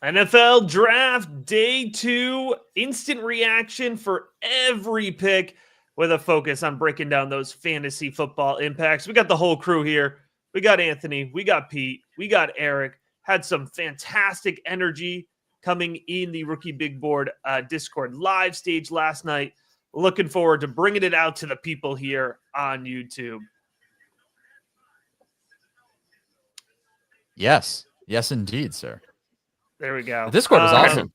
NFL Draft Day 2, instant reaction for every pick with a focus on breaking down those fantasy football impacts. We got the whole crew here. We got Anthony, we got Pete, we got Eric. Had some fantastic energy coming in the Rookie Big Board Discord live stage last night. Looking forward to bringing it out to the people here on YouTube. Yes, indeed, sir. There we go. The Discord was awesome.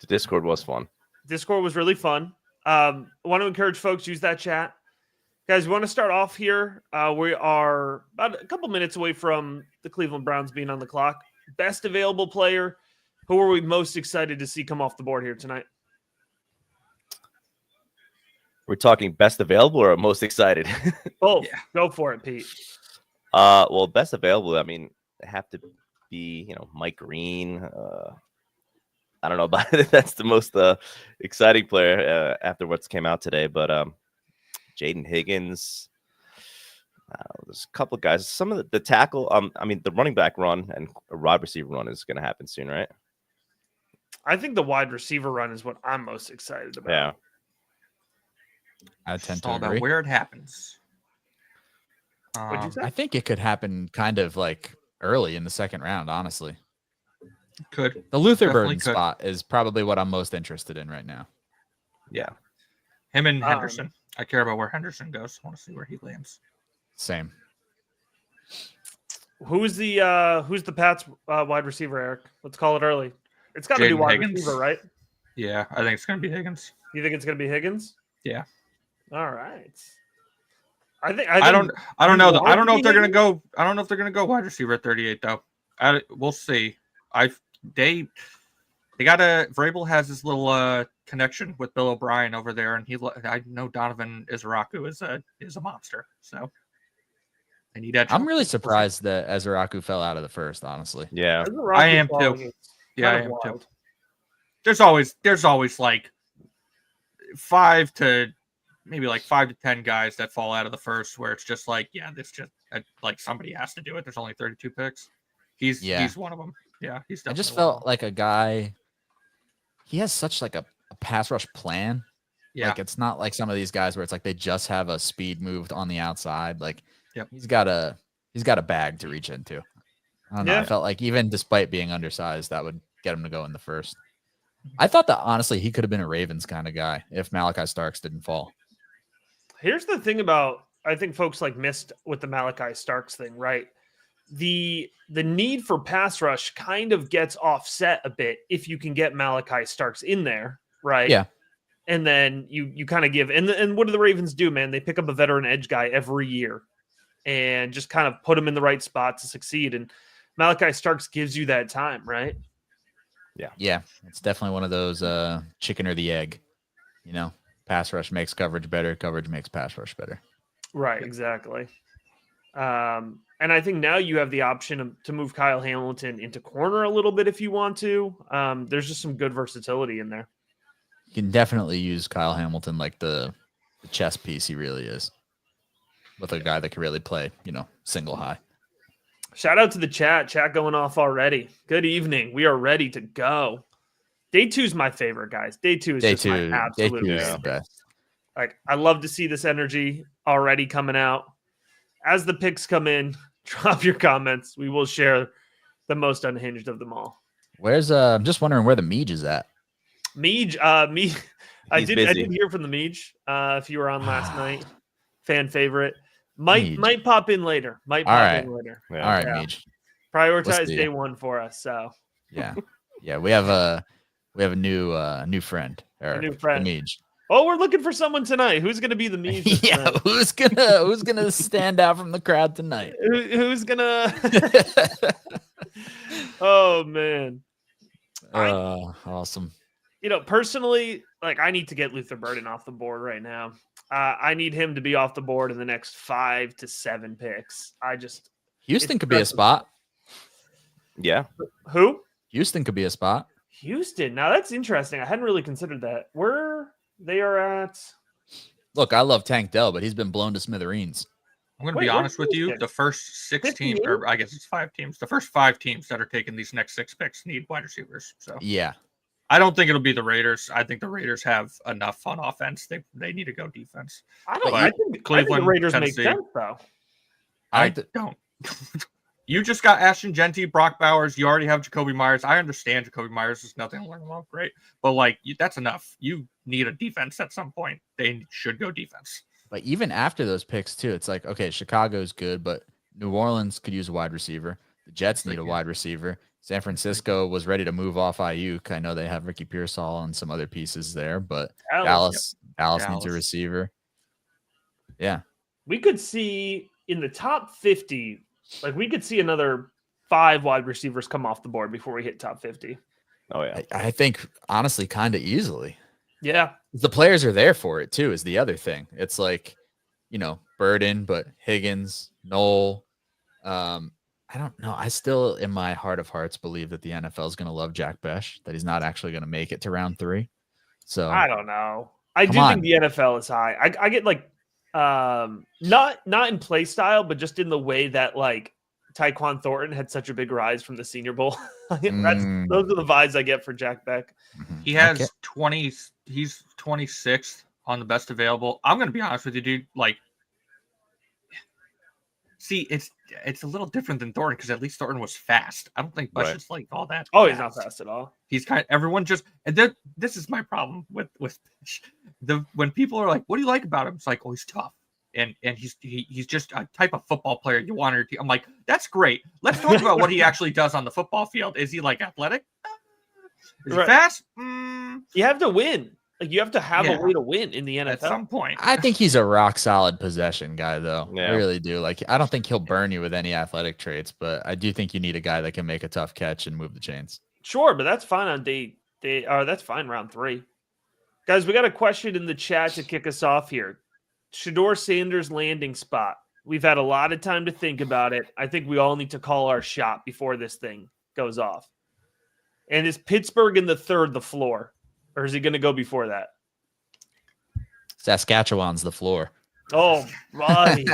The Discord was fun. Discord was really fun. I want to encourage folks, use that chat. Guys, we want to start off here. We are about a couple minutes away from the Cleveland Browns being on the clock. Best available player. Who are we most excited to see come off the board here tonight? We're talking best available or most excited? Both. Yeah. Go for it, Pete. Well, best available, I mean, have to be, Mike Green. I don't know about it. That's the most exciting player after what's came out today. But Jaden Higgins, there's a couple of guys. Some of the tackle, the running back run and a wide receiver run is going to happen soon, right? I think the wide receiver run is what I'm most excited about. Yeah. I tend to all agree. about where it happens. What'd you say? I think it could happen kind of like early in the second round, honestly. Could. The Luther Definitely Burden could. spot is probably what I'm most interested in right now. Yeah. Him and Henderson. I care about where Henderson goes. I want to see where he lands. Same. Who's the Pats wide receiver, Eric? Let's call it early. It's got to be Jaden wide Higgins. receiver, right? Yeah, I think it's going to be Higgins. You think it's going to be Higgins? Yeah. All right. I don't know. I don't know if they're going to Higgins? go. I don't know if they're going to go wide receiver at 38 though. We'll see. They got Vrabel has this little connection with Bill O'Brien over there, and I know Donovan Izaraku is a monster. So I need that. I'm really surprised that Ezraku fell out of the first, honestly. Yeah. I am too. Yeah, I am too. There's always like 5 to 10 guys that fall out of the first where it's just like, yeah, this just like somebody has to do it. There's only 32 picks. He's one of them. Yeah, he's. I just definitely one of felt like a guy. He has such like a pass rush plan. Yeah. Like it's not like some of these guys where it's like they just have a speed moved on the outside. Like Yep. he's got a bag to reach into. I don't know. I felt like even despite being undersized, that would get him to go in the first. I thought that honestly he could have been a Ravens kind of guy if Malachi Starks didn't fall. Here's the thing about, I think folks like missed with the Malachi Starks thing, right? The need for pass rush kind of gets offset a bit if you can get Malachi Starks in there, right? Yeah. And then you kind of give, and what do the Ravens do, man? They pick up a veteran edge guy every year and just kind of put him in the right spot to succeed. And Malachi Starks gives you that time, right? Yeah. It's definitely one of those chicken or the egg, pass rush makes coverage better. Coverage makes pass rush better. Right. Exactly. And I think now you have the option to move Kyle Hamilton into corner a little bit if you want to. There's just some good versatility in there. You can definitely use Kyle Hamilton like the chess piece he really is, with a guy that can really play, single high. Shout out to the chat. Chat going off already. Good evening. We are ready to go. Day 2 is my favorite, guys. Day 2 is just my absolute favorite. Best. Like, I love to see this energy already coming out. As the picks come in, drop your comments. We will share the most unhinged of them all. Where's I'm just wondering where the Meej is at. Meej, I did hear from the Meej. If you were on last night, fan favorite. Might pop in later. Yeah. All right, Yeah. Meej. Prioritize day 1 for us. So yeah. We have a new friend. Eric, a new friend. the Meej. Oh, we're looking for someone tonight. Who's going to be the Meej? Yeah, who's gonna stand out from the crowd tonight? Who's gonna? Oh man. Awesome. Personally, like I need to get Luther Burden off the board right now. I need him to be off the board in the next 5 to 7 picks. Houston could be a spot. Yeah. Who? Houston could be a spot. Houston. Now that's interesting. I hadn't really considered that. Where they are at. Look, I love Tank Dell, but he's been blown to smithereens. I'm going to Wait, be what honest with you. position? The first 6 teams, 58? or I guess it's 5 teams. The first 5 teams that are taking these next 6 picks need wide receivers. So Yeah. I don't think it'll be the Raiders. I think the Raiders have enough on offense. They need to go defense. I think the Cleveland, Raiders Tennessee. make sense though. I don't. You just got Ashton Genty, Brock Bowers. You already have Jacoby Myers. I understand Jacoby Myers is nothing to learn about, great, but like that's enough. You need a defense at some point. They should go defense. But even after those picks too, it's like, okay, Chicago's good, but New Orleans could use a wide receiver. The Jets need a wide receiver. San Francisco was ready to move off Ayuk. I know they have Ricky Pearsall and some other pieces there, but Dallas needs a receiver. Yeah. We could see in the top 50, like we could see another 5 wide receivers come off the board before we hit top 50. Oh yeah. I think honestly kind of easily. Yeah. The players are there for it too, is the other thing. It's like, Burden, but Higgins, Knoll. I don't know. I still, in my heart of hearts, believe that the NFL is going to love Jack Besh, that he's not actually going to make it to round 3. So I don't know. I do think the NFL is high. I get like, not in play style, but just in the way that like Tyquan Thornton had such a big rise from the Senior Bowl. Those are the vibes I get for Jack Beck. He has 20. He's 26th on the best available. I'm going to be honest with you, dude. Like, see, it's a little different than Thornton because at least Thornton was fast. I don't think Bush is like all that. Oh, he's not fast at all. He's everyone just. And this is my problem with when people are like, "What do you like about him?" It's like, "Oh, he's tough." And he's just a type of football player you want to. I'm like, that's great. Let's talk about what he actually does on the football field. Is he like athletic? Is he fast? You have to win. Like you have to have a way to win in the NFL at some point. I think he's a rock solid possession guy, though. Yeah. I really do. Like, I don't think he'll burn you with any athletic traits, but I do think you need a guy that can make a tough catch and move the chains. Sure, but that's fine on that's fine round 3. Guys, we got a question in the chat to kick us off here. Shedeur Sanders landing spot. We've had a lot of time to think about it. I think we all need to call our shot before this thing goes off. And is Pittsburgh in the 3rd the floor? Or is he going to go before that? Saskatchewan's the floor. Oh, Roddy.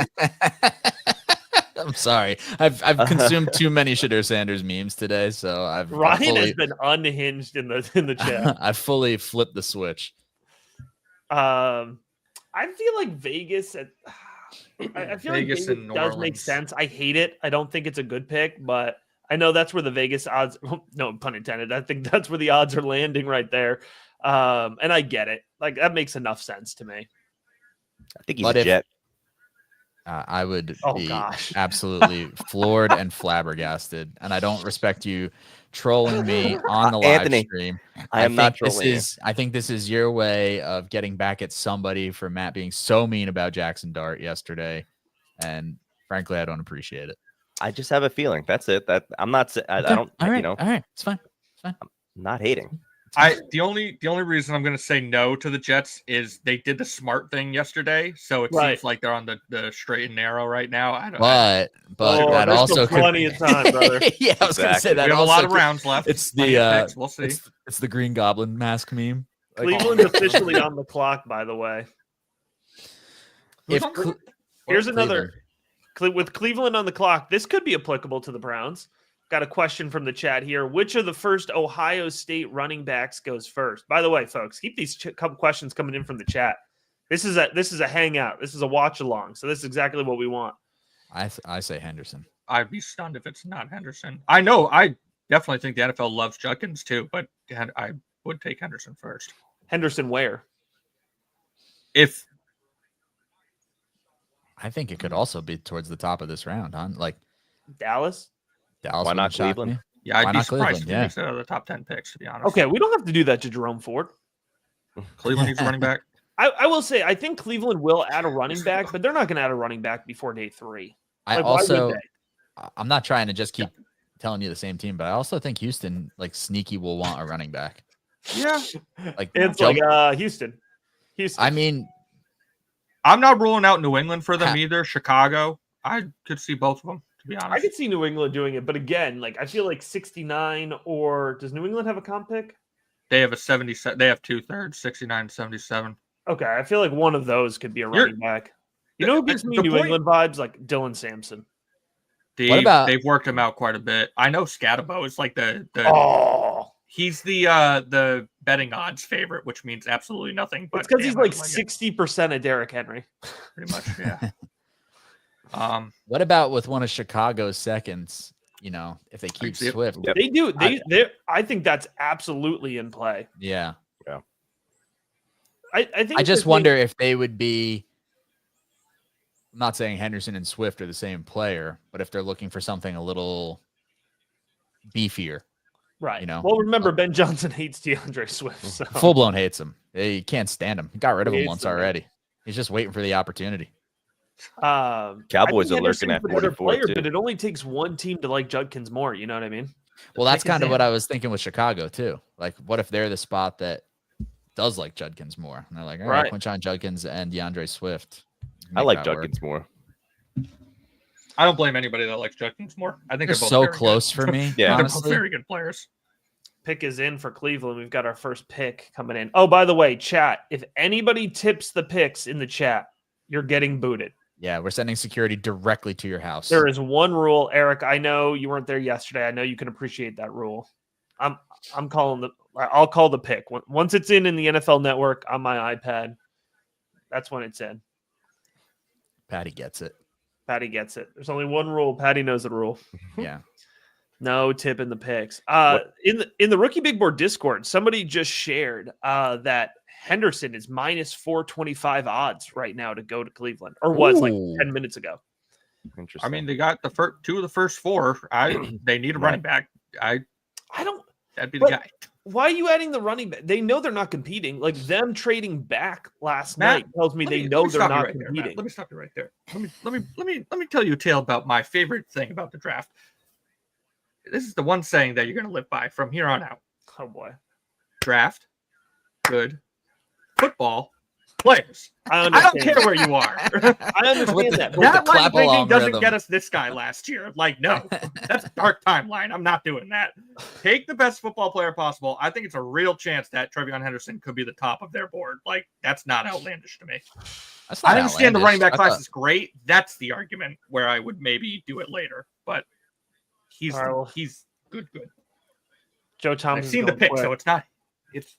I'm sorry. I've consumed too many Shedeur Sanders memes today, so Ryan has been unhinged in the chat. I fully flipped the switch. I feel like Vegas. I feel Vegas like Vegas does make sense. I hate it. I don't think it's a good pick, but I know that's where the Vegas odds. No pun intended. I think that's where the odds are landing right there. And I get it. Like that makes enough sense to me. I think he's a Jet. I would be absolutely floored and flabbergasted. And I don't respect you trolling me on the live stream. I am not trolling I think this is your way of getting back at somebody for Matt being so mean about Jackson Dart yesterday. And frankly, I don't appreciate it. I just have a feeling. That's it. That I'm not. I don't. All right. It's fine. I'm not hating. The only reason I'm going to say no to the Jets is they did the smart thing yesterday, so it seems like they're on the straight and narrow right now. But that also could plenty of time, brother. Yeah, I was going to say that. We have a lot of rounds left. It's the we'll see. It's the Green Goblin mask meme. Cleveland's officially on the clock, by the way. Here's another with Cleveland on the clock. This could be applicable to the Browns. Got a question from the chat here. Which of the first Ohio State running backs goes first? By the way, folks, keep these couple questions coming in from the chat. This is a hangout. This is a watch along. So this is exactly what we want. I say Henderson. I'd be stunned if it's not Henderson. I know. I definitely think the NFL loves Judkins too, but I would take Henderson first. Henderson where? If I think it could also be towards the top of this round, huh? Like Dallas. Why not Cleveland? Yeah, I'd be surprised if he makes it out of the top 10 picks, to be honest. Okay, we don't have to do that to Jerome Ford. Cleveland needs a running back. I will say, I think Cleveland will add a running back, but they're not going to add a running back before day 3. I'm not trying to just keep telling you the same team, but I also think Houston, like sneaky, will want a running back. Yeah. Like it's Houston. I mean, I'm not ruling out New England for them either. Chicago. I could see both of them. To be honest, I could see New England doing it, but again, like I feel like 69 or does New England have a comp pick? They have a 77. They have 2/3, 69 and 77. Okay, I feel like one of those could be a running back. You know who gives me New England vibes? Like Dylan Sampson. They've worked him out quite a bit. I know Scatabo is like he's the betting odds favorite, which means absolutely nothing. But it's because he's like 60% of Derrick Henry. Pretty much, yeah. What about with one of Chicago's seconds? You know, if they keep Swift, they do. I think that's absolutely in play. Yeah. I think. I just wonder if they would be. I'm not saying Henderson and Swift are the same player, but if they're looking for something a little beefier, right? You know. Well, remember Ben Johnson hates DeAndre Swift. So. Full blown hates him. He can't stand him. He got rid of him once already. He's just waiting for the opportunity. Cowboys are lurking at 44 player, too. But it only takes one team to like Judkins more. You know what I mean? Well, that's kind of what I was thinking with Chicago too. Like, what if they're the spot that does like Judkins more? And they're like, all right, Quinshon Judkins and DeAndre Swift. I like Judkins more. I don't blame anybody that likes Judkins more. I think they're both so close good. for me. Yeah, they're both very good players. Pick is in for Cleveland. We've got our first pick coming in. Oh, by the way, chat, if anybody tips the picks in the chat, you're getting booted. Yeah, we're sending security directly to your house. There is one rule, Eric. I know you weren't there yesterday. I know you can appreciate that rule. I'll call the pick. Once it's in the NFL Network on my iPad, that's when it's in. Patty gets it. There's only one rule. Patty knows the rule. Yeah. No tip in the picks. In the Rookie Big Board Discord, somebody just shared that Henderson is minus 425 odds right now to go to Cleveland, or was like 10 minutes ago. Interesting. I mean, they got the first two of the first four. They need a running back. I don't. That'd be the guy. Why are you adding the running back? They know they're not competing. Like them trading back last night tells me they know they're not competing. Let me stop you right there. Let me tell you a tale about my favorite thing about the draft. This is the one saying that you're going to live by from here on out. Oh boy. Draft good football players. I don't care where you are. I understand that. That line thinking doesn't get us this guy last year. Like, no, that's a dark timeline. I'm not doing that. Take the best football player possible. I think it's a real chance that Trevion Henderson could be the top of their board. Like, that's not outlandish to me. I understand the running back class is great. That's the argument where I would maybe do it later. But he's good. Joe Thomas. I've seen the pick, so it's not. It's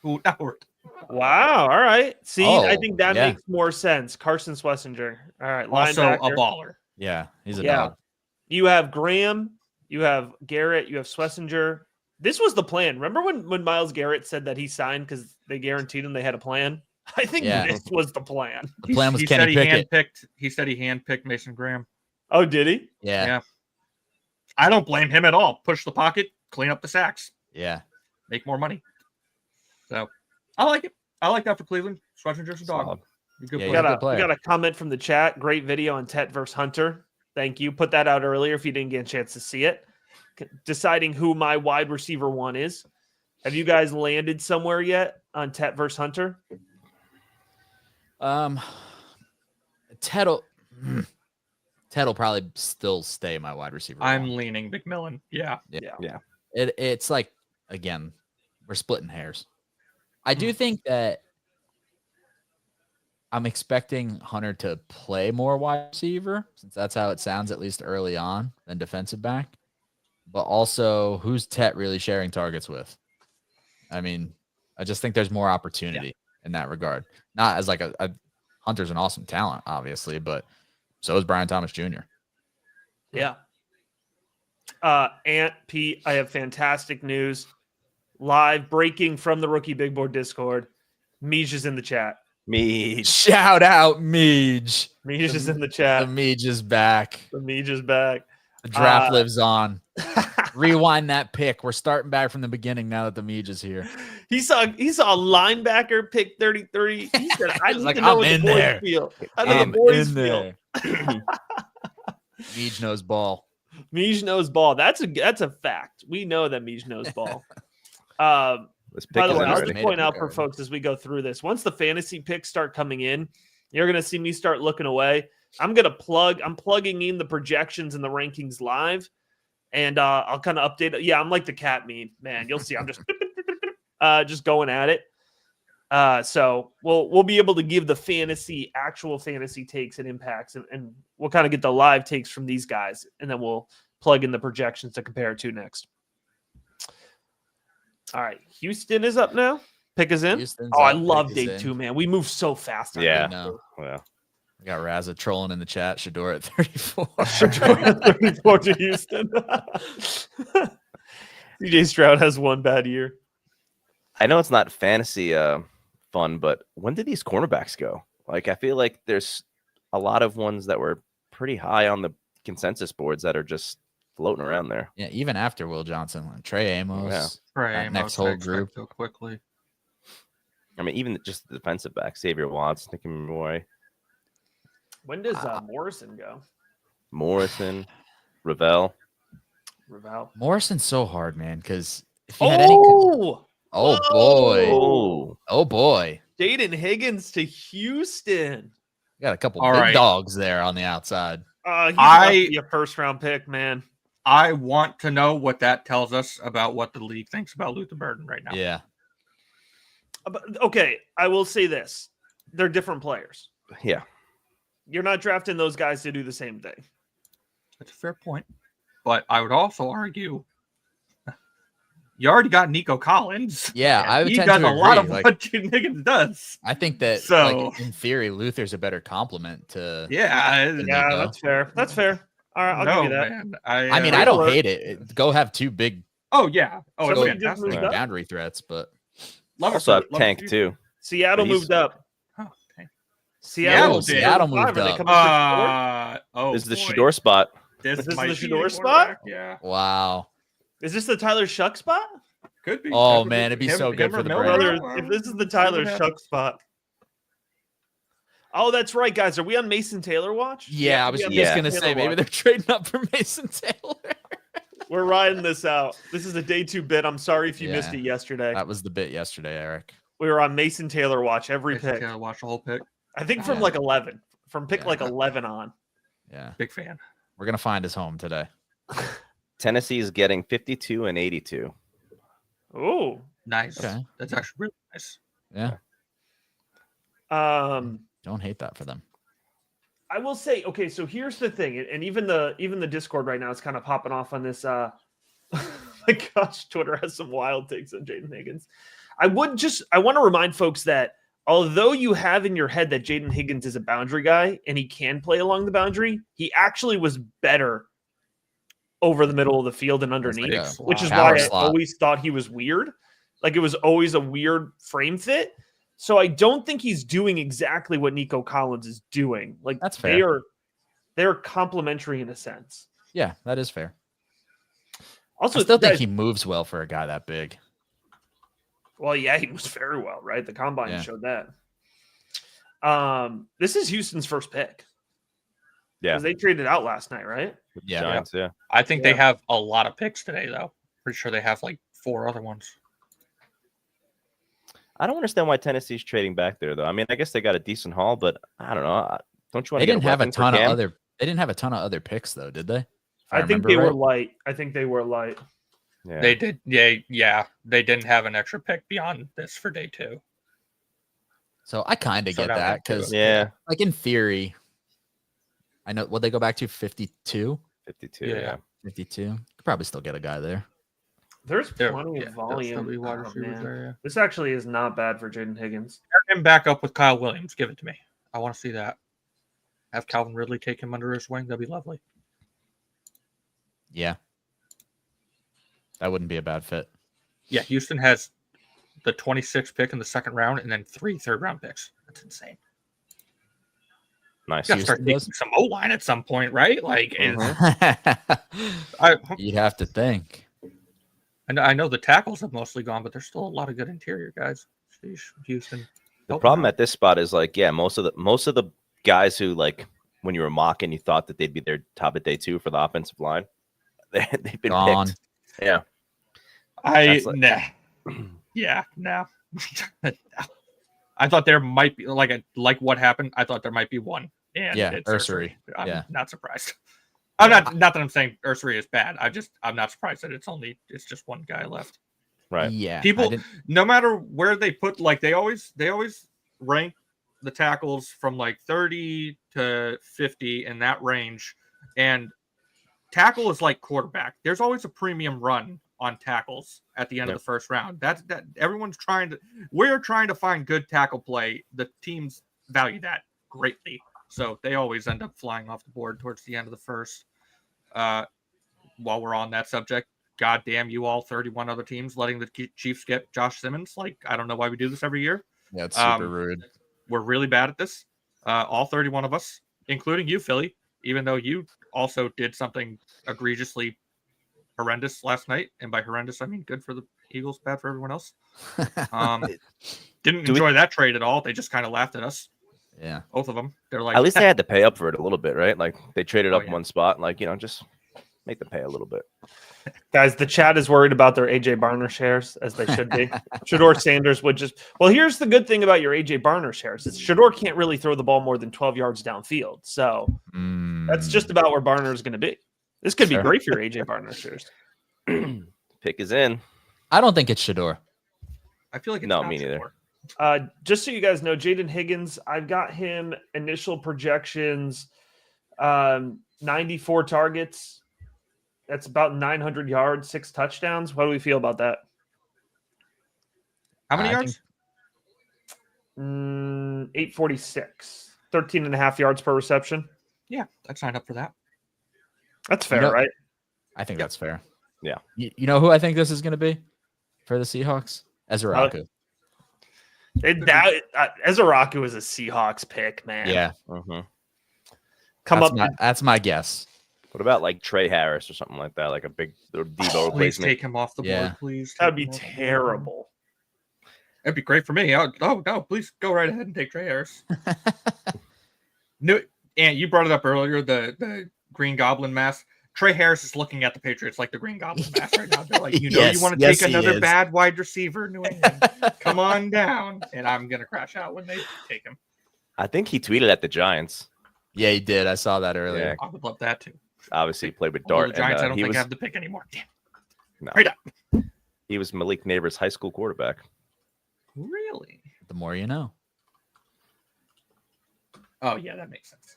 not working. Wow. All right. See, I think that makes more sense. Carson Schlesinger. All right. Also linebacker. a baller. Yeah, he's a dog. You have Graham. You have Garrett. You have Schlesinger. This was the plan. Remember when Myles Garrett said that he signed because they guaranteed him they had a plan? I think this was the plan. The plan was Kenny Pickett. He said he handpicked Mason Graham. Oh, did he? Yeah. I don't blame him at all. Push the pocket, clean up the sacks. Yeah. Make more money. So I like it. I like that for Cleveland. Schwarzenegger's a dog. We got a comment from the chat. Great video on Tet versus Hunter. Thank you. Put that out earlier if you didn't get a chance to see it. Deciding who my wide receiver one is. Have you guys landed somewhere yet on Tet versus Hunter? Tet will probably still stay my wide receiver. I'm leaning McMillan. Yeah. It's like, again, we're splitting hairs. I do think that I'm expecting Hunter to play more wide receiver, since that's how it sounds, at least early on, than defensive back. But also, who's Tet really sharing targets with? I mean, I just think there's more opportunity in that regard. Not as like a Hunter's an awesome talent, obviously, but so is Brian Thomas Jr. Yeah. Aunt Pete, I have fantastic news. Live breaking from the Rookie Big Board Discord. Meej is in the chat. Meej. Shout out Meej. Meej is in the chat. The Meej is back. The draft lives on. Rewind that pick. We're starting back from the beginning now that the Meej is here. He saw a linebacker pick 30-30. He said, I need like, to know I'm what in the boys there. feel. I know the boys feel. Meej knows ball. Meej knows ball. That's a fact. We know that Meej knows ball. By the way, I'll just point out for folks as we go through this. Once the fantasy picks start coming in, you're going to see me start looking away. I'm plugging in the projections and the rankings live, and I'll kind of update it. Yeah, I'm like the cat meme, man. You'll see. I'm just just going at it. So we'll be able to give the actual fantasy takes and impacts, and we'll kind of get the live takes from these guys, and then we'll plug in the projections to compare it to next. All right, Houston is up now. Pick us in. I love day 2, man. We move so fast. Yeah. Well, we got Raza trolling in the chat. Shador at 34. Shador at 34 to Houston. CJ Stroud has one bad year. I know it's not fantasy fun, but when did these cornerbacks go? Like, I feel like there's a lot of ones that were pretty high on the consensus boards that are just floating around there. Yeah, even after Will Johnson, like Trey Amos, next whole group so quickly. I mean, even just the defensive back, Xavier Watts, Nicky Moy. When does Morrison go? Morrison, Ravel. Morrison's so hard, man, because if you had oh boy, Jaden Higgins to Houston. Got a couple big dogs there on the outside. He's about to be a first-round pick, man. I want to know what that tells us about what the league thinks about Luther Burden right now. Yeah. Okay, I will say this. They're different players. Yeah. You're not drafting those guys to do the same thing. That's a fair point. But I would also argue you already got Nico Collins. Yeah, he does a lot of what Jaden Higgins does. I think that in theory, Luther's a better complement to that's fair. That's fair. All right, I'll give you that. Man, I mean, I don't hate it. Go have two big boundary threats, but also have Tank too. Seattle moved up. Oh, okay. Seattle moved up. This is the Shador spot. This is the Shador spot? Yeah. Wow. Is this the Tyler Shuck spot? Could be. Oh, man, it'd be so good for the brand. If this is the Tyler Shuck spot. Oh, that's right, guys. Are we on Mason Taylor watch? Yeah, I was just going to say, maybe they're trading up for Mason Taylor. We're riding this out. This is a day 2 bit. I'm sorry if you missed it yesterday. That was the bit yesterday, Eric. We were on Mason Taylor watch every Mason pick. Taylor watch the whole pick. I think from like 11. From pick 11 on. Yeah. Big fan. We're going to find his home today. Tennessee is getting 52 and 82. Oh, nice. Okay. That's actually really nice. Yeah. Don't hate that for them. I will say, okay, so here's the thing, and even the Discord right now is kind of popping off on this. My gosh, Twitter has some wild takes on Jaden Higgins. I want to remind folks that although you have in your head that Jaden Higgins is a boundary guy and he can play along the boundary, he actually was better over the middle of the field and underneath, which is why I always thought he was weird. Like, it was always a weird frame fit. So I don't think he's doing exactly what Nico Collins is doing. Like, that's fair. They're complementary in a sense. Yeah, that is fair. Also, I still think he moves well for a guy that big. Well, yeah, he moves very well, right? The combine showed that. This is Houston's first pick. Yeah. Because they traded out last night, right? Yeah. Giants, yeah. I think they have a lot of picks today, though. Pretty sure they have like 4 other ones. I don't understand why Tennessee's trading back there, though. I mean, I guess they got a decent haul, but I don't know. Don't you want to? They didn't have a ton of other. They didn't have a ton of other picks, though, did they? I think they were light. Yeah. They did. Yeah. They didn't have an extra pick beyond this for day 2. So I kind of get that because, like in theory, I know what they go back to 52. 52. Yeah. 52. Could probably still get a guy there. There's plenty of volume. This actually is not bad for Jaden Higgins. Pair him back up with Kyle Williams. Give it to me. I want to see that. Have Calvin Ridley take him under his wing. That'd be lovely. Yeah. That wouldn't be a bad fit. Yeah, Houston has the 26th pick in the second round and then 3 third-round picks. That's insane. Nice. You got to start taking some O-line at some point, right? Like, you'd have to think. I know the tackles have mostly gone, but there's still a lot of good interior guys. Sheesh, Houston. The problem at this spot is most of the guys who, like, when you were mocking, you thought that they'd be their top at day 2 for the offensive line. They've been gone. Picked. Yeah. No. I thought there might be like what happened. I thought there might be one. And it's Ursary. I'm not surprised. I'm not that I'm saying Ursary is bad. I'm not surprised that it's just one guy left. Right. Yeah. People, no matter where they put, like they always rank the tackles from like 30 to 50 in that range, and tackle is like quarterback. There's always a premium run on tackles at the end of the first round. That everyone's we're trying to find good tackle play. The teams value that greatly, so they always end up flying off the board towards the end of the first. While we're on that subject, God damn you all 31 other teams letting the Chiefs get Josh Simmons. Like, I don't know why we do this every year. Yeah, it's super rude. We're really bad at this. All 31 of us, including you, Philly, even though you also did something egregiously horrendous last night. And by horrendous, I mean good for the Eagles, bad for everyone else. Didn't enjoy that trade at all. They just kind of laughed at us. Yeah. Both of them. They're like, at least they had to pay up for it a little bit, right? Like they traded up one spot, like, just make them pay a little bit. Guys, the chat is worried about their AJ Barner shares, as they should be. Shador Sanders would just – well, here's the good thing about your AJ Barner shares. Is Shador can't really throw the ball more than 12 yards downfield. So that's just about where Barner is going to be. This could be great for your AJ Barner shares. Pick is in. I don't think it's Shador. I feel like it's no, not me neither. Just so you guys know, Jaden Higgins, I've got him initial projections, 94 targets. That's about 900 yards, 6 touchdowns. What do we feel about that? How many yards? 846. 13 and a half yards per reception. Yeah, I'd sign up for that. That's fair, right? I think that's fair. Yeah. You know who I think this is going to be for the Seahawks? Ezra Ezra is a Seahawks pick, man. Yeah. Mm-hmm. That's my guess. What about like Trey Harris or something like that? Like a big Debo Please replacement. take him off the board, please. That'd be terrible. That'd be great for me. Oh no, please go right ahead and take Trey Harris. No, and you brought it up earlier, the Green Goblin mask. Trey Harris is looking at the Patriots like the Green Goblin mask right now. They're like, you want to take another bad wide receiver, New England. Come on down. And I'm gonna crash out when they take him. I think he tweeted at the Giants. Yeah, he did. I saw that earlier. Yeah. I would love that too. Obviously, he played with Dart. The Giants, I don't think have the pick anymore. Damn. No. Right up. He was Malik Neighbors' high school quarterback. Really? The more you know. Oh, yeah, that makes sense.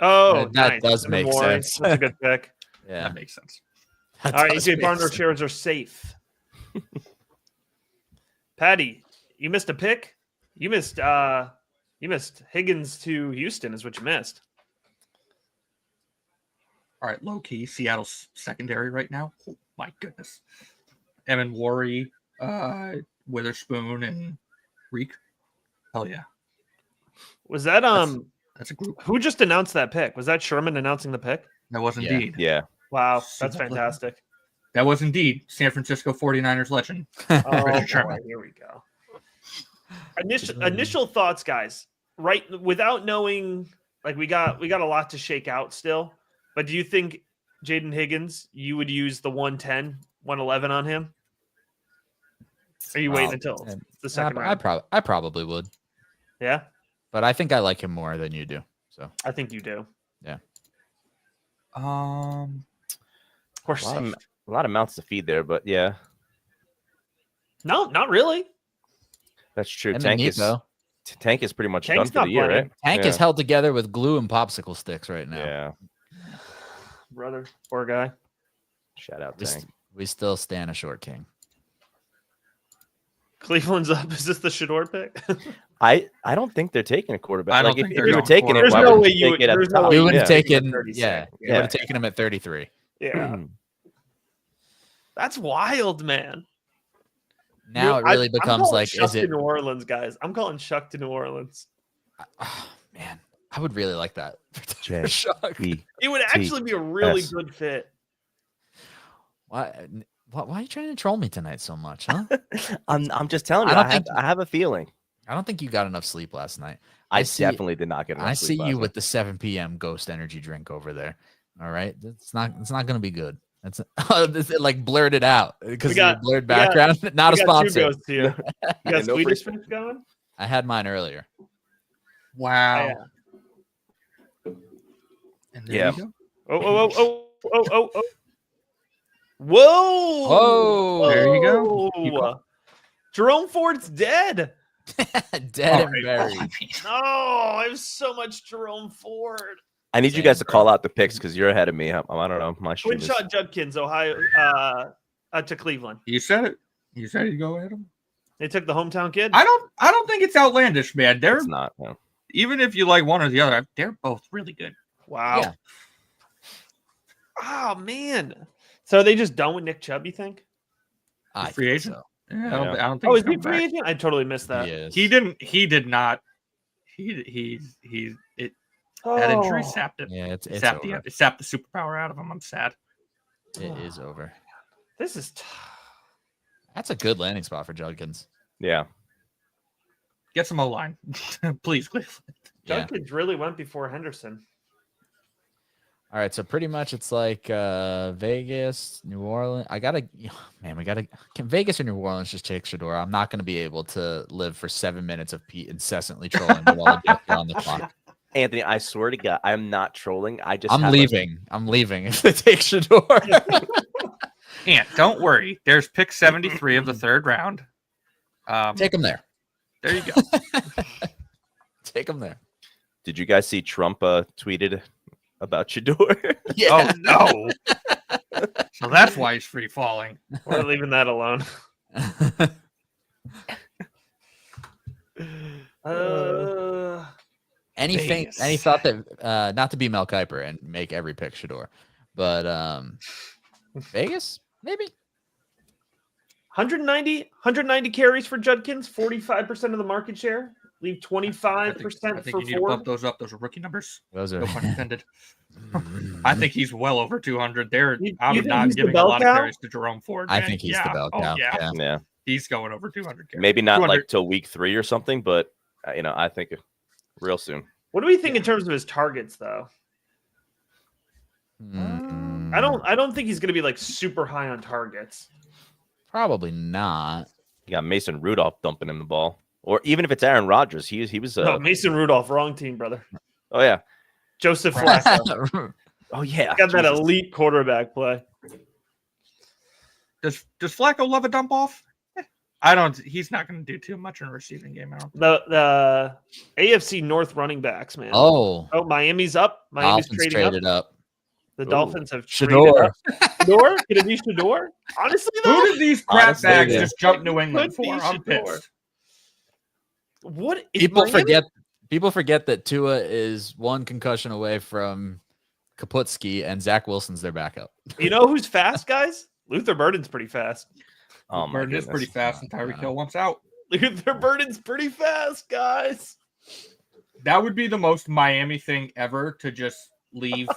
Oh, that does make sense. That's a good pick. Yeah, that makes sense. All right, AJ Barner shares are safe. Patty, you missed a pick. You missed Higgins to Houston is what you missed. All right, low key, Seattle's secondary right now. Oh, my goodness. Evan Worry, Witherspoon, and Reek. Hell yeah. Was that that's a group. Who just announced that pick? Was that Sherman announcing the pick? That was indeed. Yeah. Wow, that's fantastic. That was indeed San Francisco 49ers legend. Richard Sherman. Here we go. Initial thoughts, guys. Right, without knowing, like we got a lot to shake out still. But do you think Jaden Higgins, you would use the 110, 111 on him? Are you waiting until the second round? I probably would. Yeah, but I think I like him more than you do. So I think you do. Yeah. Of course, a lot of mouths to feed there, but yeah. No, not really. That's true. And Tank is pretty much Tank's done for the year, right? Tank is held together with glue and popsicle sticks right now. Yeah. Brother, poor guy. Shout out Tank. We still stand a short king. Cleveland's up. Is this the Shador pick? I don't think they're taking a quarterback. I don't like think if you were taking it, there's why no would way you you take it at the there's no top? way We would have taken, you would have taken him at 33. Yeah. That's wild, man. Now it really becomes like, Shuck is it to New Orleans, guys? I'm calling Shuck to New Orleans. Oh, man, I would really like that. It would actually be a really good fit. Why are you trying to troll me tonight so much, huh? I'm just telling you. I have a feeling. I don't think you got enough sleep last night. I definitely did not get enough sleep. I see you with the 7 p.m. Ghost energy drink over there. All right, it's not going to be good. It's like blurted out because of the blurred background. Not a sponsor. You got Swedish Fish going? I had mine earlier. Wow. And Yeah. you go. Oh. Whoa. Whoa. There you go. You Whoa. go. Jerome Ford's dead. Dead All and right, buried. well, I mean, No, I have so much Jerome Ford. I need you Same, guys to bro. call out the picks because you're ahead of me. I don't know. My stream Twin is... shot Judkins, Ohio, to Cleveland. you said it. You said you go ahead of him. They took the hometown kid. I don't think it's outlandish, man. They're It's not. No. even if you like one or the other, they're both really good. Wow. Yeah. Oh man. So are they just done with Nick Chubb? You think? I Free think agent? so. Yeah, Yeah. I don't think. Oh, he's is he coming free back. agent? I totally missed that. He is. He didn't. He did not. That injury sapped it. Yeah, it's sapped over. it sapped the superpower out of him. I'm sad. It is over. This is That's a good landing spot for Judkins. Yeah. Get some O-line, please, Cleveland. Yeah. Judkins really went before Henderson. All right, so pretty much it's like Vegas, New Orleans. Can Vegas or New Orleans just take Shador? I'm not going to be able to live for 7 minutes of Pete incessantly trolling while they're on the clock. Anthony, I swear to God, I'm not trolling. I'm leaving. I'm leaving if they take Shador. And don't worry, there's pick 73 of the third round. Take him there. There you go. Take him there. Did you guys see Trump tweeted about Shador? Yeah. Oh no! So that's why he's free falling. We're leaving that alone. Anything? Vegas. Any thought that not to be Mel Kiper and make every pick Shador, but Vegas maybe. 190 carries for Judkins, 45% of the market share. Leave 25% I for think you need to Ford. bump those up. Those are rookie numbers. Those are No pun intended. I think he's well over 200. I'm think not he's the giving a bell lot cow? of carries to Jerome Ford. I man. think he's Yeah. the bell Oh, cow. yeah. Yeah. He's going over 200 carries. Maybe not 200. like till week 3 or something, but I think real soon. What do we think in terms of his targets, though? I don't think he's going to be like super high on targets. Probably not. You got Mason Rudolph dumping him the ball, or even if it's Aaron Rodgers, he was. No, Mason Rudolph, wrong team, brother. Oh yeah. Joseph Flacco. Oh yeah. Got that Jesus. elite quarterback play. Does Flacco love a dump off? I don't. He's not going to do too much in a receiving game. I don't. The AFC North running backs, man. Oh, Miami's up. Miami's Dolphins trading up. traded up. The Ooh. Dolphins have Shador. traded up. Shador? Can it be Shador? Honestly, though, Who did these crap Honestly, bags yeah. just jump New It England could be for? I'm Shador. pissed. what is People Miami? forget that Tua is one concussion away from Kaputski and Zach Wilson's their backup. You know who's fast, guys? Luther Burden's pretty fast. Oh my Burden is goodness. pretty fast, and Tyreek Hill wants out. Luther Burden's pretty fast, guys. That would be the most Miami thing ever to just leave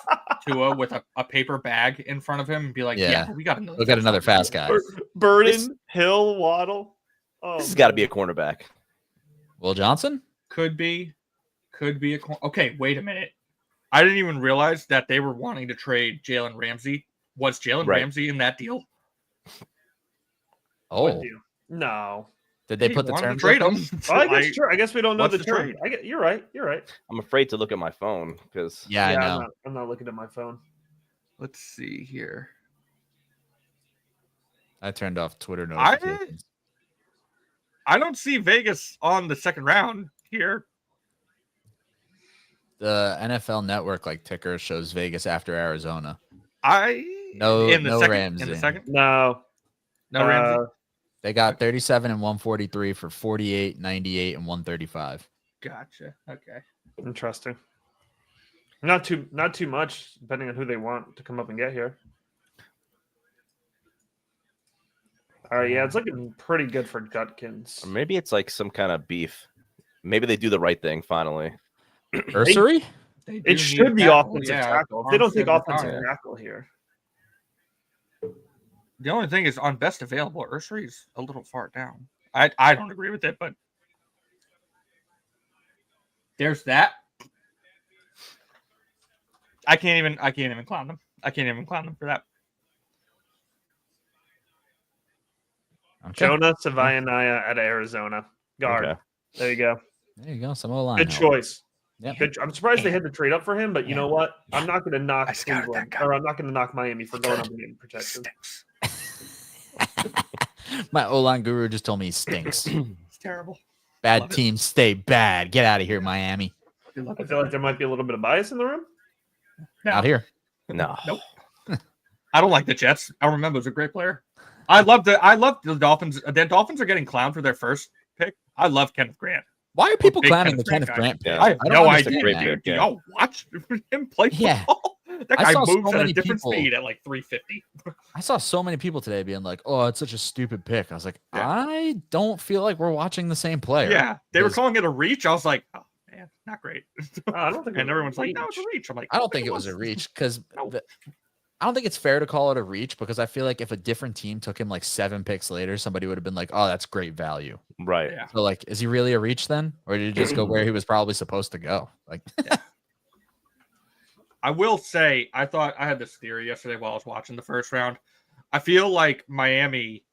Tua with a paper bag in front of him and be like, Yeah. "Yeah, we got another. We'll get another fast guy. Burden, This- Hill, Waddle. Oh, This has got to be a cornerback. Will Johnson? Could be a. Okay, wait a minute. I didn't even realize that they were wanting to trade Jalen Ramsey. Was Jalen Right. Ramsey in that deal? Oh, no. did they He put the wanted to terms trade up? him. So Well, I guess true. I guess we don't know what's the the trade. trade? You're right. You're right. I'm afraid to look at my phone because Yeah, I know. I'm not looking at my phone. Let's see here. I turned off Twitter notifications. I don't see Vegas on the second round here. The NFL Network ticker shows Vegas after Arizona. No second, Ramsey. in the second. No. No Ramsey. They got 37 and 143 for 48, 98, and 135. Gotcha. Okay. Interesting. Not too much, depending on who they want to come up and get here. All right, yeah, it's looking pretty good for Judkins. or maybe it's like some kind of beef. Maybe they do the right thing finally. Bursary? They do It need should a be tackle, offensive yeah. tackle. If they don't take Armstead offensive retired. tackle here. The only thing is on best available, Ursary's a little far down. I don't agree with it, but there's that. I can't even clown them. I can't even clown them for that. Okay. Jonah Savaianaya at Arizona. Guard. Okay. There you go. There you go. Some O-line Good help. choice. Yeah, I'm surprised they had to trade up for him, but you know what? I'm not going to knock I scouted Cleveland, that guy. or I'm not going to knock Miami for going up and getting protection. my O-line guru just told me he stinks. It's terrible. Bad Love it. teams stay bad. Get out of here, Miami. I feel like there might be a little bit of bias in the room. Out here. No. Nope. I don't like the Jets. I remember was a great player. I love the Dolphins. The Dolphins are getting clowned for their first pick. I love Kenneth Grant. Why are people big clowning the Kenneth Kenneth Grant Grant pick? guy. I have don't no understand idea, that. dude. Do Yeah. y'all watch him play Yeah. football? That I guy saw so moves at a many different people- speed at like 350. I saw so many people today being like, "Oh, it's such a stupid pick." I was like, Yeah. I don't feel like we're watching the same player. Yeah, they were Because- calling it a reach. I was like, oh man, not great. I don't think. it And was everyone's a like, no, reach. it's a reach. I'm like, I don't think it was a reach because No. I don't think it's fair to call it a reach because I feel like if a different team took him like 7 picks later, somebody would have been like, "Oh, that's great value." Right. Yeah. So like, is he really a reach then, or did he just go where he was probably supposed to go? Like, I will say, I thought I had this theory yesterday while I was watching the first round. I feel like Miami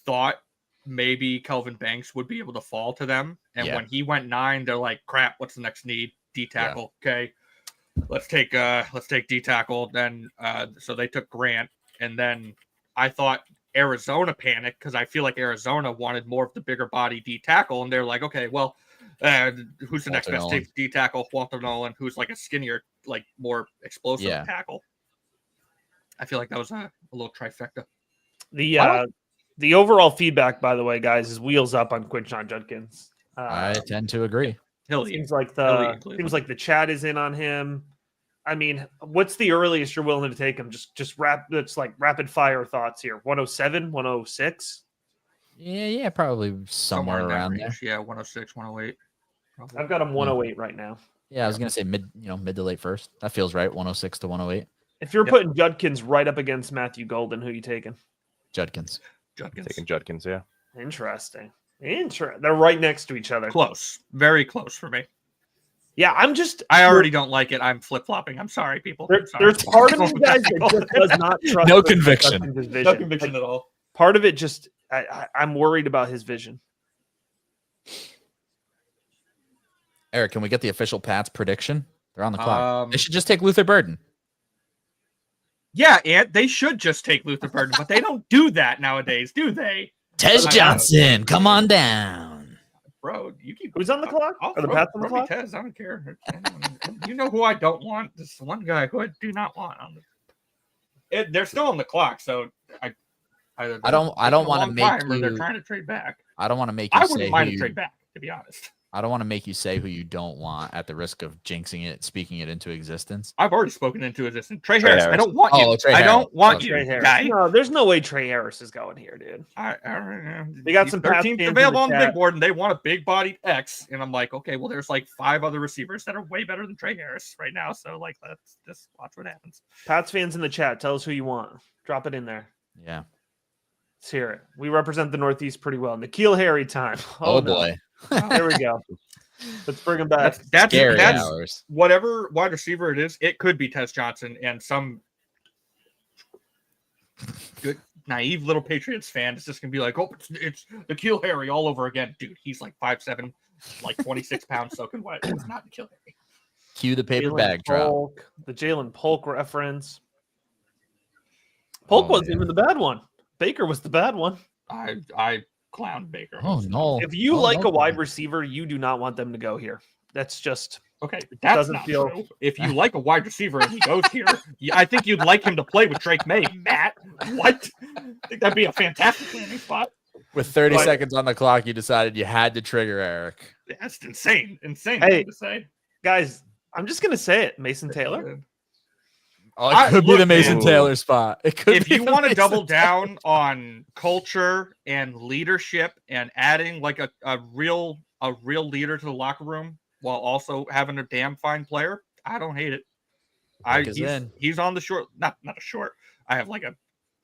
thought maybe Kelvin Banks would be able to fall to them. And Yeah. when he went 9, they're like, crap, what's the next need? D tackle. Okay. Let's take D tackle. Then so they took Grant. And then I thought Arizona panicked because I feel like Arizona wanted more of the bigger body D tackle. And they're like, okay, well, who's the next Walter best Nolan. D tackle? Walter Nolan, who's like a skinnier, like more explosive Yeah. tackle. I feel like that was a little trifecta. The overall feedback, by the way, guys, is wheels up on Quinshon Judkins. I tend to agree. Hilly. Seems like Cleveland. the chat is in on him. I mean, what's the earliest you're willing to take him? Just it's like rapid fire thoughts here. 107, 106. Yeah, probably somewhere in that around there. range. Yeah, 106, 108. Probably. I've got him 108 right now. Yeah, I was gonna say mid to late first. That feels right. 106 to 108. If you're Yep. putting Judkins right up against Matthew Golden, who you taking? Judkins. Judkins. Taking Judkins, yeah. Interesting. They're right next to each other. Close. Very close for me. Yeah, I already don't like it. I'm flip-flopping. I'm sorry, people. I'm sorry. There's part of me, guys, that just does not trust. No Quinshon conviction. Judkins' vision. No conviction at all. Part of it just, I'm worried about his vision. Eric, can we get the official Pats prediction? They're on the clock. Um, They should just take Luther Burden. Yeah, and they should just take Luther Burden, but they don't do that nowadays, do they? Tez I- Johnson, come on down. Bro, you keep. Who's on the clock? I'll Are the throw- Pats on the throw me clock? Tez, I don't care. You know who I don't want? This one guy who I do not want on the. They're still on the clock, so I don't wanna make They're you- trying to trade back. I don't want to make you I say wouldn't who mind a you, trade back, to be honest. I don't want to make you say who you don't want at the risk of jinxing it, speaking it into existence. I've already spoken into existence. Trey Trey Harris. I Harris. don't want Oh, you. Trey I Harris. don't want Oh, you, Trey Harris. guy. No, there's no way Trey Harris is going here, dude. I don't know. They got some Pats 13th fans in available the on the chat. big board, and they want a big-bodied X. And I'm like, okay, well, there's like 5 other receivers that are way better than Trey Harris right now. So like, let's just watch what happens. Pats fans in the chat, tell us who you want. Drop it in there. Yeah. Let's hear it. We represent the Northeast pretty well. Nikhil Harry time. Oh, no. boy. There we go. Let's bring him back. That's Scary that's hours. whatever wide receiver it is. It could be Tez Johnson, and some good naive little Patriots fan is just gonna be like, oh, it's Nikhil Harry all over again, dude. He's like 5'7", like 26 pounds soaking wet. It's not Nikhil Harry. Cue the paper Jalen bag drop. Polk, the Jalen Polk reference. Polk Oh, wasn't yeah. even the bad one. Baker was the bad one. I clowned Baker. Oh, no. If you Oh, like no. a wide receiver, you do not want them to go here. That's just Okay, that's doesn't not feel- true. If you like a wide receiver and he goes here, I think you'd like him to play with Drake May. Matt, what? I think that'd be a fantastic landing spot. With 30 But- seconds on the clock, you decided you had to trigger Eric. That's insane. Insane Hey. thing to say. guys. I'm just gonna say it. Mason Taylor. Oh, it could be look, the Mason man. Taylor spot. It could If be you the want to Mason double Taylor- down on culture and leadership and adding like a real leader to the locker room while also having a damn fine player, I don't hate it. Pick is in. He's on the short, not a short. I have like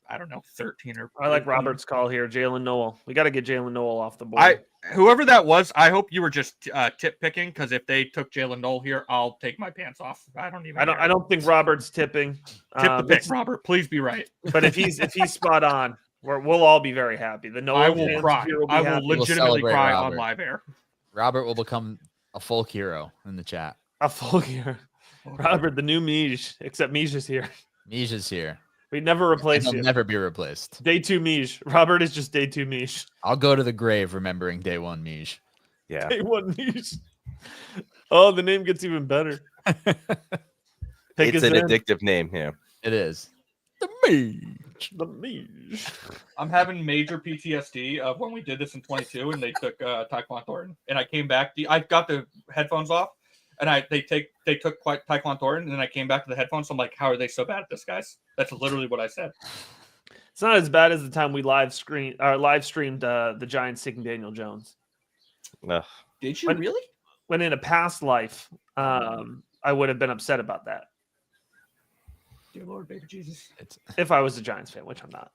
I don't know, 13 or I like 14. Robert's call here. Jalen Noel. We got to get Jalen Noel off the board. Whoever that was, I hope you were just tip picking, because if they took Jalen Noel here, I'll take my pants off. I don't even. I don't think Robert's tipping. tip the pick, It's- Robert. Please be right. But if he's spot on, we'll all be very happy. The Noel I will fans cry. here will be I will happy. We'll legitimately celebrate cry Robert. on live air. Robert will become a folk hero in the chat. A full year. Robert, the new Mij, except Mij is here. Mij is here. We never replace He'll you. never be replaced. Day 2 Mij. Robert is just day 2 Mij. I'll go to the grave remembering day 1 Mij. Yeah. Day 1 Mij. Oh, the name gets even better. It's an addictive name. Yeah. It is. The Mij. The Mij. I'm having major PTSD of when we did this in 22 and they took Taekwon Thornton. And I came back. I got the headphones off. And they took Taekwon Thornton, and then I came back to the headphones. So I'm like, how are they so bad at this, guys? That's literally what I said. It's not as bad as the time we live streamed the Giants taking Daniel Jones. Ugh. Did you really? When in a past life, I would have been upset about that Dear Lord, baby Jesus. if I was a Giants fan, which I'm not,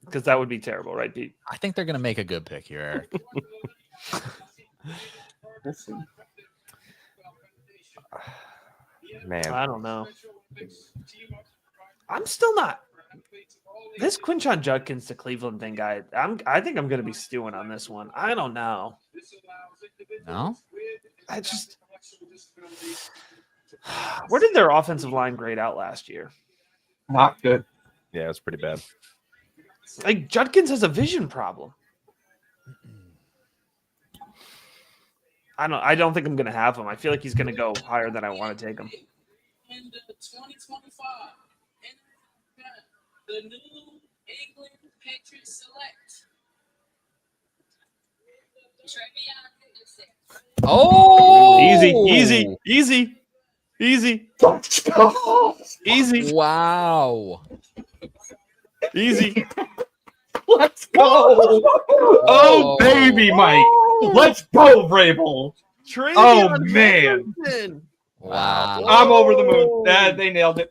because that would be terrible, right, Pete? I think they're gonna make a good pick here, Eric. We'll see. Man. I don't know. I'm still not. This Quinshon Judkins to Cleveland thing, I think I'm going to be stewing on this one. I don't know. No? I just. Where did their offensive line grade out last year? Not good. Yeah, it's pretty bad. Like, Judkins has a vision problem. I don't think I'm going to have him. I feel like he's going to go higher than I want to take him. In the 2025 the New England Patriots select Trevion Henderson. Oh, Easy. Wow. Easy. Let's go. Oh, baby, Mike. Let's go, Vrabel. Oh, man. Wow. I'm over the moon. They nailed it.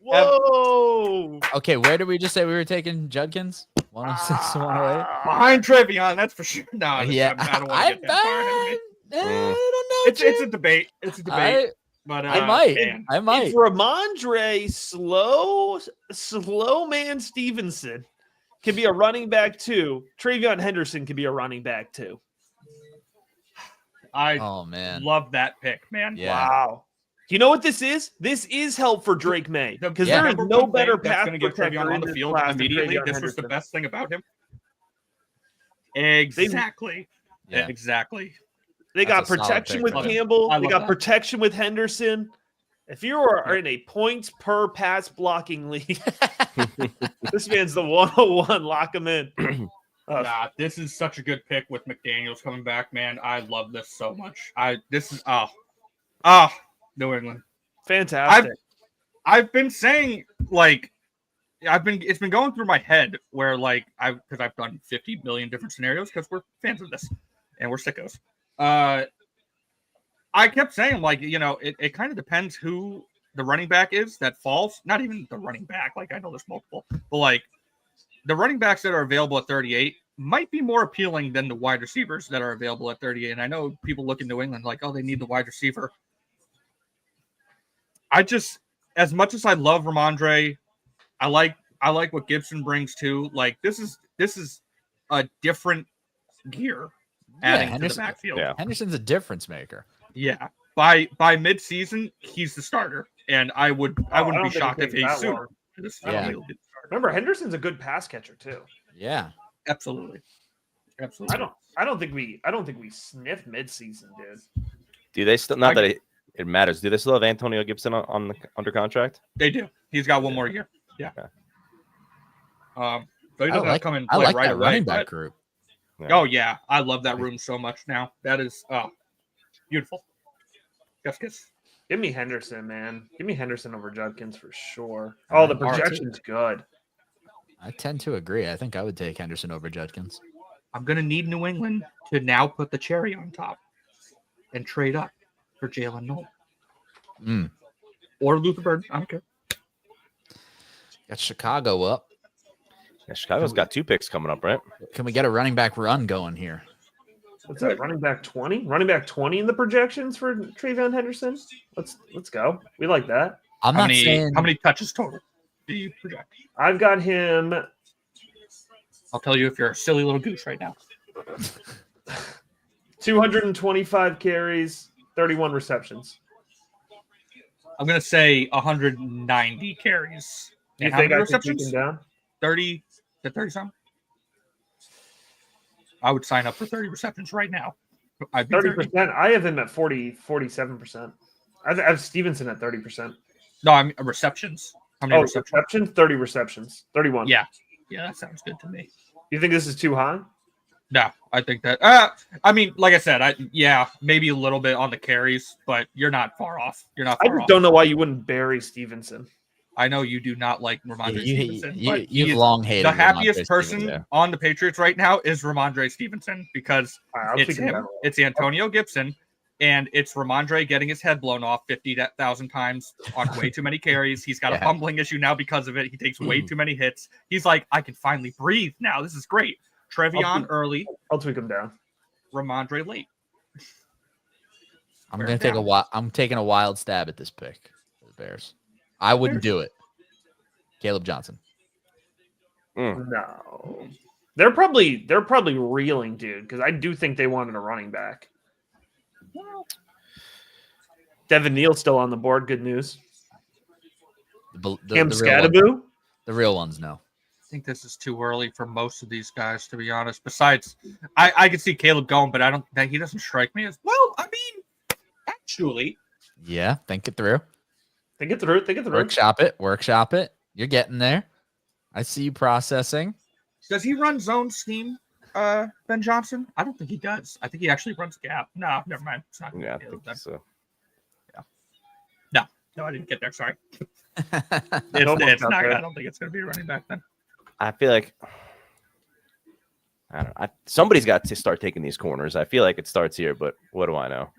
Whoa. Okay, where did we just say we were taking Judkins? 106 to 108? Behind Trevion, that's for sure. No, Yeah, I don't want to get that far ahead of me. I don't know. It's a debate. It's a debate. But I might. man. I might. If Ramondre slow man Stevenson can be a running back too, Trevion Henderson can be a running back too. I Oh man. love that pick, man. Yeah. Wow. You know what this is? This is help for Drake May because there is number no one better thing that's pass going to get protector Trevion on in the this field class than immediately. Trevion This was Henderson. the best thing about him. Exactly. Yeah. Exactly. They got That's a solid protection pick, with man. Campbell. I They love got that. protection with Henderson. If you are in a points per pass blocking league, this man's the 101. Lock him in. Nah, this is such a good pick with McDaniels coming back, man. I love this so much. New England. Fantastic. I've been saying it's been going through my head where because I've done 50 million different scenarios because we're fans of this and we're sickos. I kept saying it kind of depends who the running back is that falls. Not even the running back. I know there's multiple, but the running backs that are available at 38 might be more appealing than the wide receivers that are available at 38. And I know people look in New England they need the wide receiver. As much as I love Ramondre, I like what Gibson brings too. This is a different gear adding to the backfield. Yeah. Henderson's a difference maker. Yeah. By mid-season, he's the starter, and I wouldn't be shocked if he's sooner. Yeah. Remember, Henderson's a good pass catcher too. Yeah. Absolutely. I don't think we sniffed midseason, dude. Do they still? Not that it matters. Do they still have Antonio Gibson under contract? They do. He's got one more year. Yeah. Okay. So he doesn't have to come in and I play like right that away. running back but- group. Yeah. Oh yeah, I love that room so much now. That is beautiful. Kiss. Give me Henderson, man. Give me Henderson over Judkins for sure. Oh, the All right. projection's good. I tend to agree. I think I would take Henderson over Judkins. I'm gonna need New England to now put the cherry on top and trade up for Jalen Noel or Luther Bird. I don't care. Got Chicago up. Yeah, Chicago's got 2 picks coming up, right? Can we get a running back run going here? What's that? Running back 20? Running back 20 in the projections for Trevion Henderson? Let's go. We like that. I'm How not many saying how many touches total do you project? I've got him I'll tell you if you're a silly little goose right now. 225 carries, 31 receptions. I'm gonna say 190 carries. You And how think many I can take him receptions? down? 30 to 30 something. I would sign up for 30 receptions right now. I'd be 30%. I have him at 47%. I have Stevenson at 30%. No, I mean receptions. How many receptions? receptions? 30 receptions. 31. Yeah, that sounds good to me. You think this is too high? No, I think that. I mean, like I said, maybe a little bit on the carries, but you're not far off. You're not I far just off. don't know why you wouldn't bury Stevenson. I know you do not like Ramondre Stevenson. But You've long hated the happiest Ramondre person Stevenson. on the Patriots right now is Ramondre Stevenson because I'll it's take him him, down. it's Antonio Gibson, and it's Ramondre getting his head blown off 50,000 times on way too many carries. He's got a fumbling issue now because of it. He takes way too many hits. He's like, I can finally breathe now. This is great. Trevion early, I'll tweak him down. Ramondre late. I'm gonna take I'm taking a wild stab at this pick for the Bears. I wouldn't do it. Caleb Johnson. No. They're probably reeling, dude, because I do think they wanted a running back. Devin Neal's still on the board. Good news. Cam Scadaboo? The real ones, no. I think this is too early for most of these guys, to be honest. Besides, I could see Caleb going, but I don't think he doesn't strike me as well. I mean, actually, Yeah, think it through. Think it through. Workshop it. You're getting there. I see you processing. does he run zone scheme, Ben Johnson? I don't think he does. I think he actually runs gap. No, never mind. It's not. Yeah, I Caleb think then. so. No, I didn't get there. Sorry. Almost It's got not. there. I don't think it's going to be a running back then. I feel like I don't know. Somebody's got to start taking these corners. I feel like it starts here, but what do I know?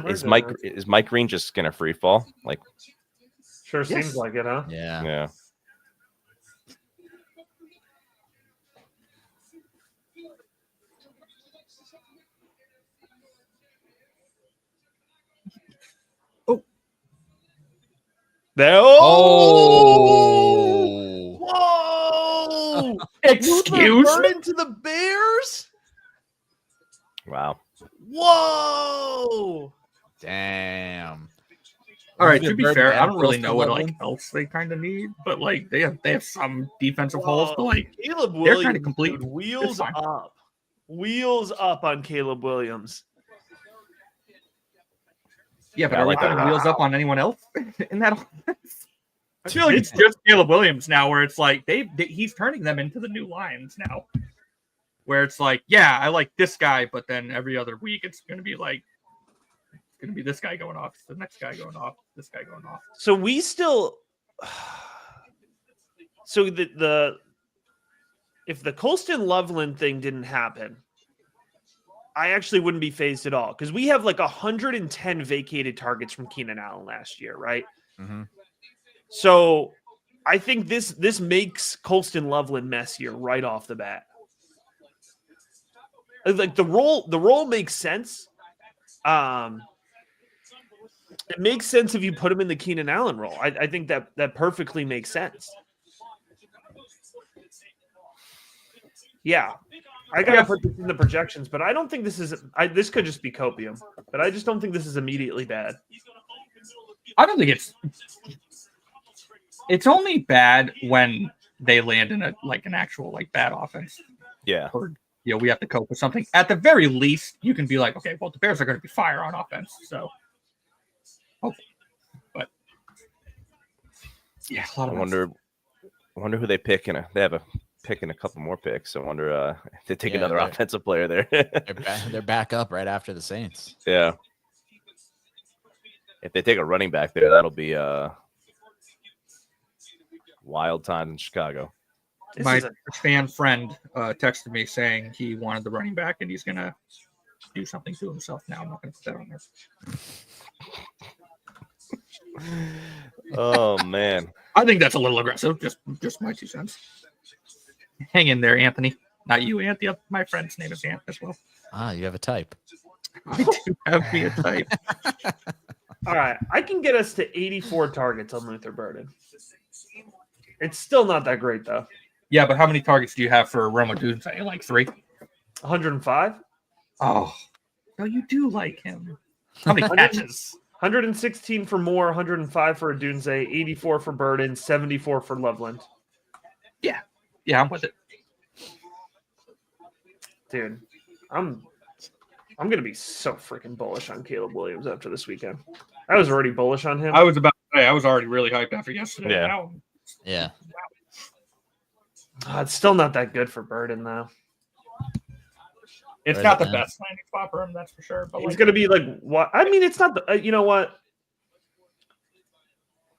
Is Mike Green just gonna free fall? Like, Sure seems like it, huh? Yeah. yeah. There. Oh. Whoa! Excuse me. Into the Bears. Wow. Whoa! Damn. All right. Maybe To be Bird fair, I and don't really Wilson know what level. like else they kind of need, but like they have some defensive holes, but like Caleb they're Williams, kinda complete. dude, wheels It's fine. up. Wheels up on Caleb Williams. yeah, but Yeah, I are we like putting that. wheels up on anyone else in that offense? I feel like it's just Caleb Williams now, where it's like he's turning them into the new Lions now, where it's like, yeah, I like this guy, but then every other week it's going to be like, it's going to be this guy going off, the next guy going off, this guy going off. So we still. So the if the Colston Loveland thing didn't happen, I actually wouldn't be phased at all because we have like 110 vacated targets from Keenan Allen last year, right? Mm-hmm. So I think this makes Colston Loveland messier right off the bat. Like the role makes sense. It makes sense if you put him in the Keenan Allen role. I think that perfectly makes sense. Yeah. I gotta put this in the projections, but I don't think this is. This could just be copium, but I just don't think this is immediately bad. I don't think it's only bad when they land in an actual like bad offense. Yeah. Or we have to cope with something. At the very least, you can be like, okay, well, the Bears are going to be fire on offense, so. But yeah, a lot I of wonder who they pick they have a pick in a couple more picks. I wonder if they take Yeah, another they're- offensive player there. They're back up right after the Saints. Yeah. If they take a running back there, that'll be wild time in Chicago. This my is a- fan friend texted me saying he wanted the running back and he's gonna do something to himself. Now I'm not gonna put that on there. Oh man. I think that's a little aggressive. Just my 2 cents. Hang in there, Anthony. Not you, Anthony. My friend's name is Ant as well. Ah, you have a type. I do have me a type. All right, I can get us to 84 targets on Luther Burden. It's still not that great though. Yeah, but how many targets do you have for Roma Dunze? Like 3? 105. Oh, no, you do like him. How many catches? 116 for Moore, 105 for Adunze, 84 for Burden, 74 for Loveland. Yeah, I'm with it. Dude, I'm gonna be so freaking bullish on Caleb Williams after this weekend. I was already bullish on him. I was already really hyped after yesterday. Yeah. Now, Yeah. It's still not that good for Burden though. it's Right not the now. best landing spot for him, that's for sure. But He's gonna be like what? I mean, it's not the. You know what?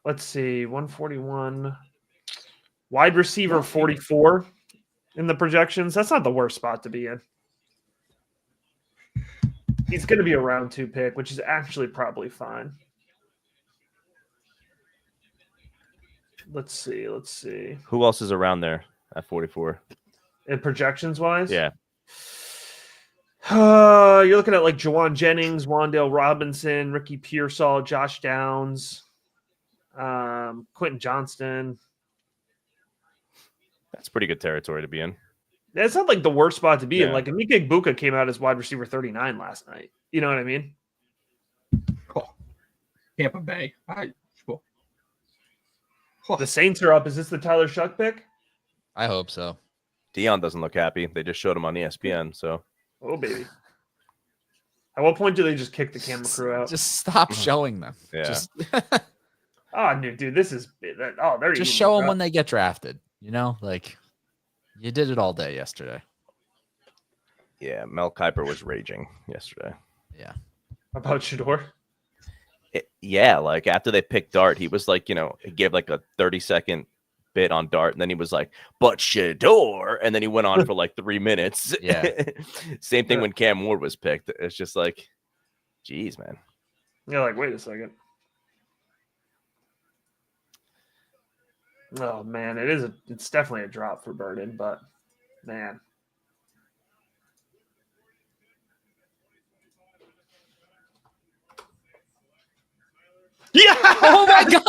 Let's see, 141. Wide receiver 44 in the projections. That's not the worst spot to be in. He's going to be a round 2 pick, which is actually probably fine. Let's see. Who else is around there at 44? In projections wise? Yeah. You're looking at like Jawan Jennings, Wandale Robinson, Ricky Pearsall, Josh Downs, Quentin Johnston. That's pretty good territory to be in. That's not like the worst spot to be in. Yeah. Like Emeka Egbuka came out as wide receiver 39 last night. You know what I mean? Cool. Tampa Bay. Cool. The Saints are up. Is this the Tyler Shuck pick? I hope so. Dion doesn't look happy. They just showed him on ESPN. So Oh, baby. At what point do they just kick the camera crew out? Just stop showing them. Yeah. Just, Oh, dude, this is they're just eating show the them when crap. they get drafted. You know, like you did it all day yesterday. yeah, Mel Kiper was raging yesterday. Yeah. About Shador. Yeah, like after they picked Dart, he was like, he gave like a 30-second bit on Dart, and then he was like, but Shador, and then he went on for like 3 minutes. Yeah. Same thing Yeah. when Cam Ward was picked. It's just like, geez, man. You're like, wait a second. Oh man, it's definitely a drop for Burden, but man. Yeah! Oh my god!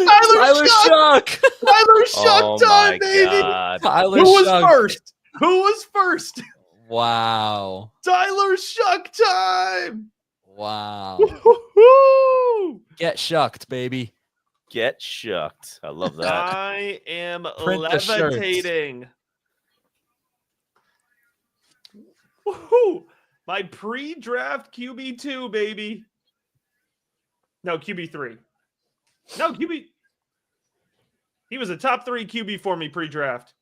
Tyler Shuck! Shuck! Tyler Shuck Oh time, my baby! God. Tyler Who was Shuck. first? Who was first? Wow. Tyler Shuck time! Wow. Woo-hoo-hoo! Get shucked, baby. Get shucked. I love that. I am Print the shirts. levitating. Woohoo! My pre-draft QB2, baby. No, QB3. No, QB. He was a top 3 QB for me pre-draft.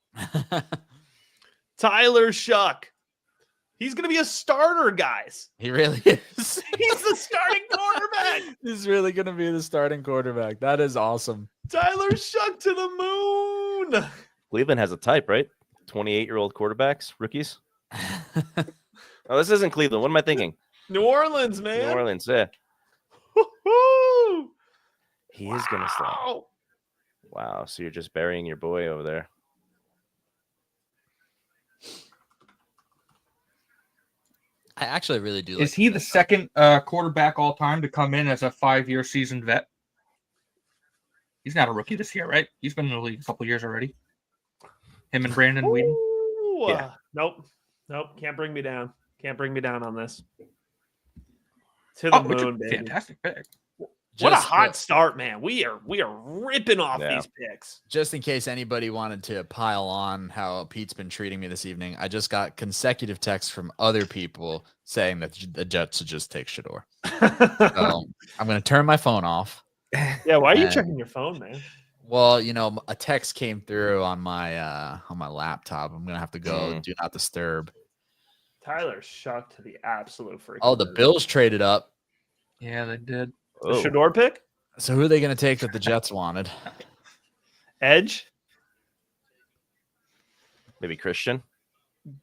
Tyler Shuck. He's going to be a starter, guys. He really is. He's the starting quarterback. He's really going to be the starting quarterback. That is awesome. Tyler Shuck to the moon. Cleveland has a type, right? 28-year-old quarterbacks, rookies. Oh, this isn't Cleveland. What am I thinking? New Orleans, man. New Orleans, yeah. Woo-hoo! He is going to start. Wow. Wow, so you're just burying your boy over there. I actually really do. Is like he the second quarterback all time to come in as a 5-year seasoned vet? He's not a rookie this year, right? He's been in the league a couple years already. Him and Brandon Whedon. Ooh, Yeah. Nope. Can't bring me down. Can't bring me down on this. To the Which is moon, a baby. fantastic pick. What a Just, hot start, man. We are ripping off Yeah. these picks. just in case anybody wanted to pile on how Pete's been treating me this evening, I just got consecutive texts from other people saying that the Jets should just take Shador. So I'm going to turn my phone off. Yeah, why are you And- checking your phone, man? Well, a text came through on my laptop. I'm gonna have to go do not disturb. Tyler Shuck to the absolute freaking Oh, the moon. Bills traded up. Yeah, they did. The Oh, Shador pick? So who are they gonna take that the Jets wanted? Edge? maybe Christian.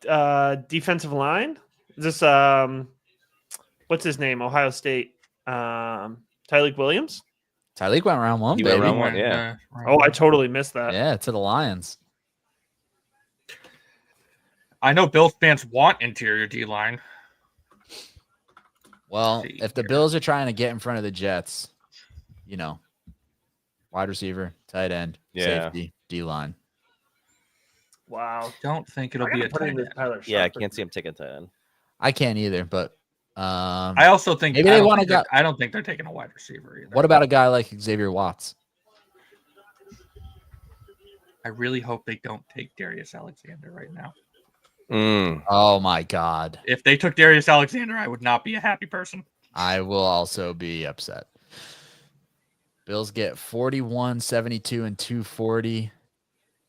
Defensive line? Is this what's his name? Ohio State. Tyleek Williams? Tyleek went round 1, He went baby. round one, yeah. Oh, I totally missed that. Yeah, to the Lions. I know Bills fans want interior D line. Well, See if the here. Bills are trying to get in front of the Jets, wide receiver, tight end, Yeah. safety, D line. Wow. Don't think it'll I be gotta a put in tight this end. Tyler Yeah, I Shuck. can't see him taking tight end. I can't either, but I also think maybe they want to go. I don't think they're taking a wide receiver either. What about a guy like Xavier Watts? I really hope they don't take Darius Alexander right now. Oh my God. If they took Darius Alexander, I would not be a happy person. I will also be upset. Bills get 41, 72, and 240.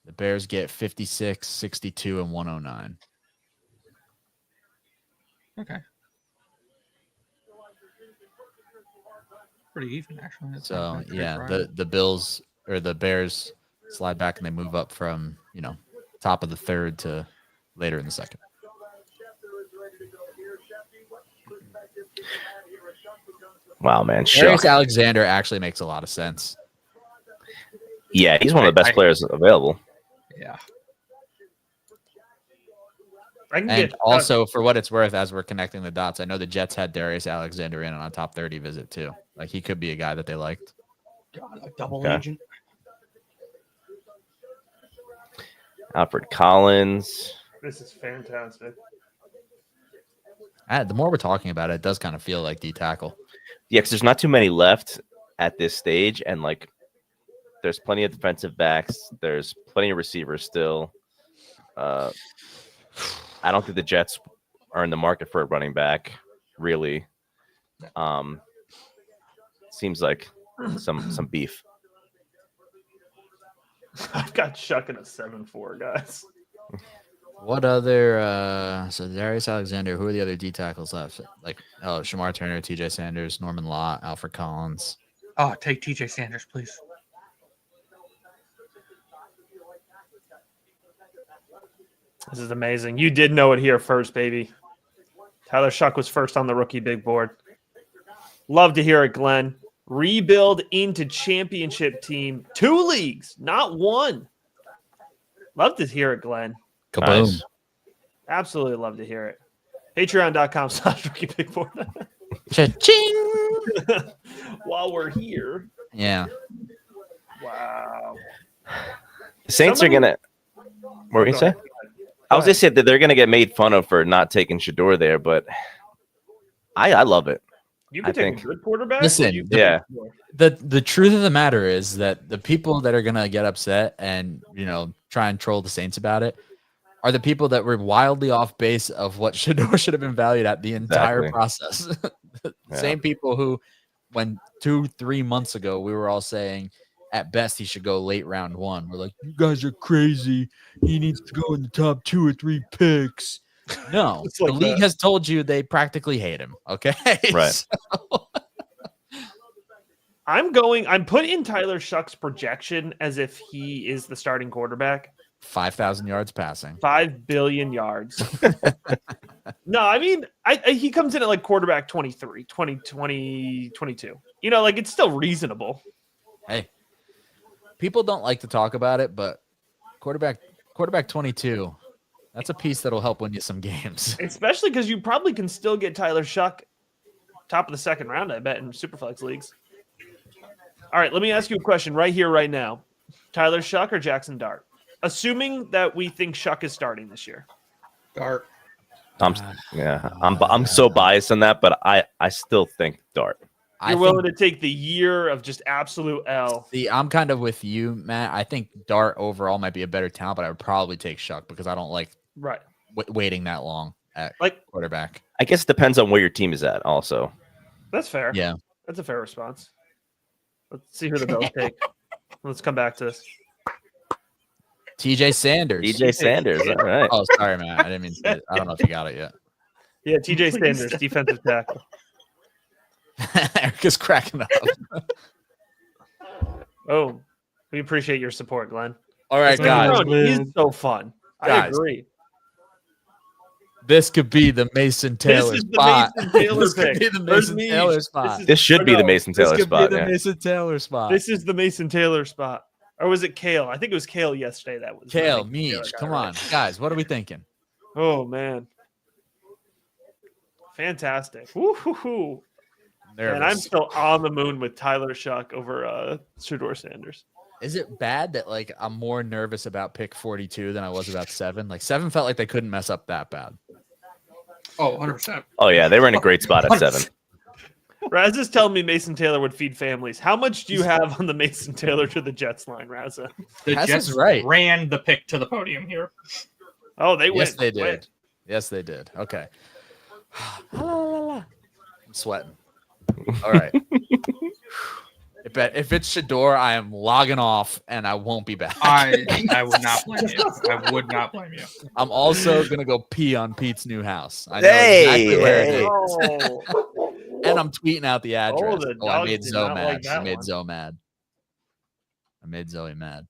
The Bears get 56, 62, and 109. Okay. Pretty even, actually. That's So not bad. yeah, the Bills or the Bears slide back and they move up from, top of the third to later in the second. Wow, man. Darius Shuck. Alexander actually makes a lot of sense. Yeah, he's one of the best players available. Yeah. I can And get also, for what it's worth, as we're connecting the dots, I know the Jets had Darius Alexander in on a top 30 visit too. Like he could be a guy that they liked. God, a double Okay. agent. Alfred Collins. This is fantastic. The more we're talking about it, it does kind of feel like D tackle. Yeah, because there's not too many left at this stage, and like there's plenty of defensive backs. There's plenty of receivers still. I don't think the Jets are in the market for a running back, really. Seems like some beef. I've got Shuck in a 7-4, guys. What other so Darius Alexander, who are the other D tackles left? Like Shamar Turner, TJ Sanders, Norman Lott, Alfred Collins. Oh, take TJ Sanders, please. This is amazing. You did know it here first, baby. Tyler Shuck was first on the rookie big board. Love to hear it, Glenn. Rebuild into championship team. 2 leagues, not 1. Love to hear it, Glenn. Kaboom. Nice. Absolutely love to hear it. Patreon.com/rookie big board. Cha-ching! While we're here. Yeah. Wow. The Saints are gonna. What were you Go say? ahead. I was just saying that they're gonna get made fun of for not taking Shador there, but I love it. You I can take think- a good quarterback. Listen, Yeah. The truth of the matter is that the people that are gonna get upset and try and troll the Saints about it are the people that were wildly off base of what Shador should have been valued at the entire Exactly. process. The Yeah. Same people who, when 2-3 months ago we were all saying at best he should go late round 1. We're like, you guys are crazy. He needs to go in the top 2 or 3 picks. No, It's like the league that. has told you they practically hate him. Okay, Right. So- I'm putting in Tyler Shuck's projection as if he is the starting quarterback. 5,000 yards passing. 5 billion yards. No, I mean, he comes in at like quarterback 23, 20, 22. Like it's still reasonable. Hey, people don't like to talk about it, but quarterback 22, that's a piece that'll help win you some games. Especially because you probably can still get Tyler Shuck top of the second round, I bet, in Superflex leagues. All right, let me ask you a question right here, right now. Tyler Shuck or Jackson Dart? Assuming that we think Shuck is starting this year. Dart. I'm so biased on that, but I still think Dart. You're willing to take the year of just absolute L. See, I'm kind of with you, Matt. I think Dart overall might be a better talent, but I would probably take Shuck because I don't like Right. waiting that long at Like, quarterback. I guess it depends on where your team is at, also. that's fair. Yeah. That's a fair response. Let's see who the Bills take. Let's come back to this. TJ Sanders. DJ Sanders. All right. Oh, sorry, Matt. I didn't mean to. I don't know if you got it yet. Yeah, TJ Sanders, defensive tackle. Eric is cracking up. Oh, we appreciate your support, Glenn. All right, He's guys. He's so fun. I Guys, agree. This could be the Mason Taylor This is the spot. Mason Taylor This could pick. be the There's Mason me. Taylor spot. This should be the Mason This Taylor could spot. be the Yeah. Mason Taylor spot. This is the Mason Taylor spot. Or was it Kale? I think it was Kale yesterday. That was Kale, the Mason Taylor Meach, guy, come right? on. Guys, what are we thinking? Oh, man. Fantastic. Woo-hoo-hoo. And I'm Nervous. still on the moon with Tyler Shuck over Shador Sanders. Is it bad that like I'm more nervous about pick 42 than I was about 7? Like 7 felt like they couldn't mess up that bad. Oh, 100%. Oh yeah, they were in a great spot at 7. Raz is telling me Mason Taylor would feed families. How much do you have on the Mason Taylor to the Jets line, Raza? The Tess Jets is right. ran the pick to the podium here. Oh, they Yes, went. they did. Yes, they did. Okay. I'm sweating. All right. If it's Shador, I am logging off and I won't be back. I would not blame you. I would not blame you. I'm also gonna go pee on Pete's new house. I know Hey, exactly where it hey. is. Oh, And I'm tweeting out the address. the I dogs made did Zoe not mad. like that I made one. Zoe mad. I made Zoe mad.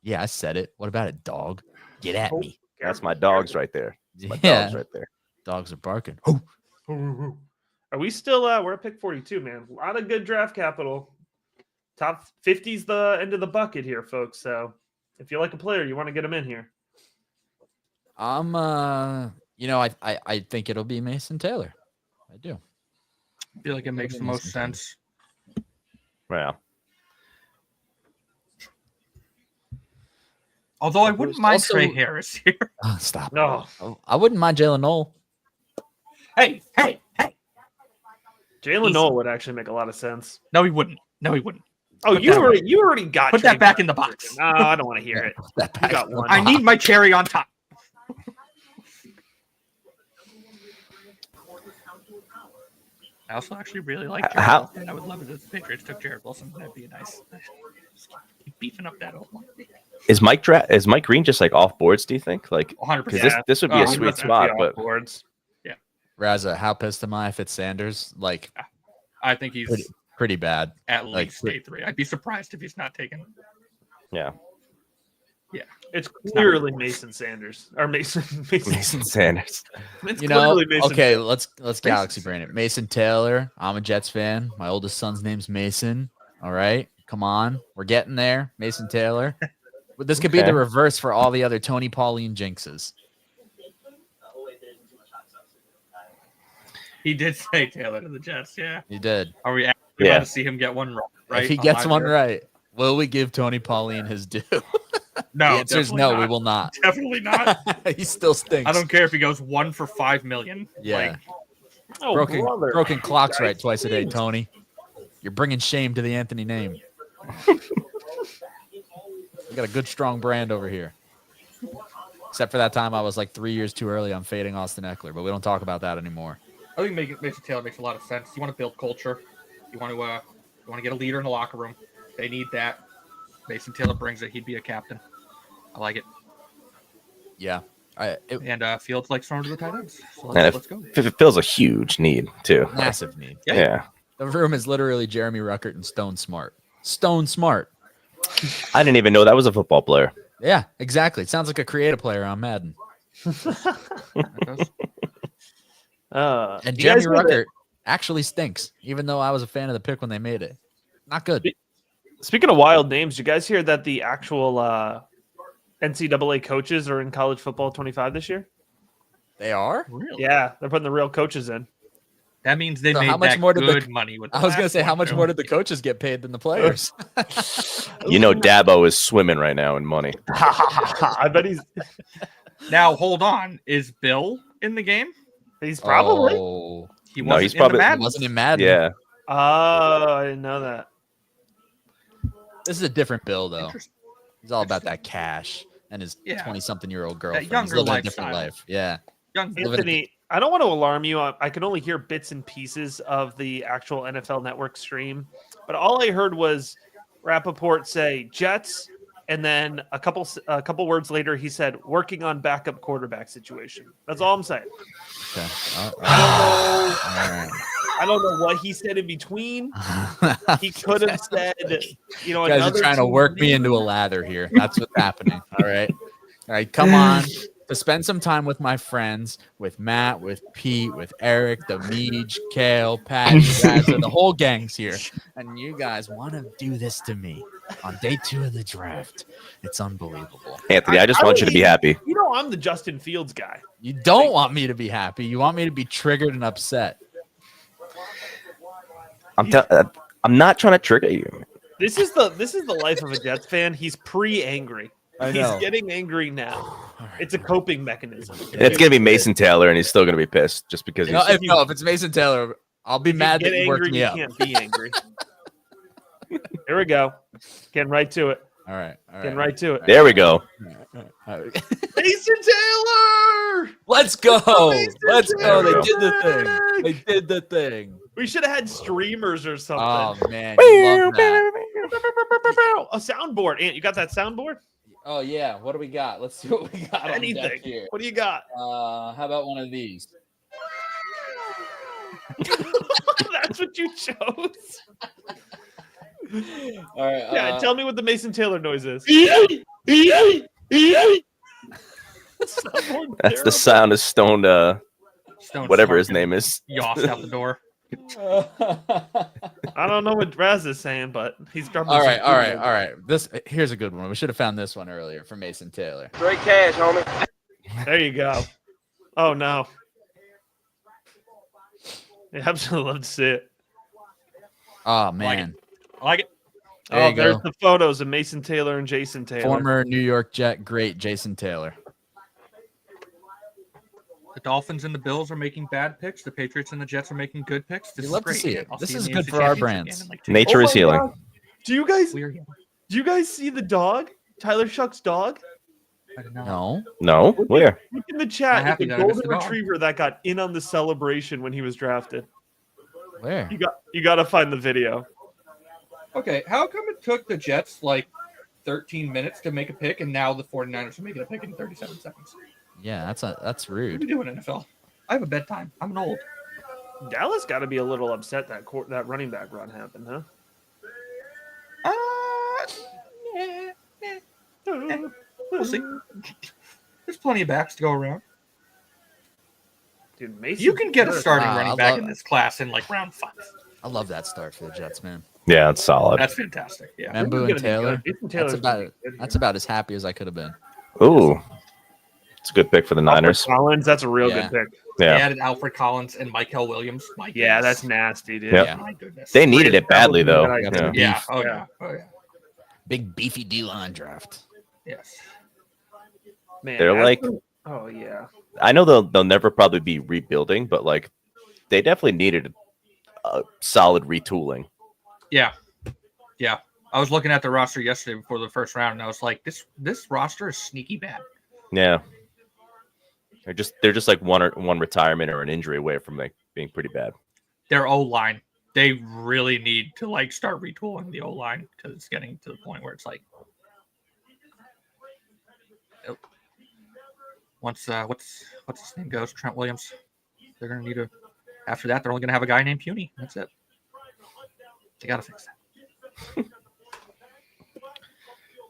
Yeah, I said it. What about it, dog? Get at me. That's my dogs right there. My Yeah, dogs right there. dogs are barking. Are we still? We're at pick 42, man. A lot of good draft capital. Top 50's the end of the bucket here, folks. So if you like a player, you want to get him in here. I'm I think it'll be Mason Taylor. I do. I feel like it makes the most sense. Yeah. Although I wouldn't mind Also- Trey Harris here. Oh, stop. No, I wouldn't mind Jalen Noel. Hey. Jalen Easy. Noel would actually make a lot of sense. No, he wouldn't. Oh, Put you that already got. Put that Trey back in the Burke. box. No, I don't want to hear it. That You back got in the one. I box. need my cherry on top. I also actually really like Jared How- Wilson. I would love it if the Patriots took Jared Wilson. That'd be nice. Keep beefing up that old one. Is Mike Green just like off boards? Do you think? Like, 100%. because this would be a Oh, sweet 100% spot, but boards. Raza, how pissed am I if it's Sanders? Like I think he's pretty bad. at like, least day 3. I'd be surprised if he's not taken. yeah. It's clearly Mason Sanders or Mason. Mason Sanders. It's You know, clearly Mason okay, Sanders. let's galaxy brain it. Mason Taylor. I'm a Jets fan. My oldest son's name's Mason. All right, come on, we're getting there. Mason Taylor. But this could be Okay. the reverse for all the other Tony Pauline jinxes. He did say Taylor to the Jets. Yeah. He did. Are we actually Yeah. about to see him get one wrong? Right? If he on gets live one here? right, will we give Tony Pauline his due? No, the answer is definitely no. not. We will not. Definitely not. He still stinks. I don't care if he goes 1 for $5 million. Yeah. Like, Oh, broken brother. clocks right twice a day, Tony. You're bringing shame to the Anthony name. We got a good, strong brand over here. Except for that time I was like 3 years too early on fading Austin Eckler, but we don't talk about that anymore. I think Mason Taylor makes a lot of sense. You want to build culture. You want to get a leader in the locker room. They need that. Mason Taylor brings it. He'd be a captain. I like it. Yeah. And Fields likes throwing to the tight ends. So And let's go. It feels a huge need too. Massive need. Yeah. The room is literally Jeremy Ruckert and Stone Smart. Stone Smart. I didn't even know that was a football player. Yeah, exactly. It sounds like a creative player on Madden. And you guys Jeremy hear that- Ruckert actually stinks, even though I was a fan of the pick when they made it. Not good. Speaking of wild names, you guys hear that the actual NCAA coaches are in college football 25 this year? They are? Really? Yeah, they're putting the real coaches in. That means they So made how much that more did the- good money with. I was going to last say, how one, much too. more did the coaches get paid than the players? You know, Dabo is swimming right now in money. I bet he's Now hold on. Is Bill in the game? probably. Oh, He No, wasn't he's in probably- the he Madden. wasn't in Madden. Yeah. Oh, I didn't know that. This is a different Bill, though. Interesting. He's all about that cash and his Yeah. 20-something-year-old girlfriend. He's younger living a different lifestyle. life. Yeah. Young Bill. Anthony, I don't want to alarm you. I can only hear bits and pieces of the actual NFL Network stream, but all I heard was Rappaport say Jets, and then a couple words later he said working on backup quarterback situation. That's all I'm saying. Okay. All I right. don't know what he said in between. He could have said, You guys are another trying to team work me name. into a lather here. That's what's happening. All right. All right. Come on. To spend some time with my friends, with Matt, with Pete, with Eric, the Meej, Kale, Pat, Razza, the whole gang's here. And you guys want to do this to me on day 2 of the draft. It's unbelievable. Anthony, I just I want you to be happy. You know, I'm the Justin Fields guy. You don't want me to be happy. You want me to be triggered and upset. I'm not trying to trigger you. This is the life of a Jets fan. He's pre-angry. I He's know. getting angry now. It's a coping mechanism. It's gonna be Mason Taylor, and he's still gonna be pissed just because he's. If it's Mason Taylor, I'll be mad that Get you worked angry, me you up. can't be angry. Here we go. Getting right to it. All right. Getting right to it. There we go. Mason Taylor! Let's go. Mason Let's go. They Taylor! did the thing. They did the thing. We should have had streamers or something. Oh man, you love that. A soundboard. Ant, you got that soundboard? Oh yeah. What do we got? Let's see what we got on deck Anything. here. What do you got? How about one of these? That's what you chose. All right. Yeah, tell me what the Mason Taylor noise is. That's the sound of Stone. Stone Whatever his Smarkin name is. Yossed out the door. I don't know what Raz is saying, but he's dropping. all some right. Here's a good one. We should have found this one earlier from Mason Taylor. Straight cash, homie. There you go. Oh no. Yeah, absolutely love to see it. Oh man. I like it. There you There's go. the photos of Mason Taylor and Jason Taylor. Former New York Jet great Jason Taylor. The Dolphins and the Bills are making bad picks. The Patriots and the Jets are making good picks. This You is love to great. see it. I'll This see you is in the good NFC for our Championship brands. game in like 2 Nature Oh is my healing. God. Do you guys Weird. see the dog? Tyler Shuck's dog? I don't know. No. No, where? Look in the I'm chat. happy It's a that I missed golden the dog. retriever that got in on the celebration when he was drafted. Where? You got to find the video. Okay, how come it took the Jets like 13 minutes to make a pick, and now the 49ers are making a pick in 37 seconds? Yeah, that's What are rude. we doing, NFL? I have a bedtime. I'm an old. Dallas got to be a little upset that that running back run happened, huh? We'll see. There's plenty of backs to go around. Dude, Mason You can get a Taylor- starting Wow, running I back love in it. this class in like round 5. I love that start for the Jets, man. Yeah, it's solid. That's fantastic. Yeah. Membu gonna and be Taylor. good. Jason That's Taylor's gonna about be it. good That's here. about as happy as I could have been. Ooh, it's a good pick for the Niners. Collins, that's a real Yeah. good pick. They Yeah, added Alfred Collins and Michael Williams. My Yeah, goodness. that's nasty, dude. Yep. Yeah. My goodness. they needed it badly though. Yeah. Yeah. Yeah. Beef. Oh Yeah. yeah. Oh yeah. Big beefy D line draft. Yes. Man, They're that's- like- oh yeah. I know they'll never probably be rebuilding, but like they definitely needed a solid retooling. Yeah. Yeah. I was looking at the roster yesterday before the first round, and I was like, this roster is sneaky bad. Yeah, they're just like one retirement or an injury away from like being pretty bad. Their O line, they really need to like start retooling the O line because it's getting to the point where it's like, nope. Once what's his name goes, Trent Williams, they're gonna need a. After that, they're only gonna have a guy named Puny. That's it. They gotta fix that.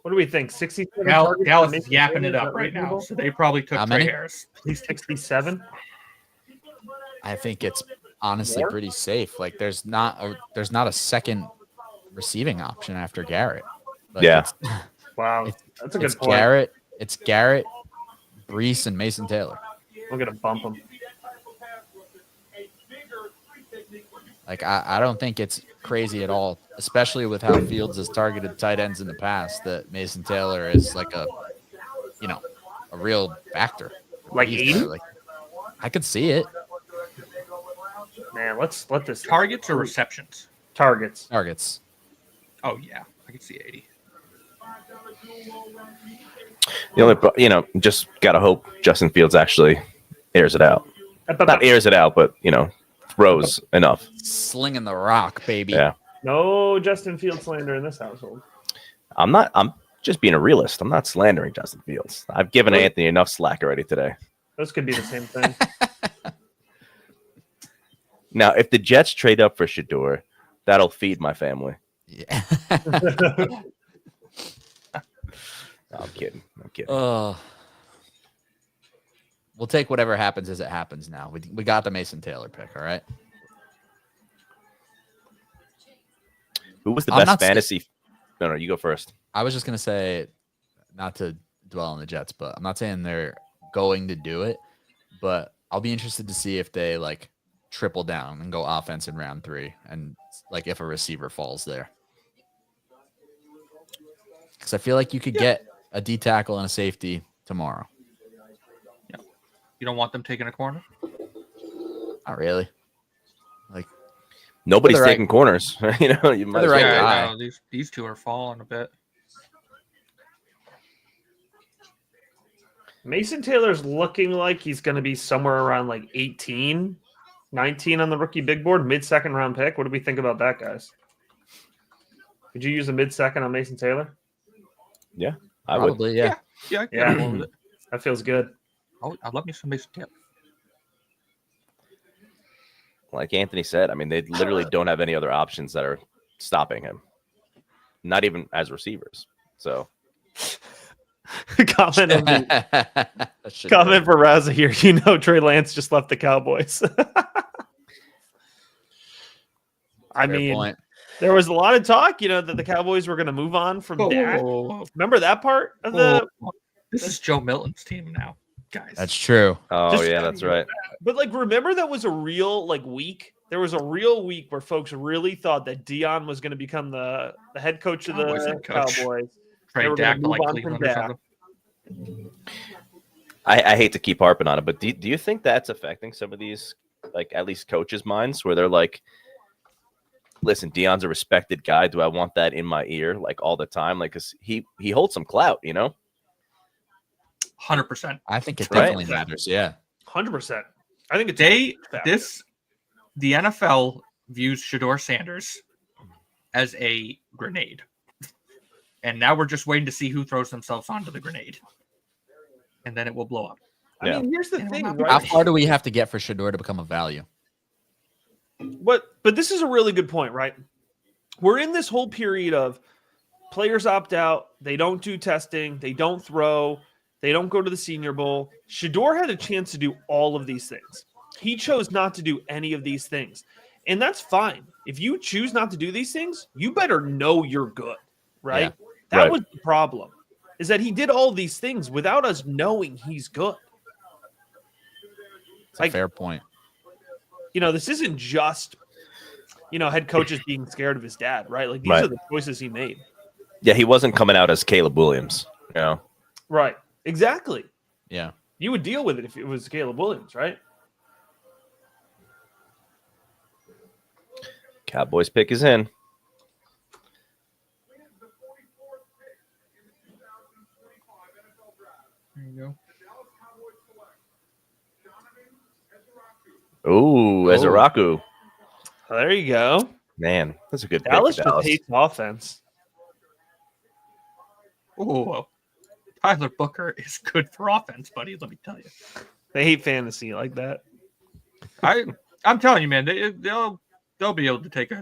What do we think? 67 Dallas targets for is Mason yapping Taylor? it Is up that right now, reasonable? so they probably took How Trey many? Harris. He's 67. I think it's honestly More? pretty safe. Like there's not a second receiving option after Garrett. Like, Yeah. it's, Wow, It's- that's a it's good point. Garrett. It's Garrett, Brees, and Mason Taylor. We're gonna bump him. Like I don't think it's crazy at all, especially with how Fields has targeted tight ends in the past. That Mason Taylor is like a real factor. Like He's 80? like, I could see it. Man, let's let this Targets or receptions? targets. Targets. Oh yeah, I can see 80. The only just gotta hope Justin Fields actually airs it out. Not airs it out, but throws enough. Slinging the rock, baby. Yeah. No Justin Fields slander in this household. I'm just being a realist. I'm not slandering Justin Fields. I've given Anthony enough slack already today. Those could be the same thing. Now, if the Jets trade up for Shador, that'll feed my family. Yeah. No, I'm kidding. We'll take whatever happens as it happens now. We got the Mason Taylor pick, all right? Who was the I'm best not fantasy? No, you go first. I was just going to say, not to dwell on the Jets, but I'm not saying they're going to do it, but I'll be interested to see if they like triple down and go offense in round 3 and like if a receiver falls there. Because I feel like you could get a D tackle and a safety tomorrow. You don't want them taking a corner? Not really. Like Nobody's For the right- taking corners. You know, you might the as right well. Yeah, guy. I know. These two are falling a bit. Mason Taylor's looking like he's going to be somewhere around like 18, 19 on the rookie big board, mid-second round pick. What do we think about that, guys? Would you use a mid-second on Mason Taylor? I would. probably, yeah. Yeah, I can Yeah. go with it. That feels good. I love me some Mason Taylor. Like Anthony said, I mean, they literally don't have any other options that are stopping him. Not even as receivers. So comment on the, That should comment for Raza here. You know Trey Lance just left the Cowboys. I Fair mean, point. there was a lot of talk, that the Cowboys were going to move on from Dak. Remember that part of the This is Joe Milton's team now, guys. That's true. oh Just- yeah, that's right. But remember that was a real week. There was a real week where folks really thought that Dion was going to become the head coach of Cowboys the head coach. Cowboys. They Trade were Dak gonna to like move on from Cleveland or Dak. something. I hate to keep harping on it, but do you think that's affecting some of these, like at least coaches' minds, where they're like, "Listen, Dion's a respected guy. Do I want that in my ear like all the time? Like, cause he holds some clout, 100%. I think it Right. definitely matters. Yeah. 100%. I think it's The NFL views Shador Sanders as a grenade. And now we're just waiting to see who throws themselves onto the grenade. And then it will blow up. I mean, here's the Yeah, thing, well, right? How far do we have to get for Shador to become a value? But this is a really good point, right? We're in this whole period of players opt out, they don't do testing, they don't throw, they don't go to the Senior Bowl. Shador had a chance to do all of these things. He chose not to do any of these things. And that's fine. If you choose not to do these things, you better know you're good, right? Yeah. That Right. was the problem, is that he did all these things without us knowing he's good. It's a fair point. This isn't just, head coaches being scared of his dad, right? Like these Right. are the choices he made. Yeah, he wasn't coming out as Caleb Williams. Right. Exactly. Yeah. You would deal with it if it was Caleb Williams, right? Cowboys pick is in. There you go. Ooh, Ezeraku. There you go. Man, that's a good pick Dallas for just Dallas. hates offense. Oh, Tyler Booker is good for offense, buddy. Let me tell you. They hate fantasy like that. I'm telling you, man. They'll be able to take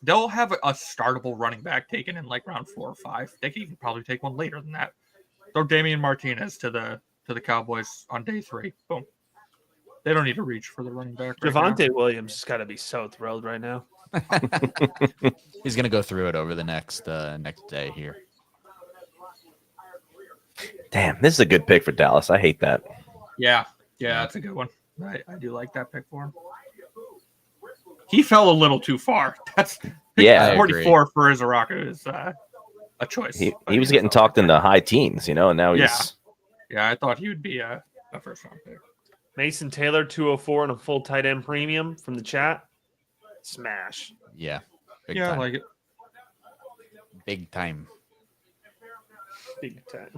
they'll have a startable running back taken in like round 4 or 5. They can even probably take one later than that. Throw Damian Martinez to the Cowboys on day 3. Boom. They don't need to reach for the running back. Right now. Javonte Williams has got to be so thrilled right now. He's gonna go through it over the next day here. Damn, this is a good pick for Dallas. I hate that. Yeah, that's a good one. I do like that pick for him. He fell a little too far. That's Yeah, I 44 for Izaraka is a choice. he was getting talked into high teens, and now he's Yeah, I thought he would be a first round pick. Mason Taylor, 204 and a full tight end premium from the chat. Smash. Yeah. Big Yeah, time. I like it. Big time. Big time.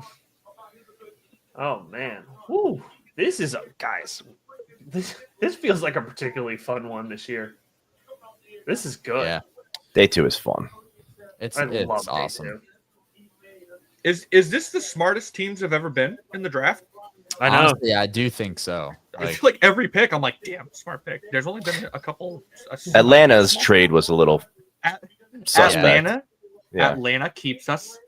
Oh, man. Woo. This is guys. This feels like a particularly fun one this year. This is good. Yeah. day 2 is fun. It's I love day awesome. 2. Is this the smartest teams have ever been in the draft? I know. Honestly, I do think so. I Like, feel like every pick, I'm like, damn, smart pick. There's only been a couple. Atlanta's trade was a little At- suspect. Atlanta keeps us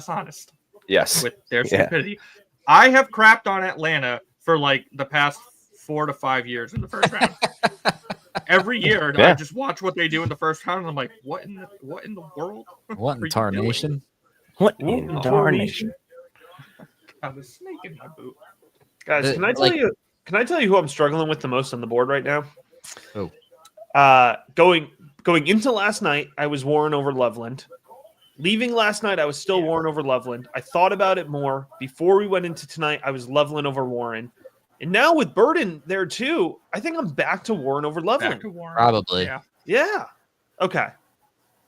honest Yes. with their Yeah. stupidity. I have crapped on Atlanta for like the past 4 to 5 years in the first round. Every year, I Yeah. just watch what they do in the first round, and I'm like, what in the world? what are you in tarnation? doing? What Ooh, in darnation? I have a snake in my boot. Guys, can I tell you who I'm struggling with the most on the board right now? Who? Going into last night, I was warring over Loveland. Leaving last night, I was still Warren over Loveland. I thought about it more. Before we went into tonight, I was Loveland over Warren. And now with Burden there too, I think I'm back to Warren over Loveland. Back to Warren. Probably. Yeah. Yeah. Okay.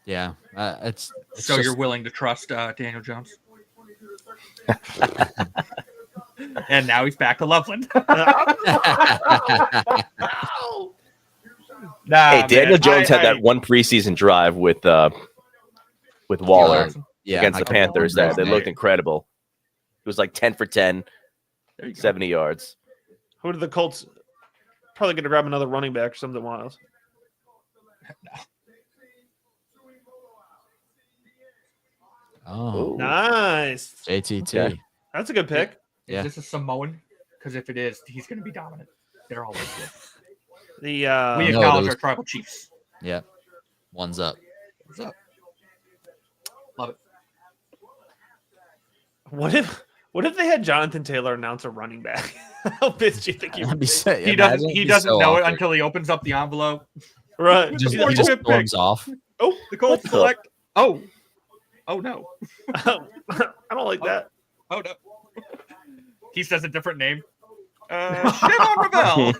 Yeah. It's So just- you're willing to trust Daniel Jones? And now he's back to Loveland. Nah, Hey, Daniel man, Jones had that one preseason drive with Waller yeah, against the Michael Panthers. Waller. That looked incredible. It was like 10 for 10, There you go. 70 yards. Who do the Colts probably going to grab another running back or something wild? Oh, Nice. JTT. Okay. That's a good pick. Yeah. Is this a Samoan? Because if it is, he's going to be dominant. They're always good. The We no, acknowledge those- our tribal chiefs. Yeah. One's up. What's up? Love it. what if they had Jonathan Taylor announce a running back? How pissed do you think he would be? He doesn't. He doesn't know it until he opens up the envelope. Right. Just, Before he you just get storms off. Oh, the Colts What's up? select. Oh, oh no. I don't like that. Oh no. He says a different name. Shimon Ravel.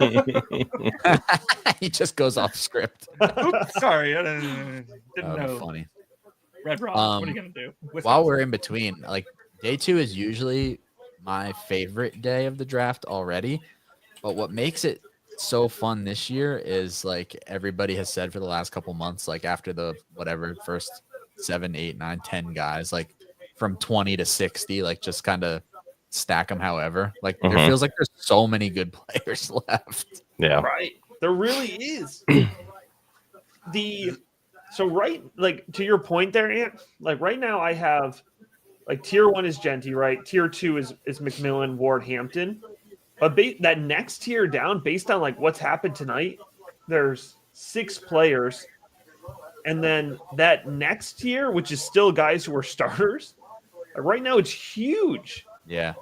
He just goes off script. Oops, sorry, I didn't That would be know. funny. Red Rock. What are you gonna do? While we're in between, like day 2 is usually my favorite day of the draft already. But what makes it so fun this year is like everybody has said for the last couple months, like after the whatever first 7, 8, 9, 10 guys, like from 20 to 60, like just kind of stack them however. Like there Mhm. feels like there's so many good players left. Yeah. Right. There really is. Right, like to your point there, Ant, like right now I have like tier 1 is Genty, right? Tier 2 is McMillan, Ward, Hampton. But that next tier down, based on like what's happened tonight, there's 6 players. And then that next tier, which is still guys who are starters, like right now it's huge. Yeah.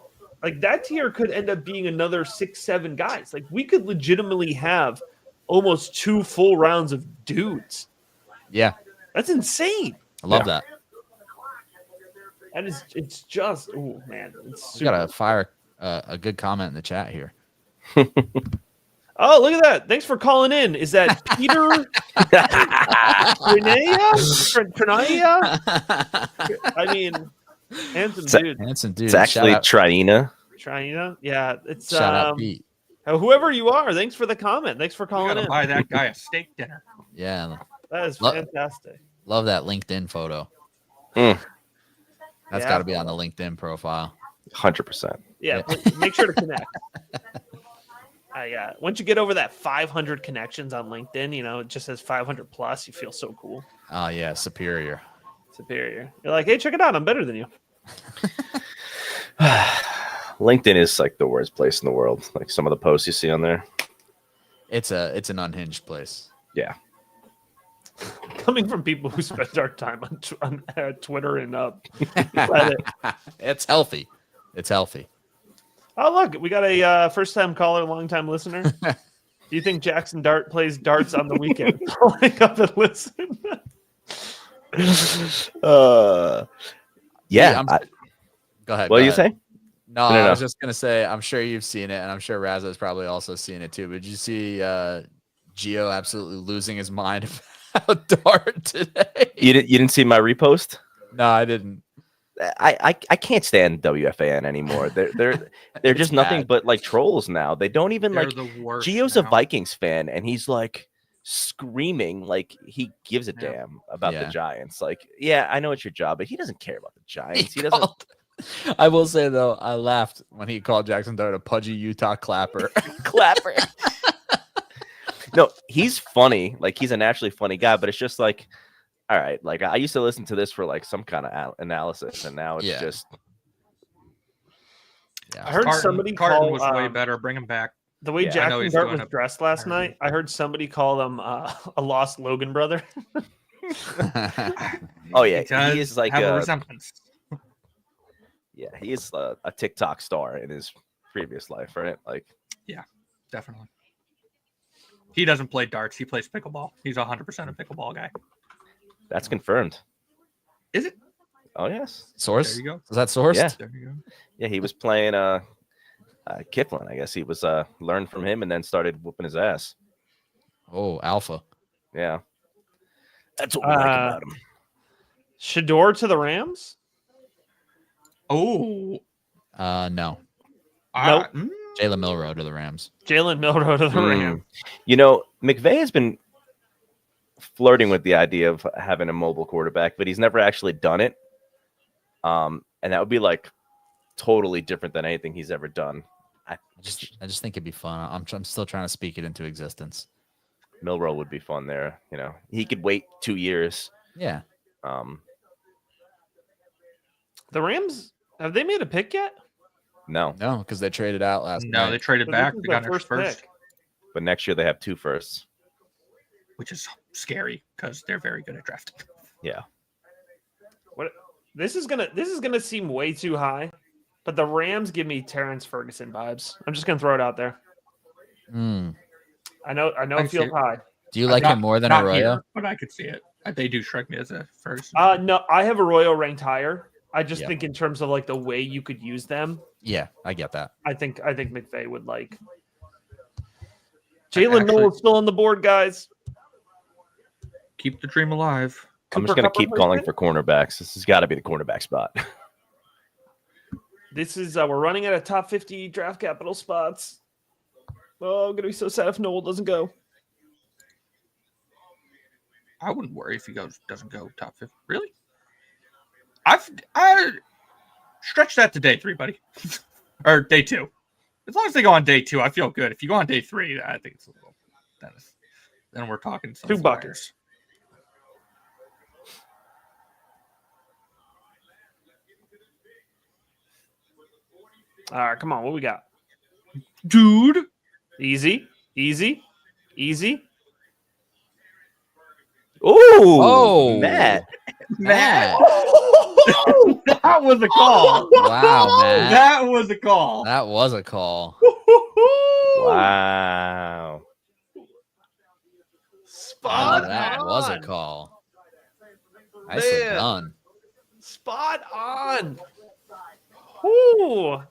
Like that tier could end up being another 6, 7 guys. Like we could legitimately have almost 2 full rounds of dudes. Yeah. That's insane. I love Yeah. that. That is, it's just, oh man, it's We got to fire a good comment in the chat here. Oh, look at that! Thanks for calling in. Is that Peter Trinaya? I mean, handsome dude. Handsome dude. It's actually shout Trina. Trinaya, yeah. It's out, shout out Pete. whoever you are. Thanks for the comment. Thanks for We calling gotta in. buy that guy a steak dinner. Yeah. That is Lo- fantastic. Love that LinkedIn photo. Mm. That's Yeah. got to be on the LinkedIn profile. 100%. Yeah, make sure to connect. Once you get over that 500 connections on LinkedIn, you know, it just says 500 plus. You feel so cool, Oh yeah, superior. superior. You're like, hey, check it out. I'm better than you. LinkedIn is like the worst place in the world. Like some of the posts you see on there. It's an unhinged place. Yeah. Coming from people who spend our time on Twitter and Reddit. It's healthy. It's healthy. Oh, look, we got a first-time caller, long-time listener. Do you think Jackson Dart plays darts on the weekend? Wake up and listen. Yeah. Go ahead. What go do you ahead. say? No, No, I no. was just gonna say I'm sure you've seen it, and I'm sure Raza's probably also seen it too. But did you see Gio absolutely losing his mind about Dart today? You didn't see my repost? No, I didn't. I can't stand WFAN anymore. They're It's just nothing bad. but like trolls now. They don't even They're like. the worst. Gio's a now. Vikings fan, and he's like screaming like he gives a Yeah. damn about Yeah. the Giants. Like, yeah, I know it's your job, but he doesn't care about the Giants. He doesn't. called- I will say though, I laughed when he called Jackson Dart a pudgy Utah clapper. Clapper. No, he's funny. Like he's a naturally funny guy, but it's just like, all right. Like I used to listen to this for like some kind of analysis, and now it's Yeah. just I heard somebody Carton call was way better. Bring him back. the way Yeah, I know Jackson he's Dart doing was a dressed last better night. I heard somebody call him a lost Logan brother. oh yeah, He does he is like have a a, resemblance. yeah, he is a TikTok star in his previous life, right? Like Definitely. He doesn't play darts. He plays pickleball. He's 100% a pickleball guy. that's confirmed. Is it? Oh yes. Source? There you go. Is that sourced? Yeah. There you go. Yeah, he was playing Kiflin. I guess he was learned from him and then started whooping his ass. Oh, alpha. Yeah. That's what we like about him. Shador to the Rams? Oh, No. Nope. Jalen Milroe to the Rams. Jalen Milroe to the Rams. You know, McVay has been flirting with the idea of having a mobile quarterback, but he's never actually done it. And that would be like totally different than anything he's ever done. I just think it'd be fun. I'm still trying to speak it into existence. Milroe would be fun there. You know, he could wait 2 years. Yeah. The Rams, have they made a pick yet? No, because they traded out last no, night. they traded So back. this is They got their their first, pick. but next year they have 2 firsts. which is scary because they're very good at drafting. Yeah. What? This is gonna seem way too high, but the Rams give me Terrence Ferguson vibes. I'm just gonna throw it out there. I know I it feels see it. high. Do you like him more than Not Arroyo? here, but I could see it. They do strike me as a first. No, I have Arroyo ranked higher. I just Yeah. think in terms of like the way you could use them, Yeah, I get that. I think McVay would like. Jalen Actually- Noel still on the board, guys. Keep the dream alive. I'm just Cooper going to Kupp keep calling replacement? for cornerbacks. This has got to be the cornerback spot. This is we're running out of top 50 draft capital spots. Oh, I'm gonna be so sad if Noel doesn't go. I wouldn't worry if he doesn't go top 50. Really? I stretch that to day 3, buddy, or day 2. As long as they go on day 2, I feel good. If you go on day 3, I think it's a little. Then we're talking some 2 flyers. buckets. All right, come on. What we got? Dude. Easy. Ooh, Matt. That was a call. Wow, Matt. That was a call. That was a call. Wow. Spot That on. was a call. Nicely Man. done. Spot on. Ooh.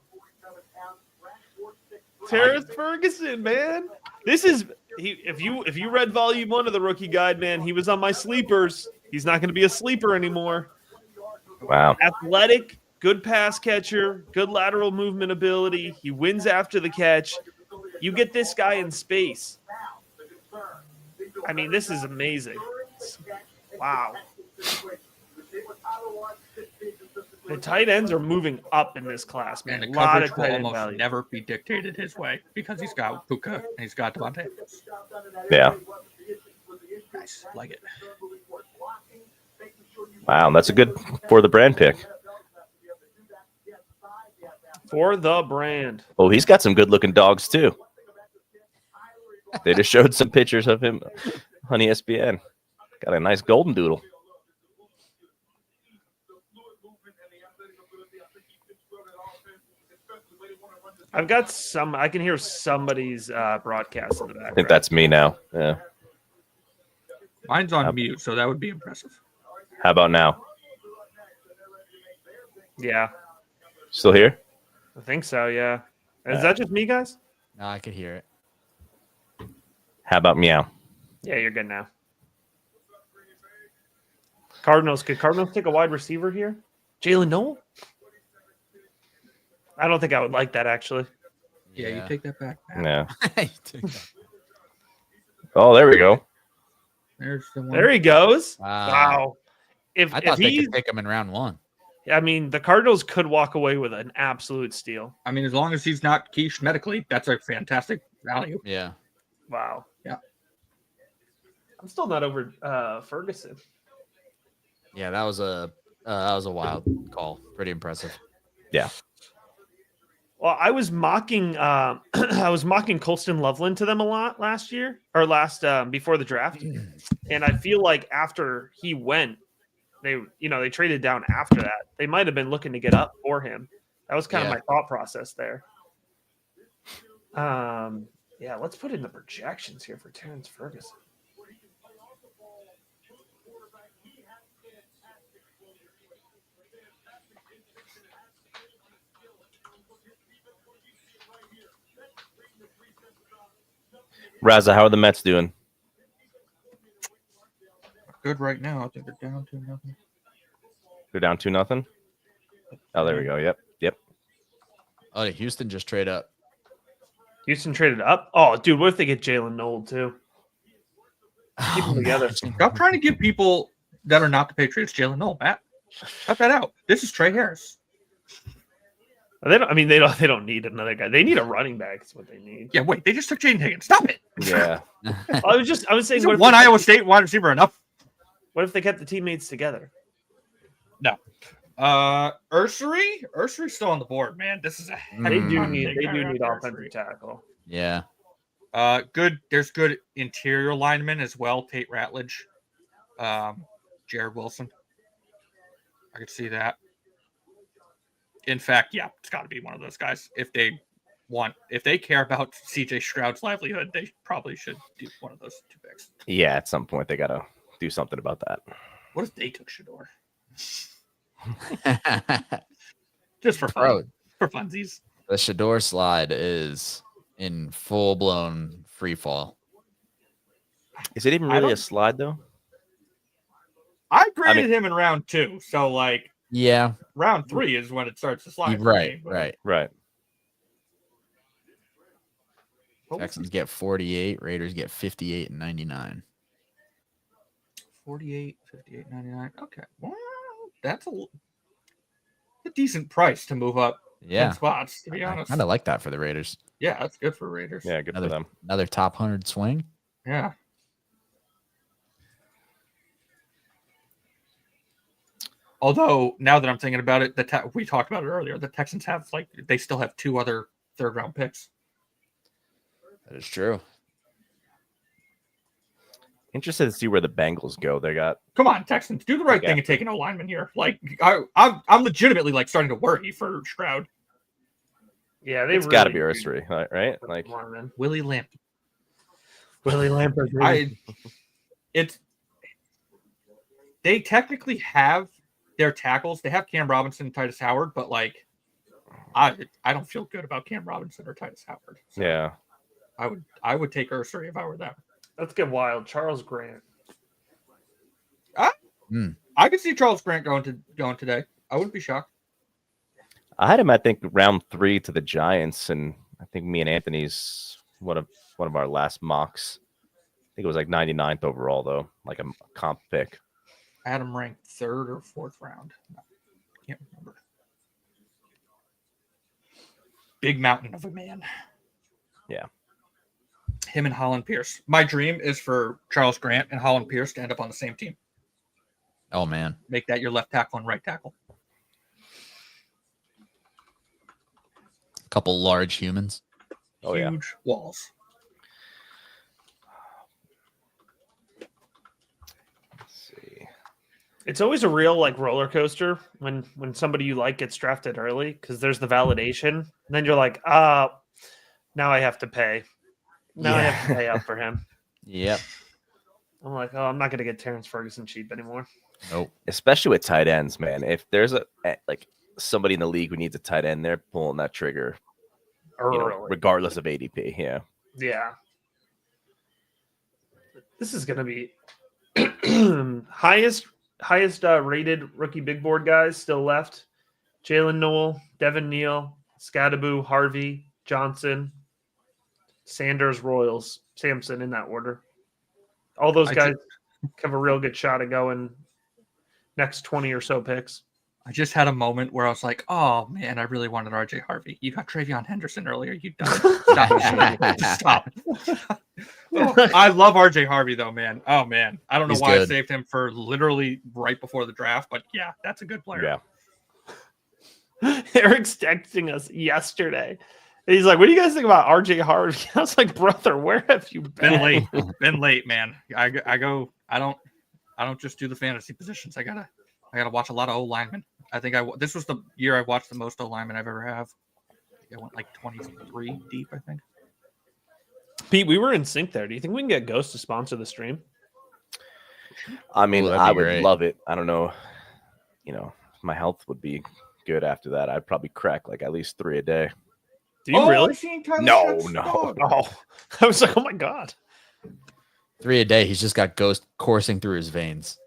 Terrence Ferguson, man. This is if you read volume 1 of the rookie guide, man, he was on my sleepers. He's not going to be a sleeper anymore. Wow. Athletic, good pass catcher, good lateral movement ability. He wins after the catch. You get this guy in space. I mean, this is amazing. Wow. The tight ends are moving up in this class, man. And A the lot coverage of will tight end almost value. never be dictated his way because he's got Puka and he's got Devontae. Yeah. Nice. Like it. Wow. That's a good for the brand pick. For the brand. Oh, he's got some good looking dogs too. They just showed some pictures of him on ESPN. Got a nice golden doodle. I've got some. I can hear somebody's broadcast in the I background. think that's me now. Yeah. Mine's on mute, so that would be impressive. How about now? Yeah, Still here? I think so. Yeah. Is that just me, guys? No, I could hear it. How about meow? Yeah, you're good now. Cardinals. Could Cardinals take a wide receiver here? Jalen Noel? I don't think I would like that, actually. Yeah, you take that back. Yeah. You took that. Oh, there we go. There's the one. There he goes. Wow. Wow. If I thought they he's, could pick him in round 1. I mean, the Cardinals could walk away with an absolute steal. I mean, as long as he's not quiche medically, that's a fantastic value. Yeah. Wow. Yeah. I'm still not over Ferguson. Yeah, that was a wild call. Pretty impressive. Yeah. Well, I was mocking I was mocking Colston Loveland to them a lot last year or before the draft. And I feel like after he went, they traded down after that. They might have been looking to get up for him. That was kind of Yeah. my thought process there. Yeah, let's put in the projections here for Terrence Ferguson. Raza, how are the Mets doing? Good right now. I think they're down 2-0. They're down 2-0. Oh, there we go. Yep. Oh, did Houston just trade up? Houston traded up. Oh, dude, what if they get Jalen Noel too? Keep them together. Stop trying to give people that are not the Patriots Jalen Noel, Matt. Cut that out. This is Trey Harris. They don't. I mean, they don't need another guy. They need a running back. Is what they need. Yeah, wait. They just took Jaden Higgins. Stop it. Yeah. I was saying, Isn't what if one they kept Iowa State wide receiver enough? What if they kept the teammates together? Ursery's still on the board, man. This is a They heavy do time need. to They take do out need Ursery. offensive tackle. Yeah. Good. There's good interior linemen as well. Tate Ratledge, Jared Wilson. I could see that. In fact, yeah, it's got to be one of those guys. If they care about CJ Stroud's livelihood, they probably should do one of those two picks. Yeah, at some point they gotta do something about that. What if they took Shador? Just for fun. Bro, For funsies. the Shador slide is in full blown free fall. Is it even I really a don't- slide though? I graded him in round 2, so like Yeah. round 3 is when it starts to slide. for Right. me, but- Right. Right. What was Texans get 48. Raiders get 58 and 99. 48, 58, 99. Okay. Well, that's a decent price to move up 10 Yeah. spots, to be I honest. kind of like that for the Raiders. Yeah, that's good for Raiders. Yeah, good for them. Another top 100 swing. Yeah. Although, now that I'm thinking about it, we talked about it earlier, the Texans have, they still have 2 other third-round picks. That is true. Interested to see where the Bengals go. They got Come on, Texans, do the right Yeah. thing and take an O-lineman here. I'm legitimately, starting to worry for Stroud. Yeah, they. it's got to be Ursery, right? Like Willie Lamp. Willie Lampert. They technically have their tackles. They have Cam Robinson and Titus Howard, but I don't feel good about Cam Robinson or Titus Howard. So yeah. I would take Ursery if I were them. Let's get wild. Charles Grant. I could see Charles Grant going today. I wouldn't be shocked. I had him, I think, round 3 to the Giants, and I think me and Anthony's one of our last mocks. I think it was like 99th overall, though, like a comp pick. I had him ranked 3rd or 4th round. I can't remember. Big mountain of a man. Yeah. Him and Holland Pierce. My dream is for Charles Grant and Holland Pierce to end up on the same team. Oh, man. Make that your left tackle and right tackle. Couple large humans. Oh, yeah. Huge walls. Let's see. It's always a real roller coaster when somebody you like gets drafted early because there's the validation. And then you're like, now I have to pay. Now I have to pay up for him. Yep. I'm like, I'm not gonna get Terrence Ferguson cheap anymore. Nope. Especially with tight ends, man. If there's somebody in the league who needs a tight end, they're pulling that trigger, Early. regardless of ADP. Yeah. Yeah. This is gonna be highest rated rookie big board guys still left. Jalen Noel, Devin Neal, Scadaboo, Harvey, Johnson, Sanders, Royals, Sampson in that order. All those guys have a real good shot at going next 20 or so picks. I just had a moment where I was like, oh man, I really wanted RJ Harvey. You got Travion Henderson earlier. You done it. Stop. I love RJ Harvey though, man. Oh man. I don't know He's why I good. saved him for literally right before the draft, but yeah, that's a good player. Yeah. Eric's texting us yesterday. And he's like, what do you guys think about RJ Harvey? I was like, brother, where have you been? Been late, man. I don't just do the fantasy positions. I gotta watch a lot of O linemen. I think this was the year I watched the most O linemen I've ever have. I think I went 23 deep, I think. Pete, we were in sync there. Do you think we can get Ghost to sponsor the stream? I mean, Ooh, that'd I be would great. love it. I don't know. My health would be good after that. I'd probably crack at least 3 a day. Do you really? I've seen Tyler No, Shuck's no. dog. Oh, I was like, oh my god. 3 a day. He's just got ghost coursing through his veins.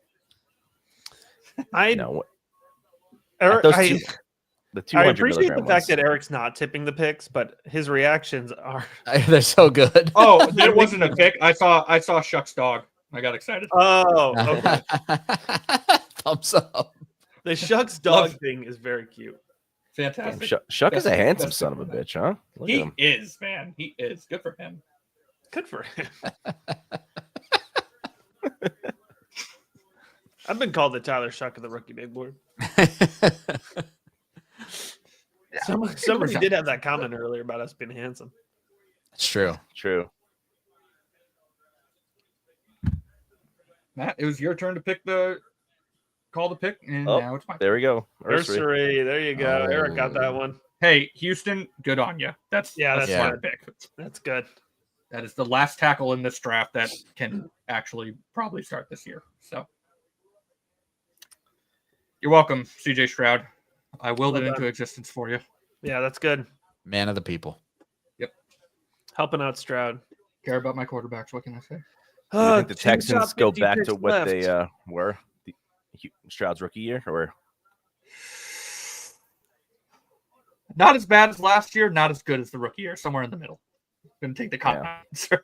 I No, Eric, those I, two, the I 200 appreciate the milligram fact ones. that Eric's not tipping the picks, but his reactions are. They're so good. Oh, that wasn't a pick. I saw Shuck's dog. I got excited. Oh, okay. Thumbs up. The Shucks dog Love- thing is very cute. Damn, Fantastic. Shuck is a That's- handsome that's son of a good. bitch, huh? Look at He him. is, man. He is. Good for him. Good for him. I've been called the Tyler Shuck of the rookie big board. Somebody did have that comment earlier about us being handsome. It's true. True. Matt, it was your turn to call the pick, and Oh, now it's my turn. There we go. Nursery. Nursery. There you go. Eric got that Oh. one. Hey, Houston, good on you. That's Yeah, a that's smart pick. That's good. That is the last tackle in this draft that can actually probably start this year. So you're welcome, CJ Stroud. I willed Well it into done. existence for you. Yeah, that's good. Man of the people. Helping out Stroud. Care about my quarterbacks. What can I say? Do you think the Two Texans top go 50 back picks to what left. they were Stroud's rookie year, or Not as bad as last year, not as good as the rookie year. Somewhere in the middle. Gonna take the cop Yeah. answer.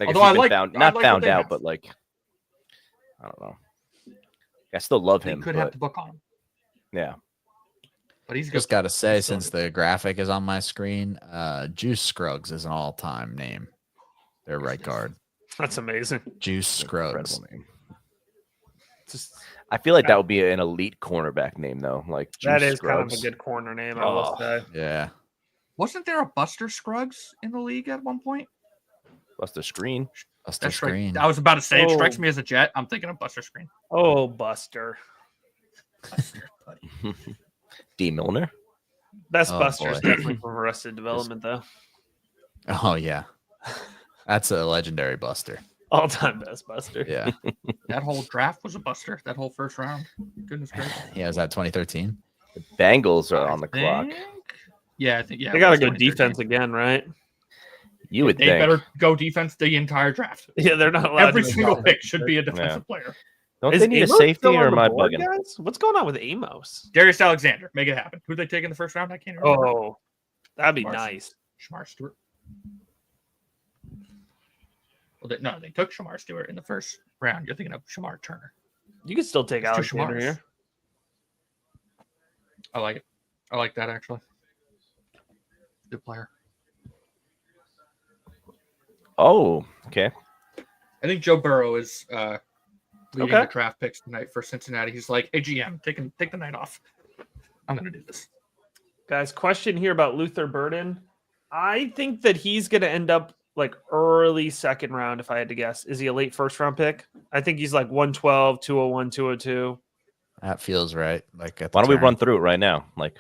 like Although if I he's been like- found, I not like what found they out, have. but like I don't know. I still love They him, could but have to book on him, yeah, but he's good. Just got to say, He's still since the graphic is on my screen, Juice Scruggs is an all-time name. Their right guard. That's amazing. Juice Scruggs. incredible name. Just, I feel like that would be an elite cornerback name, though. Like that Juice is kind of a Scruggs. good corner name, I will Oh. say. Yeah. Wasn't there a Buster Scruggs in the league at one point? Buster Screen. Buster That's Screen. right. I was about to say, it strikes Oh. me as a Jet. I'm thinking of Buster Screen. Oh, Buster. D. Milner. Best Oh, Buster is boy. definitely from Arrested Development, though. Oh, yeah. That's a legendary Buster. All time best Buster. Yeah. That whole draft was a buster. That whole first round. Goodness gracious. Yeah, was that 2013? The Bengals are on the I clock. think- Yeah, I think They got it a good was defense 2013. again, right? You would They think. better go defense the entire draft. Yeah, they're not allowed Every to single go. pick should be a defensive player. Don't Is they need a Amos safety, still or on am I the board, bugging? guys? What's going on with Amos? Darius Alexander, make it happen. Who they take in the first round? I can't remember. Oh, that'd be Shamar- nice. Shamar Stewart. Well, they took Shamar Stewart in the first round. You're thinking of Shamar Turner. You could still take It's two Alexander Shamars. here. I like it. I like that actually. Good player. Oh, okay. I think Joe Burrow is leading Okay. the draft picks tonight for Cincinnati. He's like, hey GM, take the night off. I'm gonna do this. Guys, question here about Luther Burden. I think that he's going to end up like early second round, if I had to guess. Is he a late first round pick? I think he's like 112, 201, 202. That feels right. Like, at the Why don't we turn. run through it right now? Like,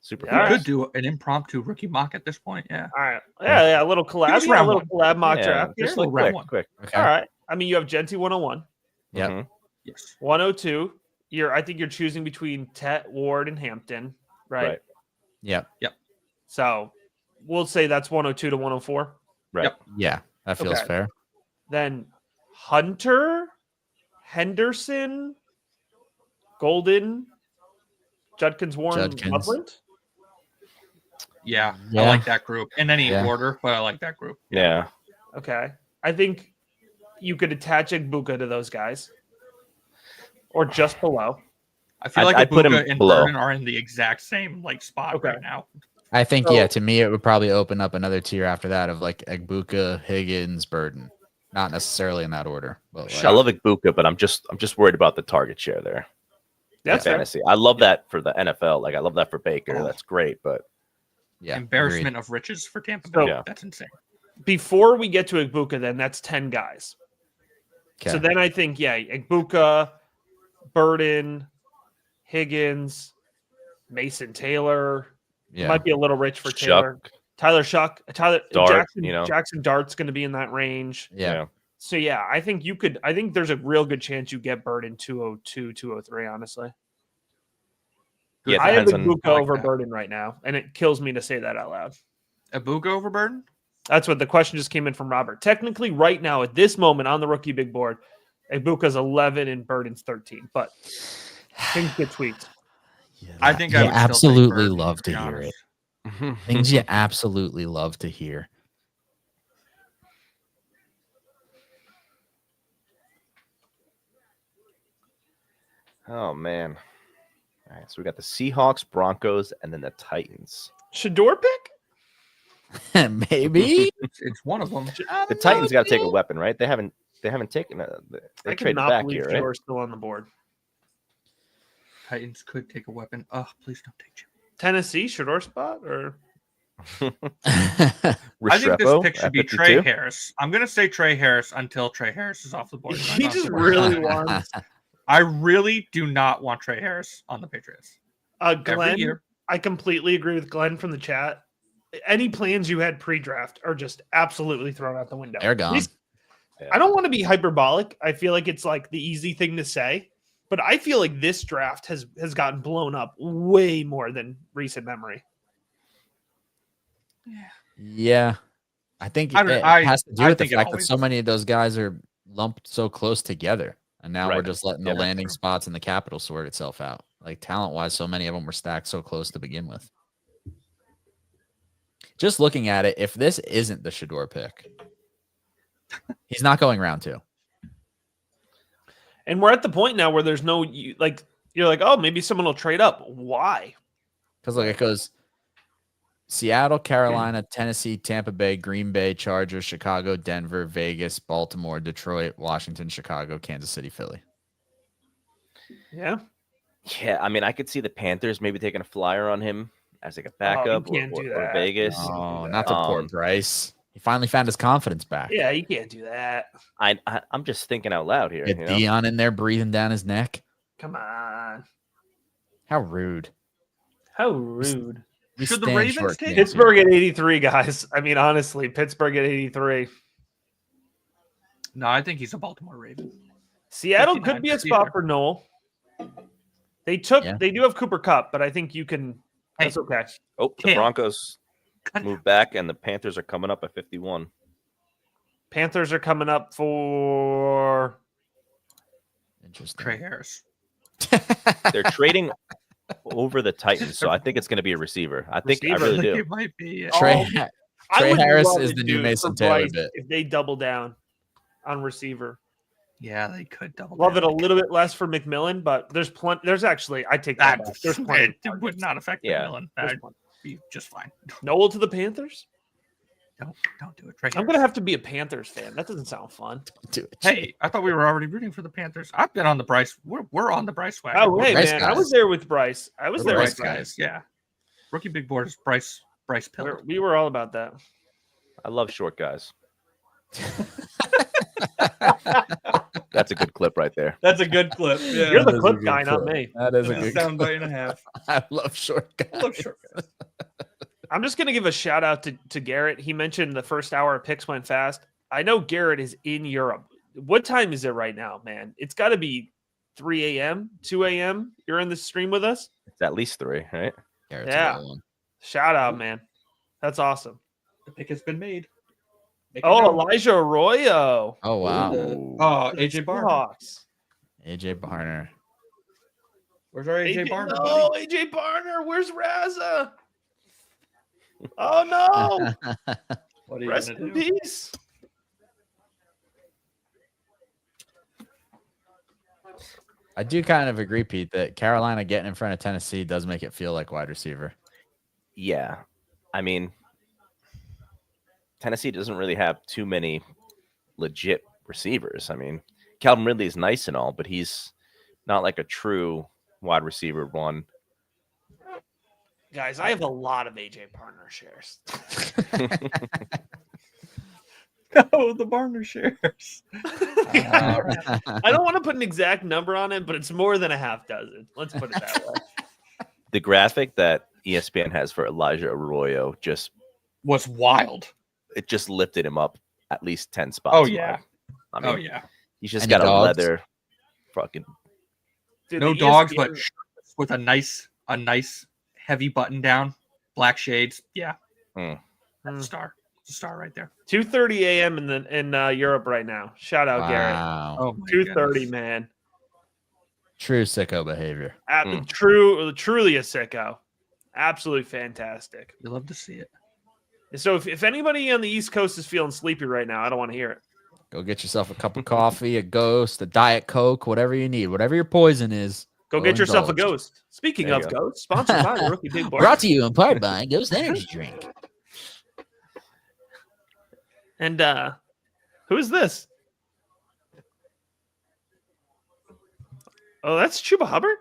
super Yeah. We All fast. could do an impromptu rookie mock at this point. Yeah. All right. Yeah, a little collab. us Yeah, a round little one. collab mock Yeah, draft here. just like Round quick, one. quick. Okay. All right. I mean, you have Genty 101, Yep. Mhm. Yes. 102. I think you're choosing between Tet, Ward, and Hampton, right? Right. Yep. So we'll say that's 102 to 104. Right. Yep. Yeah. That feels Okay. fair. Then Hunter, Henderson, Golden, Judkins, Warren, Judkins. Loveland. Yeah. Yeah. I like that group. In any Yeah. order, but I like that group. Yeah. Okay. I think you could attach Igbuka to those guys or just below. I feel I'd- like I'd put him Ibuka and below. Burden are in the exact same spot Okay. right now. I think, So- yeah, to me, it would probably open up another tier after that of like Egbuka, Higgins, Burden. Not necessarily in that order. But like, I love Igbuka, but I'm just worried about the target share there. That's fair. Fantasy. I love that for the NFL. Like I love that for Baker. Oh. That's great, but yeah, Embarrassment of riches for Tampa So- Bay. Yeah. That's insane. Before we get to Igbuka, then that's 10 guys. agreed. So Okay. then I think, yeah, Igbuka, Burden, Higgins, Mason Taylor. Yeah. Might be a little rich for Taylor. Chuck. Tyler Shuck, Tyler Dart, Jackson, you know. Jackson Dart's going to be in that range. Yeah. So yeah, I think I think there's a real good chance you get Burden 202, 203, honestly. Yeah, it I have depends on- Ibuka I like over that. Burden right now, and it kills me to say that out loud. Ibuka over Burden? That's what the question just came in from Robert. Technically, right now, at this moment on the rookie big board, Ibuka's 11 and Burden's 13, but things get tweaked. I think I You would still take absolutely Burden, love to to be hear it. honest. Things you absolutely love to hear. Oh man. All right, so we got the Seahawks, Broncos, and then the Titans. Shador pick? Maybe. It's one of them. The Titans got to take a weapon, right? They haven't taken a. They I traded cannot back believe here, right? Shador's still on the board. Titans could take a weapon. Oh, please don't take Jimmy. Tennessee, Shador spot? Or I think this Restrepo pick should at be 52. Trey Harris. I'm going to say Trey Harris until Trey Harris is off the board. he just really wants I really do not want Trey Harris on the Patriots. Every Glenn. year. I completely agree with Glenn from the chat. Any plans you had pre-draft are just absolutely thrown out the window. They're gone. I don't want to be hyperbolic. I feel like it's like the easy thing to say, but I feel like this draft has gotten blown up way more than recent memory. Yeah. I think I don't- it I- has to do I with the think it fact that always- so many of those guys are lumped so close together. And now we're Right. just letting Yeah, the that's landing true. spots and the capital sort itself out. Like talent wise, so many of them were stacked so close to begin with. Just looking at it, if this isn't the Shador pick, he's not going round 2. And we're at the point now where there's no like you're like, oh, maybe someone will trade up. Why? Because like it goes Seattle, Carolina, Tennessee, Tampa Bay, Green Bay, Chargers, Chicago, Denver, Vegas, Baltimore, Detroit, Washington, Chicago, Kansas City, Philly. Yeah. Yeah, I mean, I could see the Panthers maybe taking a flyer on him as like a backup, can't do or that. Vegas. Oh, not the poor Um, Bryce. He finally found his confidence back. Yeah, you can't do that. I'm just thinking out loud here. Get You know? Dion in there breathing down his neck. Come on. How rude. How rude. We Should the stand Ravens short take games here. Pittsburgh at 83, guys. I mean, honestly, Pittsburgh at 83. No, I think he's a Baltimore Raven. Seattle could 59 be a receiver. spot for Noel. They do have Cooper Kupp, but I think you can. That's okay. Oh, the Cam. Broncos Cut it move back, and the Panthers are coming up at 51. Panthers are coming up for. Interesting. Trey Harris. They're trading over the Titans, so I think it's going to be a receiver. I think Receiver. I really I think do. it might be. Trey, I Trey would Harris love is it, the new dude, Mason for Taylor Bryce bit. if they double down on receiver. Yeah, they could double. Love it down. a little bit less for McMillan, but there's plenty. There's actually, I take that That back. There's plenty. it would not affect Yeah. McMillan. There's That'd plenty. be just fine. Noel to the Panthers. Don't do it. Trey I'm Harris. gonna have to be a Panthers fan. That doesn't sound fun. Do it. Hey, I thought we were already rooting for the Panthers. I've been on the Bryce. We're on the Bryce wagon. Oh, hey Bryce man, I guys. was there with Bryce. I was We're there Bryce with Bryce. guys. Yeah. Rookie big board is Bryce Pillar. We were all about that. I love short guys. That's a good clip right there. That's a good clip. Yeah. You're the That is a clip good guy, not clip. me. That is a That's a good soundbite and a half. I love short guys. I love short guys. I'm just gonna give a shout out to Garrett. He mentioned the first hour of picks went fast. I know Garrett is in Europe. What time is it right now, man? It's got to be 3 a.m., 2 a.m. You're in the stream with us. It's at least 3, right? Garrett's a Yeah. real one. Shout out, man. That's awesome. The pick has been made. Make it Oh, known. Elijah Arroyo. Oh wow. Oh, AJ Barner. Seahawks. AJ Barner. Where's our AJ Barner? No, buddy? AJ Barner. Where's Raza? Oh no. What are you Rest gonna in do? peace. I do kind of agree, Pete, that Carolina getting in front of Tennessee does make it feel like wide receiver. Yeah. I mean, Tennessee doesn't really have too many legit receivers. I mean, Calvin Ridley is nice and all, but he's not like a true wide receiver one. Guys, I have a lot of AJ Barner shares. Oh, the Barner shares. I don't want to put an exact number on it, but it's more than a half dozen. Let's put it that way. The graphic that ESPN has for Elijah Arroyo Was wild. it just lifted him up at least 10 spots. Oh yeah. I mean, Oh yeah. he's just Any got a dogs? leather fucking Dude, No the dogs, ESPN but with a nice a nice heavy button down, black shades. Yeah, Mm. that's a star. It's a star right there. 2:30 a.m. in Europe right now. Shout out Garrett. Wow. Oh my 2:30, goodness. man. True sicko behavior. Truly a sicko. Absolutely fantastic. You love to see it. So if anybody on the East Coast is feeling sleepy right now, I don't want to hear it. Go get yourself a cup of coffee, a Ghost, a Diet Coke, whatever you need, whatever your poison is. Go get yourself a indulge. Ghost. Speaking There of you Ghost, sponsored by the Rookie Big Board. Brought to you in part by Ghost Energy Drink. And who is this? Oh, that's Chuba Hubbard?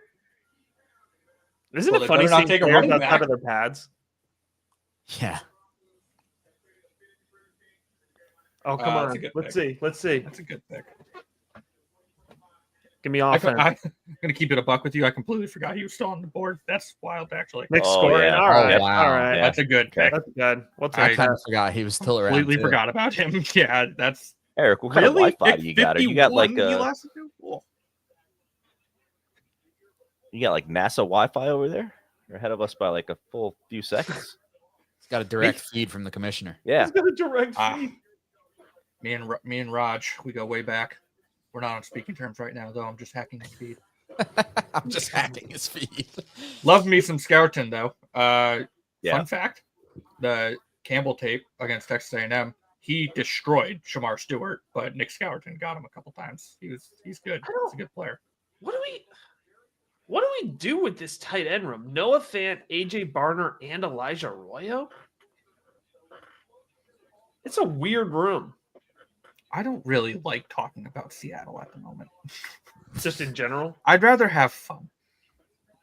Isn't Well, it they funny better not seeing take a players running outside back. of their pads? Yeah. Oh, come That's on. a good Let's pick. see. Let's see. That's a good pick. Give me I'm offense. gonna keep it a buck with you. I completely forgot he was still on the board. That's wild, actually. Mixed Oh, scoring. yeah. All right. Oh, wow. All right. Yeah. That's a good pick. That's good. We'll I take Kind that. of forgot he was still around. Completely too. forgot about him. Yeah, that's Eric, what kind really of Wi-Fi do you got? You got like Cool. you got like NASA Wi-Fi over there? You're ahead of us by like a full few seconds. He's got a direct feed from the commissioner. Yeah. He's got a direct Ah. feed. Me and Raj, we go way back. We're not on speaking terms right now, though. I'm just hacking his feed. I'm just hacking his feed. Love me some Scourton, though. Yeah. Fun fact: the Campbell tape against Texas A&M, he destroyed Shamar Stewart, but Nick Scourton got him a couple times. He's good. He's a good player. What do we do with this tight end room? Noah Fant, AJ Barner, and Elijah Arroyo? It's a weird room. I don't really like talking about Seattle at the moment. Just in general. I'd rather have fun.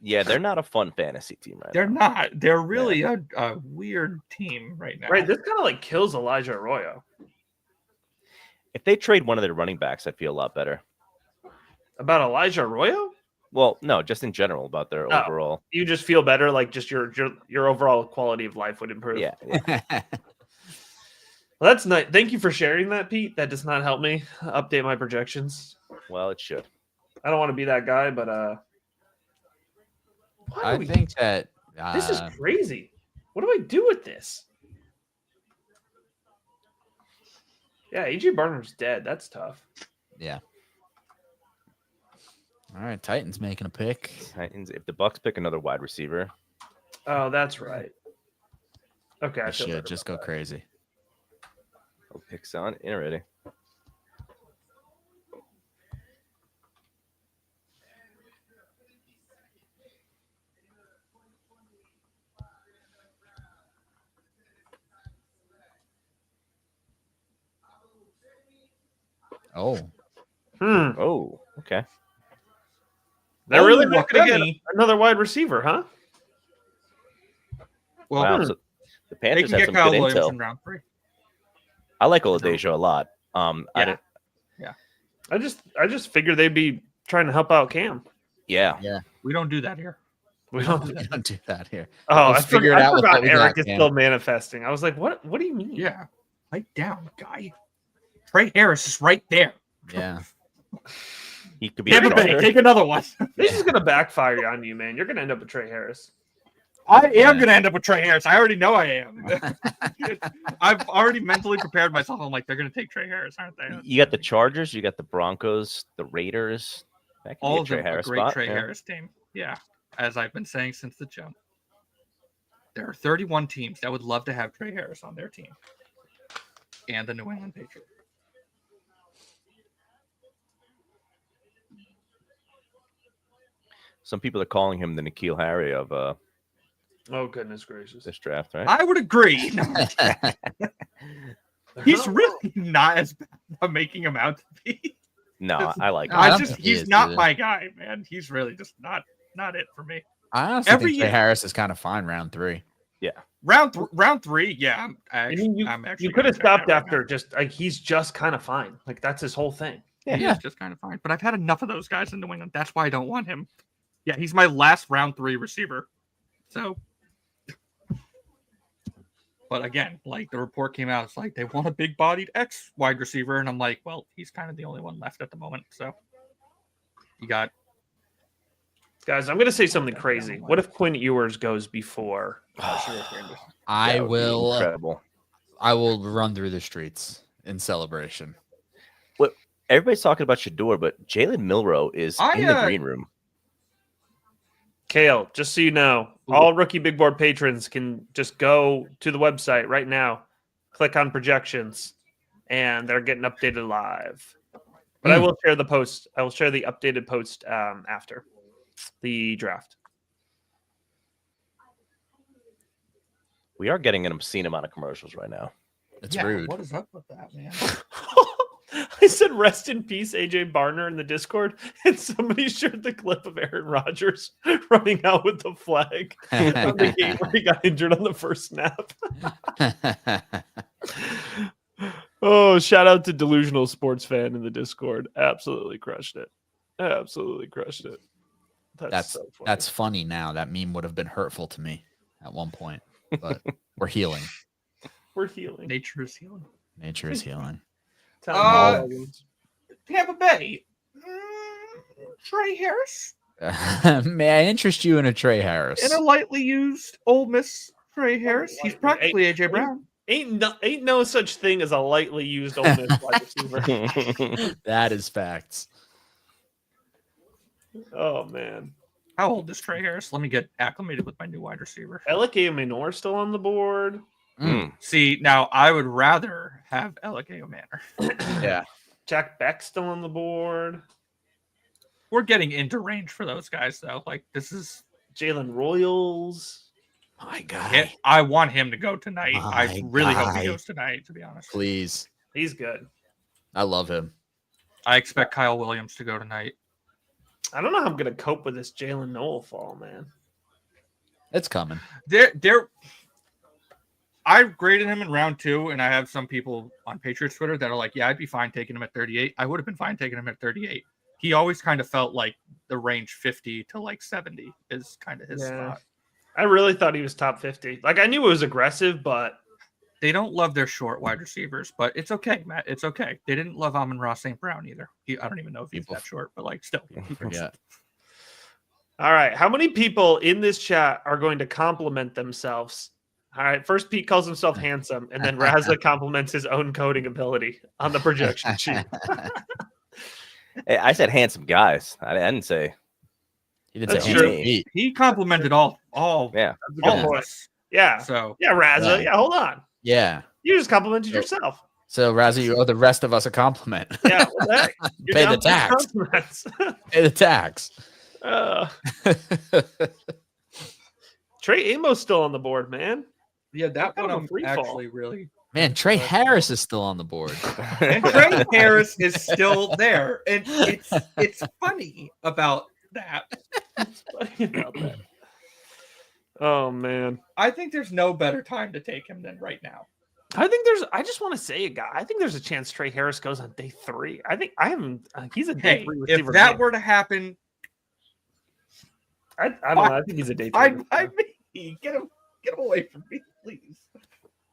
Yeah, they're not a fun fantasy team right They're now. not. They're really a weird team right now. Right. This kind of like kills Elijah Arroyo. If they trade one of their running backs, I'd feel a lot better. About Elijah Arroyo? Well, no, just in general about their Oh. overall. You just feel better, like just your overall quality of life would improve. Yeah. Well, that's nice. Thank you for sharing that, Pete. That does not help me update my projections. Well, it should. I don't want to be that guy, but why I do we- think that this is crazy. What do I do with this? Yeah, AJ Barner's dead. That's tough. yeah. All right, Titans making a pick. Titans. If the Bucks pick another wide receiver, Oh, that's right. Okay, I They feel better should just about go crazy. I'll pick Son in already. Oh, that. Oh, okay. They're Oh, really not going to Wakemi. get another wide receiver, huh? Well, Wow. So the they Panthers can have get some Kyle good Williams intel. in round 3. I like Oladejo a lot. I Yeah. didn't, I just figured they'd be trying to help out Cam. yeah. We don't do that here. We don't. we don't do that here. Oh, We'll I figure it forgot, out with what we Eric got, is Cam. still manifesting. I was like, what? What do you mean? Yeah. Pipe down, guy. Trey Harris is right there. Yeah. He could be a Tampa Bay, starter. take another one. This is going to backfire on you, man. You're going to end up with Trey Harris. I Yeah. am going to end up with Trey Harris. I already know I am. I've already mentally prepared myself. I'm like, they're going to take Trey Harris, aren't they? You got the Chargers, you got the Broncos, the Raiders. That could be All a of Trey them Harris a great spot. Trey yeah. Harris team. Yeah. As I've been saying since the jump. There are 31 teams that would love to have Trey Harris on their team. And the New England Patriots. Some people are calling him the N'Keal Harry of Oh, goodness gracious. this draft, right? I would agree. He's really not as bad as I'm making him out to be. No, I like him. I I don't just think he he's is not either. my guy, man. He's really just not it for me. I honestly Every think Trey year- Harris is kind of fine round 3. Round 3, yeah. I mean, I'm actually you could have gonna check stopped that right after now. just like he's just kind of fine. Like that's his whole thing. He Yeah. is just kind of fine. But I've had enough of those guys in New England. That's why I don't want him. Yeah, he's my last round 3 receiver. So, but again, like the report came out, it's like they want a big-bodied X wide receiver, and I'm like, well, he's kind of the only one left at the moment. So, you got Guys, I'm going to say something crazy. What if Quinn Ewers goes before? I That would be will. incredible. I will run through the streets in celebration. What everybody's talking about Shador, but Jalen Milrow is in the green room. Kale, just so you know, all Rookie Big Board patrons can just go to the website right now, click on projections, and they're getting updated live. But I will share the post. I will share the updated post after the draft. We are getting an obscene amount of commercials right now. It's rude. What is up with that, man? I said rest in peace, AJ Barner in the Discord, and somebody shared the clip of Aaron Rodgers running out with the flag on the game where he got injured on the first snap. Oh, shout out to Delusional Sports Fan in the Discord. Absolutely crushed it. Absolutely crushed it. That's funny now. That meme would have been hurtful to me at one point, but we're healing. We're healing. Nature is healing. Nature is healing. Tampa Bay. Trey Harris. May I interest you in a Trey Harris? In a lightly used Ole Miss Trey Harris. He's practically AJ Brown. Ain't no such thing as a lightly used Ole Miss wide receiver. That is facts. Oh man. How old is Trey Harris? Let me get acclimated with my new wide receiver. Elike Minor still on the board. See, now I would rather have Elike Manor. Yeah. Jack Beck still on the board. We're getting into range for those guys, though. Like, this is Jalen Royals. My God. I want him to go tonight. I My really hope guy. he goes tonight, to be honest. Please. He's good. I love him. I expect Kyle Williams to go tonight. I don't know how I'm going to cope with this Jalen Noel fall, man. It's coming. I graded him in round 2, and I have some people on Patriots Twitter that are like, yeah, I'd be fine taking him at 38. I would have been fine taking him at 38. He always kind of felt like the range 50 to like 70 is kind of his spot. I really thought he was top 50. Like, I knew it was aggressive, but they don't love their short wide receivers, but it's okay, Matt. It's okay. They didn't love Amon-Ra St. Brown either. I don't even know if he's that short, but like still. Yeah. All right. How many people in this chat are going to compliment themselves? All right. First, Pete calls himself handsome, and then Raza compliments his own coding ability on the projection sheet. Hey, I said handsome guys. I didn't say. He did That's say true. handsome feet. He complimented all Yeah. of us. Yeah. So Yeah, Raza. Yeah, hold on. Yeah. You just complimented yourself. So, Razzie, you owe the rest of us a compliment. Yeah. What the heck? You're Pay down the for tax. compliments. Pay the tax. Trey Amos still on the board, man. yeah, that Kind one of a I'm free fall. actually really. Man, Trey Harris is still on the board. And Trey Harris is still there, and it's funny about that. Funny about that. Oh man. I think there's no better time to take him than right now. I just want to say I think there's a chance Trey Harris goes on day 3. He's a day 3 receiver. If that man. were to happen, I don't know. I think he's a day 3. I mean, get him away from me, please.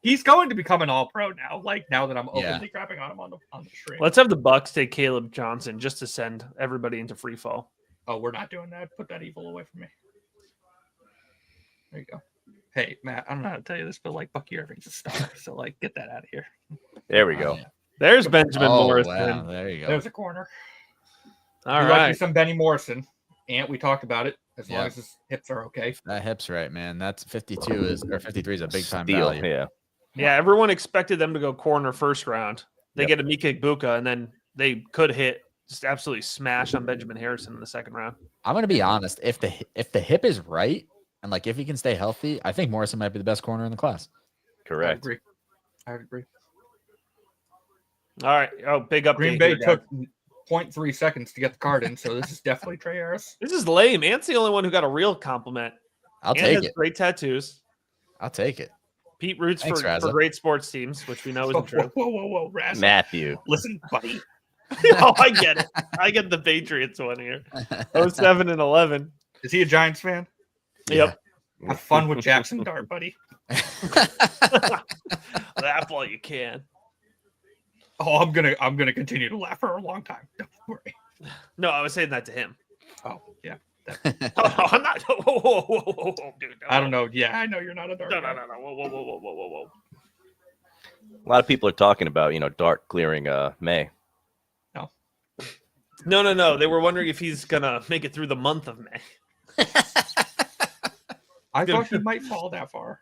He's going to become an all-pro now. Like now that I'm openly crapping on him on the stream. Let's have the Bucks take Caleb Johnson just to send everybody into free fall. Oh, we're not doing that. Put that evil away from me. There you go. Hey, Matt, I don't know how to tell you this, but like Bucky Irving's a star. So like get that out of here. There we go. Yeah. There's Benjamin Morrison. Wow, there you go. There's a corner. All We like right. you some Benny Morrison. We talked about it. As long Yeah. as his hips are okay. That hip's right, man. That's 52 or 53 is a big time Steal. value. Yeah. Yeah, everyone expected them to go corner first round. They Yep. get a Mika Ibuka, and then they could hit just absolutely smash on Benjamin Harrison in the second round. I'm gonna be honest. If the hip is right and like if he can stay healthy, I think Morrison might be the best corner in the class. Correct. I would agree. All right. Oh, big update. Green Bay here, guys. took 0.3 seconds to get the card in, so this is definitely Trey Harris. This is lame. Ant's the only one who got a real compliment. I'll Ant take has it. great tattoos. I'll take it. Pete roots Thanks, for Raza. great sports teams, which we know isn't true. Whoa, Raz. Matthew. Listen, buddy. Oh, I get it. I get the Patriots one here. 07 and 11. Is he a Giants fan? Yep. Have fun with Jackson Dart, buddy. Laugh while you can. Oh, I'm gonna continue to laugh for a long time. Don't worry. No, I was saying that to him. Oh, yeah. I'm not. Whoa, dude. No. I don't know. Yeah, I know you're not a Dart. No. guy. Whoa. A lot of people are talking about, Dart clearing May. No. They were wondering if he's gonna make it through the month of May. I thought he might fall that far.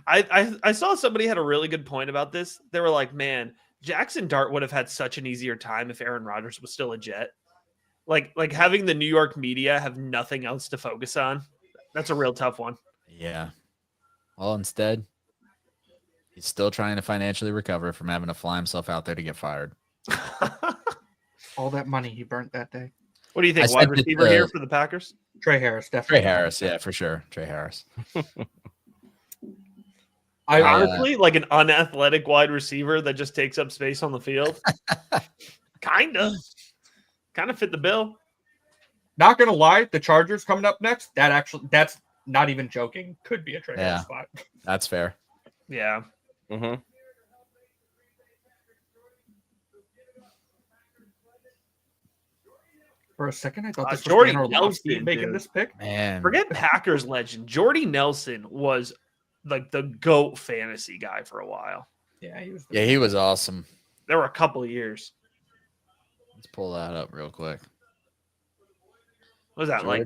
I saw somebody had a really good point about this. They were like, man, Jackson Dart would have had such an easier time if Aaron Rodgers was still a Jet. Like having the New York media have nothing else to focus on. That's a real tough one. Yeah. Well, instead, he's still trying to financially recover from having to fly himself out there to get fired. All that money he burnt that day. What do you think? I Wide said that receiver here for the Packers? Trey Harris, definitely. Trey Harris, yeah, for sure. Trey Harris. I Honestly, like an unathletic wide receiver that just takes up space on the field. Kind of fit the bill. not gonna lie, the Chargers coming up next. That's not even joking. Could be a Trey Harris spot. That's fair. Yeah. Mm-hmm. For a second, I thought this was Jordy Dan Orlovsky Nelson, making dude. this pick. Man. Forget Packers legend. Jordy Nelson was like the GOAT fantasy guy for a while. Yeah, he was. Yeah, he was awesome. There were a couple of years. Let's pull that up real quick. What was that, like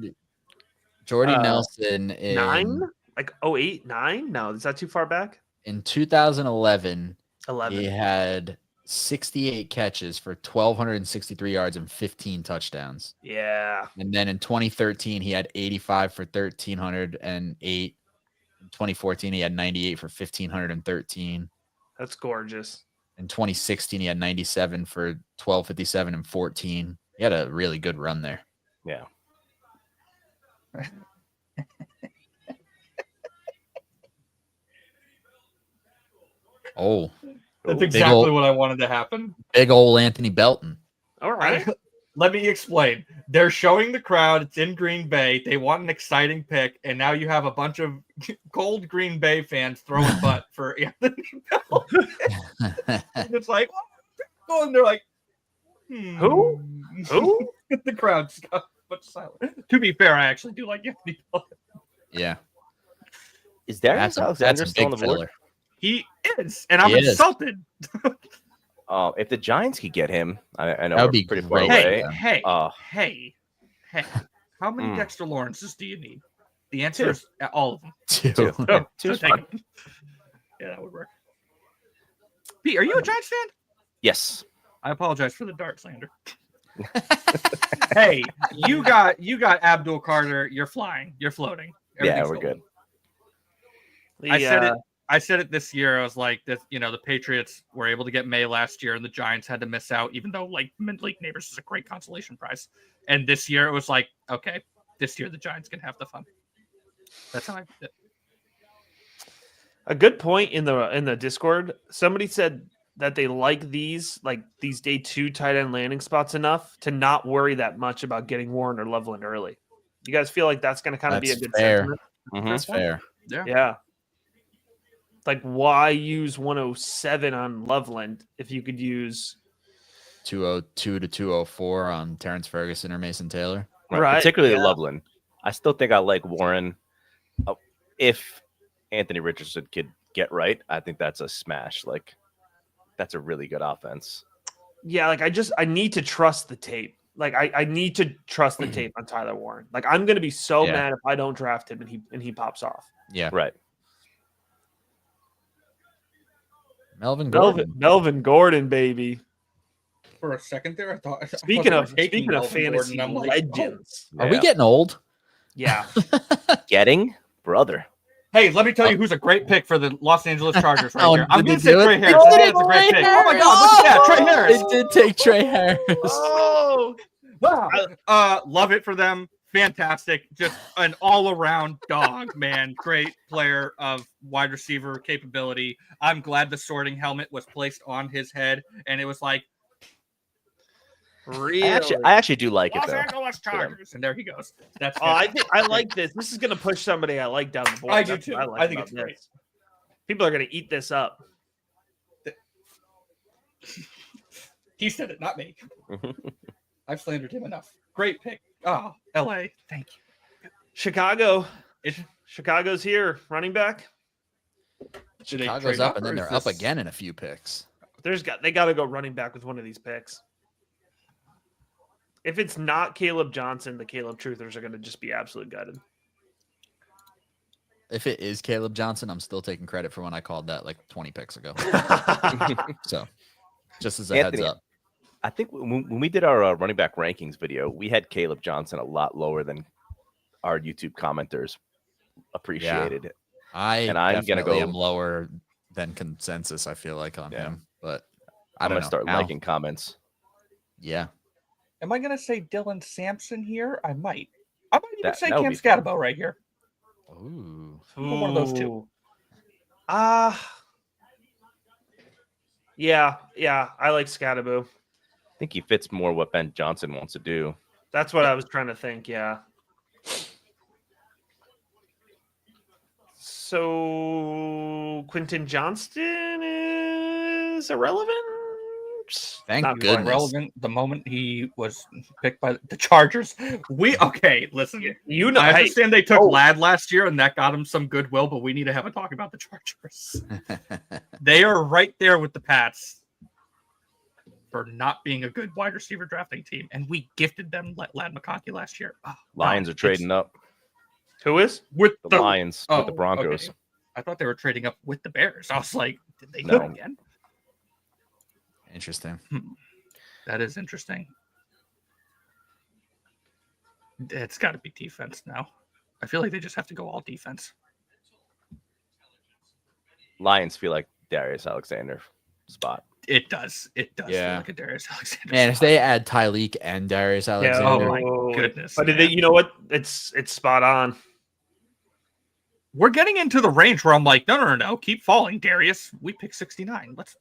Jordy Nelson in 9? Like 08, 9? No, is that too far back? in 2011, 11. he had 68 catches for 1,263 yards and 15 touchdowns. Yeah. And then in 2013, he had 85 for 1,308. In 2014, he had 98 for 1,513. That's gorgeous. In 2016, he had 97 for 1,257 and 14. He had a really good run there. Yeah. Oh, That's Big exactly ol'- what I wanted to happen. big old Anthony Belton. All right. Let me explain. They're showing the crowd. It's in Green Bay. They want an exciting pick, and now you have a bunch of cold Green Bay fans throwing butt for Anthony Belton. And it's like, oh, and they're like, Who? Who? The crowd's got much silent. To be fair, I actually do like Anthony Belton. Yeah. Is Darius Alexander still on the board? filler. He is, and I'm He is. insulted. If the Giants could get him, I know That would we're be pretty far great. away. Hey, Oh. hey. How many Mm. Dexter Lawrences do you need? The answer is all of them. Two. Two. Two's take fine. them. Yeah, that would work. Pete, are you a Giants fan? Yes. I apologize for the Dart slander. Hey, you got Abdul Carter. You're flying. You're floating. Yeah, Everything's we're golden. good. I said it this year. I was like, that the Patriots were able to get May last year, and the Giants had to miss out, even though like Mid-League Neighbors is a great consolation prize. And this year it was like, okay, this year the Giants can have the fun. That's how I did it. A good point in the Discord. Somebody said that they like these day 2 tight end landing spots enough to not worry that much about getting Warren or Loveland early. You guys feel like that's going to kind of be a That's good fair. sentiment? Mhm. That's fair. Yeah. Like, why use 107 on Loveland if you could use 202 to 204 on Terrence Ferguson or Mason Taylor. Right, Particularly yeah. Loveland. I still think I like Warren. If Anthony Richardson could get right, I think that's a smash. Like, that's a really good offense. Yeah, like I need to trust the tape. Like I need to trust the tape on Tyler Warren. Like I'm gonna be so Yeah. mad if I don't draft him and he pops off. Yeah. Right. Melvin Gordon. Melvin Gordon, baby. For a second there, I thought. Speaking of fantasy legends, Are we getting old? yeah. Getting? Brother. Hey, let me tell you who's a great pick for the Los Angeles Chargers right Oh, here. I'm did going they to say do it? Trey They Harris. I did think that's a great Trey pick. Oh my God, look at that, Trey Harris. They did take Trey Harris. Oh, Wow. Love it for them. Fantastic. Just an all-around dog, man. Great player of wide receiver capability. I'm glad the sorting helmet was placed on his head, and it was like, really? I actually do like it Los though. Angeles Chargers. And there he goes. That's Oh, I think I like this. This is gonna push somebody I like down the board. I do That's too. what like I think about it's great. this. People are gonna eat this up. He said it, not me. I've slandered him enough. Great pick. Oh, LA. Thank you. Chicago. It- Chicago's here. Running back. Do they Chicago's trade up, and or then is they're up this- again in a few picks. They got to go running back with one of these picks. If it's not Caleb Johnson, the Caleb Truthers are going to just be absolute gutted. If it is Caleb Johnson, I'm still taking credit for when I called that like 20 picks ago. So, just as a Anthony, heads up. I think when we did our running back rankings video, we had Caleb Johnson a lot lower than our YouTube commenters appreciated. I'm gonna definitely go- am lower than consensus, I feel like, on Yeah. him. But I I'm don't gonna know. start Now, liking comments. Yeah. Am I going to say Dylan Sampson here? I might. I might even say That would Cam be fun. Scatabo right here. Ooh. One of those two. Yeah, I like Scattaboo. I think he fits more what Ben Johnson wants to do. That's what I was trying to think. Yeah. So Quentin Johnston is irrelevant. Thank Not goodness. Relevant the moment he was picked by the Chargers. Listen. You know, I hey, understand they took oh. Ladd last year and that got him some goodwill, but we need to have a talk about the Chargers. They are right there with the Pats for not being a good wide receiver drafting team, and we gifted them Ladd McConkey last year. Oh, Lions no, are trading up. who is? with The Lions with the Oh, Broncos. okay. I thought they were trading up with the Bears. I was like, did they do No. it again? Interesting. That is interesting. It's got to be defense now. I feel like they just have to go all defense. Lions feel like Darius Alexander spot. It does. It does Yeah. feel like a Darius Alexander. Man, if spot. they add Tyleek and Darius Yeah, Alexander, my goodness, But man. you know what? It's spot on. We're getting into the range where I'm like, no, keep falling, Darius. We pick 69. Let's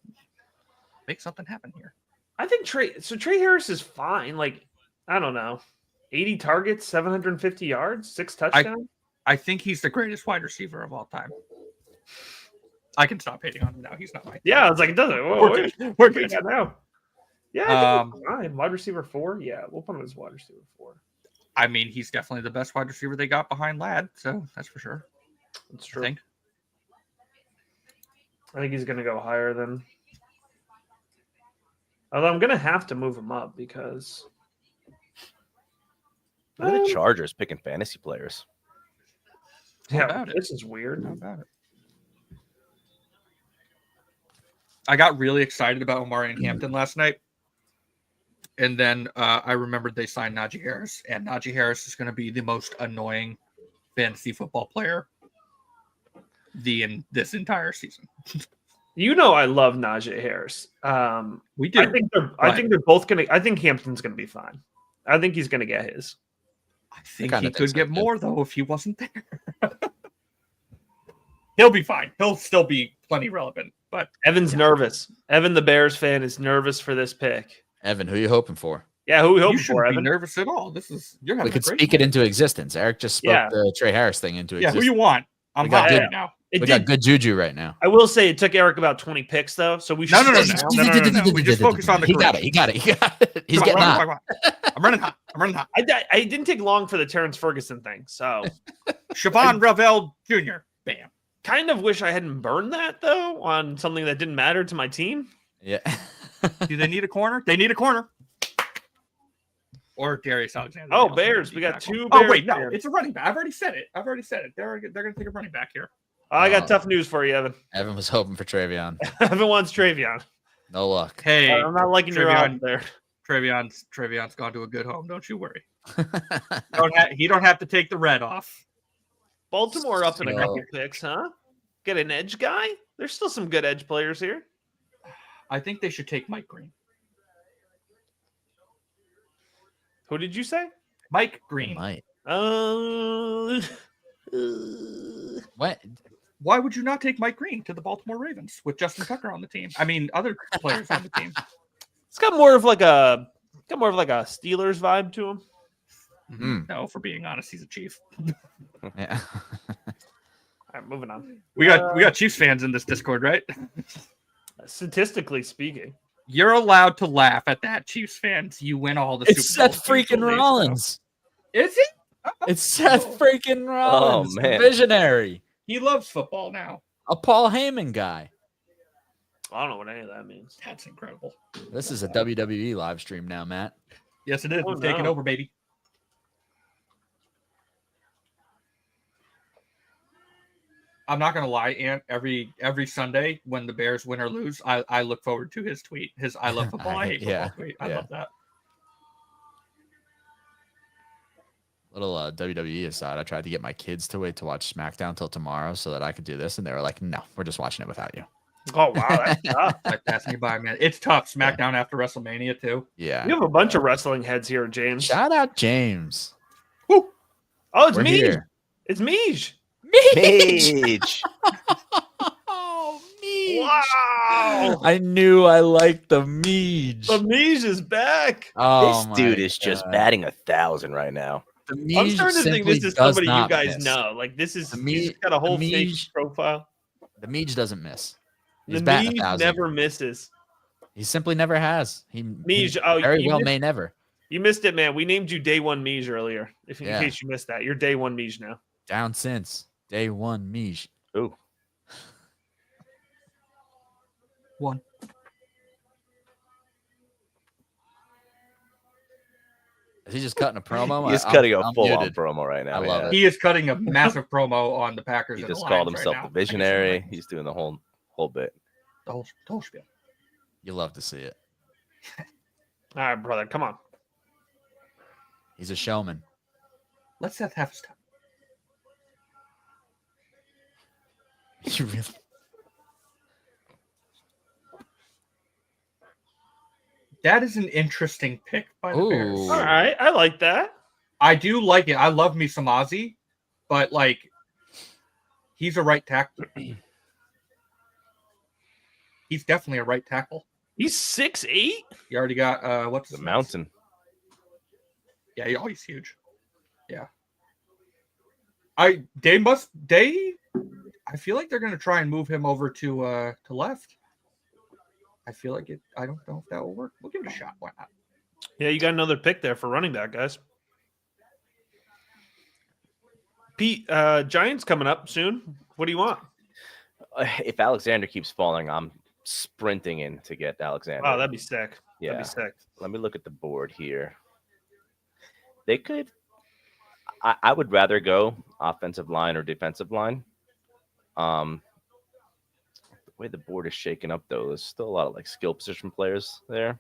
make something happen here. I think Trey Harris is fine. Like, I don't know. 80 targets, 750 yards, 6 touchdowns. I think he's the greatest wide receiver of all time. I can stop hating on him now. He's not my. Yeah, it's like it doesn't. Whoa, We're wait, good. We're what do you good. got now? Yeah, I think he's fine. Wide receiver 4. Yeah, we'll put him as wide receiver 4. I mean, he's definitely the best wide receiver they got behind Ladd, so that's for sure. That's I true. think. I think he's going to go higher than. Although I'm going to have to move him up because. Look at the Chargers picking fantasy players. Yeah, about it? this is weird. How about it? I got really excited about Omari and Hampton last night. And then I remembered they signed Najee Harris. And Najee Harris is going to be the most annoying fantasy football player in this entire season. You know I love Najee Harris. We do. I think they're both going to. I think Hampton's going to be fine. I think he's going to get his. I think kinda he think could so, get too. more, though, if he wasn't there. He'll be fine. He'll still be plenty relevant. But Evan's nervous. Evan, the Bears fan, is nervous for this pick. Evan, who you hoping for? Yeah, who we you hoping shouldn't for, be Evan? nervous at all. You're having We could a great speak it into existence. Eric just spoke Yeah. the Trey Harris thing into Yeah, who existence. you want? I'm We got hot good- right now. It We did. got good juju right now. I will say it took Eric about 20 picks though, so we should. No. We just focus on the He got correction. it. He got it. He got it. He's Come on, getting come on, hot. come on. I'm running hot. I didn't take long for the Terrence Ferguson thing, so Siobhan Ravel Jr. Bam. kind of wish I hadn't burned that though on something that didn't matter to my team. Yeah. Do they need a corner? They need a corner. Or Darius Alexander. Oh, They also Bears. need We a got tackle. 2 Oh Bears wait, no, fans. it's a running back. I've already said it. They're going to take a running back here. I got Oh. tough news for you, Evan. Evan was hoping for Travion. Evan wants Travion. No luck. Hey, I'm not liking your Travion. odds there. Travion's gone to a good home. Don't you worry. He don't have to take the red off. Baltimore up in a So- couple picks, huh? Get an edge guy? There's still some good edge players here. I think they should take Mike Green. Who did you say? Mike Green. Might. What? Why would you not take Mike Green to the Baltimore Ravens with Justin Tucker on the team? I mean, other players on the team. It's got more of like a Steelers vibe to him. Mm. No, for being honest, he's a Chief. Yeah. All right, moving on. We got Chiefs fans in this Discord, right? Statistically speaking, You're allowed to laugh at that, Chiefs fans. You win all the It's Super Bowls. Seth freaking usually, so- Rollins. Is it? It's Seth freaking Rollins, man. visionary, He loves football now. a Paul Heyman guy. I don't know what any of that means. That's incredible. This is a WWE live stream now, Matt. Yes, it is. Oh, He's taking no. over, baby. I'm not gonna lie, Ant. Every Sunday when the Bears win or lose, I look forward to his tweet. His "I love football, I hate football" Yeah, tweet. I yeah. love that. Little WWE aside, I tried to get my kids to wait to watch SmackDown till tomorrow so that I could do this, and they were like, "No, we're just watching it without you." Oh wow, that's tough. Like passing you by, man. It's tough. SmackDown after WrestleMania too. Yeah. You have a bunch of wrestling heads here, James. Shout out James. Oh, it's We're Miege. here. It's Miege. Mage. Oh, Miege. Wow. I knew I liked the Miege. The Miege is back. Oh, This dude my is just God. batting 1,000 right now. The I'm Miege starting to think simply this is does somebody you not guys miss. know. Like this is The he's Miege- got a whole the fake Miege- profile. The Miege doesn't miss. He's The batting Miege 1,000. never misses. He simply never has. He Miege, he oh, very you well missed- may never. You missed it, man. We named you Day One Miege earlier. If in Yeah. case you missed that, you're Day One Miege now. Down since day one, Miege. Ooh. One. Is he just cutting a promo? He's I'm- cutting a I'm full-on muted. promo right now. I love yeah. it. He is cutting a massive promo on the Packers. He and just the called Lions himself right the now. visionary. He's doing the whole bit. The whole spiel. You love to see it. All right, brother, come on. He's a showman. Let Seth have his time. You really- That is an interesting pick by the Bears. Ooh. All right, I like that. I do like it. I love me some Ozzy, but like, he's a right tackle. He's definitely a right tackle. He's 6'8". You already got what's The his mountain. Yeah, he's huge. Yeah. I feel like they're gonna try and move him over to left. I feel like it. I don't know if that will work. We'll give it a shot. Why not? Yeah, you got another pick there for running back, guys. Pete, Giants coming up soon. What do you want? If Alexander keeps falling, I'm sprinting in to get Alexander. Oh, that'd be sick. yeah. That'd be sick. Let me look at the board here. They could. I would rather go offensive line or defensive line. The way the board is shaken up, though, there's still a lot of like skill position players there.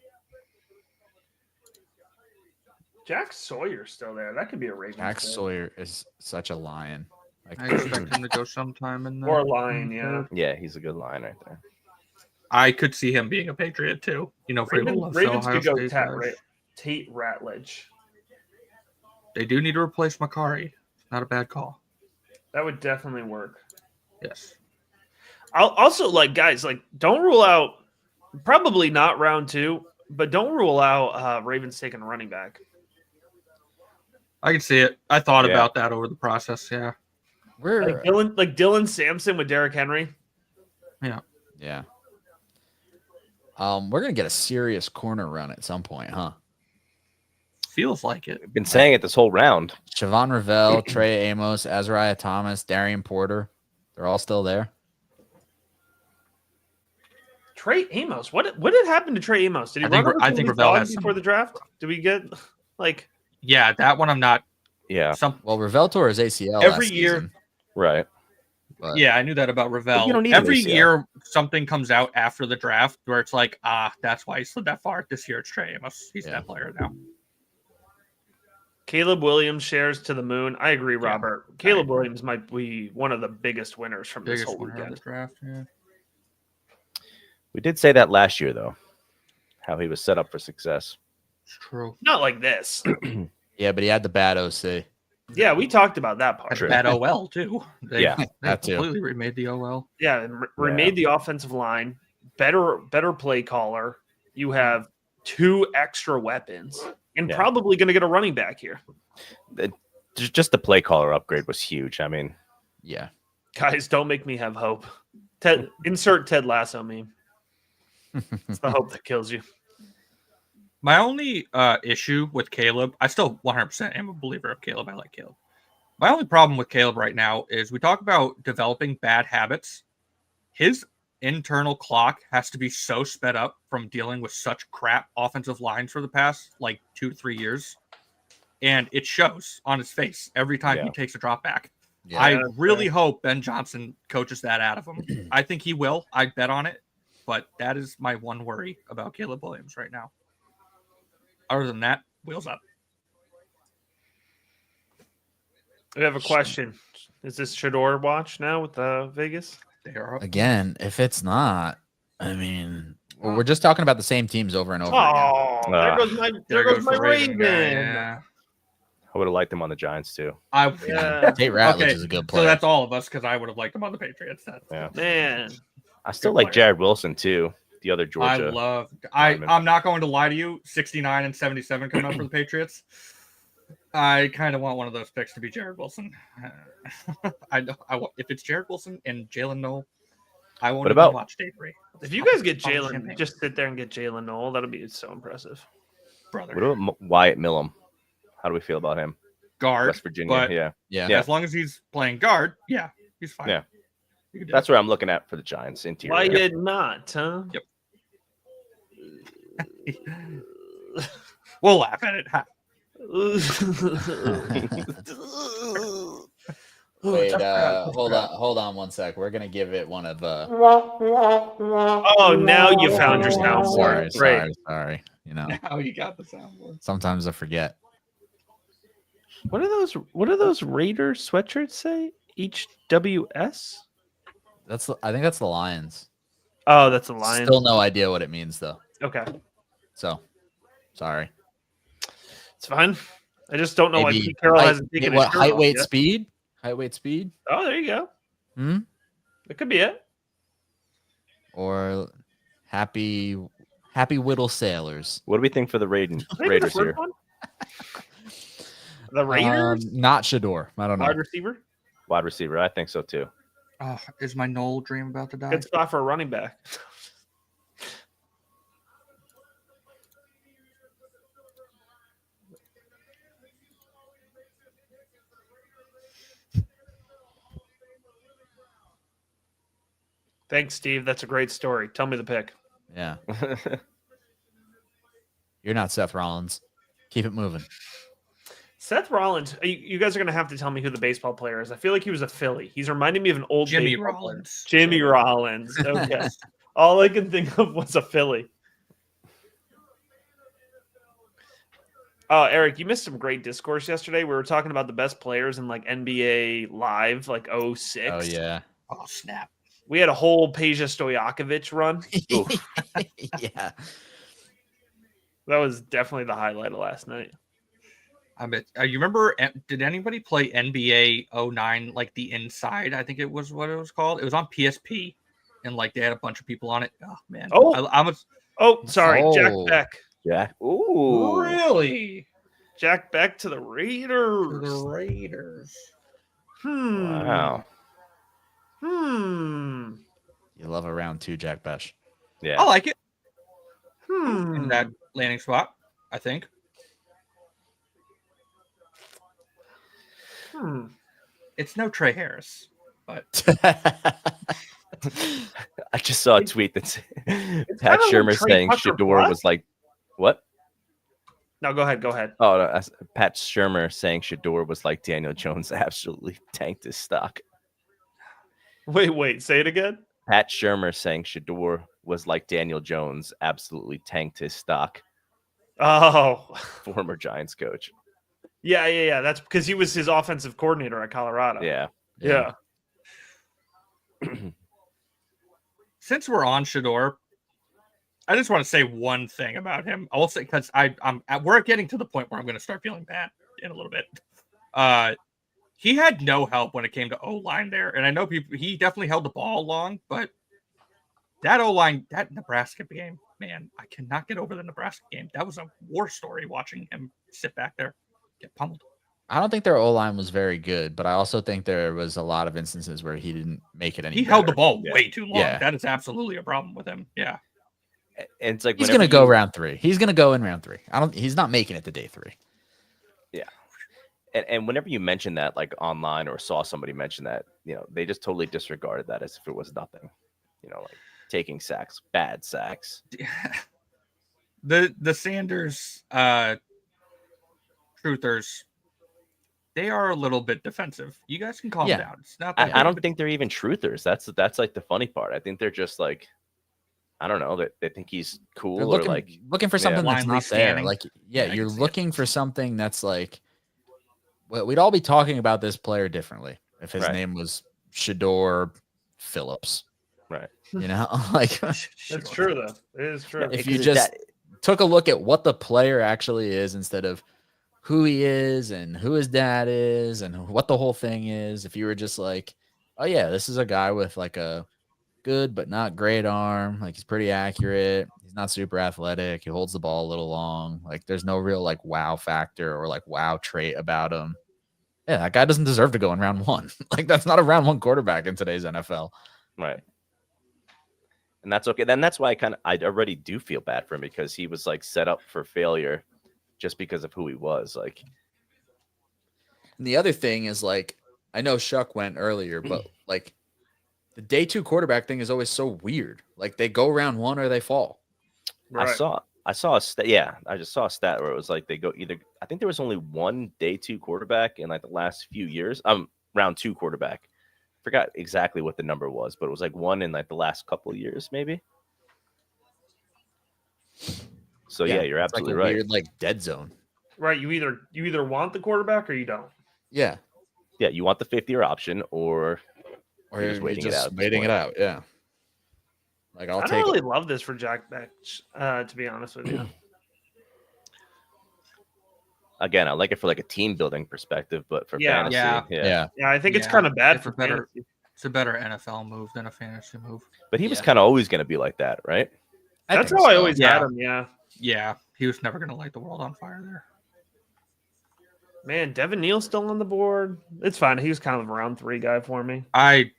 Jack Sawyer's still there. That could be a Ravens Jack pick. Sawyer is such a lion. Like, I expect him to go sometime in Or a Lion, yeah. Yeah, he's a good line right there. I could see him being a Patriot too. You know, Ravens could go Tate Ratledge. They do need to replace Makari. Not a bad call. That would definitely work. Yes. I'll also guys, don't rule out, probably not round 2, but don't rule out Ravens taking a running back. I can see it. I thought Yeah. about that over the process. Yeah. we're Dylan Sampson with Derrick Henry. yeah. We're gonna get a serious corner run at some point, huh? Feels like it. I've been saying it this whole round. Siobhan Ravel, Trey Amos, Azariah Thomas, Darian Porter. They're all still there. Trey Amos. What did happen to Trey Amos? Did he I think- run over I some think of his Ravel dogs has some- before the draft? Did we get Yeah, that one I'm not. Yeah, Well, Ravel tore his ACL Every last year- season, right. but Yeah, I knew that about Ravel. you don't need an Every ACL. year something comes out after the draft where it's like, that's why he slid that far. This year it's Trey Amos. He's Yeah. that player now. Caleb Williams shares to the moon? I agree, Yeah. Robert. Caleb Williams might be one of the biggest winners from this Biggest whole winner of the weekend. draft. Yeah. We did say that last year, though, how he was set up for success. It's true. Not like this. yeah, but he had the bad OC. Yeah, we talked about that part. True. At OL too. They, Yeah, they that too. completely remade the OL. Yeah, and remade the offensive line, better play caller. You have 2 extra weapons, and Yeah. probably going to get a running back here. Just the play caller upgrade was huge. I mean, Yeah. Guys, don't make me have hope. Insert Ted Lasso meme. It's the hope that kills you. My only issue with Caleb, I still 100% am a believer of Caleb. I like Caleb. My only problem with Caleb right now is we talk about developing bad habits. His internal clock has to be so sped up from dealing with such crap offensive lines for the past like 2 to 3 years. And it shows on his face every time he takes a drop back. Yeah, I really hope Ben Johnson coaches that out of him. I think he will. I bet on it. But that is my one worry about Caleb Williams right now. Other than that, wheels up. We have a question. Is this Shador watch now with Vegas? They are up. Again, if it's not, I mean, we're just talking about the same teams over and over Oh, again. there goes my the Raven. guy, yeah. I would have liked him on the Giants too. Yeah. Tate Ratledge Okay, is a good So player. that's all of us because I would have liked him on the Patriots. Yeah. Man. I still Good like player. Jared Wilson too. The other Georgia. I'm not going to lie to you. 69 and 77 coming up for the Patriots. I kind of want one of those picks to be Jared Wilson. If it's Jared Wilson and Jalen Noel, I won't What even about- watch day 3. If you guys get Champagne. Jalen, just sit there and get Jalen Noel, that'll be so impressive. Brother. What about Wyatt Millum? How do we feel about him? Guard. West Virginia. but Yeah. Yeah. Yeah. As long as he's playing guard, yeah, he's fine. Yeah. You can do That's what I'm looking at for the Giants interior. Why did not, huh? Yep. it. We'll laugh at it. Ha. Wait, hold on one sec. We're gonna give it one of Oh, now you found your soundboard. sorry. You know, Now you got the soundboard. sometimes I forget. What are those Raiders sweatshirts say? HWS? I think that's the Lions. Oh, that's the Lions. Still no idea what it means though. Okay. So, sorry. It's fine. I just don't know why Maybe Pete Carroll hasn't taken his what shirt height, off weight, yet. speed? Height, weight, speed? Oh, there you go. Hmm? That could be it. Or happy Whittle Sailors? What do we think for the Raiders Maybe the first here? one? The Raiders? Not Shador. I don't know. Wide receiver? Wide receiver. I think so too. Oh, is my Noel dream about to die? Good spot for a running back. Thanks, Steve. That's a great story. Tell me the pick. Yeah. You're not Seth Rollins. Keep it moving. Seth Rollins, you guys are going to have to tell me who the baseball player is. I feel like he was a Philly. He's reminding me of an old Jimmy baseball player. Rollins. Jimmy Rollins. Okay. All I can think of was a Philly. Oh, Eric, you missed some great discourse yesterday. We were talking about the best players in like NBA Live, like 06. Oh yeah. Oh, snap. We had a whole Peja Stojakovic run. Yeah. That was definitely the highlight of last night. I bet. You remember? Did anybody play NBA 09? Like the Inside, I think it was what it was called. It was on PSP, and like they had a bunch of people on it. Oh man. Oh. I'm a, Oh, sorry. Jack Oh. Beck. Yeah. Ooh. really Jack Beck to the to Raiders. the Raiders. Wow. Hmm. You love a round 2 Jack Besh. Yeah. I like it Hmm. in that landing spot. I think. Hmm. It's no Trey Harris, but I just saw a tweet that's Pat kinda like Shermer Trey saying Tucker Shador plus. was like, what? No, go ahead. Go ahead. Oh, no, Pat Shermer saying Shador was like Daniel Jones absolutely tanked his stock. Wait. Say it again. Pat Shermer saying Shador was like Daniel Jones absolutely tanked his stock. Oh, Former Giants coach. yeah. That's because he was his offensive coordinator at Colorado. Yeah. since we're on Shador, I just want to say one thing about him. I will say because we're getting to the point where I'm going to start feeling bad in a little bit. He had no help when it came to O-line there, and I know he definitely held the ball long, but that O-line, that Nebraska game, man, I cannot get over the Nebraska game. That was a war story watching him sit back there, get pummeled. I don't think their O-line was very good, but I also think there was a lot of instances where he didn't make it any He held the better. ball Yeah. way too long. Yeah. That is absolutely a problem with him. Yeah. And it's like He's going to go round 3. He's going to go in round 3. He's not making it to day 3. Yeah. And whenever you mention that, like online, or saw somebody mention that, they just totally disregarded that as if it was nothing. Like taking sacks, bad sacks. The Sanders truthers, they are a little bit defensive. You guys can calm down. It's not. I don't think they're even truthers. That's like the funny part. I think they're just like, I don't know, that they think he's cool, They're or like looking for something that's blindly not scanning. there. Like, Yeah, yeah, I you're can see looking for something that's like, well, we'd all be talking about this player differently if his Right. name was Shador Phillips. right. Like That's true, though. It is true. if Because you it's just that- took a look at what the player actually is instead of who he is and who his dad is and what the whole thing is, if you were just like, oh yeah, this is a guy with like a good but not great arm, like he's pretty accurate, he's not super athletic, he holds the ball a little long, like there's no real like wow factor or like wow trait about him. Yeah, that guy doesn't deserve to go in round 1. Like that's not a round 1 quarterback in today's NFL. Right. And that's okay. Then that's why I already do feel bad for him, because he was like set up for failure just because of who he was. Like, And the other thing is like, I know Shuck went earlier, but like the day 2 quarterback thing is always so weird. Like they go round 1 or they fall. Right. I saw a stat. Yeah, I just saw a stat where it was like they go either. I think there was only one day 2 quarterback in like the last few years. Round 2 quarterback. Forgot exactly what the number was, but it was like one in like the last couple of years, maybe. So yeah, you're it's absolutely like a right. weird like dead zone. Right. You either want the quarterback or you don't. Yeah. Yeah, you want the 5th-year option, or Or You're you're just waiting it just out at this waiting it point. out. Yeah. Like I'll I take don't really it. love this for Jack Betch, to be honest with you. again, I like it for like a team building perspective, but for Yeah. fantasy, Yeah. Yeah, I think it's Yeah, kind of bad it's for a better- fantasy. It's a better NFL move than a fantasy move. But he was Yeah. kind of always going to be like that, right? That's think how I so. always Yeah. had him. Yeah. Yeah, he was never going to light the world on fire there. Man, Devin Neal's still on the board. It's fine. He was kind of a round 3 guy for me. I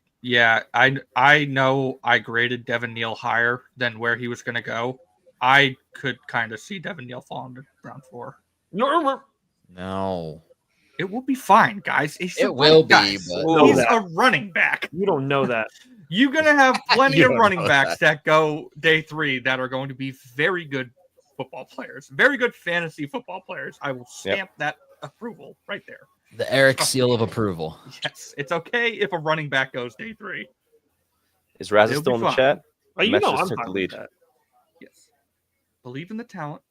know I graded Devin Neal higher than where he was going to go. I could kind of see Devin Neal fall into round 4. No. It will be fine, guys. He's It a will running be, back. but He's that. a running back. You don't know that. You're going to have plenty You of don't running know backs that go day 3 that are going to be very good football players, very good fantasy football players. I will stamp that approval right there. the Eric seal of approval. Yes, it's okay if a running back goes day 3. Is Raz It'll still be in the fine. chat? Oh, you know Message I'm took fine the with lead. that. Yes. Believe in the talent.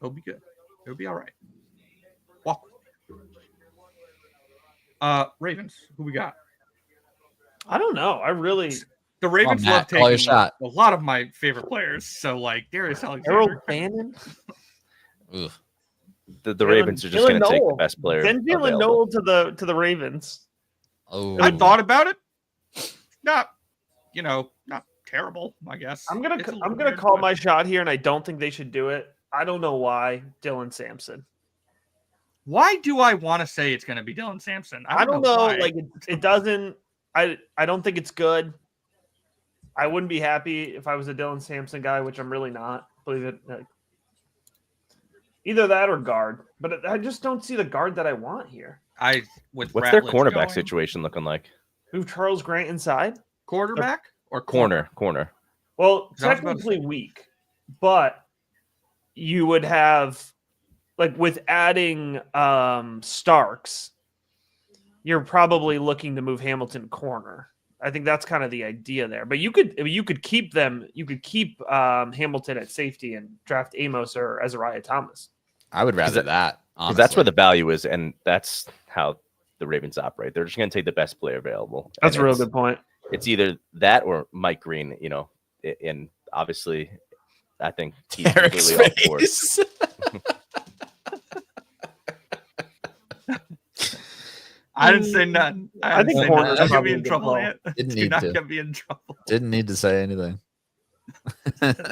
It'll be good. It'll be all right. Walk. Ravens, who we got? I don't know. I really The Ravens Matt, love call your taking shot. a lot of my favorite players. So like Darius Harold Alexander. Bannon. Oof. The Ravens are just going to take the best player. Send Jalen available. Noel to the Ravens. Oh, I thought about it. Not terrible, I guess. I'm It's a gonna little weird, call but- my shot here, and I don't think they should do it. I don't know why. Dylan Sampson. Why do I want to say it's going to be Dylan Sampson? I don't know. why. Like it doesn't. I don't think it's good. I wouldn't be happy if I was a Dylan Sampson guy, which I'm really not. Believe it. Either that or guard, but I just don't see the guard that I want here. What's their Ratledge cornerback going, situation looking like? Who Oh, Charles Grant inside? Quarterback or Corner. Well, Is that what I was about to technically weak, but you would have like with adding Starks, you're probably looking to move Hamilton corner. I think that's kind of the idea there. But you could keep them. You could keep Hamilton at safety and draft Amos or Azariah Thomas. I would rather that. Because that's where honestly. the value is, and that's how the Ravens operate. They're just going to take the best player available. That's And a real it's- good point. It's either that or Mike Green, and obviously, I think he's Eric's completely off board. face. I didn't say nothing. I think didn't say corner's nothing. Don't get probably me a in good trouble, call. Ant. Didn't Do need not to. get me in trouble. Didn't need to say anything.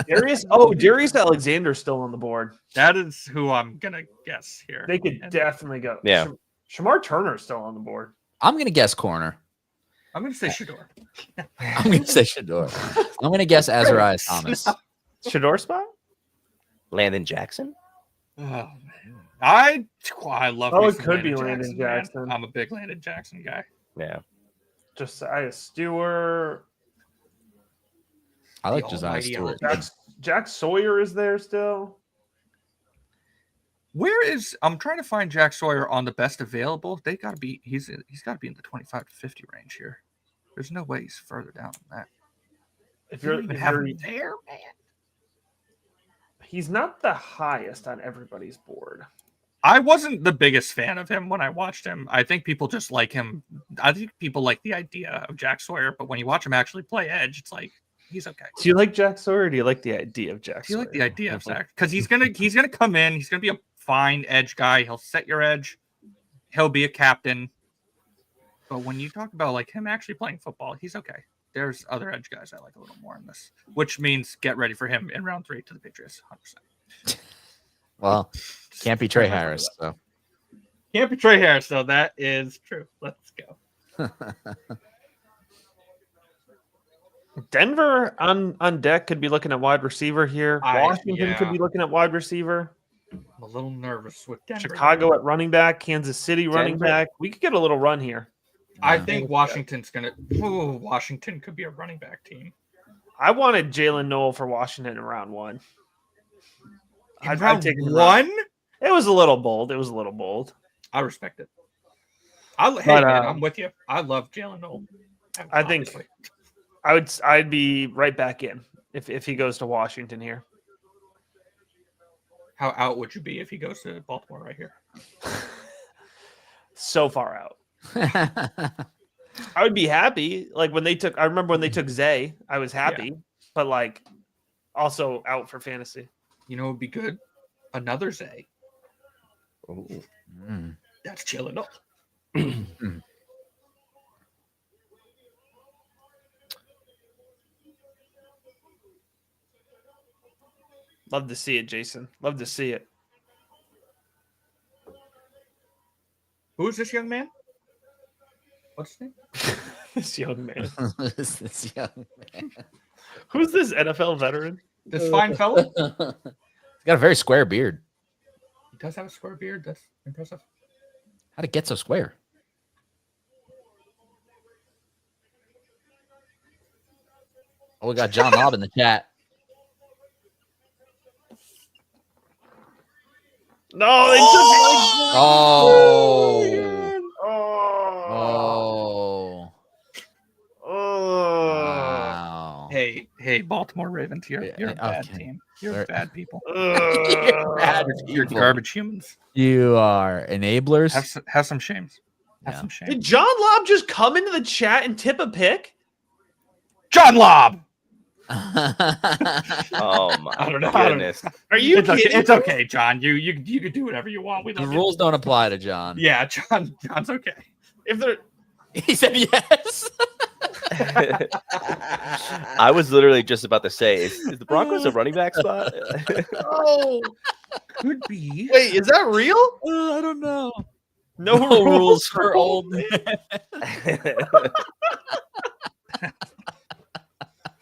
Darius Alexander's still on the board. That is who I'm gonna guess here. They could And definitely go. Yeah. Shamar Turner's still on the board. I'm gonna guess corner. I'm gonna say Shador. I'm gonna say Shador. I'm gonna guess Azariah Thomas. Shador spot? Landon Jackson. Oh man, I love. Oh, me it some could be Landon man. Jackson. I'm a big Landon Jackson guy. Yeah. Josiah Stewart. I like The Josiah almighty Stewart. Jack Sawyer is there still. Where is I'm trying to find Jack Sawyer on the best available. They gotta be he's got to be in the 25 to 50 range here. There's no way he's further down than that. If You you're, don't even if have you're him there, man. he's not the highest on everybody's board. I wasn't the biggest fan of him when I watched him. I think people just like him. I think people like the idea of Jack Sawyer, but when you watch him actually play edge, it's like he's okay. Do you like Jack Sawyer or do you like the idea of Jack Do you Sawyer? like the idea of Zach? Because he's gonna come in. He's gonna be a fine edge guy. He'll set your edge. He'll be a captain. But when you talk about like him actually playing football, he's okay. There's other edge guys I like a little more in this, which means get ready for him in round 3 to the Patriots, 100%. Well, can't be Trey Harris. So Can't be Trey Harris, though. That is true. Let's go. Denver on deck could be looking at wide receiver here. Washington could be looking at wide receiver. I'm a little nervous with Denver. Chicago at running back. Kansas City running Denver. back. We could get a little run here. I think Washington's gonna. Ooh, Washington could be a running back team. I wanted Jalen Noel for Washington in round 1. In round take him in one, It was a little bold. I respect it. Hey, man, I'm with you. I love Jalen Noel. I think I'd be right back in if he goes to Washington here. How out would you be if he goes to Baltimore right here? So far out. I would be happy. Like I remember when they took Zay, I was happy, but like also out for fantasy. You know, it would be good. Another Zay. Ooh. That's Jalen Noel. Love to see it, Jason. Love to see it. Who is this young man? What's his name? This young man. This young man. Who's this NFL veteran? This fine fellow? He's got a very square beard. He does have a square beard. That's impressive. How'd it get so square? Oh, we got John Lobb in the chat. No, they took Oh. Wow. Hey, Baltimore Ravens, you're a bad okay. team. You're bad people. You're bad You're people. garbage humans. You are enablers. Have some shames. Have Yeah. some shame. Did John Lobb just come into the chat and tip a pick? John Lobb. Oh my I don't know. goodness. Are you It's okay, kidding? it's okay, John. You can do whatever you want. We The love rules don't apply to John. you. Yeah, John's okay. If they're He said yes. I was literally just about to say, is the Broncos a running back spot? oh Could be. wait, is that real? I don't know. No, No rules rules for for old.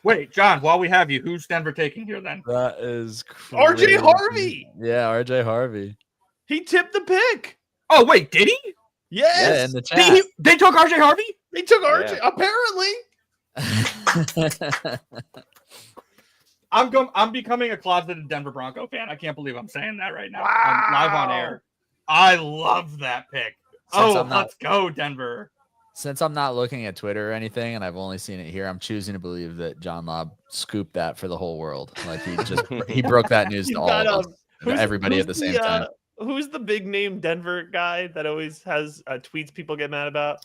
Wait, John, while we have you, who's Denver taking here then? That is RJ crazy. Harvey. Yeah, RJ Harvey. He tipped the pick. Oh, wait, did he? Yes, Yeah, in the chat. They took RJ Harvey? they took RJ. Yeah. Apparently, I'm becoming a closeted Denver Bronco fan. I can't believe I'm saying that right now. Wow. I'm live on air. I love that pick. Since I'm not- Let's go, Denver. Since I'm not looking at Twitter or anything, and I've only seen it here, I'm choosing to believe that John Lobb scooped that for the whole world. Like he broke that news You to all got, of us, to who's- everybody who's at the same time. Who's the big name Denver guy that always has tweets people get mad about?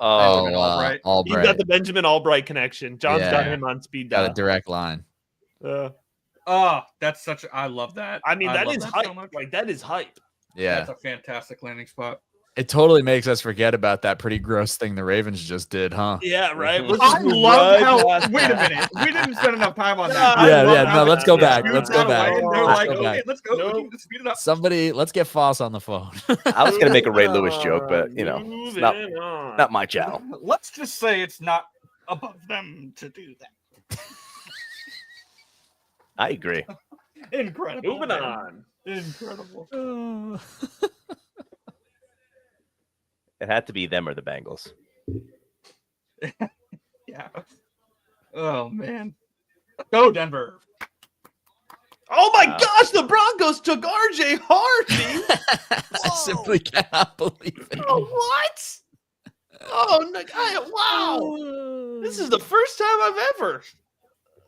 Oh, Benjamin Albright. He's Albright got the Benjamin Albright connection. John's got Yeah. him on speed got a dial. direct line. Oh, that's such I love that. I mean, that love is so hype. much. Like that is hype. Yeah, That's a fantastic landing spot. it totally makes us forget about that pretty gross thing the Ravens just did, huh? Yeah, right. Mhm. Let's I just move love right how. past Wait a that. minute. We didn't spend enough time on that. Yeah, I Yeah, love yeah. how No, let's go yeah, back. Dudes Let's got go back. away, and they're Let's like, go okay, back. let's go. Nope. We need to speed it up. Somebody, let's get Foss on the phone. I was gonna make a Ray Lewis joke, but you know, it's Moving not on. not my channel. Let's just say it's not above them to do that. I agree. Incredible. Moving man. on. Incredible. It had to be them or the Bengals. Yeah. Oh man. Go Denver. Oh my Wow. gosh, the Broncos took RJ Harvey. I simply cannot believe it. Oh, what? Oh, no, wow. This is the first time I've ever.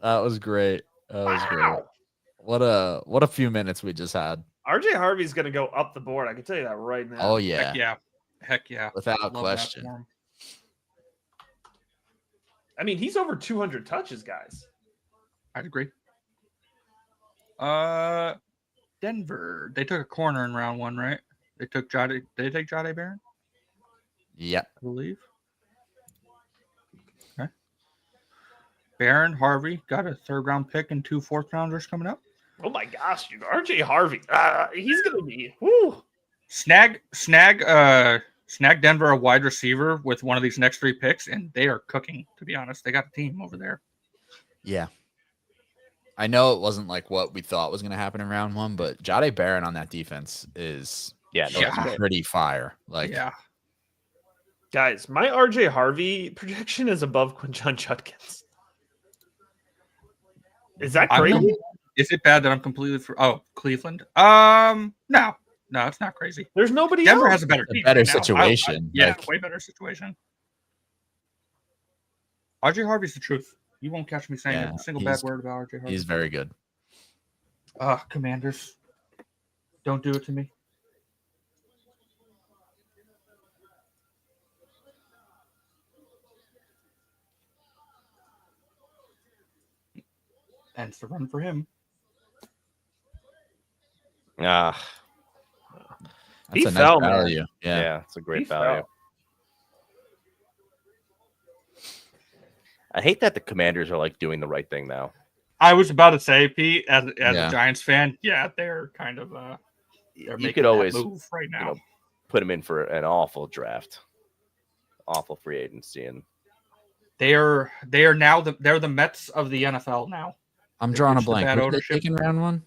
That was great. That was great. Wow. What a few minutes we just had. RJ Harvey's going to go up the board. I can tell you that right now. Oh yeah, Heck yeah. Heck yeah. without Love that question. for him. I mean, he's over 200 touches, guys. I'd agree. Denver. They took a corner in round 1, right? They took Jade. Did they take Jade Barron? Yep. I believe. Okay. Barron, Harvey got a 3rd round pick and 2 4th rounders coming up. Oh my gosh, dude. RJ Harvey. He's going to be. Woo. Snag Denver a wide receiver with one of these next 3 picks, and they are cooking, to be honest. They got a team over there. Yeah. I know it wasn't like what we thought was going to happen in round 1, but Jade Barron on that defense is Yeah, no, that's Yeah. great. pretty fire. Like, Yeah. Guys, my RJ Harvey projection is above Quinjon Judkins. Is that I'm crazy? not- Is it bad that I'm completely Cleveland? No, it's not crazy. There's nobody Denver else. has a better a team better right now. situation. Yeah, Like, way better situation. RJ Harvey's the truth. You won't catch me saying Yeah, a single bad he's- word about RJ Harvey. he's very good. Commanders, don't do it to me. Ends the run for him. Ah, That's He a nice fell, man. value. yeah. Yeah. It's a great He value. fell. I hate that the Commanders are like doing the right thing now. I was about to say, Pete, as Yeah. a Giants fan, yeah, they're kind of they're You making could that always move right now. know, put them in for an awful draft, awful free agency, and They are now they're the Mets of the NFL now. I'm They've drawing a reached the blank. bad Who did they ownership. take in round 1?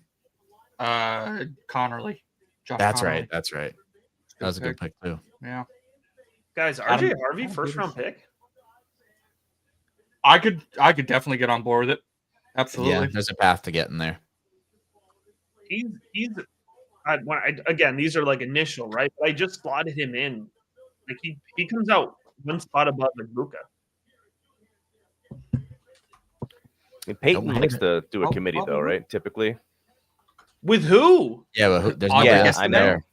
Connerly. Josh That's Connerly. right. That's right. That was a good pick too. Yeah, Guys, Adam- RJ Harvey, Adam first round Peters. pick. I could definitely get on board with it. Absolutely. Yeah, there's a path to getting there. He's again, these are like initial, right? But I just slotted him in. Like he comes out one spot above Magbuka. I mean, Peyton Nope. likes to do a Oh, committee though, probably. right? Typically. With who? Yeah, but there's Oh, nobody yeah, else I there.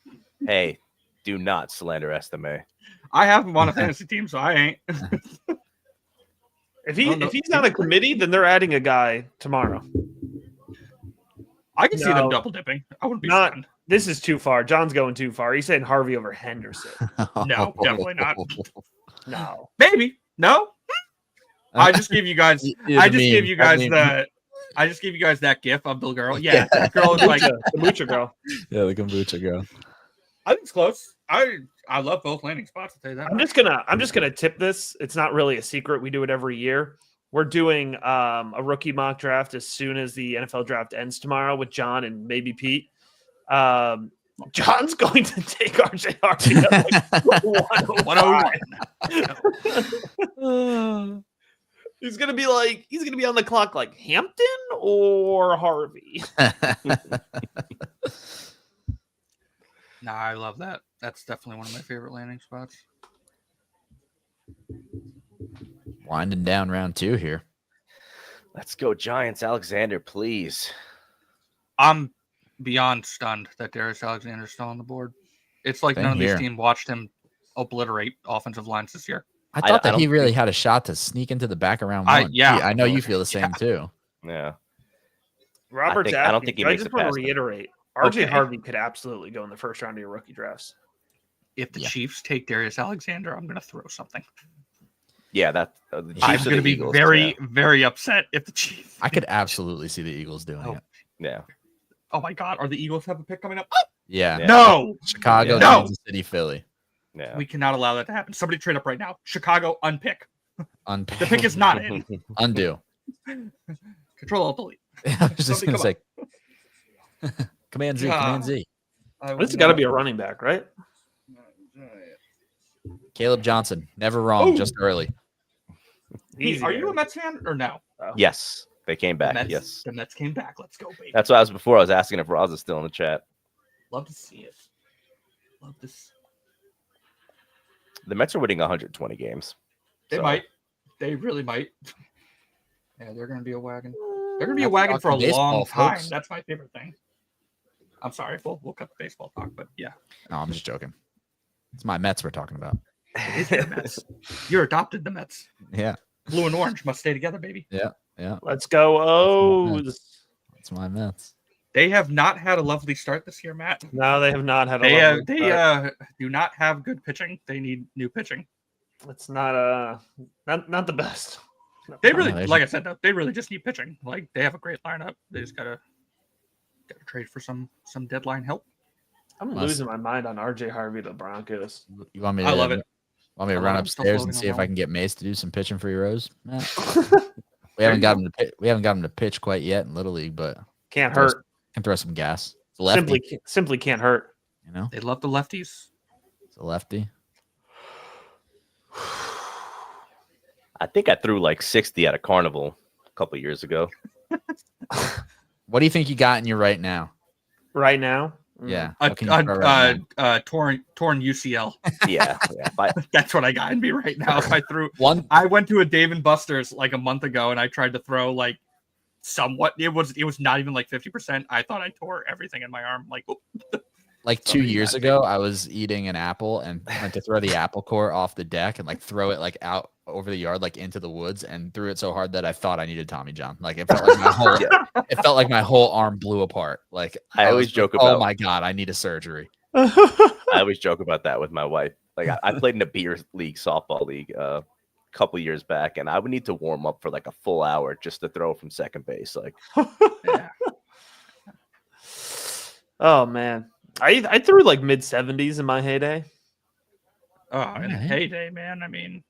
know. Hey, do not slander Estime. I have him on a fantasy team, so I ain't. If Oh, no. he's on a committee, then they're adding a guy tomorrow. I can see them No. double dipping. I wouldn't be Not- stunned. This is too far. John's going too far. He's saying Harvey over Henderson. No, definitely not. No. Maybe. No. I just gave you guys I just gave you guys that gif of the girl. Yeah, that girl is like the Mucha girl. Yeah, the kombucha girl. I think it's close. I love both landing spots, I'll tell you that. I'm just gonna tip this. It's not really a secret. We do it every year. We're doing a rookie mock draft as soon as the NFL draft ends tomorrow with John and maybe Pete. John's going to take RJ Harvey at like 105. He's gonna be on the clock like Hampton or Harvey. Nah, I love that. That's definitely one of my favorite landing spots. Winding down round 2 here. Let's go, Giants. Alexander, please. I'm beyond stunned that Darius Alexander's still on the board. It's like Same none of here. these teams watched him obliterate offensive lines this year. I I thought that don't he really think- had a shot to sneak into the back of round I- 1. yeah. Pete, I know you feel the same too. Yeah. Robert's I don't asking, think he I makes just it want to past them. reiterate, RJ Okay. Harvey could absolutely go in the first round of your rookie drafts. If the Yeah. Chiefs take Darius Alexander, I'm going to throw something. Yeah, that the Chiefs I'm or going to the be Eagles, very, very upset if the Chiefs. I could absolutely see the Eagles doing Oh. it. Yeah. Oh my God, are the Eagles have a pick coming up? Yeah. Yeah. No, Chicago, Yeah. No. Kansas City, Philly. Yeah. we cannot allow that to happen. Somebody trade up right now. Chicago unpick. Un- The pick is not in. undo. Control Alt Delete. I was just Somebody going to say Command Z, Command Z. This has got to be a running back, right? Caleb Johnson, never wrong, Oh. just early. Pete, Easy are you there. a Mets fan or no? Yes, they came The back. Mets, Yes, the Mets came back. Let's go, baby. that's why I was asking if Roz is still in the chat. Love to see it. Love this. The Mets are winning 120 games. They So, might. They really might. Yeah, they're gonna be a wagon. They're gonna be a Let's wagon talk for a baseball, long time. folks. That's my favorite thing. I'm sorry, we'll cut the baseball talk, but yeah, No, I'm just joking. It's my Mets we're talking about. it is your Mets. You're adopted the Mets. Yeah, Blue and orange must stay together, baby. yeah. Let's go. Oh, It's my Mets. They have not had a lovely start this year, Matt. no, they have not had a They lovely start. do not have good pitching. They need new pitching. It's not not the best. They really, there's- like I said, though, they really just need pitching. Like they have a great lineup. They just gotta trade for some deadline help. I'm Must- losing my mind on RJ Harvey to the Broncos. You want me? I to, love it. Want me to I run love it. Still upstairs floating and on see if that I can get Mace to do some pitching for your Rose? We haven't got him to we haven't got him to pitch quite yet in Little League, but Can't Throw hurt. can throw some gas. It's a lefty, Simply can't hurt. you know. They love the lefties. It's a lefty. I think I threw like 60 at a carnival a couple years ago. What do you think you got in you right now? Right now. Yeah. What can you throw right now? Torn UCL. Yeah, That's what I got in me right now. If I threw, One. I went to a Dave and Buster's like a month ago, and I tried to throw like somewhat. It was not even like 50%. I thought I tore everything in my arm. Like, oh, Like Something 2 years got ago, I was eating an apple and went to throw the apple core off the deck and like throw it like out over the yard, like into the woods, and threw it so hard that I thought I needed Tommy John. Like it felt like my whole, it felt like my whole arm blew apart. Like I always was joke like, about- oh my god, I need a surgery. I always joke about that with my wife. Like I played in a beer league, softball league, a couple years back, and I would need to warm up for like a full hour just to throw from second base. Like, yeah. Oh man. I threw like mid 70s in my heyday. Oh, in a Alright. heyday, man. I mean,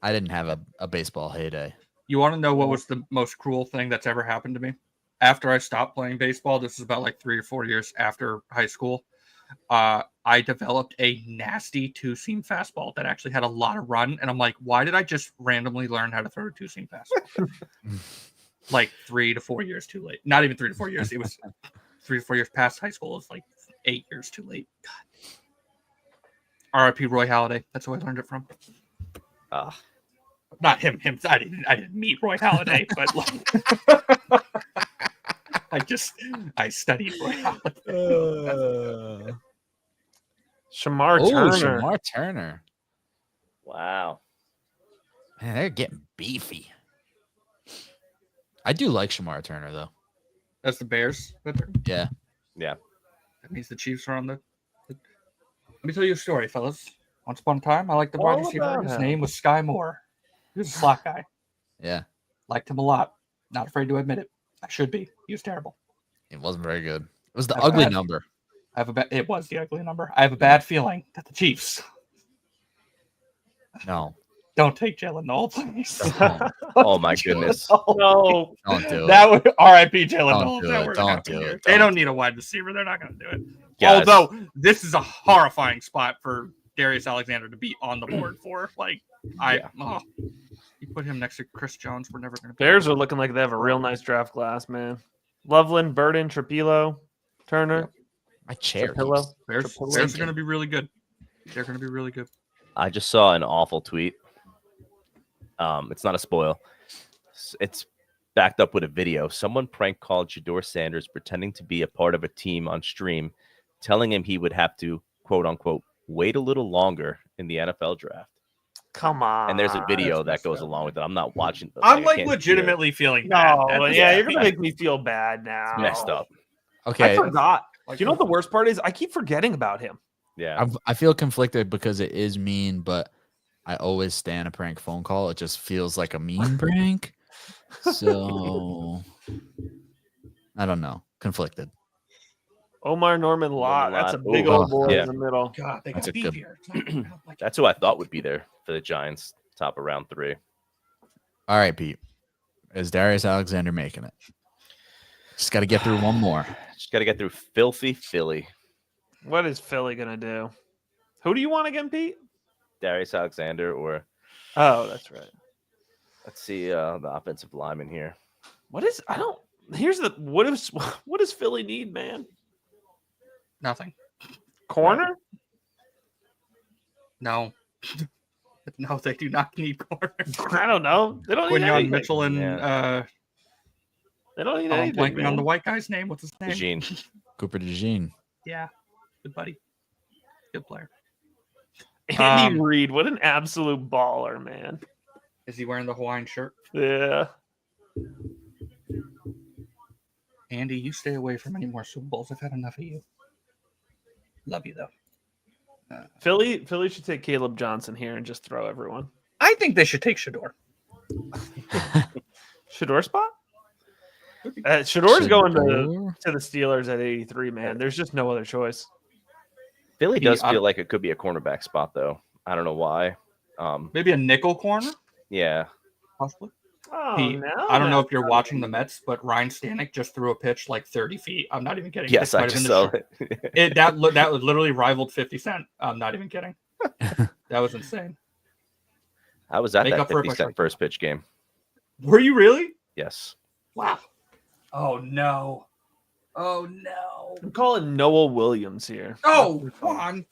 I didn't have a baseball heyday. you want to know what was the most cruel thing that's ever happened to me? After I stopped playing baseball, this is about like 3 or 4 years after high school. I developed a nasty two-seam fastball that actually had a lot of run, and I'm like, why did I just randomly learn how to throw a two-seam fastball? Like 3 to 4 years too late. Not even 3 to 4 years. It was 3 to 4 years past high school. It's like 8 years too late. God. RIP Roy Halladay. That's who I learned it from. Not him. I didn't meet Roy Halladay, but like I studied Roy Halladay. Shamar Oh, Turner. Shamar Turner. wow. Man, they're getting beefy. I do like Shamar Turner though. That's the Bears. That Yeah. means the Chiefs are on the. Let me tell you a story, fellas. Once upon a time, I liked the wide All receiver. about His him. name was Sky Moore. He was a slot guy. Yeah. Liked him a lot. Not afraid to admit it. I should be. He was terrible. It wasn't very good. It was the That's ugly bad. number. It was the ugly number. I have a bad feeling that the Chiefs No. don't take Jalen Noel, please. Don't, Oh my goodness. No. don't do it. That would R.I.P. Jalen Don't Noel. if do that it. were to Don't happen do here. it. They Don't don't need a wide receiver. They're not going to do it. Guys, Although this is a horrifying spot for Darius Alexander to be on the board for. Like, you put him next to Chris Jones, we're never going to. Bears are looking like they have a real nice draft class, man. Loveland, Burden, Trapilo, Turner, My chair. Trapillo. keeps- Bears Trapillo. are going to be really good. They're going to be really good. I just saw an awful tweet. It's not a spoil. It's backed up with a video. Someone prank called Shedeur Sanders pretending to be a part of a team on stream, telling him he would have to, quote unquote, wait a little longer in the NFL draft. Come on. And there's a video that's that messed goes up. along with it. I'm not watching. I'm I like can't legitimately feeling bad. No, at this yeah, point. you're gonna make me feel bad now. hear it. Messed up. I Okay. forgot. Like, Do you know what the worst part is? I keep forgetting about him. Yeah. I feel conflicted because it is mean, but I always stand a prank phone call. It just feels like a mean prank. So I don't know. Conflicted. Omar Norman Lott. Norman That's a Lott. big Ooh. old boy Yeah. in the middle. God, they That's got a beef good- here. It's not like That's who I thought would be there for the Giants, top of round 3. All right, Pete. Is Darius Alexander making it? Just got to get through one more. Just got to get through filthy Philly. What is Philly gonna do? Who do you want again, Pete? Darius Alexander, or Oh, that's right. let's see the offensive lineman here. What is? I don't. Here's the. What does Philly need, man? Nothing. Corner? No. No, they do not need corner. I don't know. They don't need Quinion anything. Mitchell and They don't need I'm anything. blanking on the Man. white guy's name. What's his name? Eugene. Cooper DeJean. Yeah, good buddy, good player. Andy Reid, what an absolute baller, man. Is he wearing the Hawaiian shirt? Yeah. Andy, you stay away from any more Super Bowls. I've had enough of you. Love you though. Philly should take Caleb Johnson here and just throw everyone. I think they should take Shador. Shador spot? Shador's going Shador? to the Steelers at 83, man. There's just no other choice. Philly does I- feel like it could be a cornerback spot, though. I don't know why. Maybe a nickel corner, Yeah. possibly. Oh, Pete, no. I don't know if you're watching the Mets, but Ryan Stanek just threw a pitch like 30 feet. I'm not even kidding. Yes, This I might have just been saw the it. that literally rivaled 50 Cent. I'm not even kidding. That was insane. I was at Make that up for a 50 bunch Cent of- first pitch game. Were you really? Yes. Wow. Oh no. Oh no. I'm calling Noah Williams here. Oh, come on.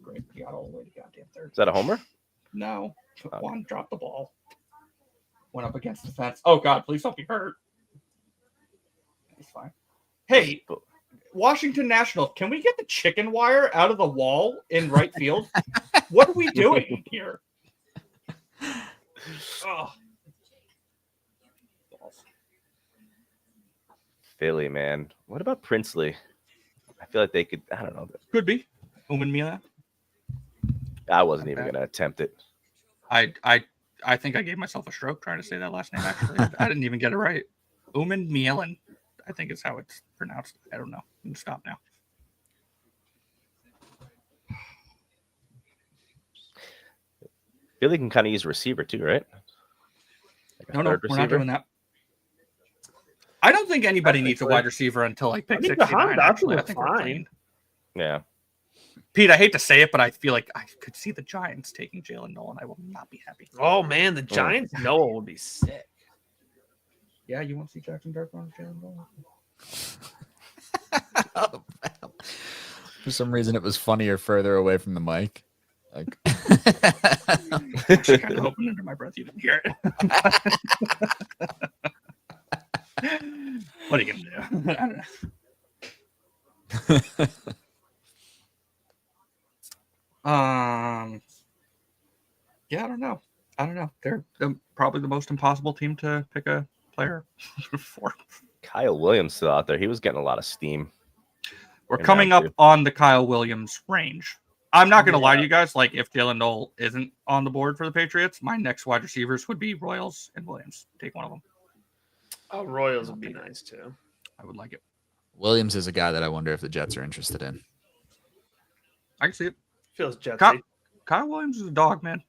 Great. He got all the way to goddamn third. Is that a homer? No. Okay. Juan dropped the ball. Went up against the fence. Oh God, please don't be hurt. It's fine. Hey, Washington National, can we get the chicken wire out of the wall in right field? What are we doing here? Oh. Philly, man. What about Princely? I feel like they could. I don't know. Could be. Uman Mila. I wasn't even going to attempt it. I think I gave myself a stroke trying to say that last name, actually. I didn't even get it right. Uman Mielin, I think is how it's pronounced. I don't know. I'm going to stop now. Philly can kind of use a receiver too, right? Like a No, third we're not doing that. I don't think anybody needs a wide receiver until like pick I think the 69. Honda Actually, I was think we're fine. clean. Yeah. Pete, I hate to say it, but I feel like I could see the Giants taking Jalen Nolan. I will not be happy. Oh, man. The Giants, Noah would be sick. Yeah, you want to see Jackson Dart on Jalen Nolan? For some reason, it was funnier further away from the mic. Like, Actually, kind of opened under my breath. You didn't hear it. What are you gonna do? I don't know. Yeah, I don't know. They're probably the most impossible team to pick a player for. Kyle Williams still out there. He was getting a lot of steam. We're In coming round up two. on the Kyle Williams range. I'm not going to lie to you guys. Like, if Jalen Noel isn't on the board for the Patriots, my next wide receivers would be Royals and Williams. Take one of them. Oh, Royals would be nice, too. I would like it. Williams is a guy that I wonder if the Jets are interested in. I can see it. Feels Jetsy. Kyle Williams is a dog, man.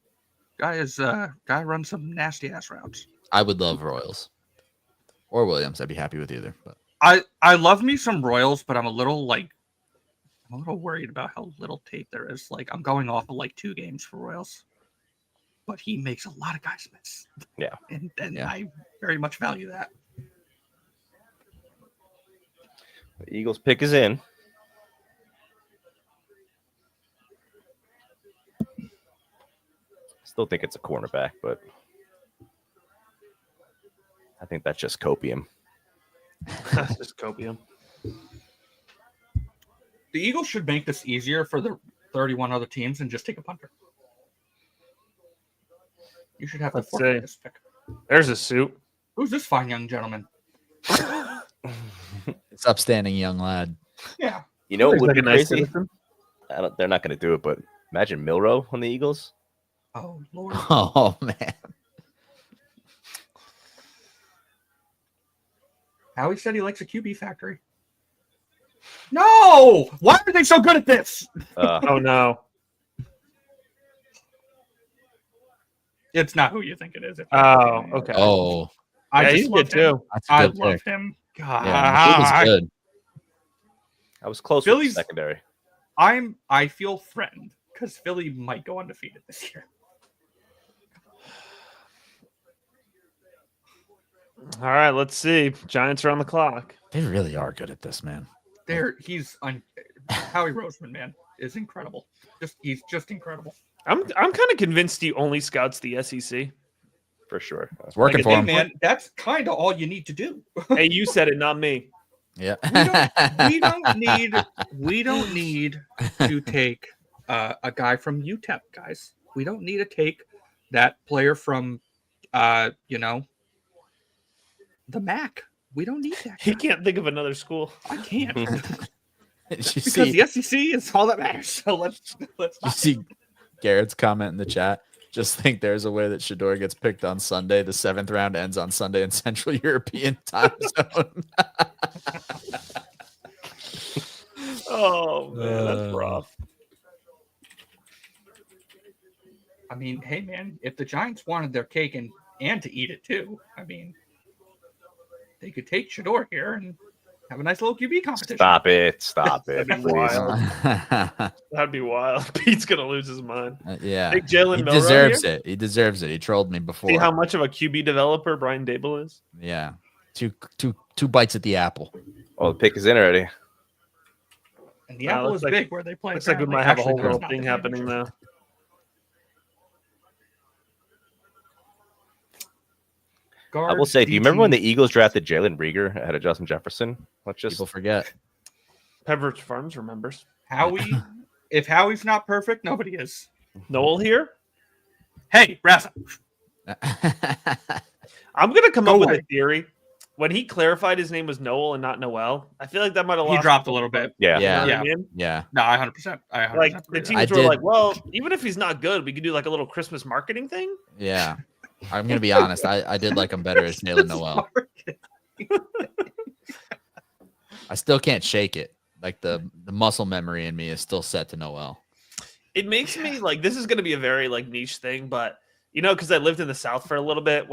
Guy runs some nasty ass routes. I would love Royals or Williams. I'd be happy with either. But I love me some Royals, but I'm a little worried about how little tape there is. Like, I'm going off of like 2 games for Royals, but he makes a lot of guys miss. Yeah. And Yeah. I very much value that. The Eagles pick is in. Still think it's a cornerback, but I think that's just copium. That's just copium. The Eagles should make this easier for the 31 other teams and just take a punter. You should have Let's to forfeit see. this pick. There's a suit. Who's this fine young gentleman? it's upstanding young lad. Yeah. You know what would Like be a nice crazy? citizen. They're not going to do it, but imagine Milrow on the Eagles. Oh, Lord. Oh man, Howie said he likes a QB factory. No! Why are they so good at this? Oh, no. It's not who you think it is. Oh, okay. Oh, I Yeah, just he's good loved him. too. that's a I good loved pick. him. Yeah, he was God, good. I was close with the Philly's- secondary. I feel threatened because Philly might go undefeated this year. All right, let's see. Giants are on the clock. They really are good at this, man. Howie Roseman, man, is incredible. He's just incredible. I'm kind of convinced he only scouts the SEC. For sure. It's working Like, for hey, him. man, that's kind of all you need to do. Hey, you said it, not me. Yeah. We don't need to take a guy from UTEP, guys. We don't need to take that player from the MAC. We don't need that. He guy. can't think of another school. I can't you because see, the SEC is all that matters. So let's you not. see Garrett's comment in the chat. Just think there's a way that Shador gets picked on Sunday. The 7th round ends on Sunday in Central European time zone. Oh man, that's rough. I mean, hey man, if the Giants wanted their cake and to eat it too, I mean, they could take Shador here and have a nice little QB competition. Stop it. Stop it. That'd be please. wild. That'd be wild. Pete's gonna lose his mind. Yeah. Think Jalen He Milroe deserves here? it. He deserves it. He trolled me before. See how much of a QB developer Brian Dable is. Yeah. Two bites at the apple. Oh, the pick is in already. And the Wow, apple looks is like- big where they play. Looks like we apparently. might have a Actually, whole there's little not thing the happening damage. now. I will say, do you remember when the Eagles drafted Jalen Rieger ahead of Justin Jefferson? Let's just People forget. Pepperidge Farms remembers. Howie? If Howie's not perfect, nobody is. Noel here. Hey, Raza. I'm gonna come Go up with away. a theory. When he clarified his name was Noel and not Noel, I feel like that might have He lost. dropped a little bit. yeah. You know what Yeah. I mean? Yeah. No, 100%. I 100% Like the agree with teams I were did- like, well, even if he's not good, we could do like a little Christmas marketing thing. Yeah. I'm gonna be honest. I did like him better as Jalen Noel. I still can't shake it. Like the muscle memory in me is still set to Noel. It makes me like this is gonna be a very like niche thing, but because I lived in the South for a little bit,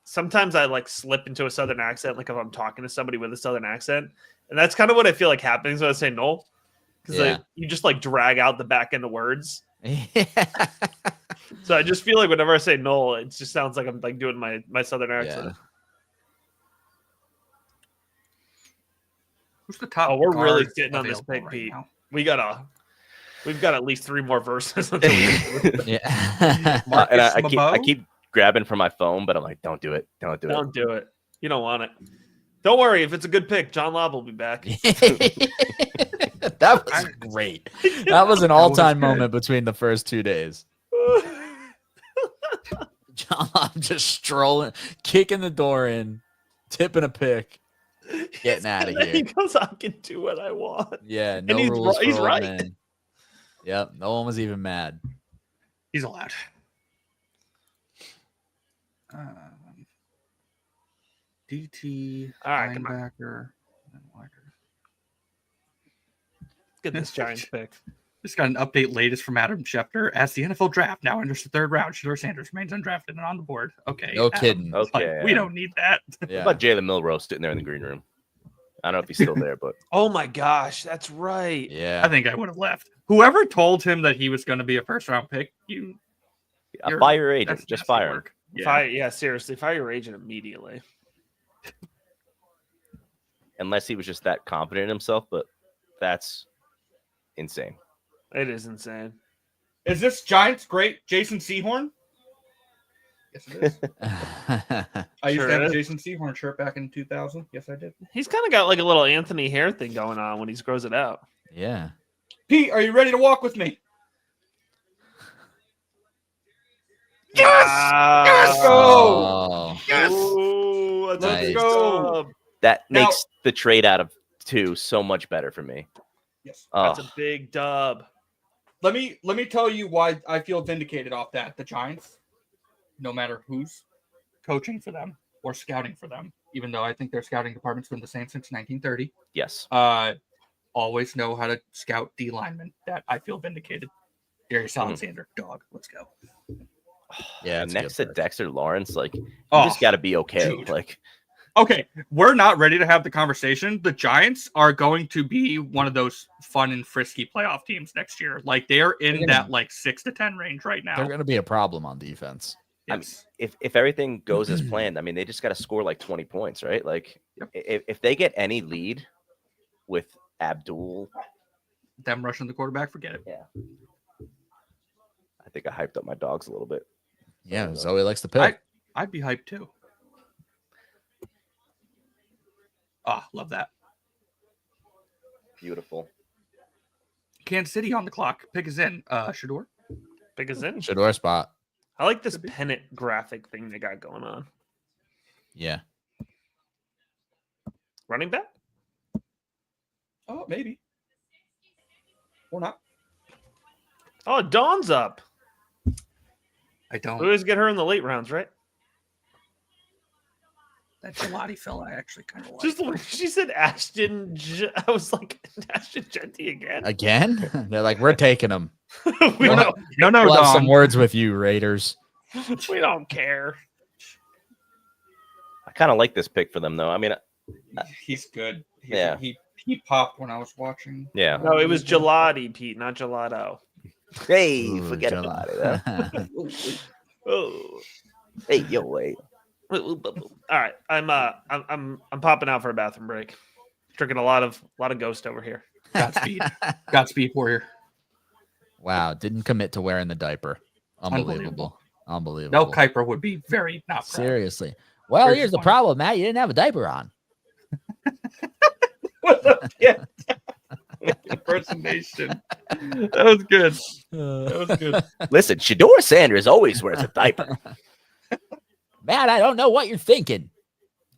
sometimes I like slip into a Southern accent, like if I'm talking to somebody with a Southern accent, and that's kind of what I feel like happens when I say Noel, because Yeah. you just like drag out the back end of words. Yeah. So I just feel like whenever I say Noel, it just sounds like I'm like doing my Southern accent. Who's the top? Oh, we're really guard sitting on this available pick, Pete. now? We've got at least 3 more verses. until we- Yeah. And Marcus I Mabeau? keep grabbing for my phone, but I'm like, don't do it. Don't do it. Don't do it. You don't want it. Don't worry. If it's a good pick, John Lobb will be back. That was great. That was an was all-time good. moment between the first 2 days. John Love just strolling, kicking the door in, tipping a pick, getting out of He here. goes, I can do what I want. Yeah, no he's rules ri- he's for old right. men. Yep, no one was even mad. He's allowed. DT, All right, come on. linebacker. Get this Giants pick. Just got an update latest from Adam Schefter. As the NFL draft now enters the 3rd round, Shador Sanders remains undrafted and on the board. Okay. No Adam, kidding. like, Okay. we don't need that. What Yeah. about Jalen Milroe sitting there in the green room? I don't know if he's still there, but Oh my gosh, that's right. Yeah. I think I would have left. Whoever told him that he was going to be a 1st round pick, You're- fire your agent. that's Just nasty fire him. work. Yeah. Seriously, fire your agent immediately. Unless he was just that confident in himself, but that's insane. It is insane. Is this Giants great Jason Sehorn? Yes, it is. I used Sure to have a is. Jason Sehorn shirt back in 2000. Yes, I did. He's kind of got like a little Anthony hair thing going on when he grows it out. Yeah. Pete, are you ready to walk with me? Yes! Oh. Yes! Ooh, that's a Nice. big Go. dub. That Now- makes the trade out of 2 so much better for me. Yes. That's Oh, a big dub. Let me tell you why I feel vindicated off that. The Giants, no matter who's coaching for them or scouting for them, even though I think their scouting department's been the same since 1930, yes. always know how to scout D linemen. That I feel vindicated. Darius Alexander, dog. Let's go. Yeah, it's a next good to pick. Dexter Lawrence, like you Oh, just got to be okay. dude. Like, okay, we're not ready to have the conversation. The Giants are going to be one of those fun and frisky playoff teams next year. Like they are in that like 6 to 10 range right now. They're going to be a problem on defense. I mean, Yes. if everything goes as planned, I mean, they just got to score like 20 points, right? Like, Yep. if they get any lead with Abdul, Them rushing the quarterback, forget it. yeah. I think I hyped up my dogs a little bit. Yeah, Zoe likes to pick. I'd be hyped too. Ah, love that. Beautiful. Kansas City on the clock. Pick is in. Shador. Pick us in. Shador spot. I like this pennant graphic thing they got going on. Yeah. Running back? Oh, maybe. Or not. Oh, Dawn's up. I don't. We always get her in the late rounds, right? That Gelati fella I actually kind of like. Just when she said Ashton, I was like, Ashton Genty again. Again? They're like, we're taking them. we, No, don't, no, We'll have Don. some words with you, Raiders. we don't care. I kind of like this pick for them, though. I mean, He's good. Yeah. He popped when I was watching. yeah. No, it was gelati, Pete, not gelato. Hey, Ooh, forget Jell- about it. Huh? Oh. Hey, yo, wait. All right, I'm popping out for a bathroom break. Drinking a lot of ghost over here. Godspeed, Warrior. Wow, didn't commit to wearing the diaper. Unbelievable. Unbelievable. Mel Kiper would be very not proud. Seriously. Well, Very here's the funny. problem, Matt. You didn't have a diaper on. Yeah. Impersonation. That was good. That was good. Listen, Shador Sanders always wears a diaper. Matt, I don't know what you're thinking.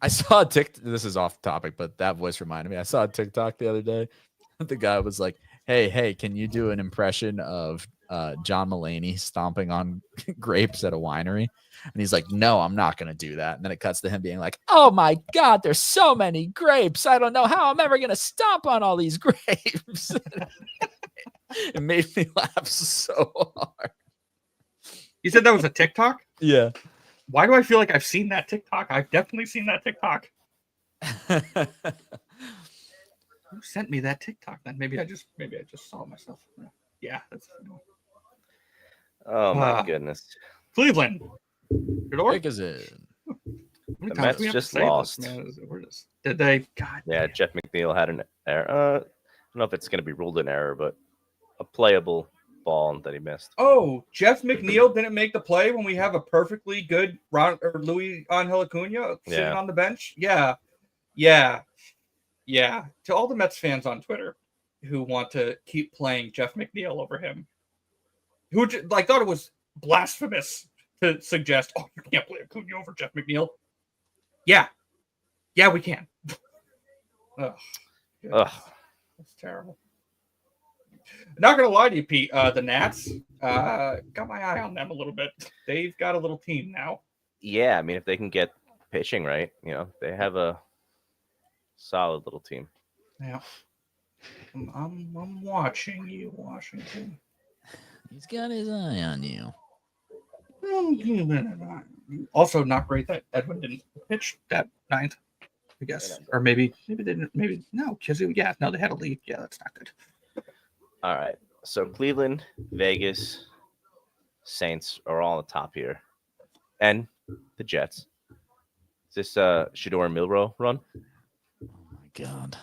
I saw a TikTok. This is off topic, but that voice reminded me. I saw a TikTok the other day. The guy was like, hey, can you do an impression of John Mulaney stomping on grapes at a winery? And he's like, no, I'm not going to do that. And then it cuts to him being like, oh my God, there's so many grapes. I don't know how I'm ever going to stomp on all these grapes. It made me laugh so hard. You said that was a TikTok? Yeah. Why do I feel like I've seen that TikTok? I've definitely seen that TikTok. Who sent me that TikTok? Then maybe I just saw it myself. Yeah, that's Oh, my Ah. goodness. Cleveland. Shador? Pick is in. How many The times Mets do we have to just say this, lost. man? Did they? God. Yeah, damn. Jeff McNeil had an error. I don't know if it's going to be ruled an error, but a playable ball that he missed. Oh, Jeff McNeil didn't make the play when we have a perfectly good Louis Angel Acuna sitting Yeah. on the bench. Yeah. To all the Mets fans on Twitter who want to keep playing Jeff McNeil over him, who thought it was blasphemous to suggest, oh, you can't play Acuna over Jeff McNeil. Yeah, we can. Ugh. Ugh. That's terrible. Not gonna lie to you, Pete. The Nats got my eye on them a little bit. They've got a little team now. Yeah, I mean, if they can get pitching right, they have a solid little team. Yeah, I'm watching you, Washington. He's got his eye on you. Also, not great that Edwin didn't pitch that ninth. I guess, or maybe they didn't. Maybe no, because they had a lead. Yeah, that's not good. All right. So Cleveland, Vegas, Saints are all on the top here. And the Jets. Is this Shador and Milrow run? Oh my God.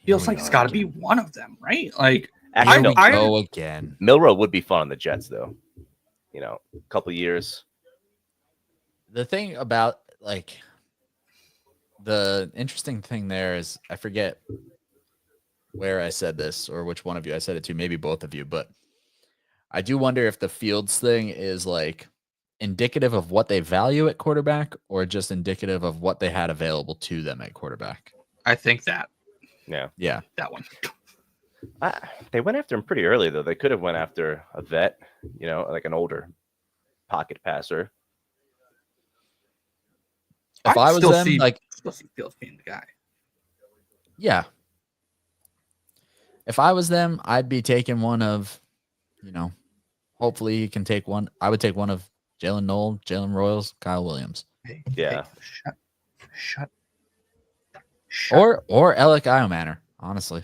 Feels like it's got to be one of them, right? Like Actually, Here no. we I- go again. Milrow would be fun on the Jets, though. A couple years. The thing about the interesting thing there is I forget where I said this or which one of you I said it to, maybe both of you, but I do wonder if the Fields thing is indicative of what they value at quarterback or just indicative of what they had available to them at quarterback. I think that Yeah. that one. They went after him pretty early, though. They could have went after a vet, like an older pocket passer. If I was them, still see Fields being the guy. yeah. If I was them, I'd be taking one of, hopefully he can take one. I would take one of Jalen Noel, Jalen Royals, Kyle Williams. Hey, Yeah. hey, shut. Or Alec Iomanner, honestly.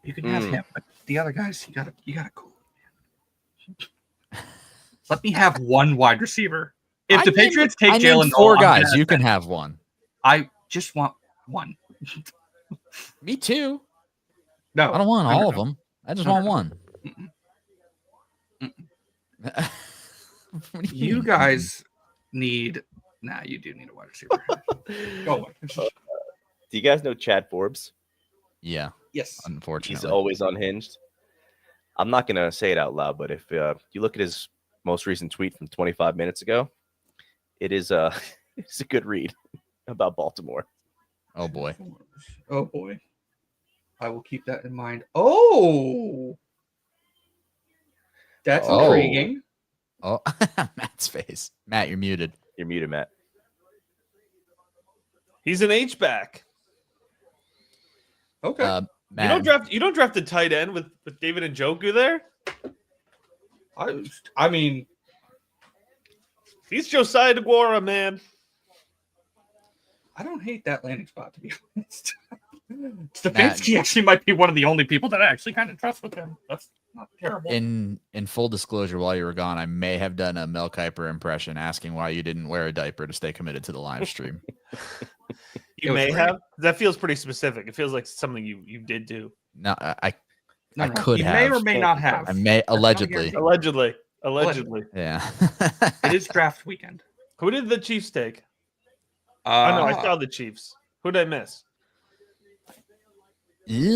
You can have him, but the other guys, you gotta go. Let me have one wide receiver. If the Patriots take Jalen, 4 guys, you can have one. I just want one. Me too. No, I don't want no, all no, of no. them. I just No, want no, one. What do You mean? guys need. Nah, you do need a wide receiver. Go away. Do you guys know Chad Forbes? Yeah, Yes. unfortunately. He's always unhinged. I'm not gonna say it out loud, but if you look at his most recent tweet from 25 minutes ago, it is it's a good read about Baltimore. Oh boy. Oh boy. I will keep that in mind. Oh, that's Oh. intriguing. Oh, Matt's face. Matt, you're muted. You're muted, Matt. He's an H-back. Okay. Matt, You don't draft a tight end with David Njoku there. I mean, He's Josiah DeGuara, man. I don't hate that landing spot, to be honest. Stefanski actually might be one of the only people that I actually kind of trust with him. That's not terrible. in full disclosure, while you were gone, I may have done a Mel Kiper impression asking why you didn't wear a diaper to stay committed to the live stream. You may have. That feels pretty specific. It feels like something you did do. No, I No, could you have. may or may not have. I may allegedly. Allegedly. Yeah. It is draft weekend. Who did the Chiefs take? Oh no, I saw the Chiefs. Who did I miss?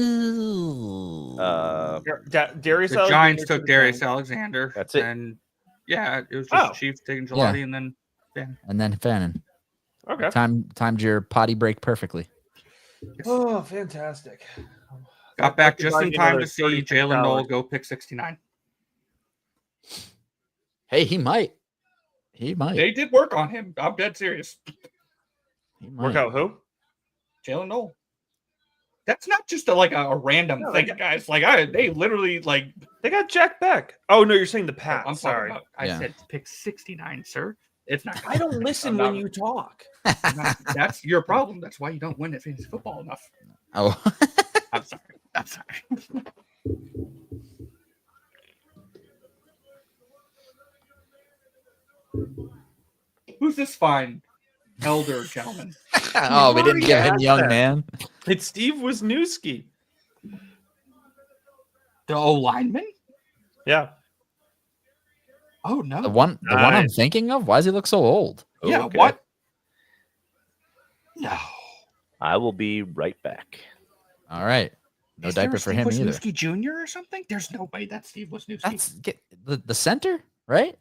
Ew. Darius. The Giants took Darius Alexander. That's it. And yeah, it was just Chiefs taking Gelati and then And then Fannin. Okay. Timed your potty break perfectly. Oh, fantastic. got back just in time Another to see 36 Jalen Noel hours. go pick 69. Hey, he might. He might. They did work on him. I'm dead serious. He might. Work out who? Jalen Noel. That's not just a random No, thing, guys. They literally They got Jack Beck. Oh no, you're saying the Pats. I'm Sorry. sorry. I Yeah. said pick 69, sir. It's not. I don't listen when you talk. That's your problem. That's why you don't win at fantasy football enough. Oh. I'm sorry. I'm sorry. Who's this fine elder gentleman? Oh, we didn't already give him asked young that. man. It's Steve Wisniewski. The O lineman? Yeah. Oh no. The one I'm Nice. thinking of. Why does he look so old? Yeah. Okay. What? No. I will be right back. All right. No Is there diaper a for Steve him either. Wisniewski Jr. or something? There's no way that's Steve Wisniewski. That's the center, right?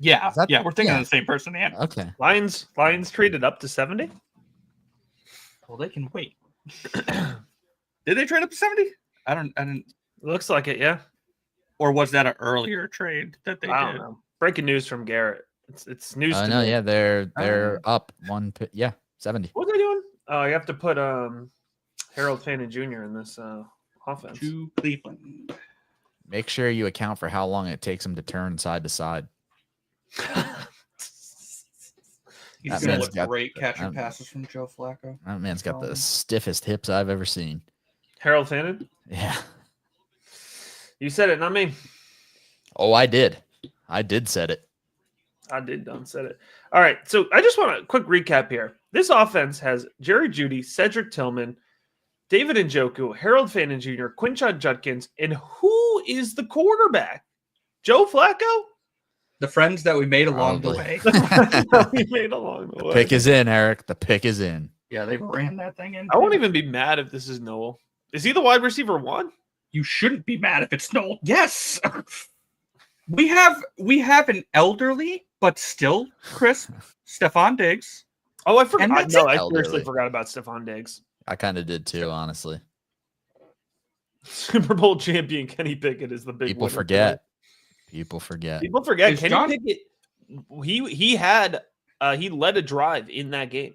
yeah. is that- Yeah. We're thinking yeah. of the same person. Yeah. Okay. Lions traded up to 70. Well, they can wait. Did they trade up to 70? I didn't. Looks like it, yeah. Or was that an earlier trade that they I don't did? know. Breaking news from Garrett. It's news to No, me. yeah, they're up 70. What are they doing? Oh, you have to put Harold Fannin Jr. in this offense. To Cleveland. Make sure you account for how long it takes him to turn side to side. He's That gonna man's look got- great catching that- passes from Joe Flacco. That man's got the stiffest hips I've ever seen. Harold Fannin? Yeah. You said it, not me. Oh, I did. I did said it. I did done said it. All right. So I just want a quick recap here. This offense has Jerry Jeudy, Cedric Tillman, David Njoku, Harold Fannin Jr., Quinshon Judkins, and who is the quarterback? Joe Flacco? The friends that we made along the Probably. way. We made along the way. Pick is in, Eric. The pick is in. Yeah, they ran that thing in. I won't even be mad if this is Noel. Is he the wide receiver one? You shouldn't be mad if it's Noel. Yes. we have an elderly but still crisp Stephon Diggs. Oh, I forgot. And that's No, it. I seriously Elderly. forgot about Stephon Diggs. I kind of did too, honestly. Super Bowl champion Kenny Pickett is the big People winner forget. People forget. tonight. People forget Is Kenny John- Pickett. He led a drive in that game.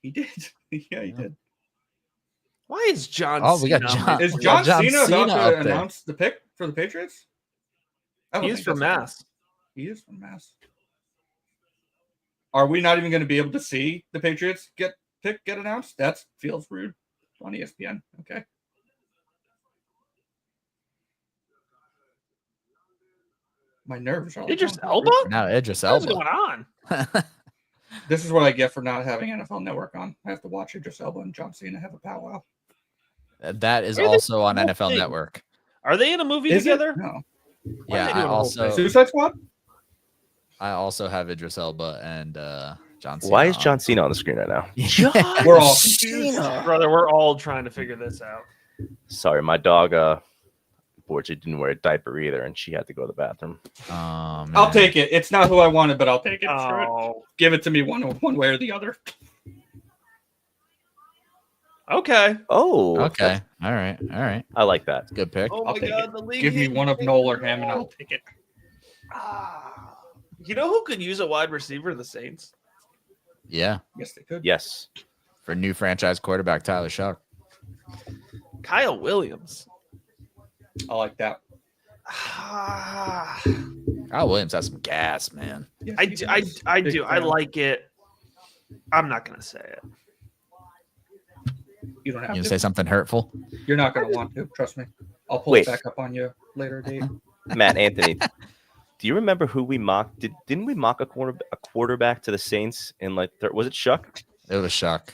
He did. Yeah, he did. Why is John? Oh, we got Cena on John- my Is we board? got John John Cena Cena about up to there. announce the pick for the Patriots? I don't He is think for that's- Mass. He is from Mass. Are we not even going to be able to see the Patriots get announced? That feels rude on ESPN. Okay. My nerves are. Idris Elba? Now Idris What's Elba. going on? This is what I get for not having NFL Network on. I have to watch Idris Elba and John Cena have a powwow. That is Where are they also on both NFL thing? Network. Are they in a movie Is together? it? No. Why are Yeah, they I doing a whole also thing? Suicide Squad? have Idris Elba and John Cena. Why is on. John Cena on the screen right now? We're all confused. Brother, we're all trying to figure this out. Sorry, my dog unfortunately didn't wear a diaper either, and she had to go to the bathroom. Man. I'll take it. It's not who I wanted, but I'll take it. Screw it. Oh, Give it to me one way or the other. okay. Oh, Okay. All right. I like that. Good pick. Oh I'll my take God, it. the league. Give me hit one of me. Noel or him, and I'll take it. Ah. You know who could use a wide receiver? The Saints. Yeah. Yes, they could. Yes. For new franchise quarterback Tyler Shuck. Kyle Williams. I like that. Ah. Kyle Williams has some gas, man. Yes, I he do. I does. do. Big I fan. like it. I'm not gonna say it. You don't have You to. say something hurtful? You're not going to want to. Trust me. I'll pull Wait. it back up on you later date. Matt Anthony, do you remember who we mocked? Didn't we mock a quarterback to the Saints in like was it Shuck? It was Shuck.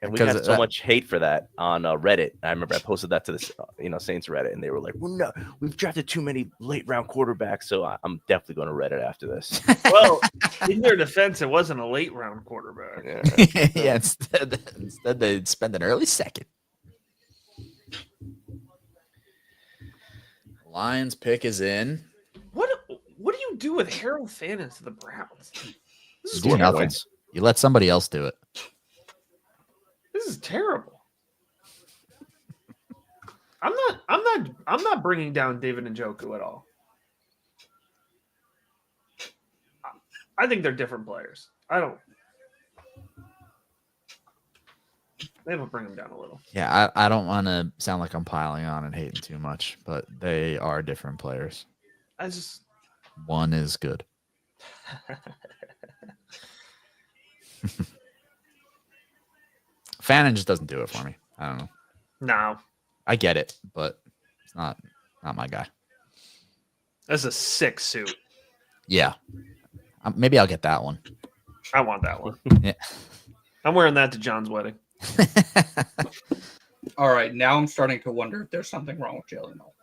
And we Because got so much hate for that on Reddit. I remember I posted that to the Saints Reddit, and they were like, "Well, no, we've drafted too many late round quarterbacks, so I'm definitely going to Reddit after this." Well, in their defense, it wasn't a late round quarterback. Yeah. Yeah, instead they spend an early second. Lions pick is in. What do you do with Harold Fannin to the Browns? This You is do Score terrible. nothing. points. You let somebody else do it. This is terrible. I'm not bringing down David Njoku at all. I think they're different players. Maybe I'll bring them down a little. Yeah, I don't want to sound like I'm piling on and hating too much, but they are different players. I just One is good. Fannin just doesn't do it for me. I don't know. no. I get it, but it's not my guy. That's a sick suit. Yeah. Maybe I'll get that one. I want that one. Yeah. I'm wearing that to John's wedding. All right, now I'm starting to wonder if there's something wrong with Jalen Noel.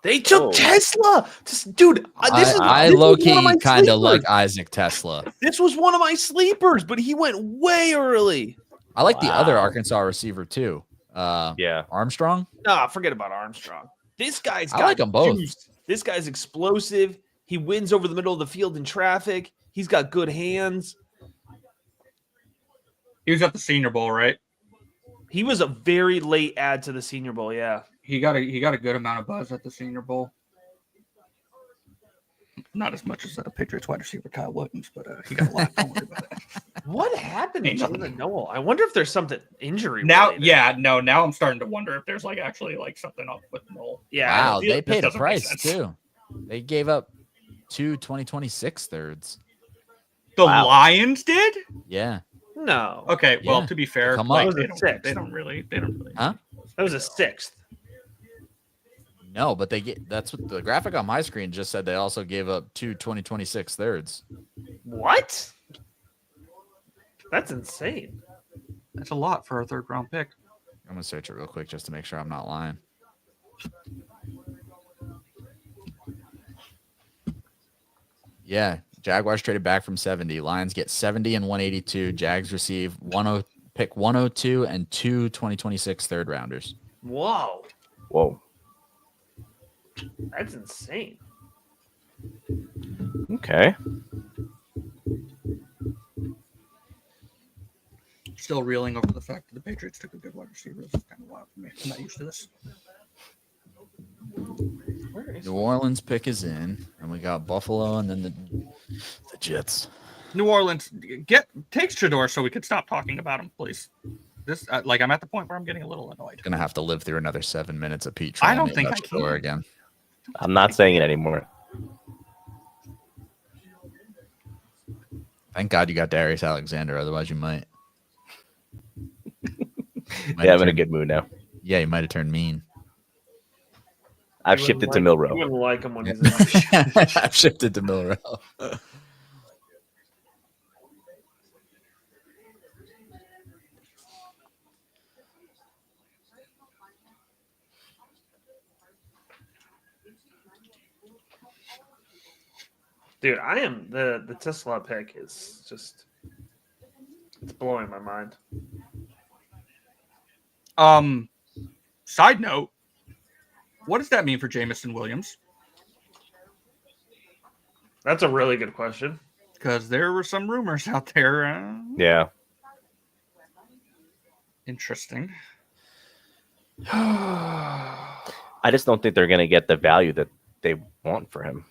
They took Oh. Tesla. Dude, this I is low one of key my kind of sleepers. like Isaac Tesla. This was one of my sleepers, but he went way early. I like the other Wow. Arkansas receiver too. Yeah. Armstrong. Nah, forget about Armstrong. This guy's I got like 'em both. juice. This guy's explosive. He wins over the middle of the field in traffic. He's got good hands. He was at the Senior Bowl, right? He was a very late add to the Senior Bowl. Yeah. He got a good amount of buzz at the Senior Bowl. Not as much as Patriots wide receiver Kyle Williams, but he got a lot. Don't worry about it. What happened to Ain't nothing. Jalen Noel? I wonder if there's something injury. Now, related. yeah, no. Now I'm starting to wonder if there's actually something up with Noel. Yeah. Wow, I they feel- paid a doesn't make price sense. too. They gave up 2 2026 thirds. The Wow. Lions did. Yeah. No. Okay, well, Yeah. to be fair, Come like, up. they It was a six. they don't really. Huh? That was a sixth. No, but that's what the graphic on my screen just said. They also gave up 2 2026 thirds. What? That's insane. That's a lot for a third round pick. I'm gonna search it real quick just to make sure I'm not lying. Yeah, Jaguars traded back from 70. Lions get 70 and 182. Jags receive pick 102 and 2 2026 third rounders. Whoa. Whoa. That's insane. Okay. Still reeling over the fact that the Patriots took a good wide receiver. This is kind of wild for me. I'm not used to this. Where is New Orleans pick is in, and we got Buffalo and then the Jets. New Orleans, take Shador so we could stop talking about him, please. This like I'm at the point where I'm getting a little annoyed. Gonna have to live through another 7 minutes of Pete. I don't think I can. Again. I'm not saying it anymore. Thank God you got Darius Alexander. Otherwise, you might. Yeah, I'm in a good mood now. Yeah, you might have turned mean. I've shifted to You Milrow. wouldn't like him when he's in. I've shifted to Milrow. Dude, I am the Tesla pick is just it's blowing my mind. Side note, what does that mean for Jamison Williams? That's a really good question. Because there were some rumors out there. Yeah. Interesting. I just don't think they're going to get the value that they want for him.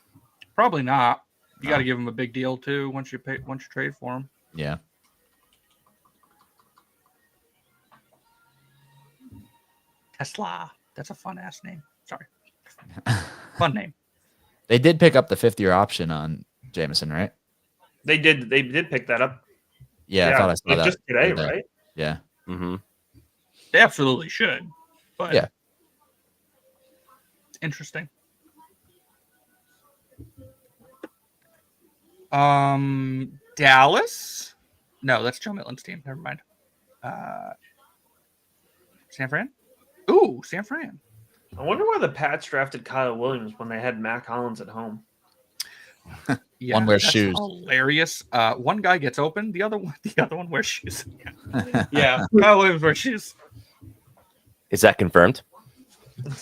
Probably not. You got to give him a big deal too once you trade for him. Yeah. Tesla. That's a fun ass name. Sorry. Fun name. They did pick up the 5th-year option on Jamison, right? They did pick that up. Yeah, I thought I saw like that just today, the other day. right? Yeah. Mm-hmm. They absolutely should. But Yeah. Interesting. Dallas? No, that's Joe Milton's team. Never mind. San Fran? Ooh, San Fran. I wonder why the Pats drafted Kyle Williams when they had Mac Hollins at home. Yeah, One wears that's shoes. Hilarious. One guy gets open, the other one wears shoes. Yeah, Kyle Williams wears shoes. Is that confirmed?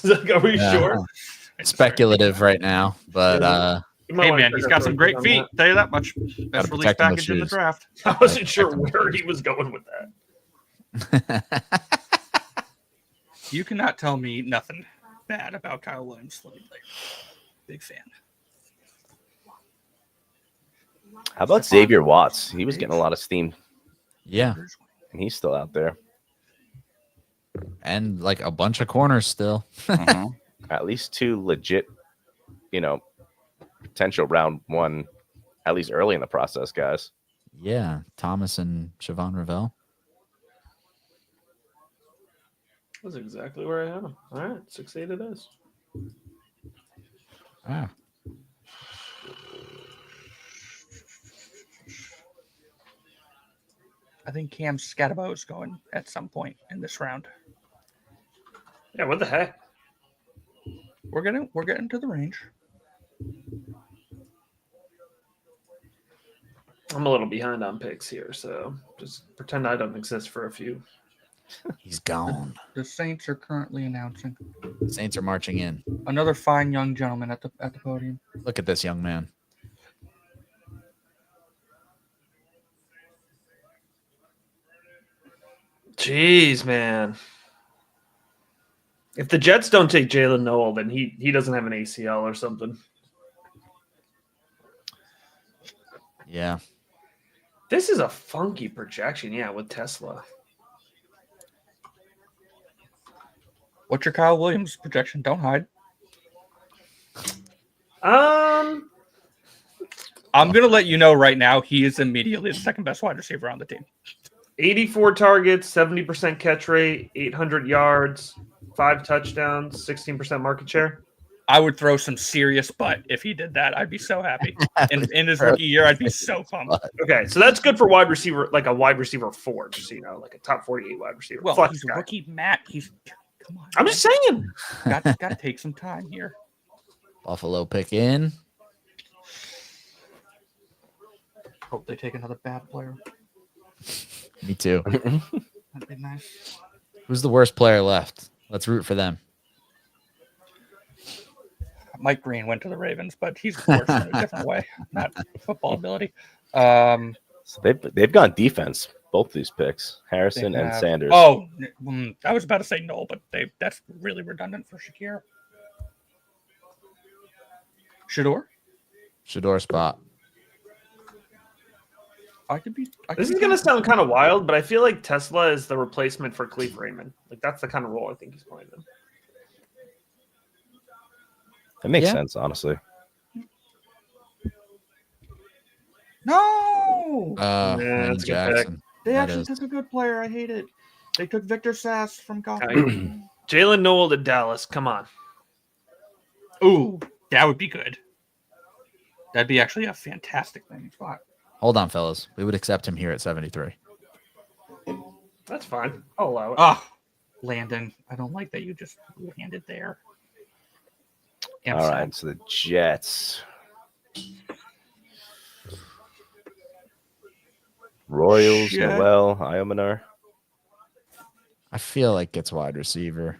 Are we Yeah. sure? Speculative right now, but You might Hey wanna man, check he's out got the some report great on feet. Tell you that much. Best release protect him with package in the shoes. draft. that. I wasn't sure Protect him where with he was going with that. You cannot tell me nothing bad about Kyle Williams. Let me tell you. Big fan. How about Xavier Watts? He was getting a lot of steam, yeah, and he's still out there. and like a bunch of corners still. At least 2 legit, potential round 1, at least early in the process, guys. Yeah, Thomas and Siobhan Ravel. That's exactly where I had him. All right, 6-8 it is. Ah, I think Cam Scatabo is going at some point in this round. Yeah, what the heck? We're getting to the range. I'm a little behind on picks here, so just pretend I don't exist for a few. he's gone. The Saints are currently announcing The Saints are marching in. another fine young gentleman at the podium. Look at this young man. Jeez, man. If the Jets don't take Jalen Noel, then he doesn't have an ACL or something. Yeah, This is a funky projection, yeah, with Tesla. What's your Kyle Williams projection? Don't hide. Um, I'm gonna let you know right now. He is immediately the second best wide receiver on the team. 84 targets, 70% catch rate, 800 yards, 5 touchdowns, 16% market share. I would throw some serious butt if he did that. I'd be so happy. In his rookie year, I'd be so pumped. Okay, so that's good for wide receiver, like a wide receiver 4, just so you know, like a top 48 wide receiver. Well, Flex he's guy. rookie Matt. Come on. I'm just saying. got to take some time here. Buffalo pick in. Hope they take another bad player. Me too. That'd be nice. Who's the worst player left? Let's root for them. Mike Green went to the Ravens, but he's worse in a different way, not football ability. So they've gone defense, both these picks, Harrison and Sanders. Oh, I was about to say no, but that's really redundant for Shakir. Shador? Shador spot. This is gonna sound kind of wild, but I feel like Tesla is the replacement for Cleve Raymond. Like that's the kind of role I think he's playing in. It makes Yeah. sense, honestly. No, Yeah, Lane that's a good pick. Jackson. they That actually is. took a good player. I hate it. They took Victor Sass from Gotham. Okay. Jalen Noel to Dallas. Come on. Ooh, that would be good. That'd be actually a fantastic landing spot. Hold on, fellas. We would accept him here at 73. That's fine. I'll allow it. Oh, Landon, I don't like that you just landed there. I'm All sad. right, so the Jets. Royals, Shit. Noel, Iomanar. I feel like it's wide receiver.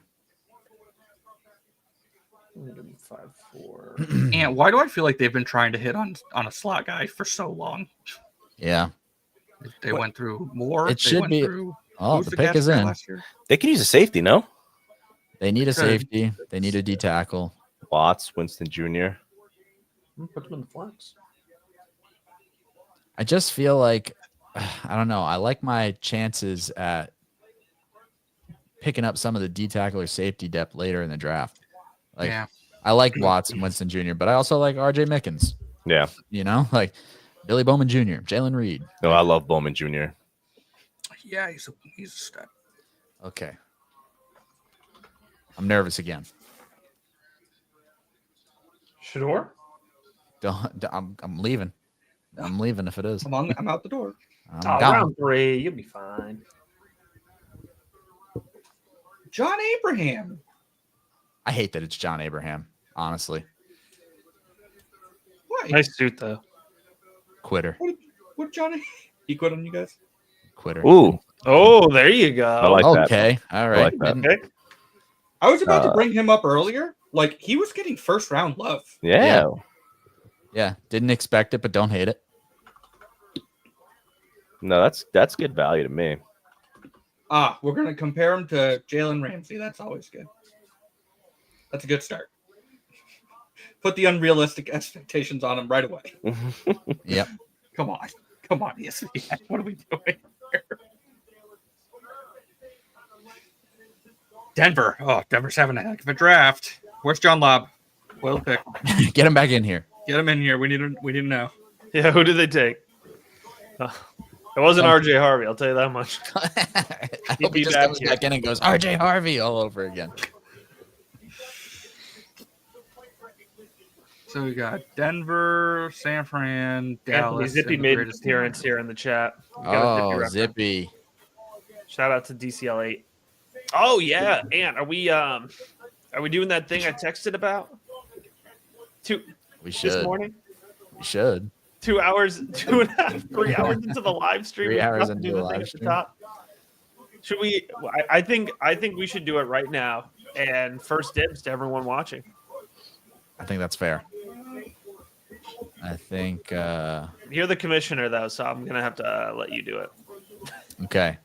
5'4". And why do I feel like they've been trying to hit on a slot guy for so long? Yeah. They went through Moore. It they should went be- Through, Oh, who's the pick catch is guy in. last year? They could use a safety, no? They need a Good. safety. They need a D tackle. Watts, Winston Jr. Put him in the flex. I just feel like I don't know. I like my chances at picking up some of the D tackle or safety depth later in the draft. Like Yeah. I like Watts and Winston Jr., but I also like RJ Mickens. Yeah. You know, like Billy Bowman Jr., Jalen Reed. No, I love Bowman Jr. Yeah, he's a step. Okay. I'm nervous again. Shador? I'm leaving. I'm leaving if it is. I'm out the door. I'm Oh, gone. round 3. You'll be fine. John Abraham. I hate that it's John Abraham, honestly. Why? Nice suit, though. Quitter. What John? He quit on you guys? Quitter. Ooh, Oh, there you go. I like that. Okay. All right. like that. Didn't- Okay. I was about to bring him up earlier. Like he was getting first round love. yeah. Yeah. Didn't expect it, but don't hate it. No, that's good value to me. We're gonna compare him to Jalen Ramsey. That's always good. That's a good start. Put the unrealistic expectations on him right away. Yep. Come on, ESPN. What are we doing here? Denver. Oh, Denver's having a heck of a draft. Where's John Lobb? Well pick. Get him back in here. Get him in here. We need to know. Yeah, who did they take? It wasn't RJ Harvey, I'll tell you that much. I He'd hope be he just back comes here. back in and goes RJ Harvey all over again. So we got Denver, San Fran, Anthony Dallas. Zippy and the made an greatest appearance team. here in the chat. We got a Oh, reference. Zippy. Shout out to DCL8. Oh yeah, Ant, are we doing that thing I texted about? We This should. morning? We should. 2 hours, 2.5, 3 hours into the live stream. 3 we hours forgot to into do the the thing live at the stream. top. Should we? I think we should do it right now. And first dibs to everyone watching. I think that's fair. I think You're the commissioner though, so I'm gonna have to let you do it. okay.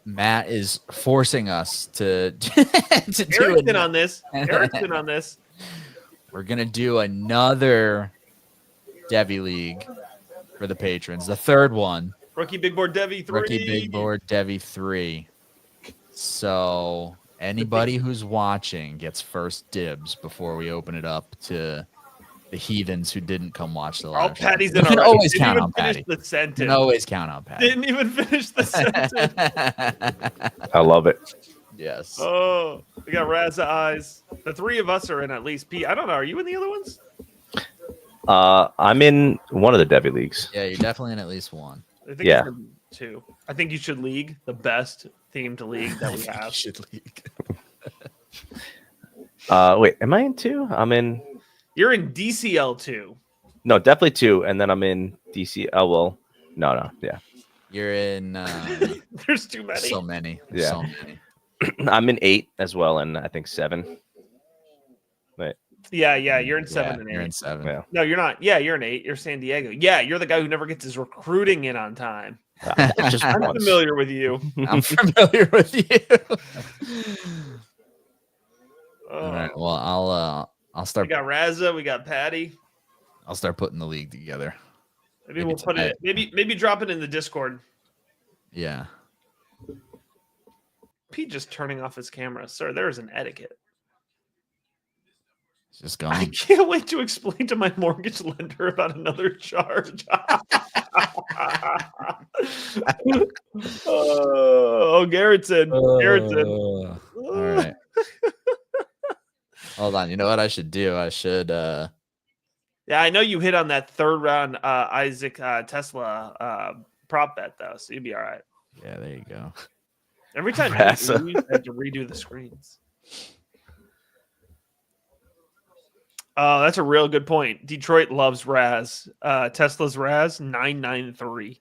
Matt is forcing us to do Eric's been it. on this. Eric's been on this. We're gonna do another Devi League for the patrons. The third one. Rookie Big Board Devi 3. Rookie Big Board Devi 3. So anybody who's watching gets first dibs before we open it up to the heathens who didn't come watch the Oh, live. stream. Patty's You in can already. always Didn't count even on finish Patty. the You sentence. can always count on Patty. Didn't even finish the sentence. I love it. Yes. Oh, we got Raza eyes. The three of us are in at least. I don't know. Are you in the other ones? I'm in one of the Devi leagues. Yeah, you're definitely in at least one. I think Yeah. you're in 2. I think you should league the best themed league that we have. Should league. Wait, am I in 2? I'm in. You're in DCL 2. No, definitely 2, and then I'm in DC. Oh well, no, yeah, You're in There's too many. so many. Yeah. So many. I'm in 8 as well, and I think 7. Yeah, you're in 7 Yeah, and you're 8. in 7. Yeah, No, you're not. Yeah, you're in 8. You're San Diego. Yeah, you're the guy who never gets his recruiting in on time. just I'm once. familiar with you. I'm familiar with you. Oh, All right. Well, I'll we start. got Raza. We got Patty. I'll start putting the league together. Maybe we'll put it. Maybe drop it in the Discord. Yeah. Pete just turning off his camera, sir. There is an etiquette. It's just I gone. can't wait to explain to my mortgage lender about another charge. Oh, Garrettson. Garrettson. All right. Hold on. You know what I should do? I should. Yeah, I know you hit on that third round Isaac Tesla prop bet though, so you'd be all right. Yeah, there you go. Every time you Rasa. lose, I have to redo the screens. Oh, that's a real good point. Detroit loves Raz. Tesla's Raz 993.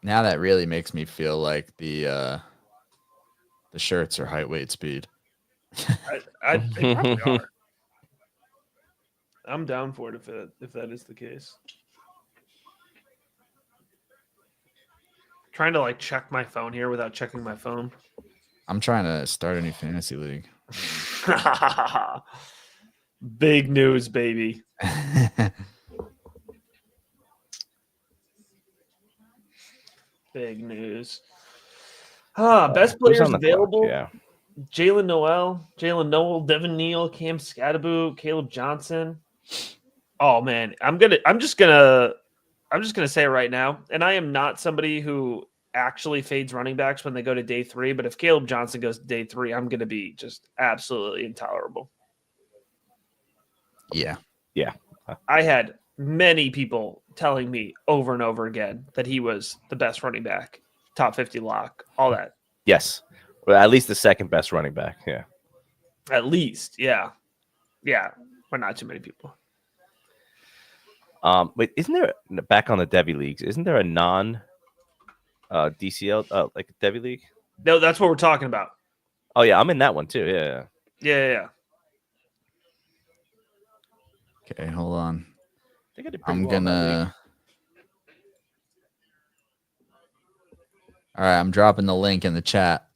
Now that really makes me feel like the shirts are height, weight, speed. They probably are. I'm down for it if that is the case. Trying to like check my phone here without checking my phone. I'm trying to start a new fantasy league. Big news, baby. Big news. Best Who's players on the clock? available. Yeah. Jalen Noel, Devin Neal, Cam Scadaboo, Caleb Johnson. Oh man, I'm just gonna say it right now. And I am not somebody who actually fades running backs when they go to day 3, but if Caleb Johnson goes to day 3, I'm gonna be just absolutely intolerable. Yeah. I had many people telling me over and over again that he was the best running back, top 50 lock, all that. Yes. Well, at least the second best running back. Yeah. At least, yeah. Yeah, but not too many people. Wait, isn't there back on the Devy leagues? Isn't there a non DCL like a Devy league? No, that's what we're talking about. Oh yeah, I'm in that one too. Yeah. Yeah. Okay, hold on. I think I did pretty I'm well in that league. gonna. All right, I'm dropping the link in the chat.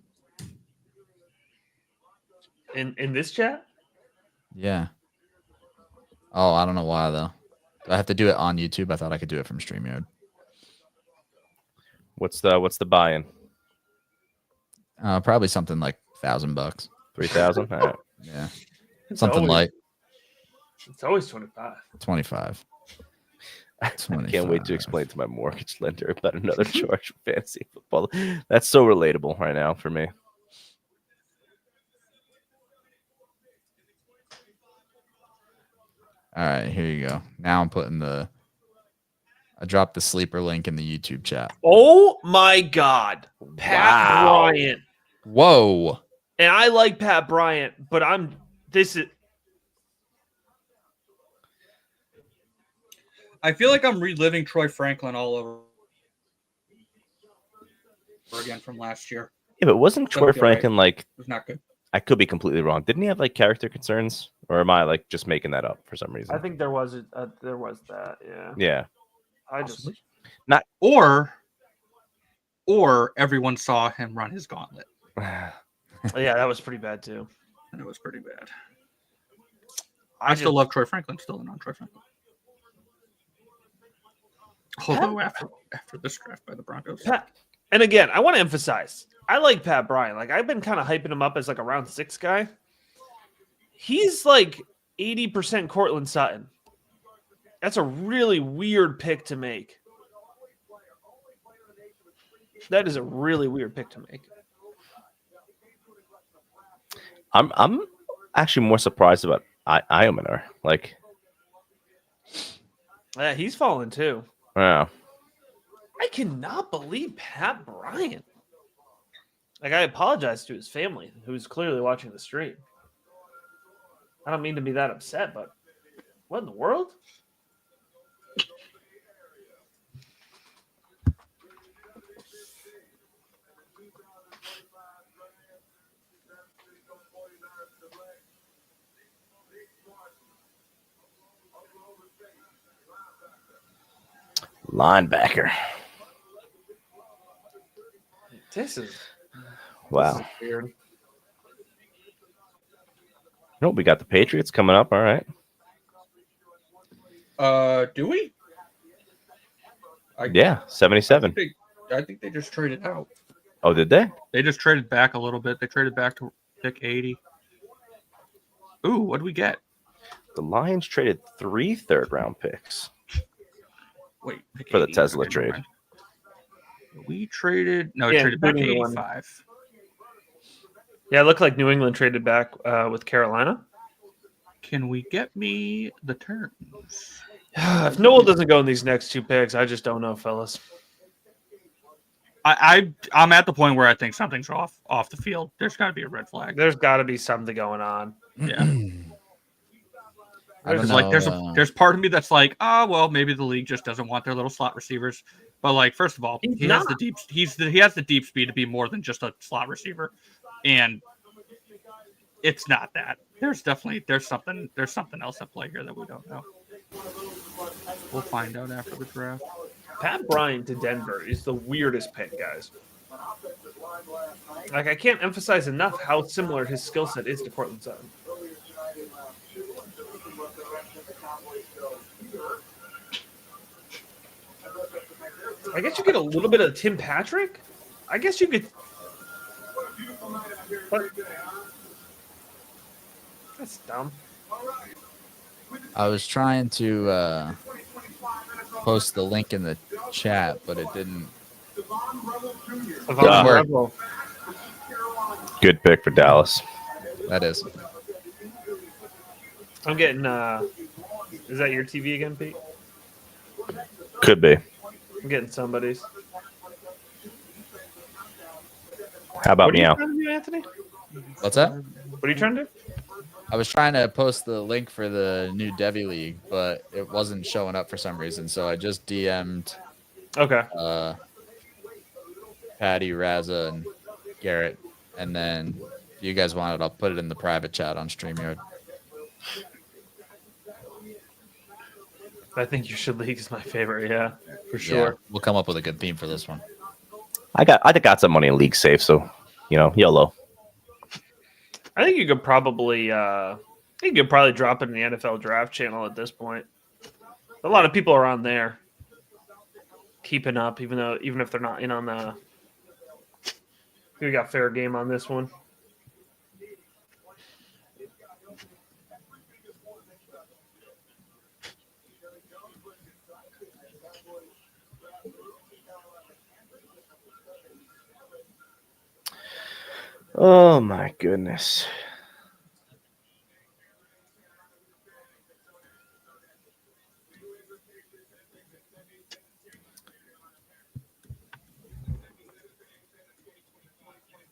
In this chat? Yeah. Oh, I don't know why though. Do I have to do it on YouTube? I thought I could do it from StreamYard. What's the buy-in? Probably something like $1,000. 3,000. All right. Yeah, It's something always, like it's always 25. 25. I can't wait to 25. explain to my mortgage lender about another charge for fantasy football. That's so relatable right now for me. All right, here you go. Now I'm putting I dropped the sleeper link in the YouTube chat. Oh my God. Pat Wow. Bryant. Whoa. And I like Pat Bryant, but I feel like I'm reliving Troy Franklin all over again from last year. Yeah, but wasn't Troy Okay, right. Franklin like? It was not good. I could be completely wrong. Didn't he have like character concerns, or am I like just making that up for some reason? I think there was that. Yeah. Yeah. I just Or everyone saw him run his gauntlet, yeah, that was pretty bad too. and it was pretty bad. I I still love Troy Franklin, still not Troy Franklin. Although after this draft by the Broncos, Pat, and again, I want to emphasize, I like Pat Bryant. Like I've been kind of hyping him up as like a round 6 guy. He's like 80% Cortland Sutton. That's a really weird pick to make. That is a really weird pick to make. I'm actually more surprised about Iomener. Like, Yeah, he's fallen too. wow. I cannot believe Pat Bryant. Like, I apologize to his family, who's clearly watching the stream. I don't mean to be that upset, but what in the world? Linebacker. This is Wow. weird. No, we got the Patriots coming up. All right. Do we? Yeah, 77. I think they just traded out. Oh, did they? They just traded back a little bit. They traded back to pick 80. Ooh, what do we get? The Lions traded 3 third-round picks Wait, pick for the 80. Tesla Okay, trade. never mind. We traded. No, Yeah, we traded back including the one- 85. Yeah, it looked like New England traded back with Carolina. Can we get me the terms? If Noel doesn't go in these next 2 picks, I just don't know, fellas. I'm at the point where I think something's off the field. There's got to be a red flag. There's got to be something going on. Yeah. I don't There's know, there's part of me that's like, well, maybe the league just doesn't want their little slot receivers. But like, first of all, He's he has the deep speed to be more than just a slot receiver, and it's not that. There's something else at play here that we don't know. We'll find out after the draft. Pat Bryant to Denver is the weirdest pick, guys. Like, I can't emphasize enough how similar his skill set is to Cortland Sutton. I guess you get a little bit of Tim Patrick. I guess you could. But that's dumb. I was trying to post the link in the chat, but it didn't. Avon work. Revel. Good pick for Dallas. That is. I'm getting. Is that your TV again, Pete? Could be. I'm getting somebody's. How about What are you meow? trying to do, Anthony? What's that? What are you trying to do? I was trying to post the link for the new Devi League, but it wasn't showing up for some reason. So I just DM'd Okay. Patty, Raza, and Garrett. And then if you guys want it, I'll put it in the private chat on StreamYard. I think you should league is my favorite. Yeah, for Yeah, sure. we'll come up with a good theme for this one. I got some money in league safe, so YOLO. I think you could probably drop it in the NFL draft channel at this point. A lot of people are on there keeping up, even if they're not in on the. We got fair game on this one. Oh my goodness.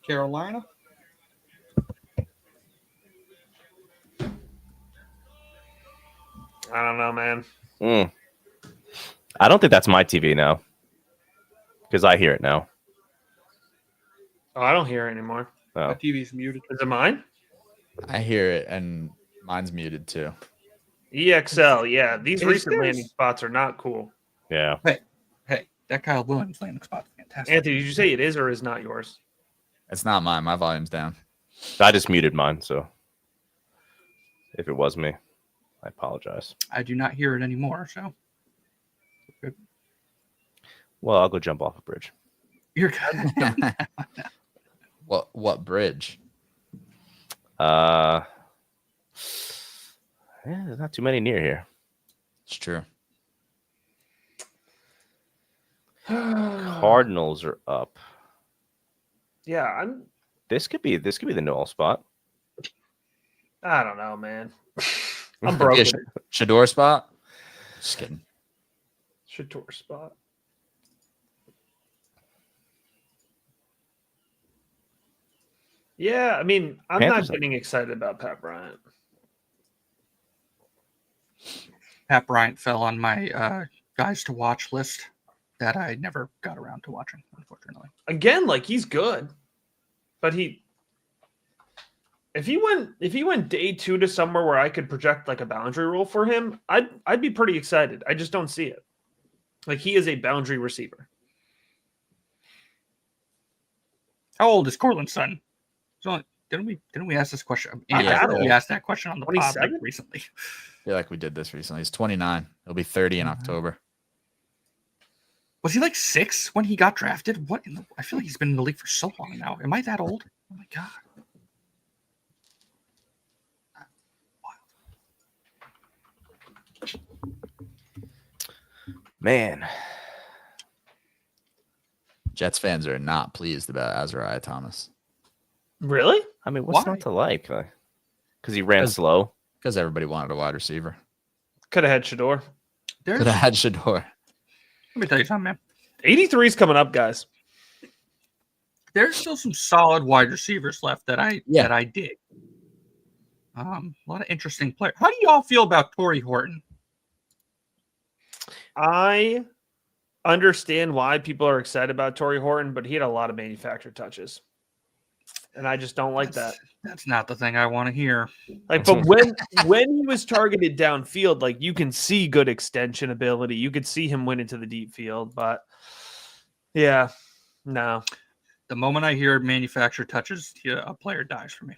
Carolina. I don't know, man. I don't think that's my TV now, because I hear it now. Oh, I don't hear it anymore. Oh. My TV's muted. Is it mine? I hear it, and mine's muted too. EXL, yeah. These Is recent theirs? landing spots are not cool. Yeah. Hey, that Kyle Williams landing spot's fantastic. Anthony, did you say it is or is not yours? It's not mine. My volume's down. I just muted mine, so if it was me, I apologize. I do not hear it anymore, so Well, I'll go jump off a bridge. you're good. What bridge? Yeah, there's not too many near here. It's true. Cardinals are up. Yeah, This could be the Noel spot. I don't know, man. I'm Could be a broken. Shador spot. Just kidding. Shador spot. Yeah, I mean, I'm Panthers not getting excited about Pat Bryant. Pat Bryant fell on my guys to watch list that I never got around to watching, unfortunately. Again, like he's good, but if he went day 2 to somewhere where I could project like a boundary rule for him, I'd be pretty excited. I just don't see it. Like he is a boundary receiver. How old is Cortland Sutton? He's only Didn't we ask this question? Yeah. I feel like we asked that question on the pod like 27? recently. I feel like we did this recently. He's 29. He'll be 30 in October. Was he like 6 when he got drafted? What? I feel like he's been in the league for so long now. Am I that old? Oh my god. Man, Jets fans are not pleased about Azariah Thomas Really? I mean, what's Why? not to like? Because he ran 'Cause- slow. because everybody wanted a wide receiver. Could have had Shador. There's, Could have let had Shador. me tell you something, man. 83 is coming up, guys. There's still some solid wide receivers left that I dig. A lot of interesting players. How do y'all feel about Torrey Horton? I understand why people are excited about Torrey Horton, but he had a lot of manufactured touches. And I just don't like that. That's not the thing I want to hear. Like, but when he was targeted downfield, like you can see good extension ability. You could see him win into the deep field, but yeah, no. The moment I hear manufactured touches, a player dies for me.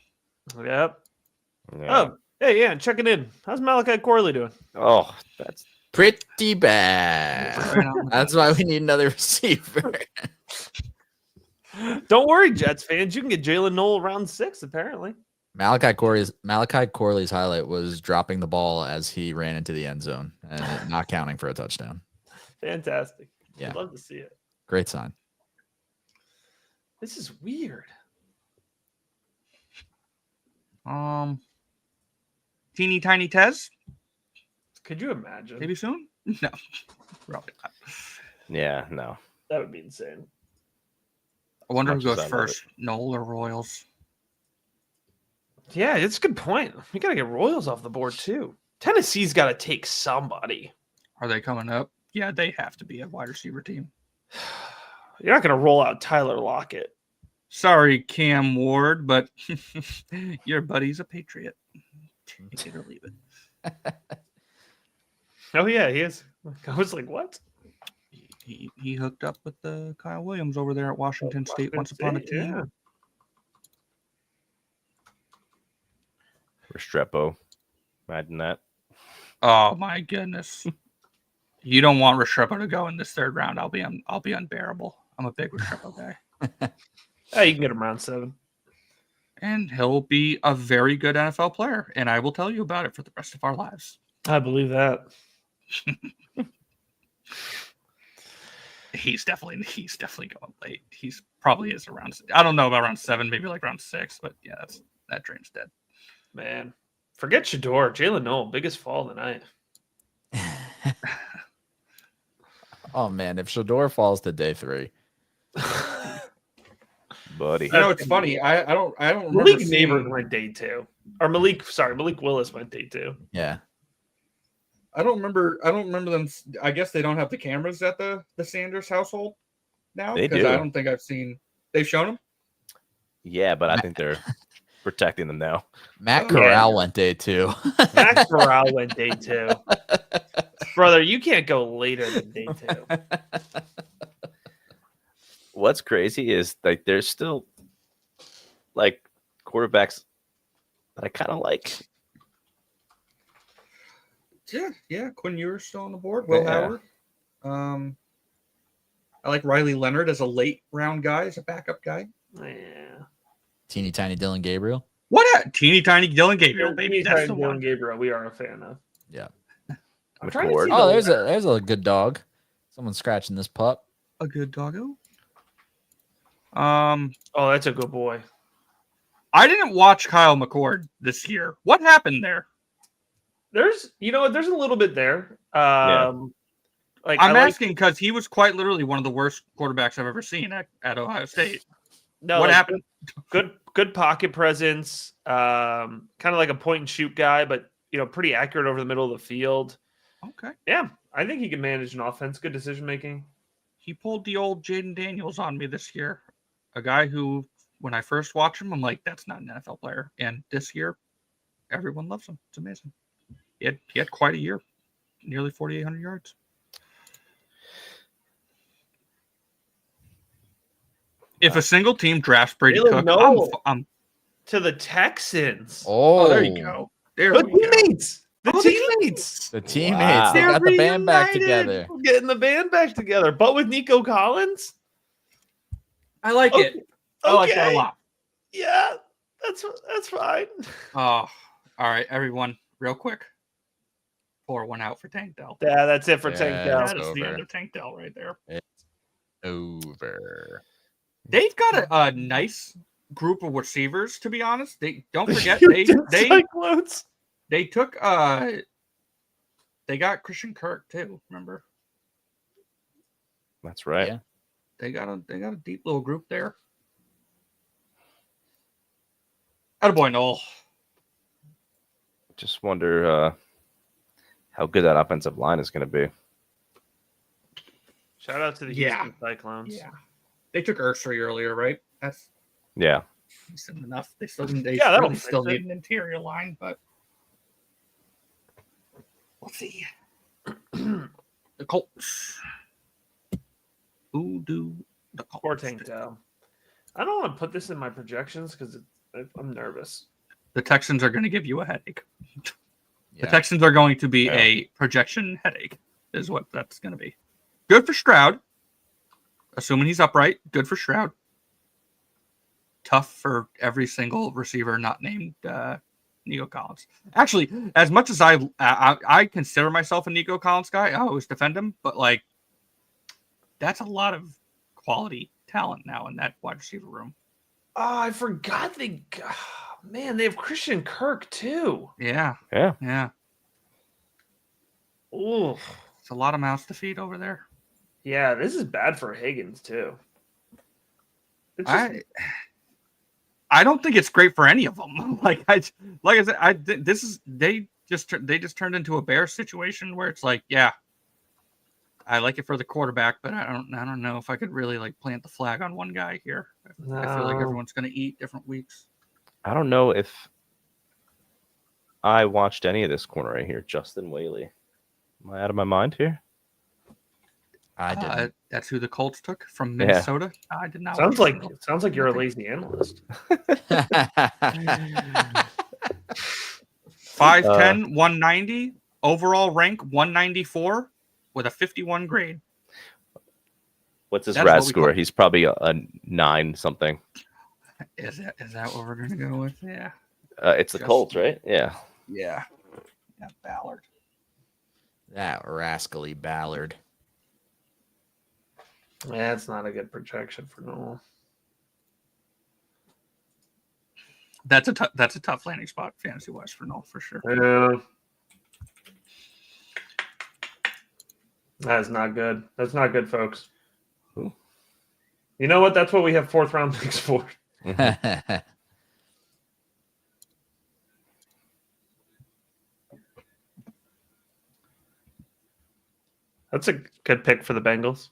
Yep. Yeah. Oh, hey, yeah, checking in. How's Malachi Corley doing? Oh, that's Pretty bad. Right on. That's why we need another receiver. Don't worry, Jets fans. You can get Jalen Noel round 6, apparently. Malachi Corley's highlight was dropping the ball as he ran into the end zone and not counting for a touchdown. Fantastic. Yeah. I'd love to see it. Great sign. This is weird. Teeny tiny Tez, Could you imagine? maybe soon? No, probably not. yeah, no. That would be insane. I wonder who Much as goes I love first, Noel or Royals. Yeah, it's a good point. We got to get Royals off the board, too. Tennessee's got to take somebody. Are they coming up? Yeah, they have to be a wide receiver team. You're not going to roll out Tyler Lockett. Sorry, Cam Ward, but your buddy's a Patriot. Take it or leave it. Oh, yeah, he is. I was like, what? He hooked up with Kyle Williams over there at Washington State once upon a State, yeah. team. Restrepo. Imagine that. Oh my goodness! You don't want Restrepo to go in this 3rd round. I'll be unbearable. I'm a big Restrepo guy, Hey, you can get him round 7. and he'll be a very good NFL player. And I will tell you about it for the rest of our lives. I believe that. He's definitely going late. He's probably is around. I don't know about round 7, maybe like round 6, but yeah, that dream's dead. Man, forget Shador. Jalen Noel, biggest fall of the night. Oh man, if Shador falls to day 3, Buddy. You know, it's funny. I don't remember. Malik Neighbors went day 2. Or Malik Willis went day 2. yeah, I don't remember them. I guess they don't have the cameras at the Sanders household now. They because do. I don't think I've seen. They've shown them. Yeah, but I think they're protecting them now. Matt Oh, Corral went day 2. Max Corral went day 2. Brother, you can't go later than day 2. What's crazy is like there's still like quarterbacks that I kind of like. Yeah. Quinn Ewers still on the board. Will Yeah. Howard. I like Riley Leonard as a late round guy, as a backup guy. Yeah. Teeny tiny Dylan Gabriel. What a teeny tiny Dylan Gabriel, baby. That's the Dylan one. Gabriel, we are a fan of. Yeah. I'm trying to McCord. see Oh, the- there's a good dog. Someone's scratching this pup. A good doggo. Oh, that's a good boy. I didn't watch Kyle McCord this year. What happened there? There's a little bit there. Like I'm I like- asking because he was quite literally one of the worst quarterbacks I've ever seen at Ohio State. No, What like, happened? Good pocket presence. Kind of like a point and shoot guy, but pretty accurate over the middle of the field. Okay. Yeah, I think he can manage an offense. Good decision making. He pulled the old Jaden Daniels on me this year. A guy who, when I first watched him, I'm like, that's not an NFL player. And this year, everyone loves him. It's amazing. He had quite a year. Nearly 4,800 yards. If a single team drafts Brady Jalen Cook, Noel. to the Texans. Oh, there you go. There The we go. teammates. The Oh, the teammates. The teammates. Wow. They got the They're band back reunited. together. We're getting the band back together, but with Nico Collins. I like it. I like that a lot. Yeah, that's fine. Oh, all right, everyone, real quick. Pour one out for Tank Dell. Yeah, that's it for Yeah, Tank Dell. it's That is the over. end of Tank Dell right there. Over. They've got a nice group of receivers, to be honest. They don't forget Houston they Cyclones. they took they got Christian Kirk too, remember? That's right. Yeah. They got a deep little group there. Attaboy, Noel. Just wonder how good that offensive line is going to be. Shout out to the Yeah. Houston Cyclones. Yeah. They took Ursary earlier, right? That's Yeah. decent enough. They still that'll really fix still it. need an interior line, but we'll see. The Colts. Who do the Colts? Poor Tank Dell. I don't want to put this in my projections because I'm nervous. The Texans are going to give you a headache. The Yeah. Texans are going to be Yeah. a projection headache, is what that's going to be. Good for Stroud. Assuming he's upright, good for Stroud. Tough for every single receiver not named Nico Collins. Actually, as much as I consider myself a Nico Collins guy, I always defend him, but like that's a lot of quality talent now in that wide receiver room. Oh, I forgot man, they have Christian Kirk too. Yeah, Yeah. yeah. Ooh. It's a lot of mouths to feed over there. Yeah, this is bad for Higgins too. It's just, I don't think it's great for any of them. Like I said, they just turned into a Bears situation where it's like, yeah, I like it for the quarterback, but I don't know if I could really like plant the flag on one guy here. I feel like No. everyone's going to eat different weeks. I don't know if I watched any of this corner right here. Justin Whaley. Am I out of my mind here? I didn't. That's who the Colts took from Yeah. Minnesota. I did not. sounds watch like them. you're a lazy analyst. 5'10", 190, overall rank 194 with a 51 grade. What's his That's RAS what we score? call- He's probably a 9 something. Is that what we're gonna go with? Yeah. It's the Just- Colts, right? Yeah. Yeah. Ballard. That rascally Ballard. Yeah, it's not a good projection for Noel. That's a tough landing spot fantasy wise for Noel for sure. Yeah. That's not good. That's not good, folks. Ooh. You know what? That's what we have 4th round picks for. That's a good pick for the Bengals.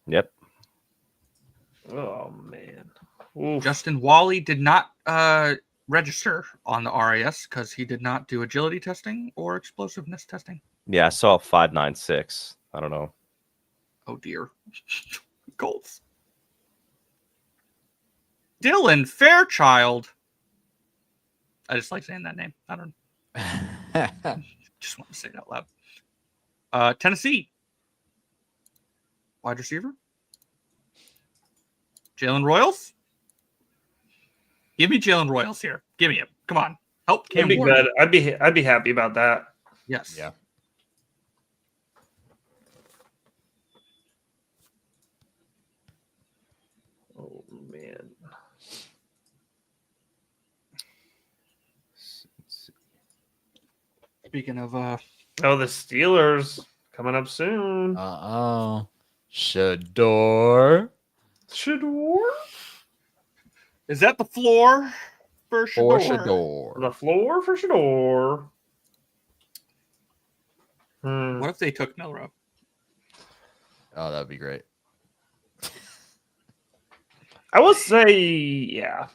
Yep. Oh man. Oof. Justin Wally did not register on the RAS because he did not do agility testing or explosiveness testing. Yeah, I saw 5.96. I don't know. Oh dear. Colts. Dylan Fairchild. I just like saying that name. I don't just want to say it out loud. Tennessee. Wide receiver. Jalen Royals. Give me Jalen Royals here. Give me him. Come on. Help Cam That'd be Ward. good. I'd be happy about that. Yes. Yeah. Oh man. Speaking of Oh, the Steelers coming up soon. Uh-oh. Shador. Shador? is that the floor for For Shador? Shador. The floor for Shador. What if they took Milrow? Oh, that'd be great. I will say, yeah.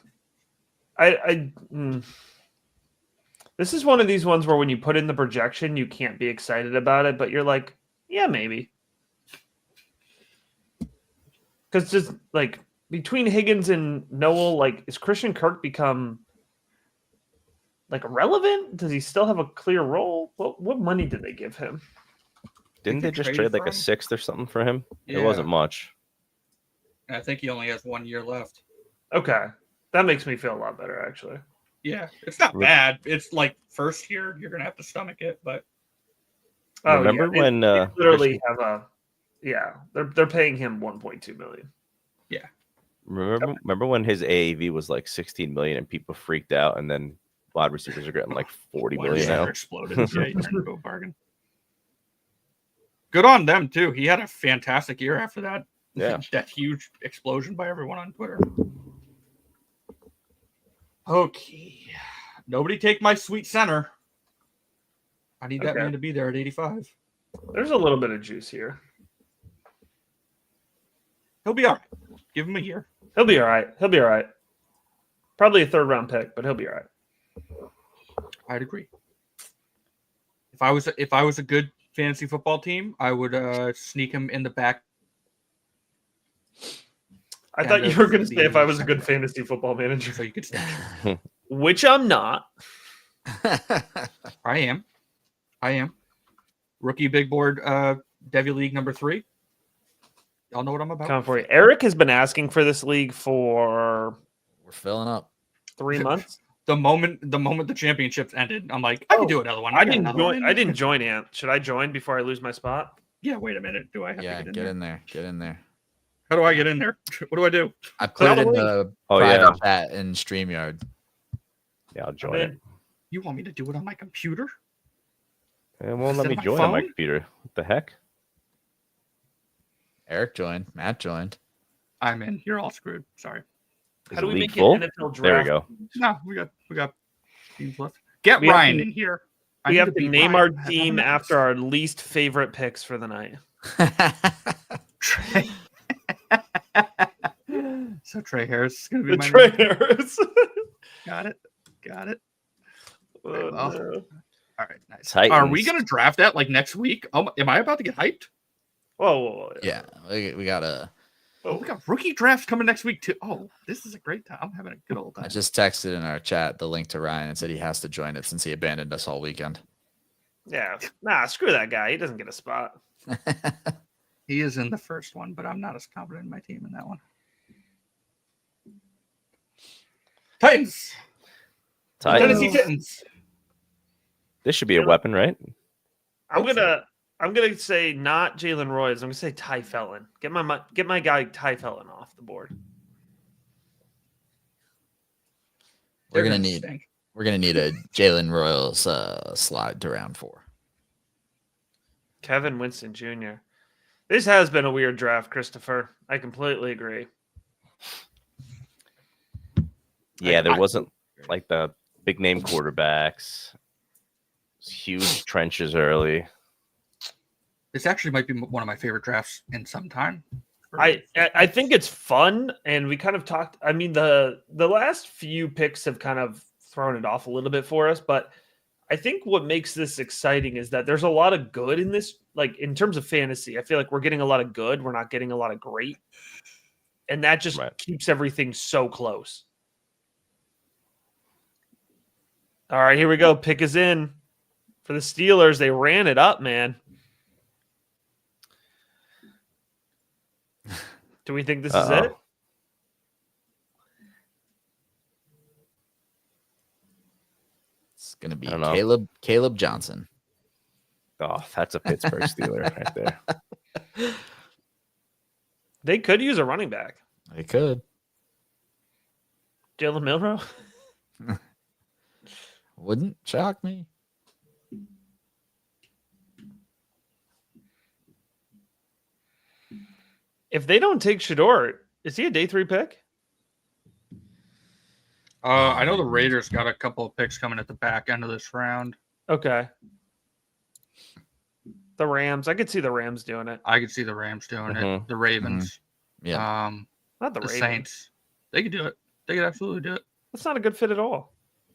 This is one of these ones where when you put in the projection, you can't be excited about it, but you're like, yeah, maybe. Because just like between Higgins and Noel, like, is Christian Kirk become like irrelevant? Does he still have a clear role? What money did they give him? Didn't they just traded trade like for a him? sixth or something for him? Yeah. It wasn't much. I think he only has 1 year left. Okay, that makes me feel a lot better, actually. Yeah, it's not bad. It's like first year you're gonna have to stomach it, but Remember yeah, when they literally have a they're paying him 1.2 million. remember when his AAV was like 16 million and people freaked out, and then wide receivers are getting like 40 wide million receiver now. exploded. Yeah, he turned into a bargain. Good on them too. He had a fantastic year after that. Yeah. That huge explosion by everyone on Twitter. Okay. Nobody take my sweet center. I need that Okay. man to be there at 85. There's a little bit of juice here. He'll be all right. Give him a year. He'll be all right. He'll be all right. Probably a 3rd round pick, but he'll be all right. I'd agree. If I was a good fantasy football team, I would sneak him in the back. I And thought you the- were going to say the if I was a good secondary. fantasy football manager, So you could snatch which I'm not. I am. Rookie big board Devy League number 3. Y'all know what I'm about. Come for you. Eric has been asking for this league for We're filling up. 3 months. The moment the championships ended, I'm like, I can do another one. I got didn't another one join. in I didn't there. join Ant. Should I join before I lose my spot? Yeah, wait a minute. Do I have Yeah, to get in there. Get in there. How do I get in there? What do I do? I put it in Probably. the Oh, private chat in StreamYard. Yeah, I'll join I'm it. in. You want me to do it on my computer? It won't let Instead me of my join on my phone? computer. What the heck? Eric joined. Matt joined. I'm in. You're all screwed. Sorry. Is How do the we league make full? an NFL draft? There we go. No, we got teams left. Get We have Ryan to- in here. I We need have to beat name Ryan. our I have team nothing after else. our least favorite picks for the night. Trey. So Trey Harris is gonna be The my Trey name. Harris. Got it. Oh, well. no. All right, nice. Titans. Are we gonna draft that like next week? Oh, am I about to get hyped? Whoa. yeah, we got a. Oh, we got rookie drafts coming next week too. Oh, this is a great time. I'm having a good old I time. just texted in our chat the link to Ryan and said he has to join it since he abandoned us all weekend. Yeah. Nah, screw that guy. He doesn't get a spot. He is in the first one, but I'm not as confident in my team in that one. Titans. Titans. Tennessee Titans. This should be a weapon, right? I'm Hope so. gonna say not Jalen Royce. I'm gonna say Ty Felon. Get my guy Ty Felon off the board. We're They're gonna need stink. a Jalen Royals slide to round 4. Kevin Winston Jr. This has been a weird draft, Christopher. I completely agree. Yeah, there I- wasn't like the big name quarterbacks. Huge trenches early. This actually might be one of my favorite drafts in some time. I think it's fun, and we kind of talked. I mean, the last few picks have kind of thrown it off a little bit for us, but I think what makes this exciting is that there's a lot of good in this. Like in terms of fantasy, I feel like we're getting a lot of good. We're not getting a lot of great, and that just Right. keeps everything so close. All right, here we go. Pick is in for the Steelers. They ran it up, man. Do we think this is Uh-oh. it? It's gonna be I don't know. Caleb Johnson. Oh, that's a Pittsburgh Steeler right there. They could use a running back. They could. Jalen Milrow. Wouldn't shock me. If they don't take Shador, is he a day 3 pick? I know the Raiders got a couple of picks coming at the back end of this round. Okay. The Rams. I could see the Rams doing it. I could see the Rams doing it. Mhm. The Ravens. Yeah. Not the The Ravens. Saints. They could do it. They could absolutely do it. That's not a good fit at all.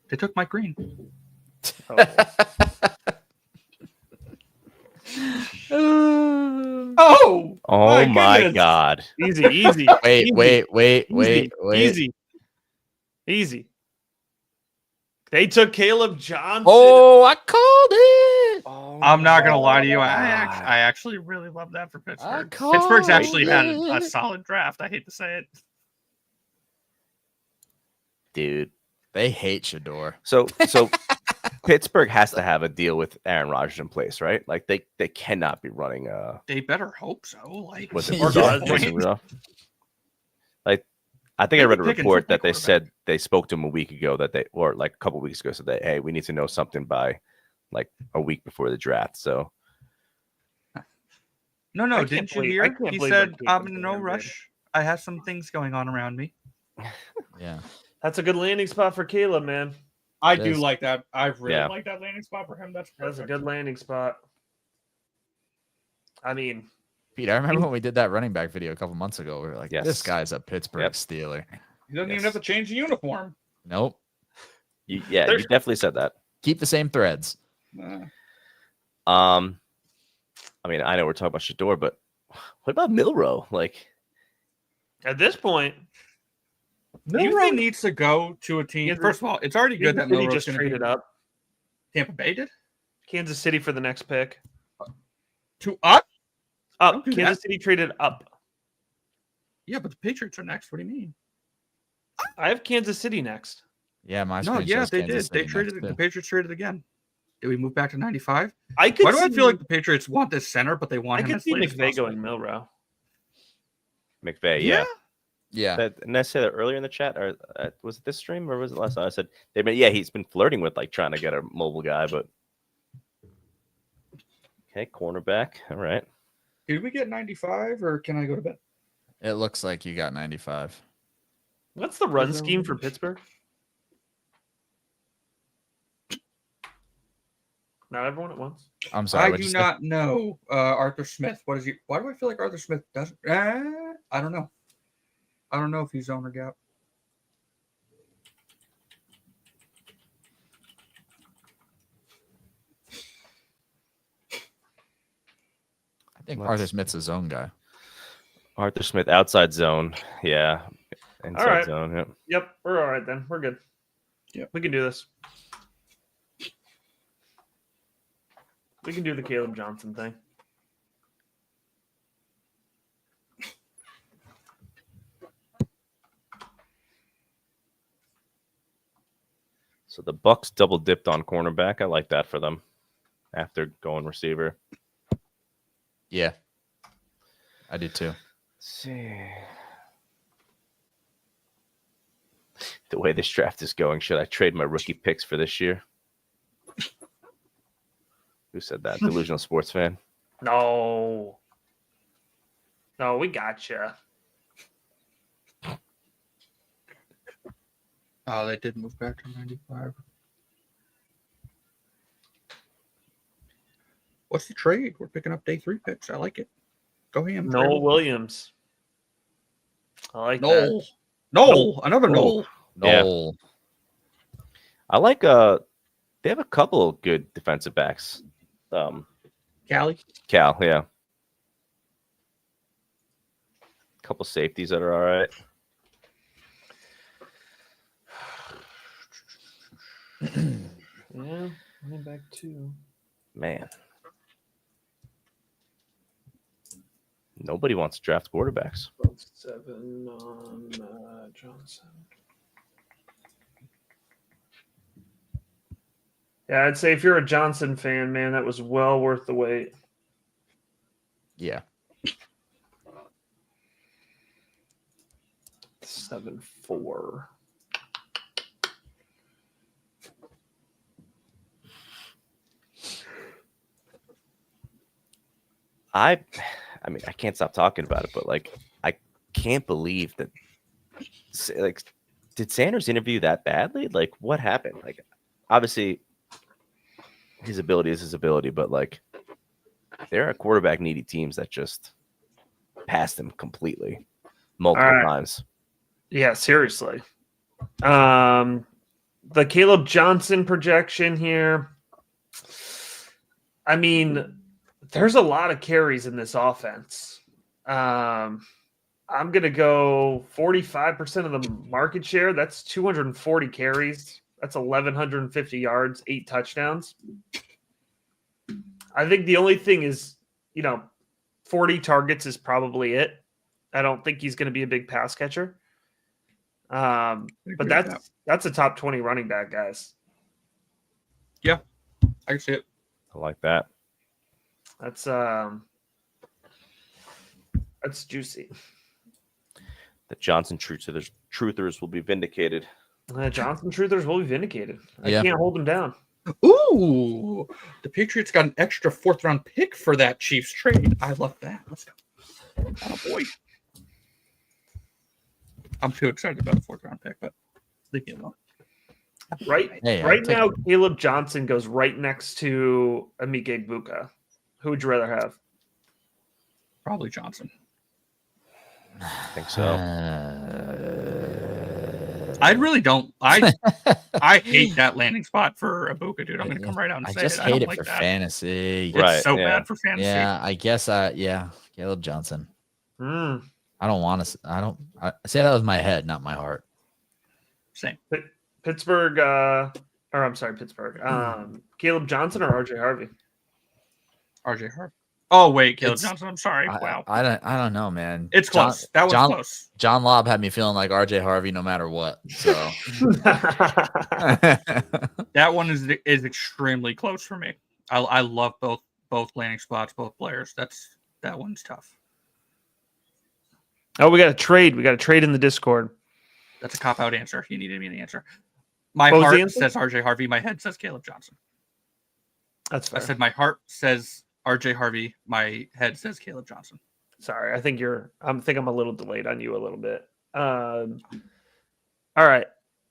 They took Mike Green. Oh. Oh, Oh my goodness. God. Easy, easy. Wait. Easy. They took Caleb Johnson. Oh, I called it. Oh I'm not gonna lie to you. my I actually really love that for Pittsburgh. called Pittsburgh's actually had it. a solid draft. I hate to say it. dude. They hate Shador. So Pittsburgh has to have a deal with Aaron Rodgers in place, right? Like they cannot be running They better hope so. Like, was it Or Mason Rudolph? Like I think I read a Pickens report will play that they quarterback. said they spoke to him a week ago or like a couple weeks ago said that hey, we need to know something by like a week before the draft. So No, I can't didn't you believe- I hear? can't He believe said, they're "I'm keeping in no him, rush. I have some things going on around me." Yeah. That's a good landing spot for Caleb, man. I It do is. like that. I really Yeah. like that landing spot for him. That's That's a perfect. good landing spot. I mean, Pete, I remember when we did that running back video a couple months ago. We were like, Yes. this guy's a Pittsburgh Yep. Steeler. He doesn't even Yes. have to change the uniform. Nope. you There's- definitely said that. Keep the same threads. I mean, I know we're talking about Shador, but what about Milrow? Like, at this point, Milrow needs to go to a team. Kansas- First of all, it's already good that Kansas City Milrow's just going to traded be up. Tampa Bay did Kansas City for the next pick. to up. Up. Don't do Kansas that. City traded up. Yeah, but the Patriots are next. What do you mean? I have Kansas City next. Yeah, my No, screen yeah, shows they Kansas did. They City traded. next, The too. Patriots traded again. Did we move back to 95? I could Why do I see- feel like the Patriots want this center, but they I want him could as see late as McVay possible? going Milrow. McVay, yeah. Yeah. Didn't I say that earlier in the chat, or was it this stream, or was it last time? I said he's been flirting with like trying to get a mobile guy, but okay, cornerback, all right. Did we get 95, or can I go to bed? It looks like you got 95. What's the run Is there scheme one? for Pittsburgh? Not everyone at once. I'm sorry. I what'd do you say? not know. Arthur Smith. What is he? Why do I feel like Arthur Smith doesn't? I don't know. I don't know if he's zone or gap. I think Let's- Arthur Smith's a zone guy. Arthur Smith outside zone, yeah, inside right. zone, yeah. Yep, we're all right then. We're good. Yep. We can do this. We can do the Caleb Johnson thing. So the Bucks double dipped on cornerback. I like that for them after going receiver. Yeah. I do too. Let's see. The way this draft is going, should I trade my rookie picks for this year? Who said that? Delusional sports fan. No. No, we gotcha. Oh, they did move back to 95. What's the trade? We're picking up day 3 picks. I like it. Go ham. Noel Williams. I like that. Noel. Noel. Another Noel. Yeah. No. I like they have a couple of good defensive backs. Callie. Cal, yeah. Couple safeties that are all right. Yeah, running back 2. Man. Nobody wants to draft quarterbacks. 7 on Johnson. Yeah, I'd say if you're a Johnson fan, man, that was well worth the wait. Yeah. 7-4. I mean, I can't stop talking about it, but like, I can't believe that. Like, did Sanders interview that badly? Like, what happened? Like, obviously, his ability is his ability, but like, there are quarterback needy teams that just passed him completely multiple All right. times. Yeah, seriously. The Caleb Johnson projection here. I mean, there's a lot of carries in this offense. I'm going to go 45% of the market share. That's 240 carries. That's 1,150 yards, 8 touchdowns. I think the only thing is, 40 targets is probably it. I don't think he's going to be a big pass catcher. But that's a top 20 running back, guys. Yeah, I can see it. I like that. That's juicy. The Johnson truthers will be vindicated. Johnson truthers will be vindicated. I Yeah. can't hold him down. Ooh, the Patriots got an extra 4th-round pick for that Chiefs trade. I love that. Let's go. Oh boy. I'm too excited about a 4th-round pick, but leave me alone. Right now, Caleb Johnson goes right next to Emeka Egbuka. Who would you rather have? Probably Johnson. I think so. I really don't. I hate that landing spot for Egbuka, dude. I'm going to come right out and I say just it. hate don't it like for that. fantasy. It's Right, so yeah. bad for fantasy. Yeah, I guess. Caleb Johnson. Mm. I don't want to. I say that with my head, not my heart. Same. Pittsburgh. Caleb Johnson or RJ Harvey? RJ Harvey. Oh wait, Caleb It's- Johnson. I'm sorry. Wow. I don't know, man. It's close. That was close. John Lobb had me feeling like RJ Harvey no matter what. So That one is extremely close for me. I love both landing spots, both players. That one's tough. Oh, we got a trade. We got a trade in the Discord. That's a cop-out answer. You needed me the answer. My What was the heart answer? says RJ Harvey. My head says Caleb Johnson. That's fair. I said my heart says RJ Harvey. My head says Caleb Johnson. Sorry, I think I'm a little delayed on you a little bit. All right.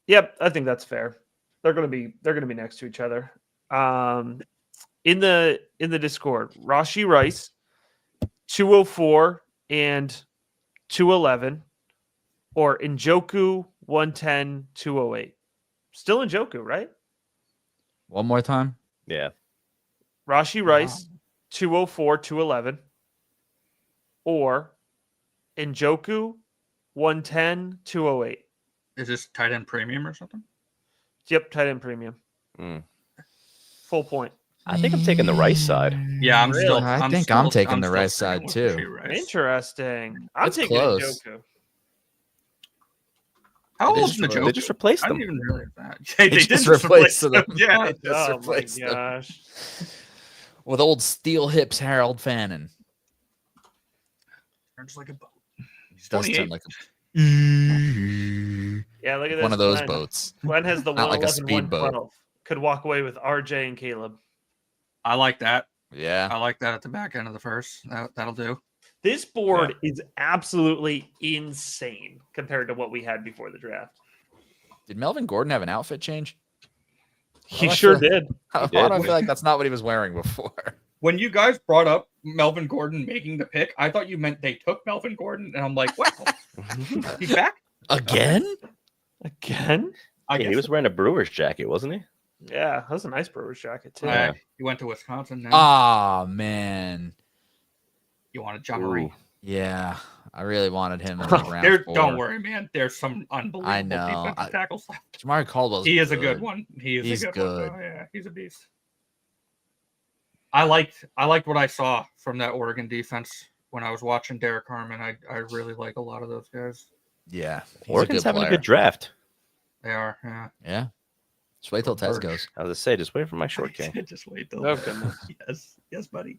Yep, I think that's fair. They're gonna be next to each other. In the Discord, Rashee Rice, 204 and 211, or Njoku 110, 208. Still Njoku, right? one more time. Yeah. Rashee Rice, 204, 211, or Njoku 110, 208. Is this tight end premium or something? Yep, tight end premium. Mm. Full point. I think I'm taking the right side. Yeah, I'm Really? still. I I'm think still- I'm taking the still right sticking side, with too. Rashee Rice. Interesting. I'm It's taking close. Njoku. How They old is just- Njoku? They just replaced I them. didn't even realize that. They They did just just replaced replace them. them. Yeah. They just Oh my replaced them. gosh. With old steel hips Harold Fannin. Turns like a boat. He does 28. turn like Yeah, look at this. one of those Glenn. boats. Glenn has the Not like a 111, speedboat. 112. Could walk away with RJ and Caleb. I like that. Yeah. I like that at the back end of the first. That'll do. This board is absolutely insane compared to what we had before the draft. Did Melvin Gordon have an outfit change? He I sure feel- did. Why do I feel like that's not what he was wearing before? When you guys brought up Melvin Gordon making the pick, I thought you meant they took Melvin Gordon, and I'm like, wow, he's back Again? Again? I Yeah, guess he was wearing a Brewers jacket, wasn't he? Yeah, that was a nice Brewers jacket too. Yeah. He went to Wisconsin. Now Oh man. you wanted John Marie. Ooh. Yeah. I really wanted him in like round There, 4. don't worry, man. There's some unbelievable I know. defensive tackles left. Jamari Caldwell's He is a good one. He's He's a good, good. one. Oh, yeah, he's a beast. I liked what I saw from that Oregon defense when I was watching Derek Harmon. I really like a lot of those guys. Yeah. He's Oregon's having a player. good draft. They are. Yeah. Yeah. Just wait till Tez Birch. goes. I was gonna say, just wait for my short king. Just wait till. Oh, goodness. Yes, buddy.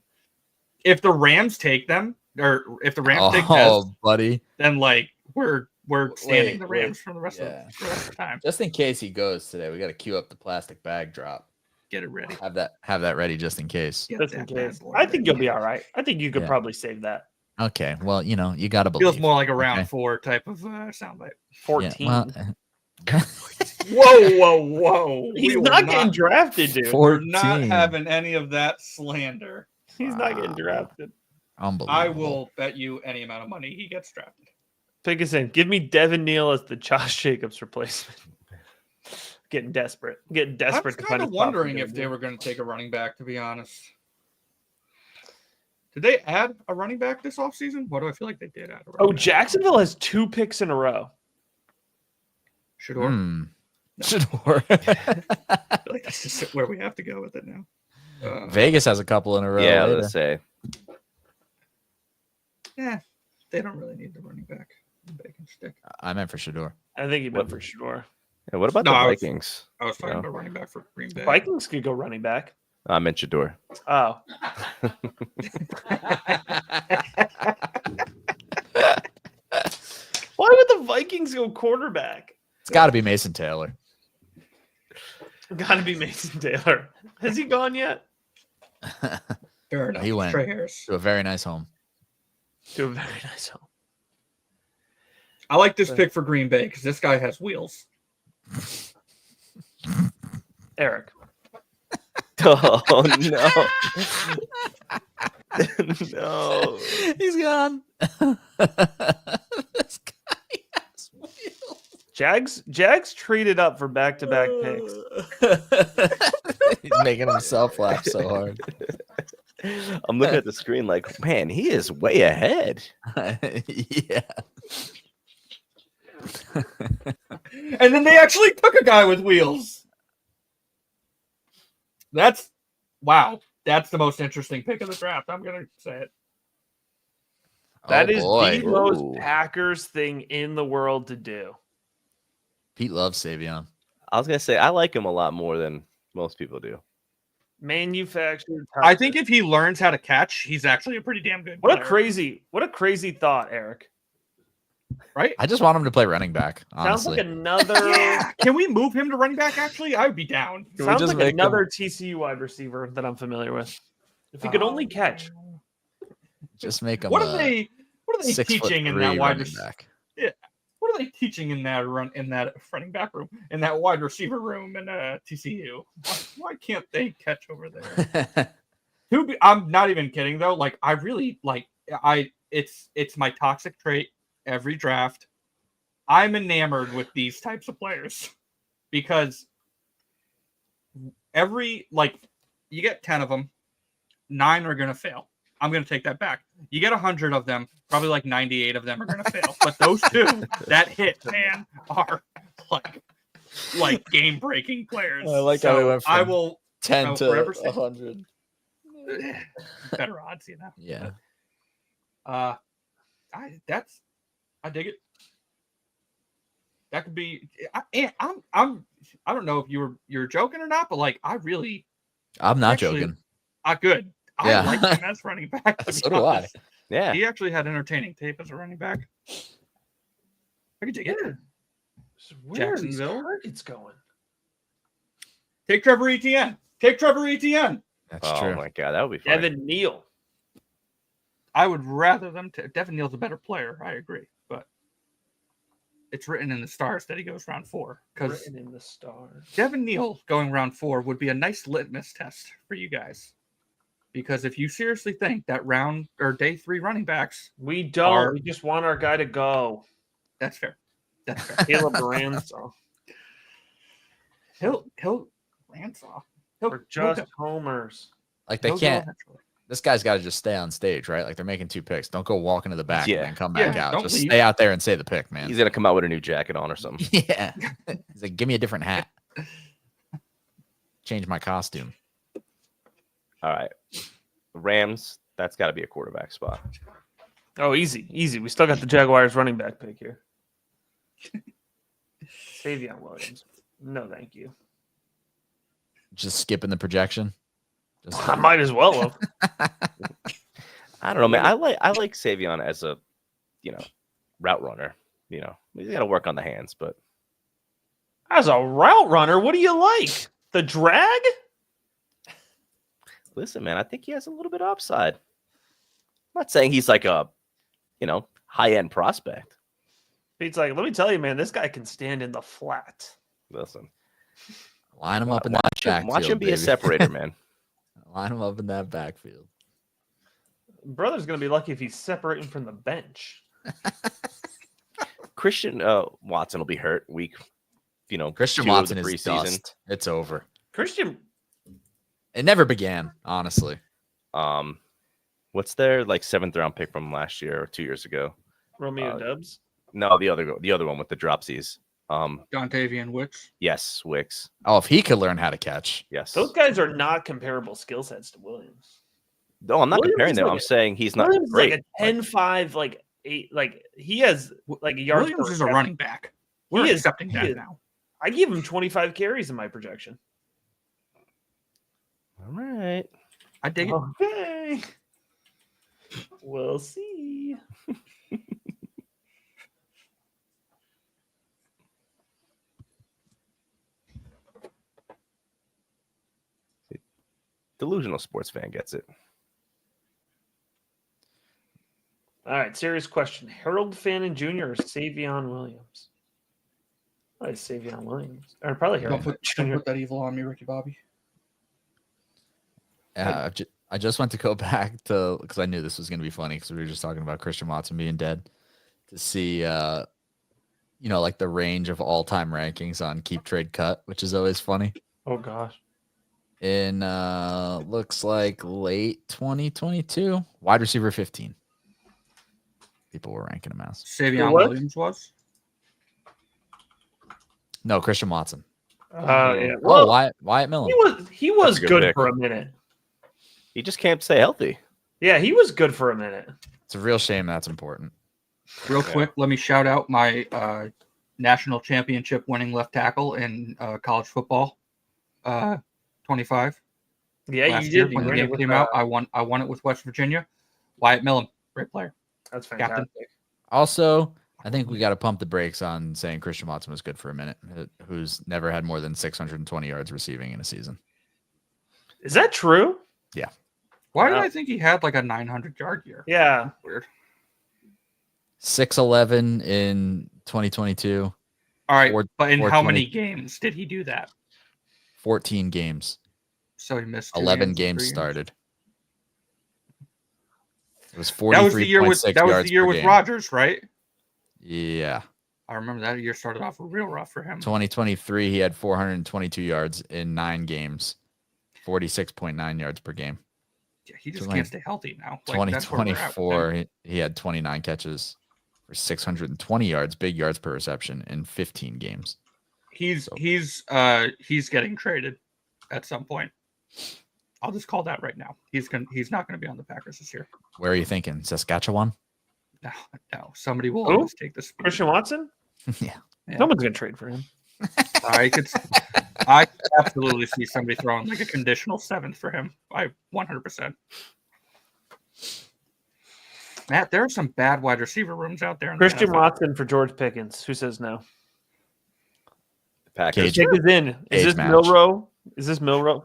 If the Rams take them, or if the Rams take Tez, Oh, buddy. then like we're standing Wait, the Rams wait. for the rest Yeah. of the time. Just in case he goes today, we got to queue up the plastic bag drop. Get it ready. Have that ready just in case. Get Just in that bad case. boy I think you'll ready. be all right. I think you could Yeah. probably save that. Okay. Well, you got to believe. Feels more like a round Okay. 4 type of soundbite. 14. Yeah, well, Whoa! He's not getting drafted, dude. We're not 14. having any of that slander. He's not getting Wow. drafted. Unbelievable. I will bet you any amount of money he gets drafted. Pick us in. Give me Devin Neal as the Josh Jacobs replacement. Getting desperate. Getting I was desperate to kind find of a spot for wondering Devin if they Neal. were going to take a running back, to be honest. Did they add a running back this offseason? What do I feel like they did add a running Oh, back? Jacksonville has 2 picks in a row. Shador. Hmm. No. Shador. I feel like that's just where we have to go with it now. Vegas has a couple in a row. Yeah, I was later. gonna say. Yeah, they don't really need the running back. Bacon stick. I meant for Shador. I think he meant for sure. Yeah, what about No, the I was- Vikings? I was talking Yeah. about running back for Green Bay. Vikings could go running back. I meant Shador. Oh. Why would the Vikings go quarterback? It's got to be Mason Taylor. Got to be Mason Taylor. Has he gone yet? Fair enough. He went. Trey Harris. To a very nice home. To a very nice home. I like this pick for Green Bay because this guy has wheels. Eric. Oh no. No. He's gone. This guy has wheels. Jags traded up for back-to-back picks. He's making himself laugh so hard. I'm looking at the screen like, man, he is way ahead. Yeah. And then they actually took a guy with wheels. That's wow. That's the most interesting pick of the draft. I'm gonna say it. That Oh, is boy. the most Ooh. Packers thing in the world to do. Pete loves Savion. I was gonna say I like him a lot more than most people do. Manufactured. I think if he learns how to catch, he's actually a pretty damn good What a player, crazy thought, Eric. right? I just want him to play running back, Sounds honestly. like another. Yeah. Can we move him to running back? Actually, I would be down. Can we Sounds just like make another TCU wide receiver that I'm familiar with. If he could only catch. Just make him What a are they? What are they 6'3" teaching in that wide running receiver? back. What are they teaching in that running back room, in that wide receiver room in TCU? Why can't they catch over there? I'm not even kidding though. Like I really like it's my toxic trait every draft. I'm enamored with these types of players because you get 10 of them, 9 are gonna fail. I'm gonna take that back. You get 100 of them, probably like 98 of them are gonna fail. But those 2 that hit, man, are like game breaking players. I like how we went I from will 10 I'll to forever say- 100. better odds, you know. Yeah. I dig it. That could be. I don't know if you're joking or not, but like I really, I'm not Actually, joking. Good. Yeah. I like him as running back. to be So do I. honest. Yeah. He actually had entertaining tape as a running back. I could dig it. Where are these Jacksonville? targets going? Take Trevor Etienne. Take Trevor Etienne. That's Oh true. my god, that would be fun. Evan Neal. I would rather them. Devin Neal's a better player. I agree, but it's written in the stars that he goes round 4 because Written in the stars. Devin Neal going round 4 would be a nice litmus test for you guys. Because if you seriously think that round or day 3 running backs, We don't. Are- We just want our guy to go. that's fair. That's fair. Caleb Ransaw. He'll Ransaw. Or just homers. Like they can't. This guy's got to just stay on stage, right? Like they're making 2 picks. Don't go walk into the back Yeah. and then come back Yeah, out. don't Just leave. stay out there and say the pick, man. He's gonna come out with a new jacket on or something. Yeah. He's like, give me a different hat. Change my costume. All right. Rams, that's got to be a quarterback spot. Oh, easy. We still got the Jaguars running back pick here. Savion Williams. No, thank you. Just skipping the projection. Just I might as well have. I don't know, man. I like Savion as a, route runner. He's got to work on the hands, but As a route runner, what do you like? The drag? listen, man, I think he has a little bit of upside. I'm not saying he's like a, high end prospect. Pete's like, let me tell you, man, this guy can stand in the flat. Listen, line him up in that backfield. watch him be baby. a separator, man. Line him up in that backfield. Brother's gonna be lucky if he's separating from the bench. Christian Watson will be hurt week. Christian 2 of Watson the is dust. It's over. Christian, It never began, honestly. What's their like 7th round pick from last year or 2 years ago? Romeo Dubs. No, the other one with the dropsies. Dontavian Wicks. Yes, Wicks. Oh, if he could learn how to catch. Yes. Those guys are not comparable skill sets to Williams. No, I'm not Williams comparing is them. like I'm saying he's not Williams is great. like a 10-5, like 8, like he has like a yard. Williams is a running back. We're He is- accepting he that is. now. I give him 25 carries in my projection. All right. I dig it. Okay. We'll see. Delusional sports fan gets it. All right, serious question. Harold Fannin Jr. or Savion Williams? Probably Savion Williams. Or probably Harold Don't Fannin Jr. put that evil on me, Ricky Bobby. I just went to go back to, because I knew this was going to be funny because we were just talking about Christian Watson being dead, to see, like the range of all-time rankings on Keep Trade Cut, which is always funny. Oh, gosh. In looks like late 2022, wide receiver 15. People were ranking him as. Savion What? Williams was. No, Christian Watson. Yeah. Well, Well, Wyatt Millen. he was That's a good good pick. for a minute. He just can't stay healthy. Yeah, he was good for a minute. It's a real shame that's important. Real quick, let me shout out my national championship winning left tackle in college football. 25 Yeah, last you year did. when the win game it with, came out. I won it with West Virginia. Wyatt Millen, great player. That's Captain. fantastic. Also, I think we got to pump the brakes on saying Christian Watson was good for a minute, who's never had more than 620 yards receiving in a season. Is that true? Why did Wow. I think he had like a 900-yard year? Yeah. Weird. 6'11" in 2022, All right, Four- but in how many 420. games did he do that? 14 games, So he missed 11 2 games games. started. It was That was the year with 43.6 that was yards the year per with game. Rodgers, right? Yeah. I remember that year started off real rough for him. 2023, he had 422 yards in 9 games, 46.9 yards per game. Yeah, he just So, like, can't stay healthy now. Like, that's where we're at with him. 2024, he had 29 catches for 620 yards, big yards per reception in 15 games. He's So- he's getting traded at some point. I'll just call that right now. He's not gonna be on the Packers this year. Where are you thinking? Saskatchewan? No. Somebody will Who? always take this. Christian Watson? Yeah. Yeah. No one's going to trade for him. I could absolutely see somebody throwing like a conditional 7th for him. 100%. Matt, there are some bad wide receiver rooms out there. In the Christian NFL. Watson for George Pickens. Who says no? The Packers. Cage. Pick is in. Is Age this match. Milrow? Is this Milrow?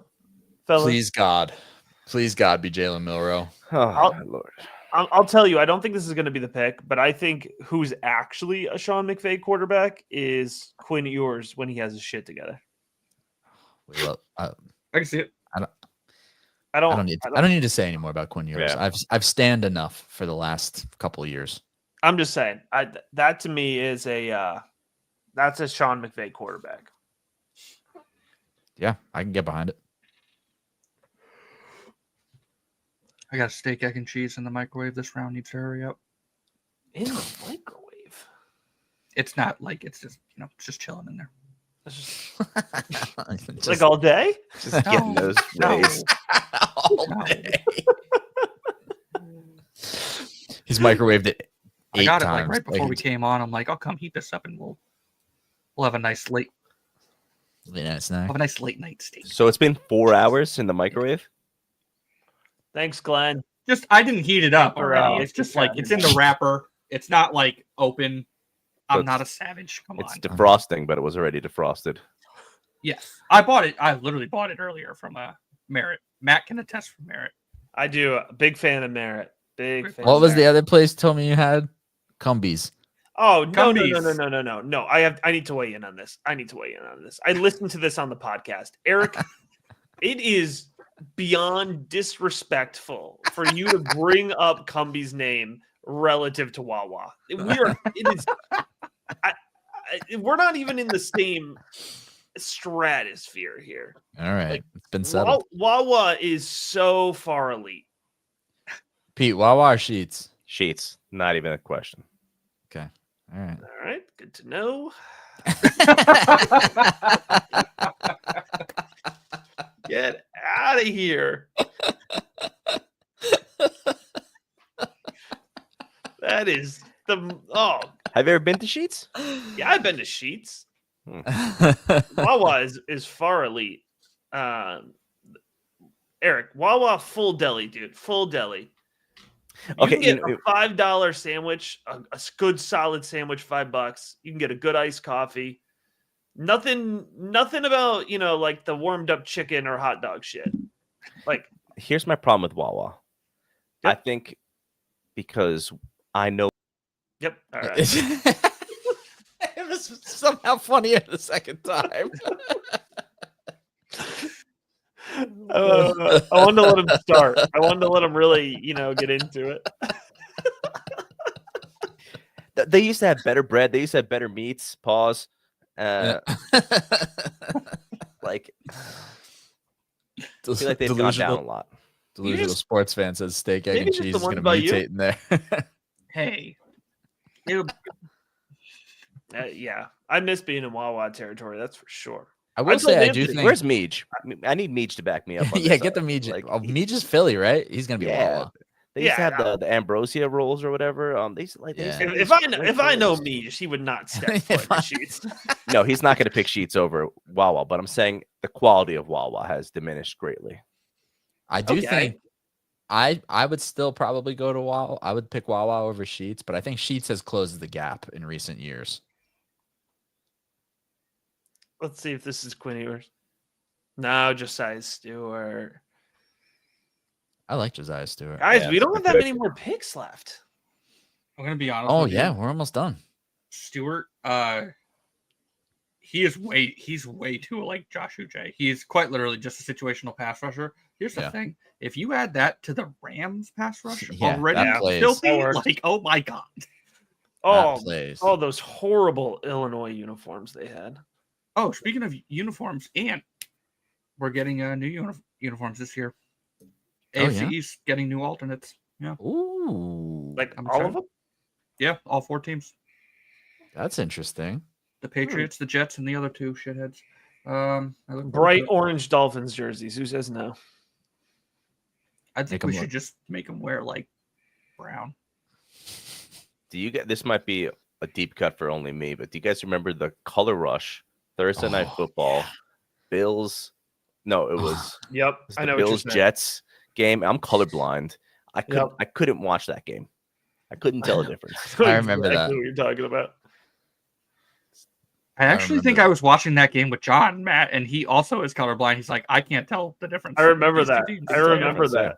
Fellas? Please God be Jalen Milrow. Oh, my Lord. I'll tell you, I don't think this is going to be the pick, but I think who's actually a Sean McVay quarterback is Quinn Ewers when he has his shit together. I can see it. I don't need to say any more about Quinn Ewers. Yeah. I've stand enough for the last couple of years. I'm just saying. That to me is that's a Sean McVay quarterback. Yeah, I can get behind it. I got a steak, egg, and cheese in the microwave. This round needs to hurry up. In the microwave. It's not like it's just it's just chilling in there. It's just, Just like all day. Just getting those No. rays. all No. day. He's microwaved it 8 I got it times. like right before we came on. I'm like, I'll come heat this up and we'll have a nice late late night steak. So it's been 4 hours in the microwave. Thanks, Glenn. Just I didn't heat it up Already, already. It's just like it's in the wrapper. It's not like open. So I'm not a savage. Come It's on. defrosting, but it was already defrosted. Yes, I bought it. I literally bought it earlier from Merritt. Matt can attest from Merritt. I do. Big fan of Merritt. Big fan. What of was the Merritt. other place you told me you had? Cumbies. Oh no. Cumbies. No. I need to weigh in on this. I listened to this on the podcast. Eric, it is beyond disrespectful for you to bring up Cumby's name relative to Wawa. We're not even in the same stratosphere here. All right. Like, It's been settled. Wawa is so far elite. Pete, Wawa or Sheets? Sheets, not even a question. Okay. All right. All right, good to know. Get out of here. That is the Have you ever been to Sheets? yeah, I've been to Sheets. Wawa is far elite. Eric, Wawa full deli, dude. Full deli. You Okay, can get a $5 sandwich, a good solid sandwich, $5. You can get a good iced coffee. Nothing about, like the warmed up chicken or hot dog shit. Like, here's my problem with Wawa. Yep. I think because I know. yep. All right. It was somehow funnier the second time. I wanted to let him start. I wanted to let him really, get into it. They used to have better bread. They used to have better meats. Pause. Like, I feel like they've gone down a lot. Delusional just- sports fan says steak, egg, maybe and just cheese the is ones going to by you? mutate in there. Hey, Yeah, I miss being in Wawa territory. That's for sure. I will I say, told I do Anthony- think. Where's Meej? I need Meej to back me up. On Yeah, this. get the Meej. Like, Meej is Philly, right? He's going to be Wawa. They used to Yeah, have the Ambrosia rolls or whatever. They used to, they used to Yeah. have If these I know, great if I know rolls. me, she would not step If foot in I- the Sheets. No, he's not going to pick Sheets over Wawa, but I'm saying the quality of Wawa has diminished greatly. I do Okay. think I would still probably go to Wawa. I would pick Wawa over Sheets, but I think Sheets has closed the gap in recent years. Let's see if this is Quinn Ewers. No, Josiah Stewart. I like Josiah Stewart. Guys, Yeah, we don't it's have that good. many more picks left. I'm gonna be honest. Oh with you. yeah, we're almost done. Stewart, he's way too like Josh Uche. He's quite literally just a situational pass rusher. Here's the Yeah. thing: if you add that to the Rams pass rush Yeah, already that plays. filthy, That works. like oh my god. Oh, That plays. oh, those horrible Illinois uniforms they had. Oh, speaking of uniforms, and we're getting new uniforms this year. Oh, AFC yeah? East getting new alternates. Yeah, Ooh, Like I'm all of excited. them. yeah, all 4 teams: that's interesting. the Patriots, the Jets, and the other 2 shitheads. I look forward Bright to it. orange Dolphins jerseys. Who says no? I think Make 'em we look. should just make them wear like brown. Do you get this? Might be a deep cut for only me, but do you guys remember the Color Rush Thursday Night Oh, Football? Bills. No, it was, Yep, it was I the know what you're Bills saying. Jets game. I'm colorblind. Yep. I couldn't watch that game. I couldn't tell the difference. I remember that. What you're talking about. I actually think remember I was watching that game with John, Matt, and he also is colorblind. He's like, I can't tell the difference. I remember These two that. teams. I It's the remember difference, that.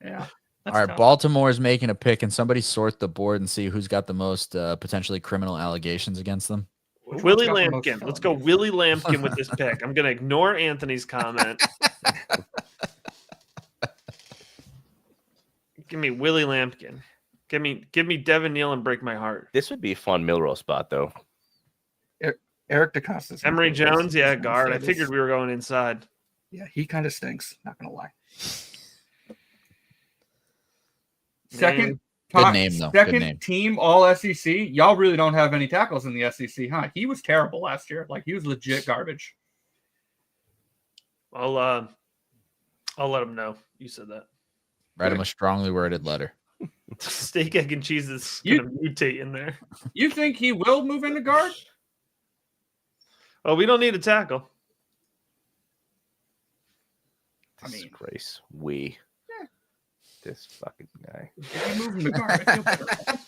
Yeah. All right, tough. Baltimore is making a pick, and somebody sort the board and see who's got the most potentially criminal allegations against them. Which Willie one's got the most Lampkin. Let's go felonies? Willie Lampkin with this pick. I'm going to ignore Anthony's comment. Give me Willie Lampkin. Give me Devin Neal and break my heart. This would be a fun Milrow spot, though. Eric DeCosta. Emory Jones, yeah, guard. I figured we were going inside. Yeah, he kind of stinks. Not gonna lie. Man. Second, Good name, though. Good Second name. team All SEC. Y'all really don't have any tackles in the SEC, huh? He was terrible last year. Like he was legit garbage. I'll let him know. You said that. Write him a strongly worded letter. Steak, egg, and cheese is You- going to mutate in there. You think he will move into guard? Oh, we don't need a tackle. I mean- Disgrace. We. Yeah. This fucking guy. If he moves into guard, I feel better.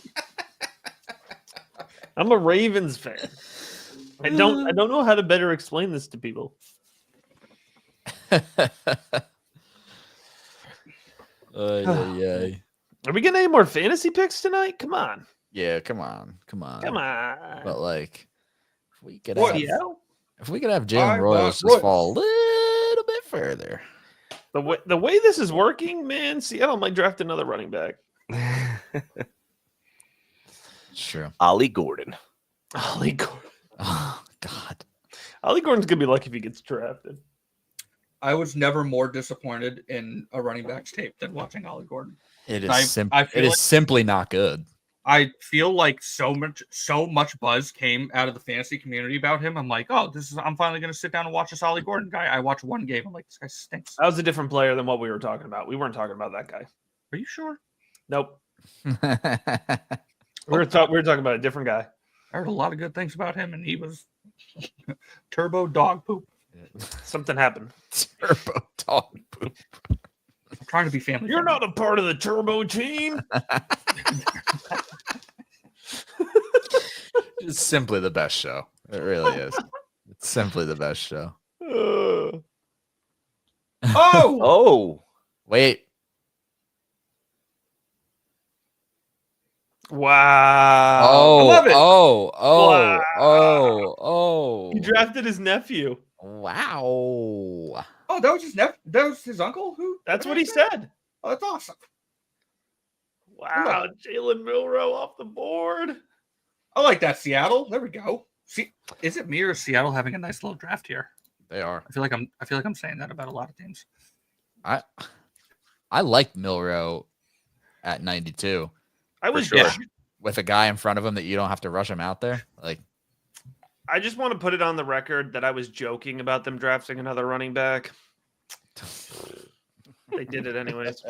I'm a Ravens fan. I don't know how to better explain this to people. Yeah. Are we getting any more fantasy picks tonight? Come on. Yeah, come on. Come on. But like, if we could What? have, Yeah. if we could have I Jalen want Royals just Royals. fall a little bit further. The way this is working, man, Seattle might draft another running back. It's true. Ollie Gordon. Ollie Gordon. Oh God. Ollie Gordon's gonna be lucky if he gets drafted. I was never more disappointed in a running back's tape than watching Ollie Gordon. It I is feel it is like- simply not good. I feel like so much buzz came out of the fantasy community about him. I'm like, oh, I'm finally gonna sit down and watch this Ollie Gordon guy. I watched one game. I'm like, this guy stinks. That was a different player than what we were talking about. We weren't talking about that guy. Are you sure? Nope. We were talking about a different guy. I heard a lot of good things about him, and he was turbo dog poop. Something happened. Turbo dog poop. I'm trying to be family. You're friendly. not a part of the Turbo team. It's simply the best show. It really is. It's simply the best show. Uh, Oh, Oh, Wait, wow. oh, love it. oh. He drafted his nephew. Wow. oh, that was his that was his uncle. Who? That's what he did? said. Oh, that's awesome. Wow. Jalen Milrow off the board. I like that, Seattle. There we go. See, is it me or is Seattle having a nice little draft here? They are. I feel like I'm saying that about a lot of teams. I like Milrow at 92 I was sure. with a guy in front of him that you don't have to rush him out there. Like, I just want to put it on the record that I was joking about them drafting another running back. They did it anyways.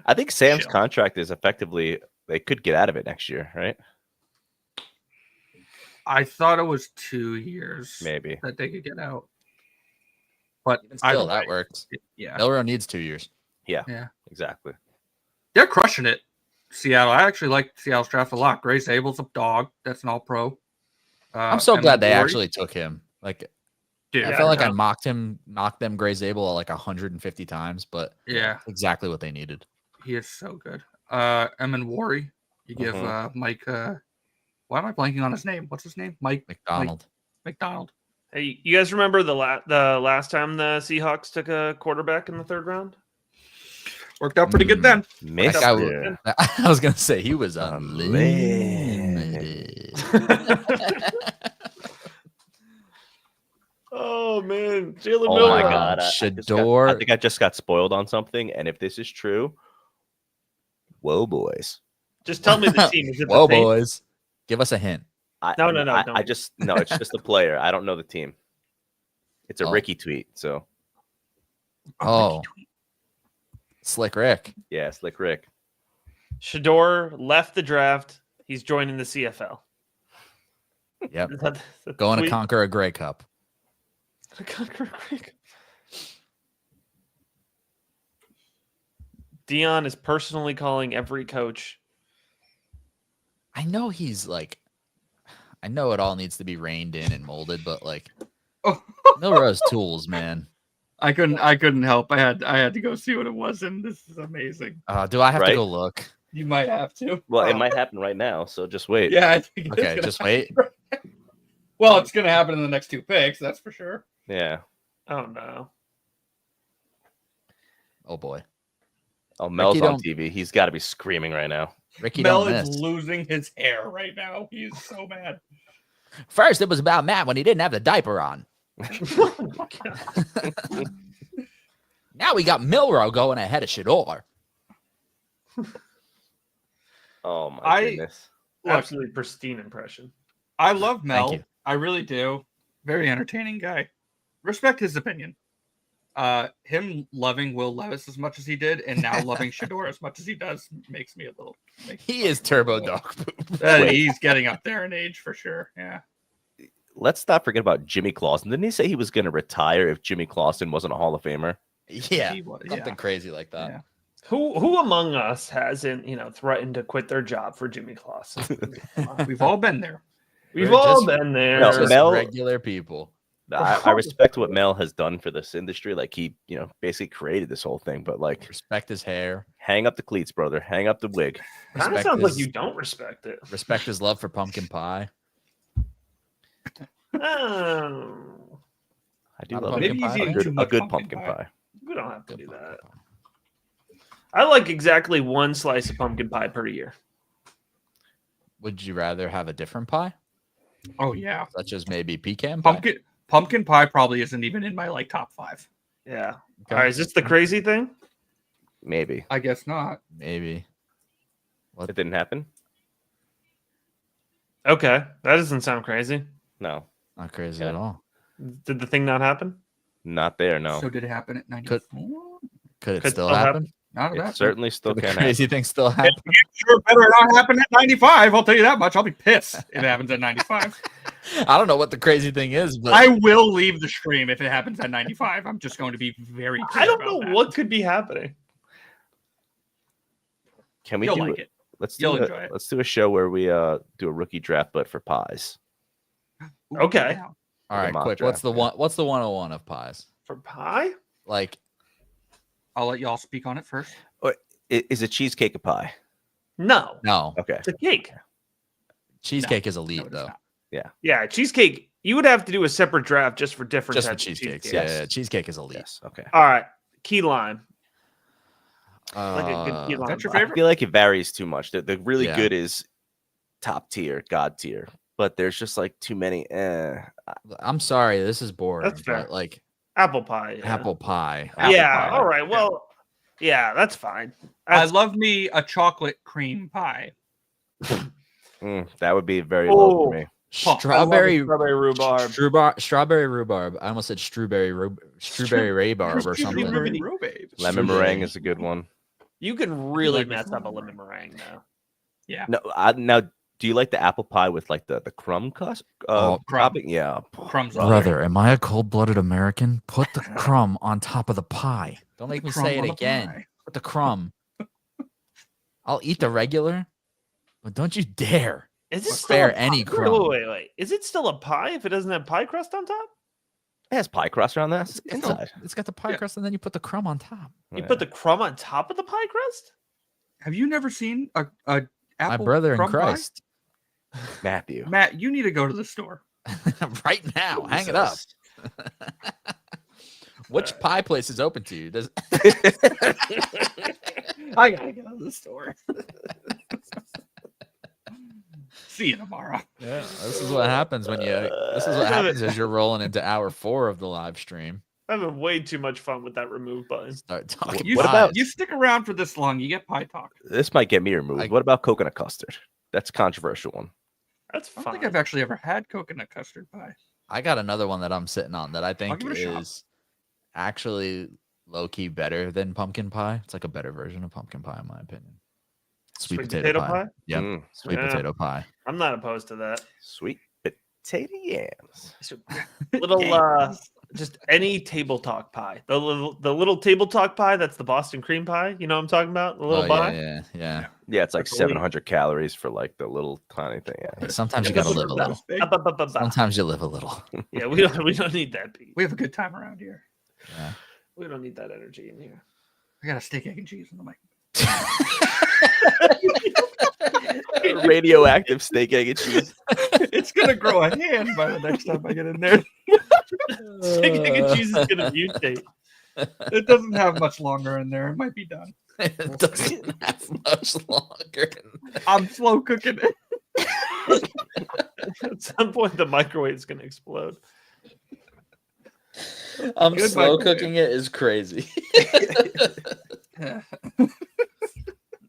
I think Sam's Chill. contract is effectively they could get out of it next year, right? I thought it was 2 years Maybe. that they could get out, but even still, either that way, works. yeah, Milrow needs 2 years. Exactly. they're crushing it. Seattle. I actually like Seattle's draft a lot. Gray Sable's a dog. That's an All-Pro. I'm so and glad they Laurie- actually took him. Like, Dude, I Yeah, felt like no. I knocked them Gray Zabel like 150 times, but yeah, exactly what they needed. he is so good. Emin Wari. You give Mike. Why am I blanking on his name? What's his name? Mike McDonald. McDonald. Hey, you guys remember the last time the Seahawks took a quarterback in the third round? Worked out pretty good then. Missed That guy it. I was gonna say he was Unlimited. unlimited. Oh man, Jalen Oh Milrow. my god. Shador. I think I just got spoiled on something. And if this is true, whoa, boys. Just tell me the team. Is it Whoa, the Saints? boys! Give us a hint. No, I don't. just no, it's just a player. I don't know the team. It's a Oh. Ricky tweet. So Oh, Slick Rick. yeah, Slick Rick. Shador left the draft. He's joining the CFL. Yep, Is that the going to tweet? conquer a Grey Cup. Dion is personally calling every coach. I know he's like, I know it all needs to be reined in and molded, but like, Oh. Milrow's tools, man. I couldn't help. I had to go see what it was, and this is amazing. Do I have to Right? go look? You might have to. Well, it might happen right now. So just wait. Yeah, I think it's Okay, gonna just wait. Well, it's gonna happen in the next 2 picks, that's for sure. Yeah. Oh no. Oh boy, Oh, Mel's Ricky on don't- TV. He's got to be screaming right now. Ricky Mel don't is miss. losing his hair right now. He's so mad. First, it was about Matt when he didn't have the diaper on. Now we got Milrow going ahead of Shador. Oh my I- goodness. Look, Absolutely pristine impression. I love Mel. you. I really do. Very entertaining guy. Respect his opinion. Him loving Will Levis as much as he did, and now loving Shador as much as he does, makes me a little. He is turbo dog poop. He's getting up there in age for sure. Yeah. Let's not forget about Jimmy Clausen. Didn't he say he was going to retire if Jimmy Clausen wasn't a Hall of Famer? Yeah, He was, something yeah. crazy like that. Yeah. Who among us hasn't, threatened to quit their job for Jimmy Clausen? We've all been there. We've We're all just- been there. No, Just Mel- regular people. I respect what Mel has done for this industry. Like he, basically created this whole thing. But like, Respect his hair. hang up the cleats, brother. Hang up the wig. Kind of Respect sounds like his, you don't respect it. respect his love for pumpkin pie. Oh, I do Not a love pumpkin it. Maybe pie. he's A eating good, too a much good pumpkin pumpkin pie. pie. we don't have to Good do pumpkin that. pie. I like exactly one slice of pumpkin pie per year. Would you rather have a different pie, Oh yeah. such as maybe pecan pie? Pumpkin pie probably isn't even in my top 5. Yeah. Okay. All right. Is this the crazy thing? Maybe I guess not. Maybe. it didn't happen. Okay, that doesn't sound crazy. No, Not crazy Yeah. at all. Did the thing not happen? not there. No, So did it happen at 94? Could it Could still still happen? Not it that. certainly still Could the can happen. crazy thing still happen? Sure, better not happen at 95. I'll tell you that much. I'll be pissed if it happens at 95. I don't know what the crazy thing is, but I will leave the stream if it happens at 95. I'm just going to be very clear I don't about know that. what could be happening. Can we You'll do like it? it. Let's do You'll a, enjoy it. let's do a show where we do a rookie draft, but for pies. Ooh, Okay. wow. all right, mock quick. draft, What's the 101 of pies? For pie? Like, I'll let y'all speak on it first. Is a cheesecake a pie? No. no, Okay. It's a cake. cheesecake is No, elite it is though. not. Yeah, cheesecake. You would have to do a separate draft just for different Just for types of cheesecakes. cheesecake. Yeah, Yes. yeah, cheesecake is elite. Yes. Okay. All right. Key lime. Like a good key Uh, lime. That's your pie. I favorite? feel like it varies too much. The really Yeah. good is top tier, god tier, but there's just like too many. I'm sorry, this is boring. That's fair. But like Apple pie. Yeah. apple pie. Apple Yeah. pie. All right. Yeah. Well, yeah, that's fine. I That's- love me a chocolate cream pie. That would be very low Oh. for me. Strawberry strawberry rhubarb. Strawberry rhubarb. I almost said strawberry rhubarb or something. Ruby. Lemon Strawberry. meringue is a good one. You can really like mess the up a lemon lemon meringue now. Yeah. No, now do you like the apple pie with like the crumb crust? Oh, topping? Yeah. Crumbs on Brother, am I a cold-blooded American? Put the crumb on top of the pie. Don't make me Crumb say on it the again. pie. Put the crumb. I'll eat the regular, but don't you dare Is it spare still a any pie? crumb. Wait. Is it still a pie if it doesn't have pie crust on top? It has pie crust around that It's inside. it's got the pie Yeah. crust, and then you put the crumb on top. You put the crumb on top of the pie crust? Have you never seen a My apple brother in crumb pie? Christ. Matthew. Matt, you need to go to the store. Right now, hang it up. Jesus. Which pie place is open to you? Does I gotta go to the store. See you tomorrow. Yeah, this is what happens when you. This is what happens as you're rolling into hour 4 of the live stream. I'm having way too much fun with that remove button. Start talking. You, What about- you stick around for this long, you get pie talk. This might get me removed. I- What about coconut custard? That's a controversial one. That's I don't fine. think I've actually ever had coconut custard pie. I got another one that I'm sitting on that I think give it a shot. is actually low key better than pumpkin pie. It's like a better version of pumpkin pie, in my opinion. Sweet potato pie. Yep. Mm, Sweet Yeah. potato pie. I'm not opposed to that. sweet potato yams. So, little just any table talk pie. The little table talk pie, that's the Boston cream pie. You know what I'm talking about? The little Oh, pie? yeah. Yeah, it's like That's elite. 700 calories for like the little tiny thing. Yeah. Hey, sometimes you Yeah, gotta that's live a little. Big. Up, up, up, up. Sometimes you live a little. Yeah, we don't need that, Pete. We have a good time around here. Yeah. We don't need that energy in here. I got a steak, egg, and cheese on the mic. Radioactive steak, egg, and cheese. It's gonna grow a hand by the next time I get in there. Steak, egg, and cheese is gonna mutate. It doesn't have much longer in there. It might be done. It doesn't have much longer. I'm slow cooking it. At some point, the microwave is gonna explode. I'm Good slow microwave. cooking it is crazy.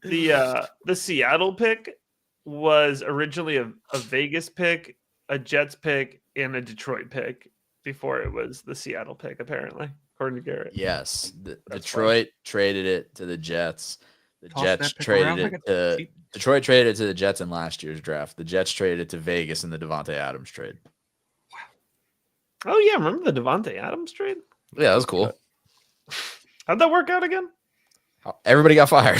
The Seattle pick was originally a Vegas pick, a Jets pick, and a Detroit pick before it was the Seattle pick, apparently, according to Garrett. Yes, That's Detroit traded it to the Jets. The Toss Jets that pick traded around like it a to cheap- Detroit traded it to the Jets in last year's draft. The Jets traded it to Vegas in the Devontae Adams trade. Oh yeah, remember the Devontae Adams trade? Yeah, that was cool. How'd that work out again? Everybody got fired.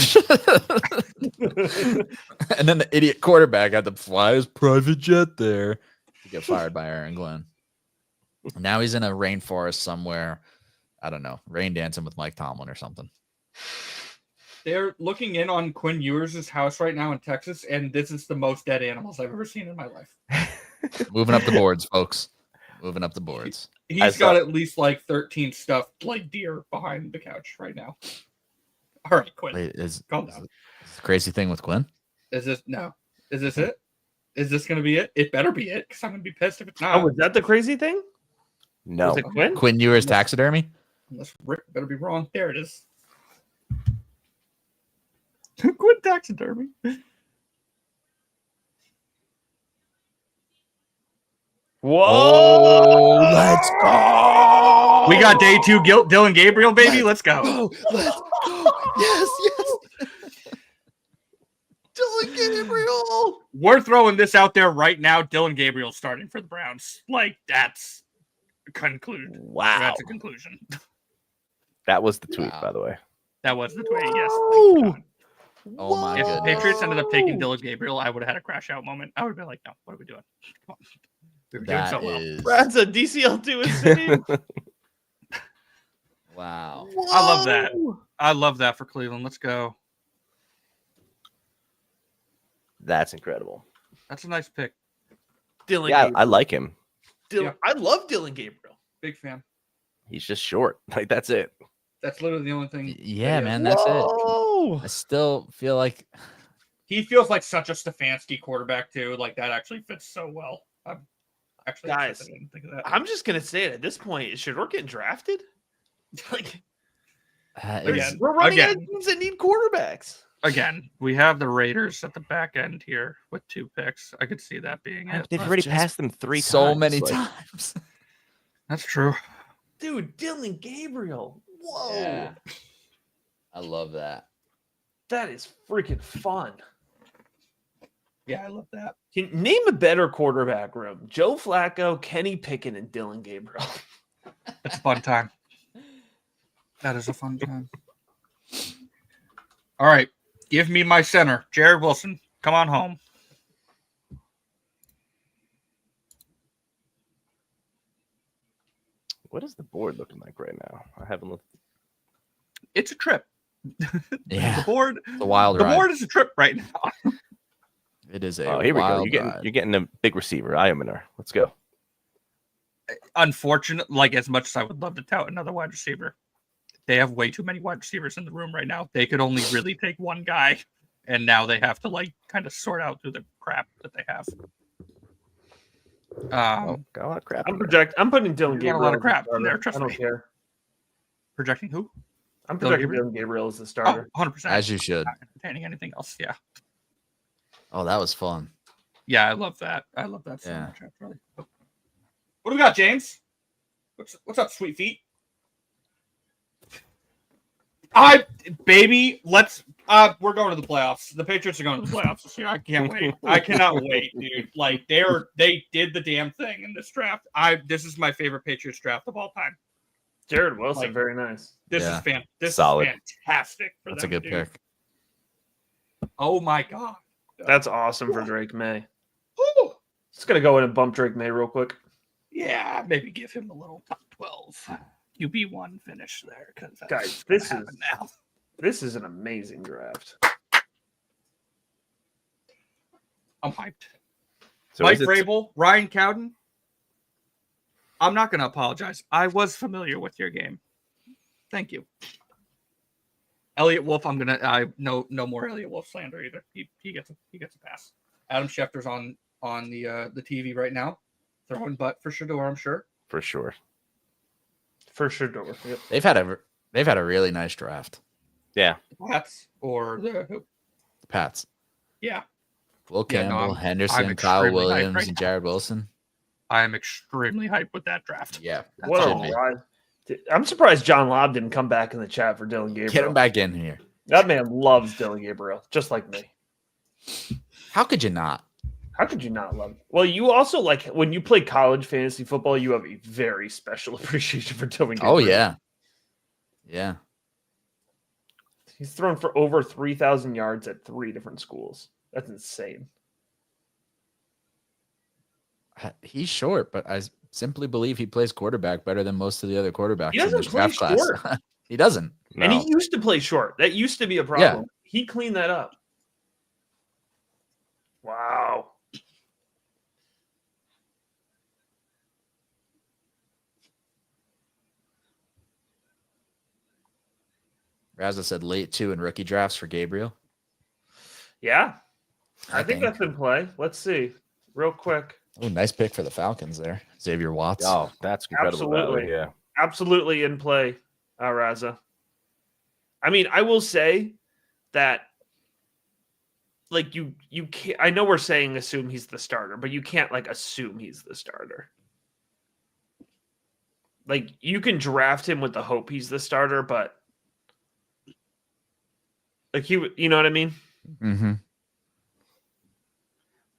And then the idiot quarterback had to fly his private jet there to get fired by Aaron Glenn. Now he's in a rainforest somewhere. I don't know, rain dancing with Mike Tomlin or something. They're looking in on Quinn Ewers' house right now in Texas, and this is the most dead animals I've ever seen in my life. Moving up the boards, folks. Moving up the boards. I He's saw- got at least like 13 stuffed like deer behind the couch right now. All right, Quinn. Wait, is Calm down. the crazy thing with Quinn? Is this no? Is this it? Is this gonna be it? It better be it, because I'm gonna be pissed if it's Oh, not. was that the crazy thing? No. Was it Quinn? Quinn Ewers taxidermy? Unless Rick better be wrong. There it is. Quit taxidermy. Whoa! Oh, let's go. We got day 2 Dylan Gabriel, baby. Let's go. Oh, let's go. Yes. Dylan Gabriel. We're throwing this out there right now. Dylan Gabriel starting for the Browns. Like, that's a conclusion. Wow. That's a conclusion. That was the tweet, Wow. by the way. That was the tweet, yes. Whoa! Oh my If goodness. Patriots ended up taking Dylan Gabriel, I would have had a crash out moment. I would have been like, no, what are we doing? Come on. We were doing That so well. is Brad's a DCL2 is saved. wow. I love that. I love that for Cleveland. Let's go. That's incredible. That's a nice pick. Dylan Yeah, Gabriel. I like him. Dylan, I love Dylan Gabriel. Big fan. He's just short. Like, that's it. That's literally the only thing. Yeah, man, that's it. Whoa! I still feel like He feels like such a Stefanski quarterback, too. Like, that actually fits so well. I'm actually Guys, upset I didn't think of that. I'm just gonna say it at this point. Is Shador getting drafted? Like that Again. is- we're running out of Again. teams that need quarterbacks. Again, we have the Raiders at the back end here with 2 picks. I could see that being it. They've I've already just passed them 3 times. so many Like, times. That's true. Dude, Dylan Gabriel. Whoa. Yeah. I love that. That is freaking fun. Yeah, I love that. Can name a better quarterback room? Joe Flacco, Kenny Pickett, and Dylan Gabriel. It's a fun time. That is a fun time. All right. Give me my center. Jared Wilson. Come on home. what is the board looking like right now? I haven't looked. It's a trip. Yeah. The board. It's a wild The ride. board is a trip right now. It is a Oh, here we go. wild You're ride. getting a big receiver. Iomener. Let's go. Unfortunate, like as much as I would love to tout another wide receiver, they have way too many wide receivers in the room right now. They could only really take one guy, and now they have to like kind of sort out through the crap that they have. Oh, got a lot of crap. in there. I'm putting Dylan You got a Gabriel. lot of as the crap in there, starter. trust I don't me. care. Projecting who? I'm Dylan projecting Gabriel? Dylan Gabriel as the Oh, starter. 100%. As you should. Not entertaining anything else. Yeah. Oh, that was fun. Yeah, I love that. I love that so Yeah. much. Actually. What do we got, James? What's up, sweet feet? Baby, we're going to the playoffs. The Patriots are going to the playoffs this year. I can't wait. I cannot wait, dude. Like they did the damn thing in this draft. This is my favorite Patriots draft of all time. Jared Wilson, Like- very nice. This Yeah. is this Solid. is fantastic for That's a them, good dude. pick. Oh my god. That's awesome for Drake May. Whew. Just gonna go in and bump Drake May real quick. Yeah, maybe give him a little top 12 QB1 finish there, because Guys, this is now. this is an amazing draft. I'm hyped. So Mike is it- Vrabel, Ryan Cowden. I'm not going to apologize. I was familiar with your game. Thank you. Elliot Wolf. No more Elliot Wolf slander either. He gets a pass. Adam Schefter's on the TV right now, throwing butt for Shador, I'm sure. For sure. For sure. Yep. They've had a really nice draft. Yeah. Pats or the Pats. yeah. Will Yeah, no, Campbell, I'm Henderson, Kyle extremely hyped Williams, right and now. Jared Wilson. I am extremely hyped with that draft. Yeah. What should a be. ride. I'm surprised John Lobb didn't come back in the chat for Dylan Gabriel. Get him back in here. That man loves Dylan Gabriel, just like me. How could you not? How could you not love him? Well, you also like when you play college fantasy football, you have a very special appreciation for Dylan Gabriel. Oh yeah. Yeah. He's thrown for over 3,000 yards at 3 different schools. That's insane. He's short, but I simply believe he plays quarterback better than most of the other quarterbacks He in doesn't this play draft class. short. He doesn't. No. And he used to play short. That used to be a problem. He cleaned that up. Wow. Raza said late 2 in rookie drafts for Gabriel. Yeah. I I think think. that's in play. Let's see. Real quick. Oh, nice pick for the Falcons there. Xavier Watts. Oh, that's incredible. Absolutely. Yeah. Absolutely in play, Raza. I mean, I will say that like you can't. I know we're saying assume he's the starter, but you can't like assume he's the starter. Like you can draft him with the hope he's the starter, but like you know what I mean? Mm-hmm.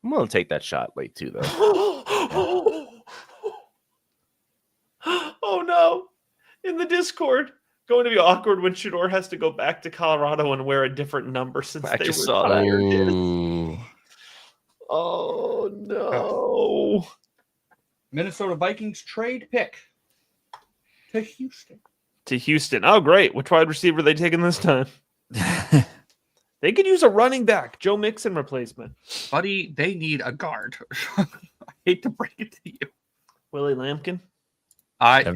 I'm gonna take that shot late too, though. Oh no! In the Discord, going to be awkward when Shador has to go back to Colorado and wear a different number since I they just saw that. retired his. Ooh. Oh no! Minnesota Vikings trade pick to Houston. To Houston. Oh great! Which wide receiver are they taking this time? They could use a running back, Joe Mixon replacement. Buddy, they need a guard. I hate to break it to you. Willie Lampkin.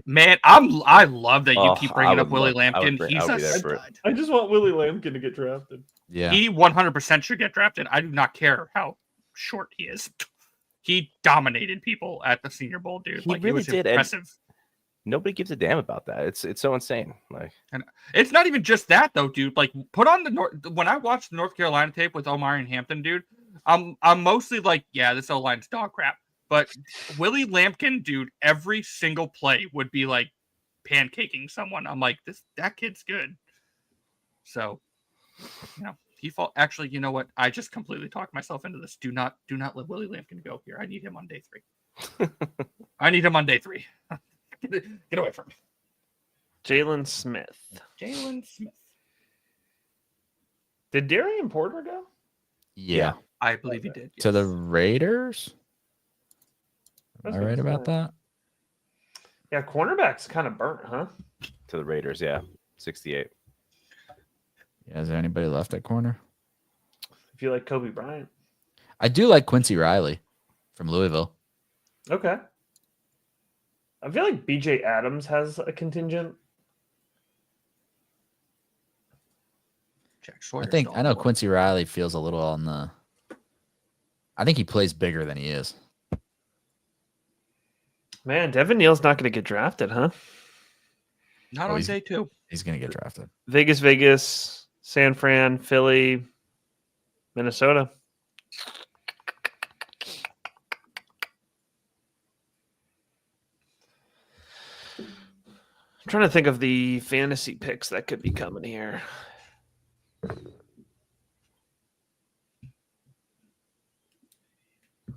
Man, I love that you Oh, keep I bringing up would Willie love- I would Lampkin. bring- He's I would a be there for it. stud. I just want Willie Lampkin to get drafted. Yeah. He 100% should get drafted. I do not care how short he is. He dominated people at the Senior Bowl, dude. He Like, really it was did, and- impressive. Nobody gives a damn about that. It's so insane. Like, It's not even just that though, dude. Like, put on when I watched the North Carolina tape with Omar and Hampton, dude. I'm mostly like, yeah, this O line's dog crap. But Willie Lampkin, dude, every single play would be like pancaking someone. I'm like, that kid's good. So, he fought. Actually, you know what? I just completely talked myself into this. Do not let Willie Lampkin go here. I need him on day 3. I need him on day 3. Get away from me. Jalen Smith. Jalen Smith. Did Darian Porter go? Yeah. I believe he did. To the yes. Raiders? Am That's I what right it about said. that? Yeah, cornerback's kind of burnt, huh? to the Raiders, yeah, 68. Yeah, is there anybody left at corner? If you like Kobe Bryant. I do like Quincy Riley from Louisville. Okay. I feel like BJ Adams has a contingent. Jack Sawyer's I know dog. Quincy Riley feels a little on the. I think he plays bigger than he is. Man, Devin Neal's not going to get drafted, huh? Not Oh, on he's- day 2. He's gonna get drafted. Vegas, San Fran, Philly, Minnesota. I'm trying to think of the fantasy picks that could be coming here.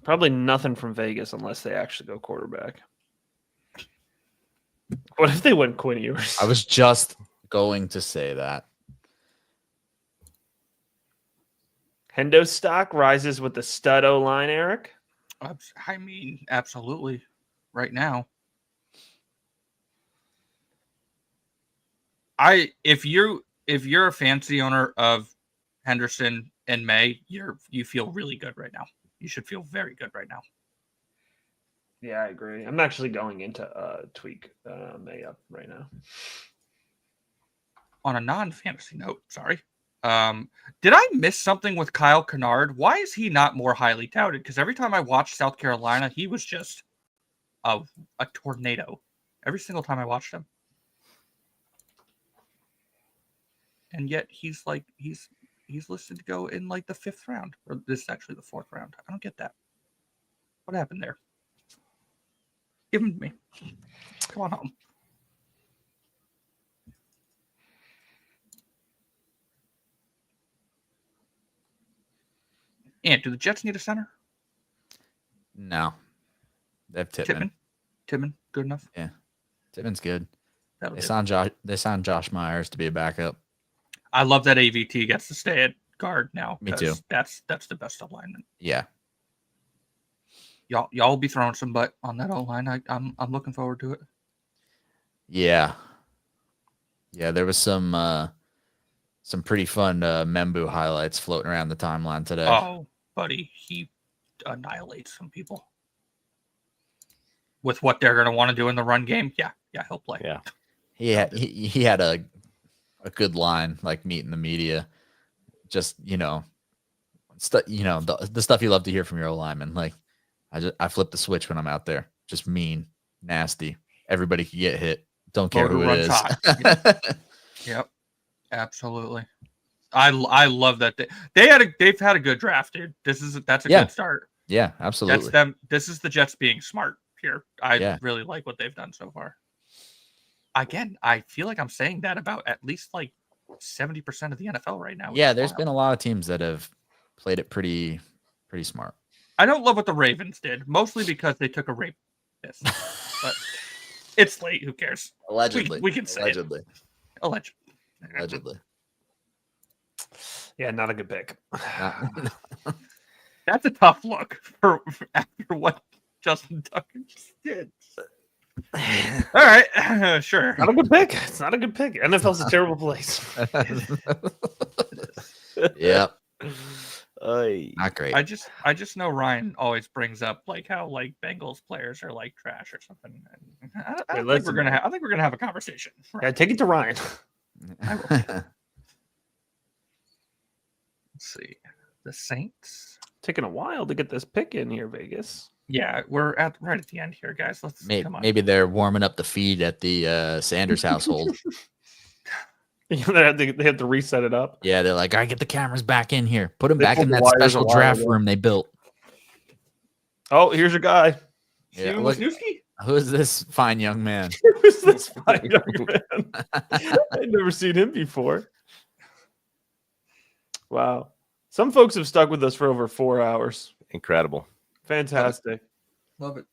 Probably nothing from Vegas unless they actually go quarterback. What if they went Quinn Ewers? I was just going to say that. Hendo stock rises with the stud O line, Eric. I mean, absolutely. Right now. If you're a fantasy owner of Henderson and May, you feel really good right now. You should feel very good right now. Yeah, I agree. I'm actually going into tweak May up right now. On a non-fantasy note, sorry. Did I miss something with Kyle Kennard? Why is he not more highly touted? Because every time I watched South Carolina, he was just a tornado. Every single time I watched him. And yet he's listed to go in like the 5th round. Or this is actually the 4th round. I don't get that. What happened there? Give him to me. Come on home. And do the Jets need a center? No, they have Tippmann. Tippmann, good enough. Tippmann's good. That'll They do. signed Josh Myers to be a backup. I love that AVT gets to stay at guard now. Me too. That's the best alignment. Yeah, Y'all will be throwing some butt on that O line. I'm looking forward to it. yeah. There was some pretty fun Membu highlights floating around the timeline today. Oh, buddy, he annihilates some people with what they're going to want to do in the run game. Yeah, he'll play. Yeah. He had a good line, like meeting the media. Just the stuff you love to hear from your lineman. Like I flip the switch when I'm out there. Just mean, nasty. Everybody can get hit. Don't care Motor who it runs is. hot. Yep, absolutely. I love that they've had a good draft, dude. That's a good start. Yeah, absolutely. That's them. This is the Jets being smart here. I Yeah. really like what they've done so far. Again, I feel like I'm saying that about at least like 70% of the NFL right now. Yeah, there's been a lot of teams that have played it pretty smart. I don't love what the Ravens did, mostly because they took a rape piss. But it's late. Who cares? Allegedly. We can say Allegedly. it. Allegedly. Allegedly. Yeah, not a good pick. That's a tough look for after what Justin Tucker just did. All right, sure. Not a good pick. It's not a good pick. NFL's a terrible place. Yep. Ay. Not great. I just know Ryan always brings up like how like Bengals players are like trash or something. I think we're gonna have a conversation. Yeah, take it to Ryan. Let's see, the Saints. Taking a while to get this pick in here, Vegas. Yeah, we're right at the end here, guys. Let's come on. Maybe they're warming up the feed at the Sanders household. They have to reset it up. Yeah, they're like, all right, get the cameras back in here. Put them They back pulled in the that wires special a while draft ago. room they built. Oh, here's your guy. Yeah, Hugh look, Wisniewski? who is this fine young man? Who's this fine young man? I've never seen him before. Wow. Some folks have stuck with us for over 4 hours. Incredible. Fantastic. Love it.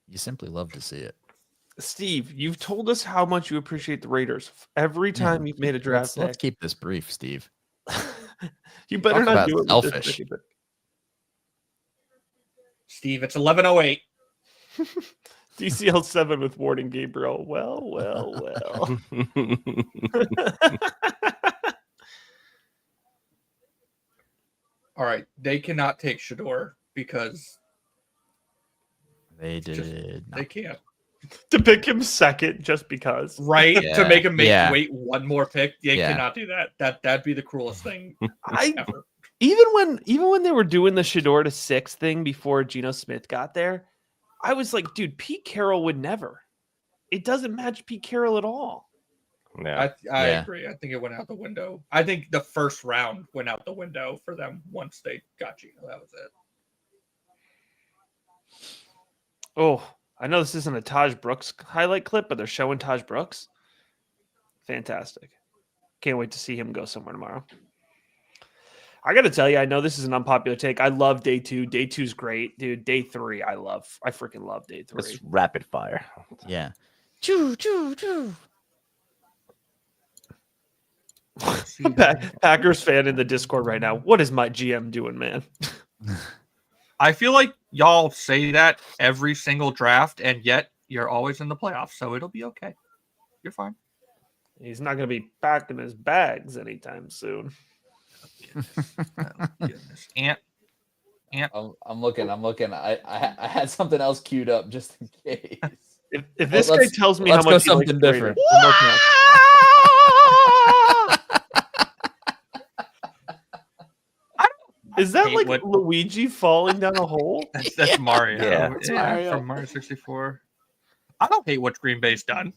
You simply love to see it. Steve, you've told us how much you appreciate the Raiders. Every time you've made a draft Let's pick. keep this brief, Steve. You better Talk not about do it. selfish. With this Steve, it's 11:08. DCL 7 with Ward and Gabriel. Well. All right, they cannot take Shador because They did. they can't. To pick him second just because. Right, to Yeah, make him yeah. wait one more pick, they Yeah. cannot do that. That'd be the cruelest thing I ever. even when they were doing the Shador to 6 thing before Geno Smith got there, I was like, dude, Pete Carroll would never. It doesn't match Pete Carroll at all. Yeah. I Yeah. agree. I think it went out the window. I think the first round went out the window for them once they got Geno. That was it. Oh, I know this isn't a Taj Brooks highlight clip, but they're showing Taj Brooks. Fantastic. Can't wait to see him go somewhere tomorrow. I got to tell you, I know this is an unpopular take. I love day 2. Day 2's great, dude. Day 3, I freaking love day 3. It's rapid fire. Yeah. Packers fan in the Discord right now. What is my GM doing, man? I feel like y'all say that every single draft, and yet you're always in the playoffs, so it'll be okay. You're fine. He's not going to be packing his bags anytime soon. Goodness. Ant. I'm looking. I had something else queued up just in case. If this guy Let's- tells me how let's go much he likes something the different. Raiders, one more time. Is that hate like what- Luigi falling down a hole? That's Mario. Yeah, it's Mario. From Mario 64. I don't hate what Green Bay's done.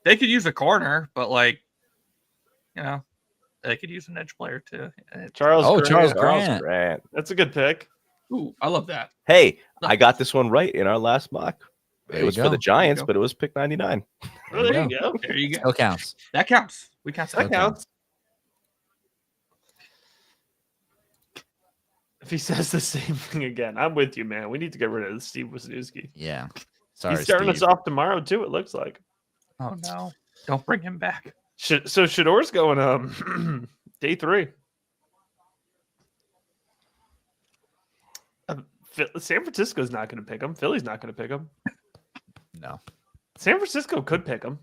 They could use a corner, but they could use an edge player too. Charles Grant. Charles Charles Grant. Grant. That's a good pick. Ooh, I love that. Hey, I got this one right in our last mock. There It you was for go. the Giants, go. but it was pick 99. Oh, there you go. There you go. Still counts. That counts. We count That that. counts. If he says the same thing again, I'm with you, man. We need to get rid of Steve Wisniewski. Yeah. Sorry, He's starting Steve. us off tomorrow too. It looks like. Oh no! Don't bring him back. So Shador's going day 3. San Francisco's not going to pick him. Philly's not going to pick him. No, San Francisco could pick him.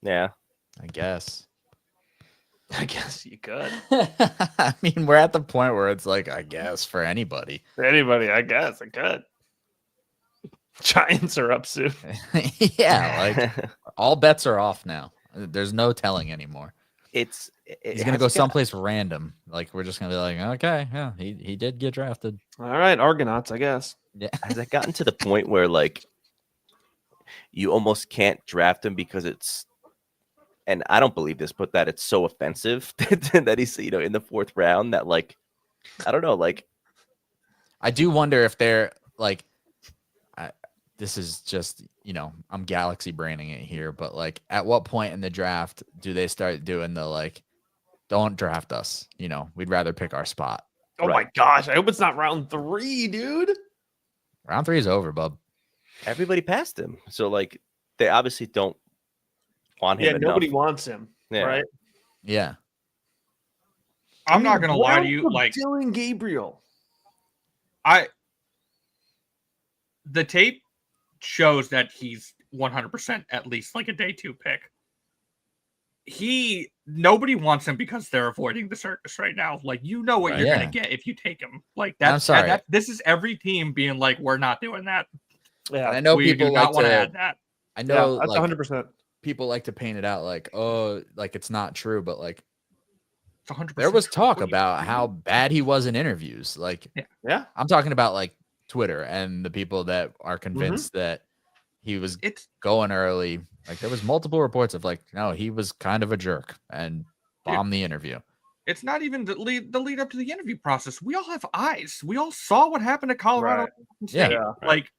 Yeah. I guess. I guess you could. I mean, we're at the point where it's like, I guess for anybody. Anybody, I guess I could. Giants are up soon. Yeah, like all bets are off now. There's no telling anymore. He's He's gonna go someplace random. Like we're just gonna be like, okay, yeah, he did get drafted. All right, Argonauts, I guess. Yeah. Has it gotten to the point where you almost can't draft him because it's, and I don't believe this, but that it's so offensive that he's, you know, in the 4th round that, like, I don't know, like, I do wonder if they're like, this is just, you know, I'm galaxy braining it here, but like, at what point in the draft do they start doing the like, don't draft us? You know, we'd rather pick our spot. Oh my gosh, I hope it's not round 3, dude. Round 3 is over, bub. everybody passed him. So, like, they obviously don't want him Yeah, enough. nobody wants him, Yeah. right? Yeah. I'm not gonna lie to you. Like, Dylan Gabriel. the tape shows that he's 100% at least like a day 2 pick. Nobody wants him because they're avoiding the circus right now. Like, you know what you're gonna get if you take him. Like, I'm sorry. This is every team being like, we're not doing that. Yeah, And I know We people do not like want to to add that. I know that's like 100%. people like to paint it out like, oh, like it's not true, but like It's 100%. there was true. talk What do you about mean? how bad he was in interviews. Like, Yeah. I'm talking about like Twitter and the people that are convinced that he was It's going early. Like, there was multiple reports of like, no, he was kind of a jerk and bombed the interview. It's not even the lead up to the interview process. We all have eyes. We all saw what happened to Colorado Right. State. Yeah. Like,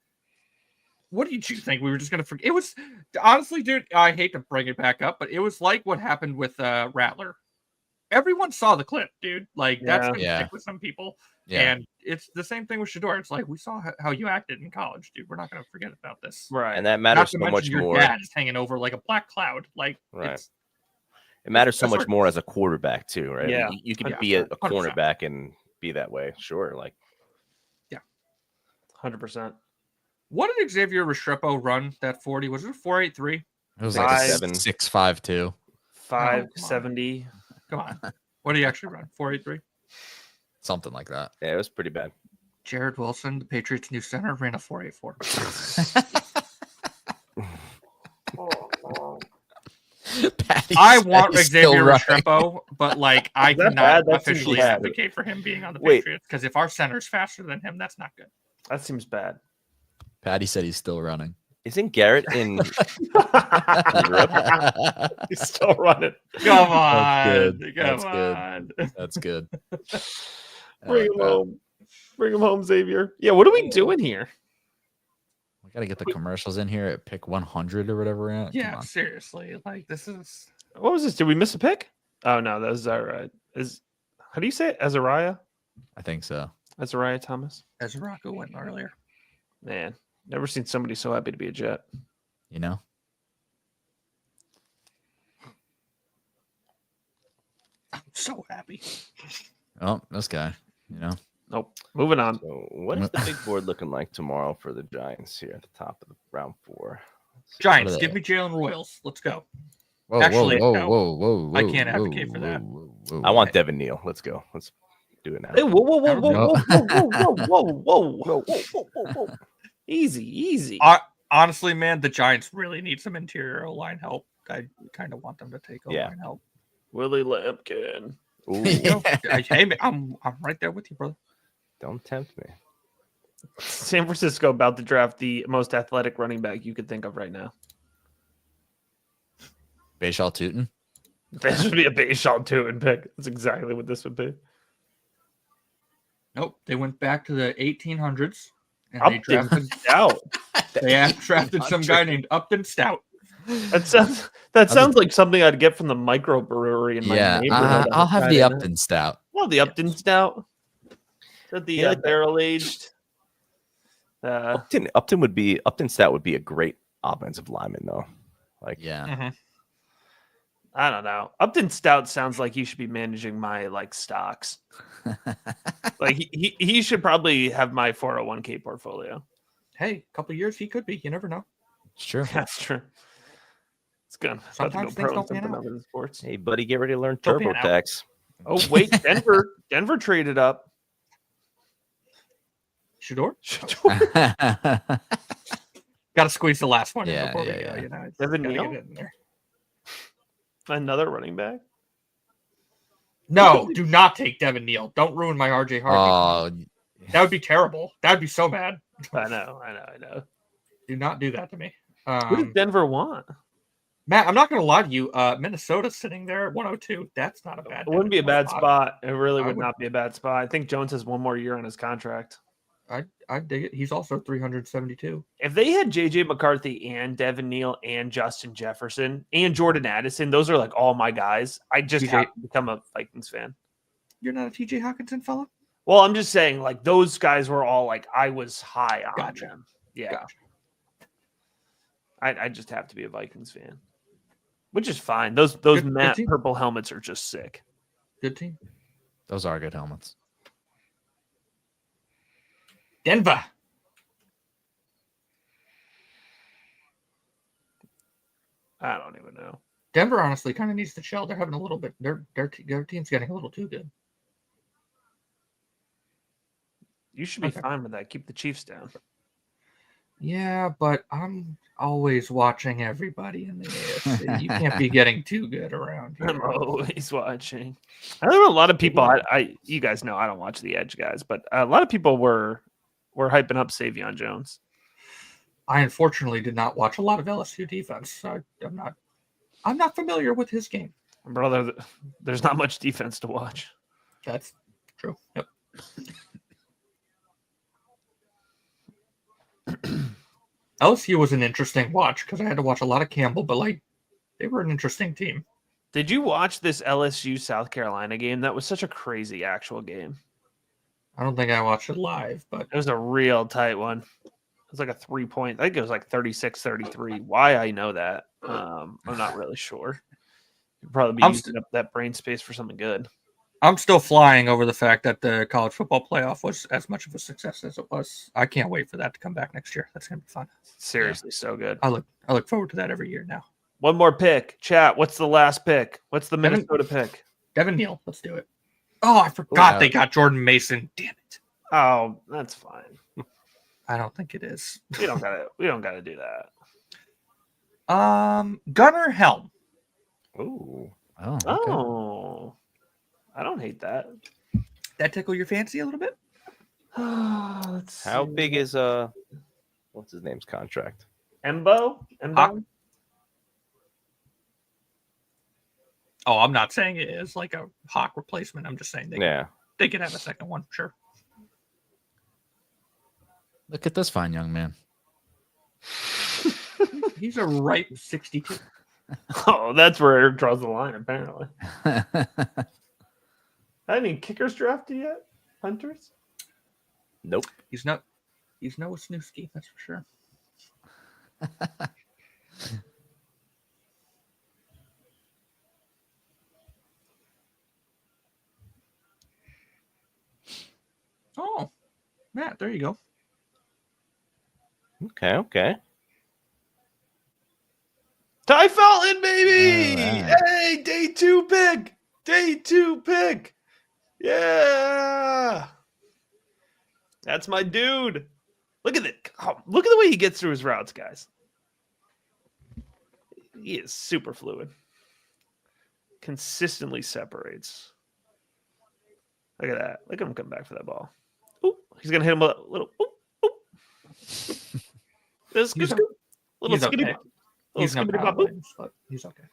what did you think? We were just gonna forget? It was honestly, dude. I hate to bring it back up, but it was like what happened with Rattler. Everyone saw the clip, dude. Like, that's gonna Yeah. stick with some people. Yeah. And it's the same thing with Shedeur. It's like, we saw how you acted in college, dude. We're not gonna forget about this. Right. And that Not matters to so mention much your more. dad is hanging over like a black cloud. Like, Right. It matters so That's much right. more as a quarterback too, right? Yeah, You could be a 100%. cornerback and be that way, sure. Like, 100%. What did Xavier Restrepo run that 40? Was it a 4.83? It was Like like a a seven. 6.52. 570. Come on. What did he actually run? 4.83? Something like that. yeah, it was pretty bad. Jared Wilson, the Patriots' new center, ran a 4.84. Patty I said want he's still Xavier running. Restrepo, but like, I Is that cannot bad? That seems officially bad. advocate for him being on the Wait. Patriots because if our center's faster than him, that's not good. That seems bad. Patty said he's still running. Isn't Garrett in? He's still running. Come That's on, good. come That's good. on. That's good. Bring him home. Bring him home, Xavier. Yeah, what are we doing here? We got to get the commercials in here at pick 100 or whatever we're at. Come Yeah, on. seriously, like this is. What was this? Did we miss a pick? Oh no, that was Azariah. How do you say it? Azariah? I think so. Azariah Thomas? Ezra went earlier. Man, never seen somebody so happy to be a Jet. You know? I'm so happy. Oh, this guy. You know? Nope. Moving on. So what is the big board looking like tomorrow for the Giants here at the top of the round 4? Giants, What are give they? me Jalen Royals. Let's go. Whoa, Actually, whoa, no. whoa, whoa, whoa. I can't whoa, advocate for whoa, that. whoa, whoa, I want Devin Neal. Let's go. Let's do it now. Hey, whoa, whoa, whoa, whoa, No. whoa, whoa, whoa, whoa, whoa, whoa. Easy, easy. Honestly, man, the Giants really need some interior line help. I kind of want them to take Yeah. line help. Willie Lampkin. Ooh, Hey, man, I'm right there with you, brother. don't tempt me. San Francisco about to draft the most athletic running back you could think of right now. Bayshal Tootin. This would be a Bayshal Tootin pick. That's exactly what this would be. Nope, they went back to the 1800s and Upton they drafted. Stout. They drafted some guy named Upton Stout. That sounds like something I'd get from the microbrewery in my Yeah, neighborhood. I'll have the Friday night. Upton Stout. Well, the Upton Stout. Is that the Yeah, barrel aged? Upton Stout would be a great offensive lineman though. Like, Yeah. I don't know. Upton Stout sounds like he should be managing my stocks. Like he should probably have my 401k portfolio. Hey, a couple years he could be. You never know. It's true. That's true. It's good. Sometimes things don't pan out. in sports. hey, buddy, get ready to learn Don't pan out. TurboTax. Oh wait, Denver traded up. Shedeur? Got to squeeze the last one in Yeah, before we yeah, go. yeah. You know, it's Devin gotta Neal? get it in there. Another running back. No, do not take Devin Neal. Don't ruin my RJ Harvey. Oh, That would be terrible. That would be so bad. I know. Do not do that to me. Who does Denver want? Matt, I'm not going to lie to you. Minnesota's sitting there at 102. That's not a bad. It wouldn't be a bad spot. It really I would would- not be a bad spot. I think Jones has one more year on his contract. I dig it. He's also 372. If they had JJ McCarthy and Devin Neal and Justin Jefferson and Jordan Addison, those are like all my guys. I just TJ have to become a Vikings fan. You're not a TJ Hawkinson fella? Well, I'm just saying, like, those guys were all like, I was high on Gotcha. them. Yeah. Gotcha. I just have to be a Vikings fan, which is fine. Those matte team. purple helmets are just sick. Good team. Those are good helmets. Denver. I don't even know. Denver honestly kind of needs to chill. They're having a little bit. Their team's getting a little too good. You should be Okay. fine with that. Keep the Chiefs down. Yeah, but I'm always watching everybody in the AFC. You can't be getting too good around here. I'm always watching. I know a lot of people. You guys know I don't watch the Edge guys, but a lot of people were hyping up Savion Jones. I unfortunately did not watch a lot of LSU defense. I'm not familiar with his game. Brother, there's not much defense to watch. That's true. Yep. LSU was an interesting watch because I had to watch a lot of Campbell, but like they were an interesting team. Did you watch this LSU South Carolina game? That was such a crazy actual game. I don't think I watched it live, but It was a real tight one. It was like a 3-point. I think it was like 36-33. Why I know that, I'm not really sure. You'd probably be I'm using up that brain space for something good. I'm still flying over the fact that the college football playoff was as much of a success as it was. I can't wait for that to come back next year. That's gonna be fun. Seriously, so good. I look forward to that every year now. One more pick. Chat. What's the last pick? What's the Devin- Minnesota pick? Devin Neal, let's do it. Oh, I forgot Yeah. they got Jordan Mason. Damn it. Oh, that's fine. I don't think it is. We don't gotta do that. Gunnar Helm. Ooh. Oh, okay. Oh, I don't hate that. That tickle your fancy a little bit? Let's How see. big is what's his name's contract? Embo? Hawk? Oh, I'm not saying it is like a Hawk replacement. I'm just saying Yeah. they could have a second one. Sure. Look at this fine young man. He's a ripe 62. Oh, that's where Eric draws the line, apparently. Any kickers drafted yet? Hunters? Nope. He's no Wisniewski, that's for sure. Oh, Matt, there you go. Okay. Ty Felton, baby! All right. Hey, day 2 pick! Day 2 pick! Yeah! That's my dude. Look at it. Oh, look at the way he gets through his routes, guys. He is super fluid. Consistently separates. Look at that. Look at him come back for that ball. Ooh, he's gonna hit him a little. Ooh, ooh. Little He's skitty- little he's skibbity okay. bop. He's no Little skibbity Kyle bop boop. Williams, but he's okay.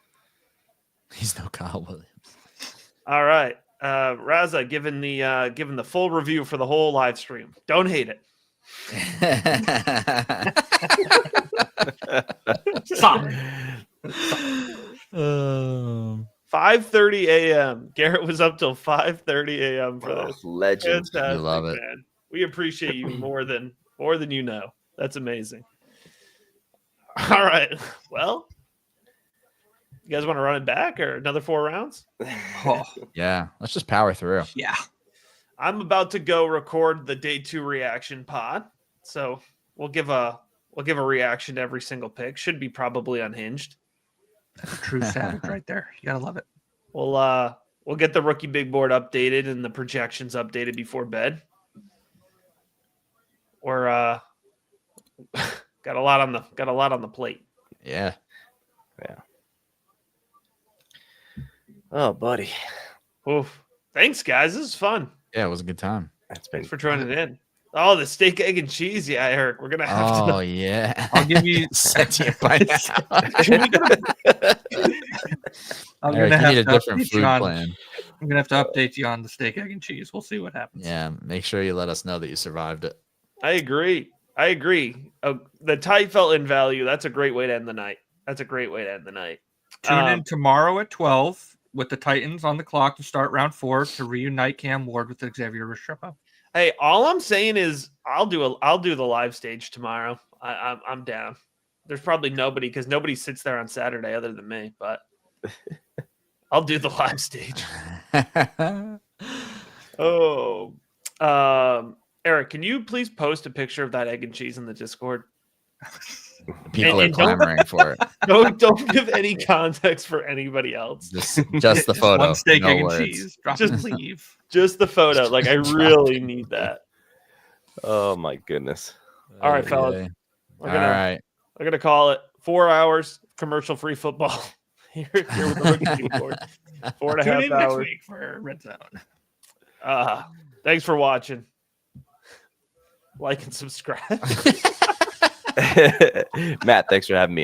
He's no Kyle Williams. All right, Raza, given the full review for the whole live stream. Don't hate it. Solid. 5:30 a.m. Garrett was up till 5:30 a.m. for Oh, this. legend. Fantastic, love it. man. We appreciate you more than you know. That's amazing. All right. Well, you guys want to run it back or another 4 rounds? Oh, Yeah, let's just power through. yeah. I'm about to go record the day 2 reaction pod. So we'll give a reaction to every single pick. Should be probably unhinged. That's a true savage right there. You gotta love it. We'll get the rookie big board updated and the projections updated before bed. Or got a lot on the plate. Yeah. Oh, buddy. Oof. Thanks, guys. This is fun. Yeah, it was a good time. That's been Thanks for joining in. Oh, the steak, egg, and cheese. Yeah, Eric, we're gonna have Oh to. yeah. I'll give you. Sentient by now. I'm Eric, gonna you have need a to different update food you on. plan. I'm gonna have to update you on the steak, egg, and cheese. We'll see what happens. Yeah, make sure you let us know that you survived it. I agree. The tight felt in value. That's a great way to end the night. Tune in tomorrow at 12 with the Titans on the clock to start round 4 to reunite Cam Ward with Xavier Restrepo. Hey, all I'm saying is I'll do the live stage tomorrow. I'm down. There's probably nobody because nobody sits there on Saturday other than me, but I'll do the live stage. Oh, Eric, can you please post a picture of that egg and cheese in the Discord? People And are don't- clamoring for it. Don't give any context for anybody else. Just the photo. One steak, no egg, words. and cheese. Drop Just- and leave. Just the photo. Like I really need that. Oh my goodness. All right, fellas. All right. We're gonna call it 4 hours commercial-free football here with the Rookie Report. 4.5 Tune in next hours. week for Red Zone. Thanks for watching. Like and subscribe. Matt, thanks for having me.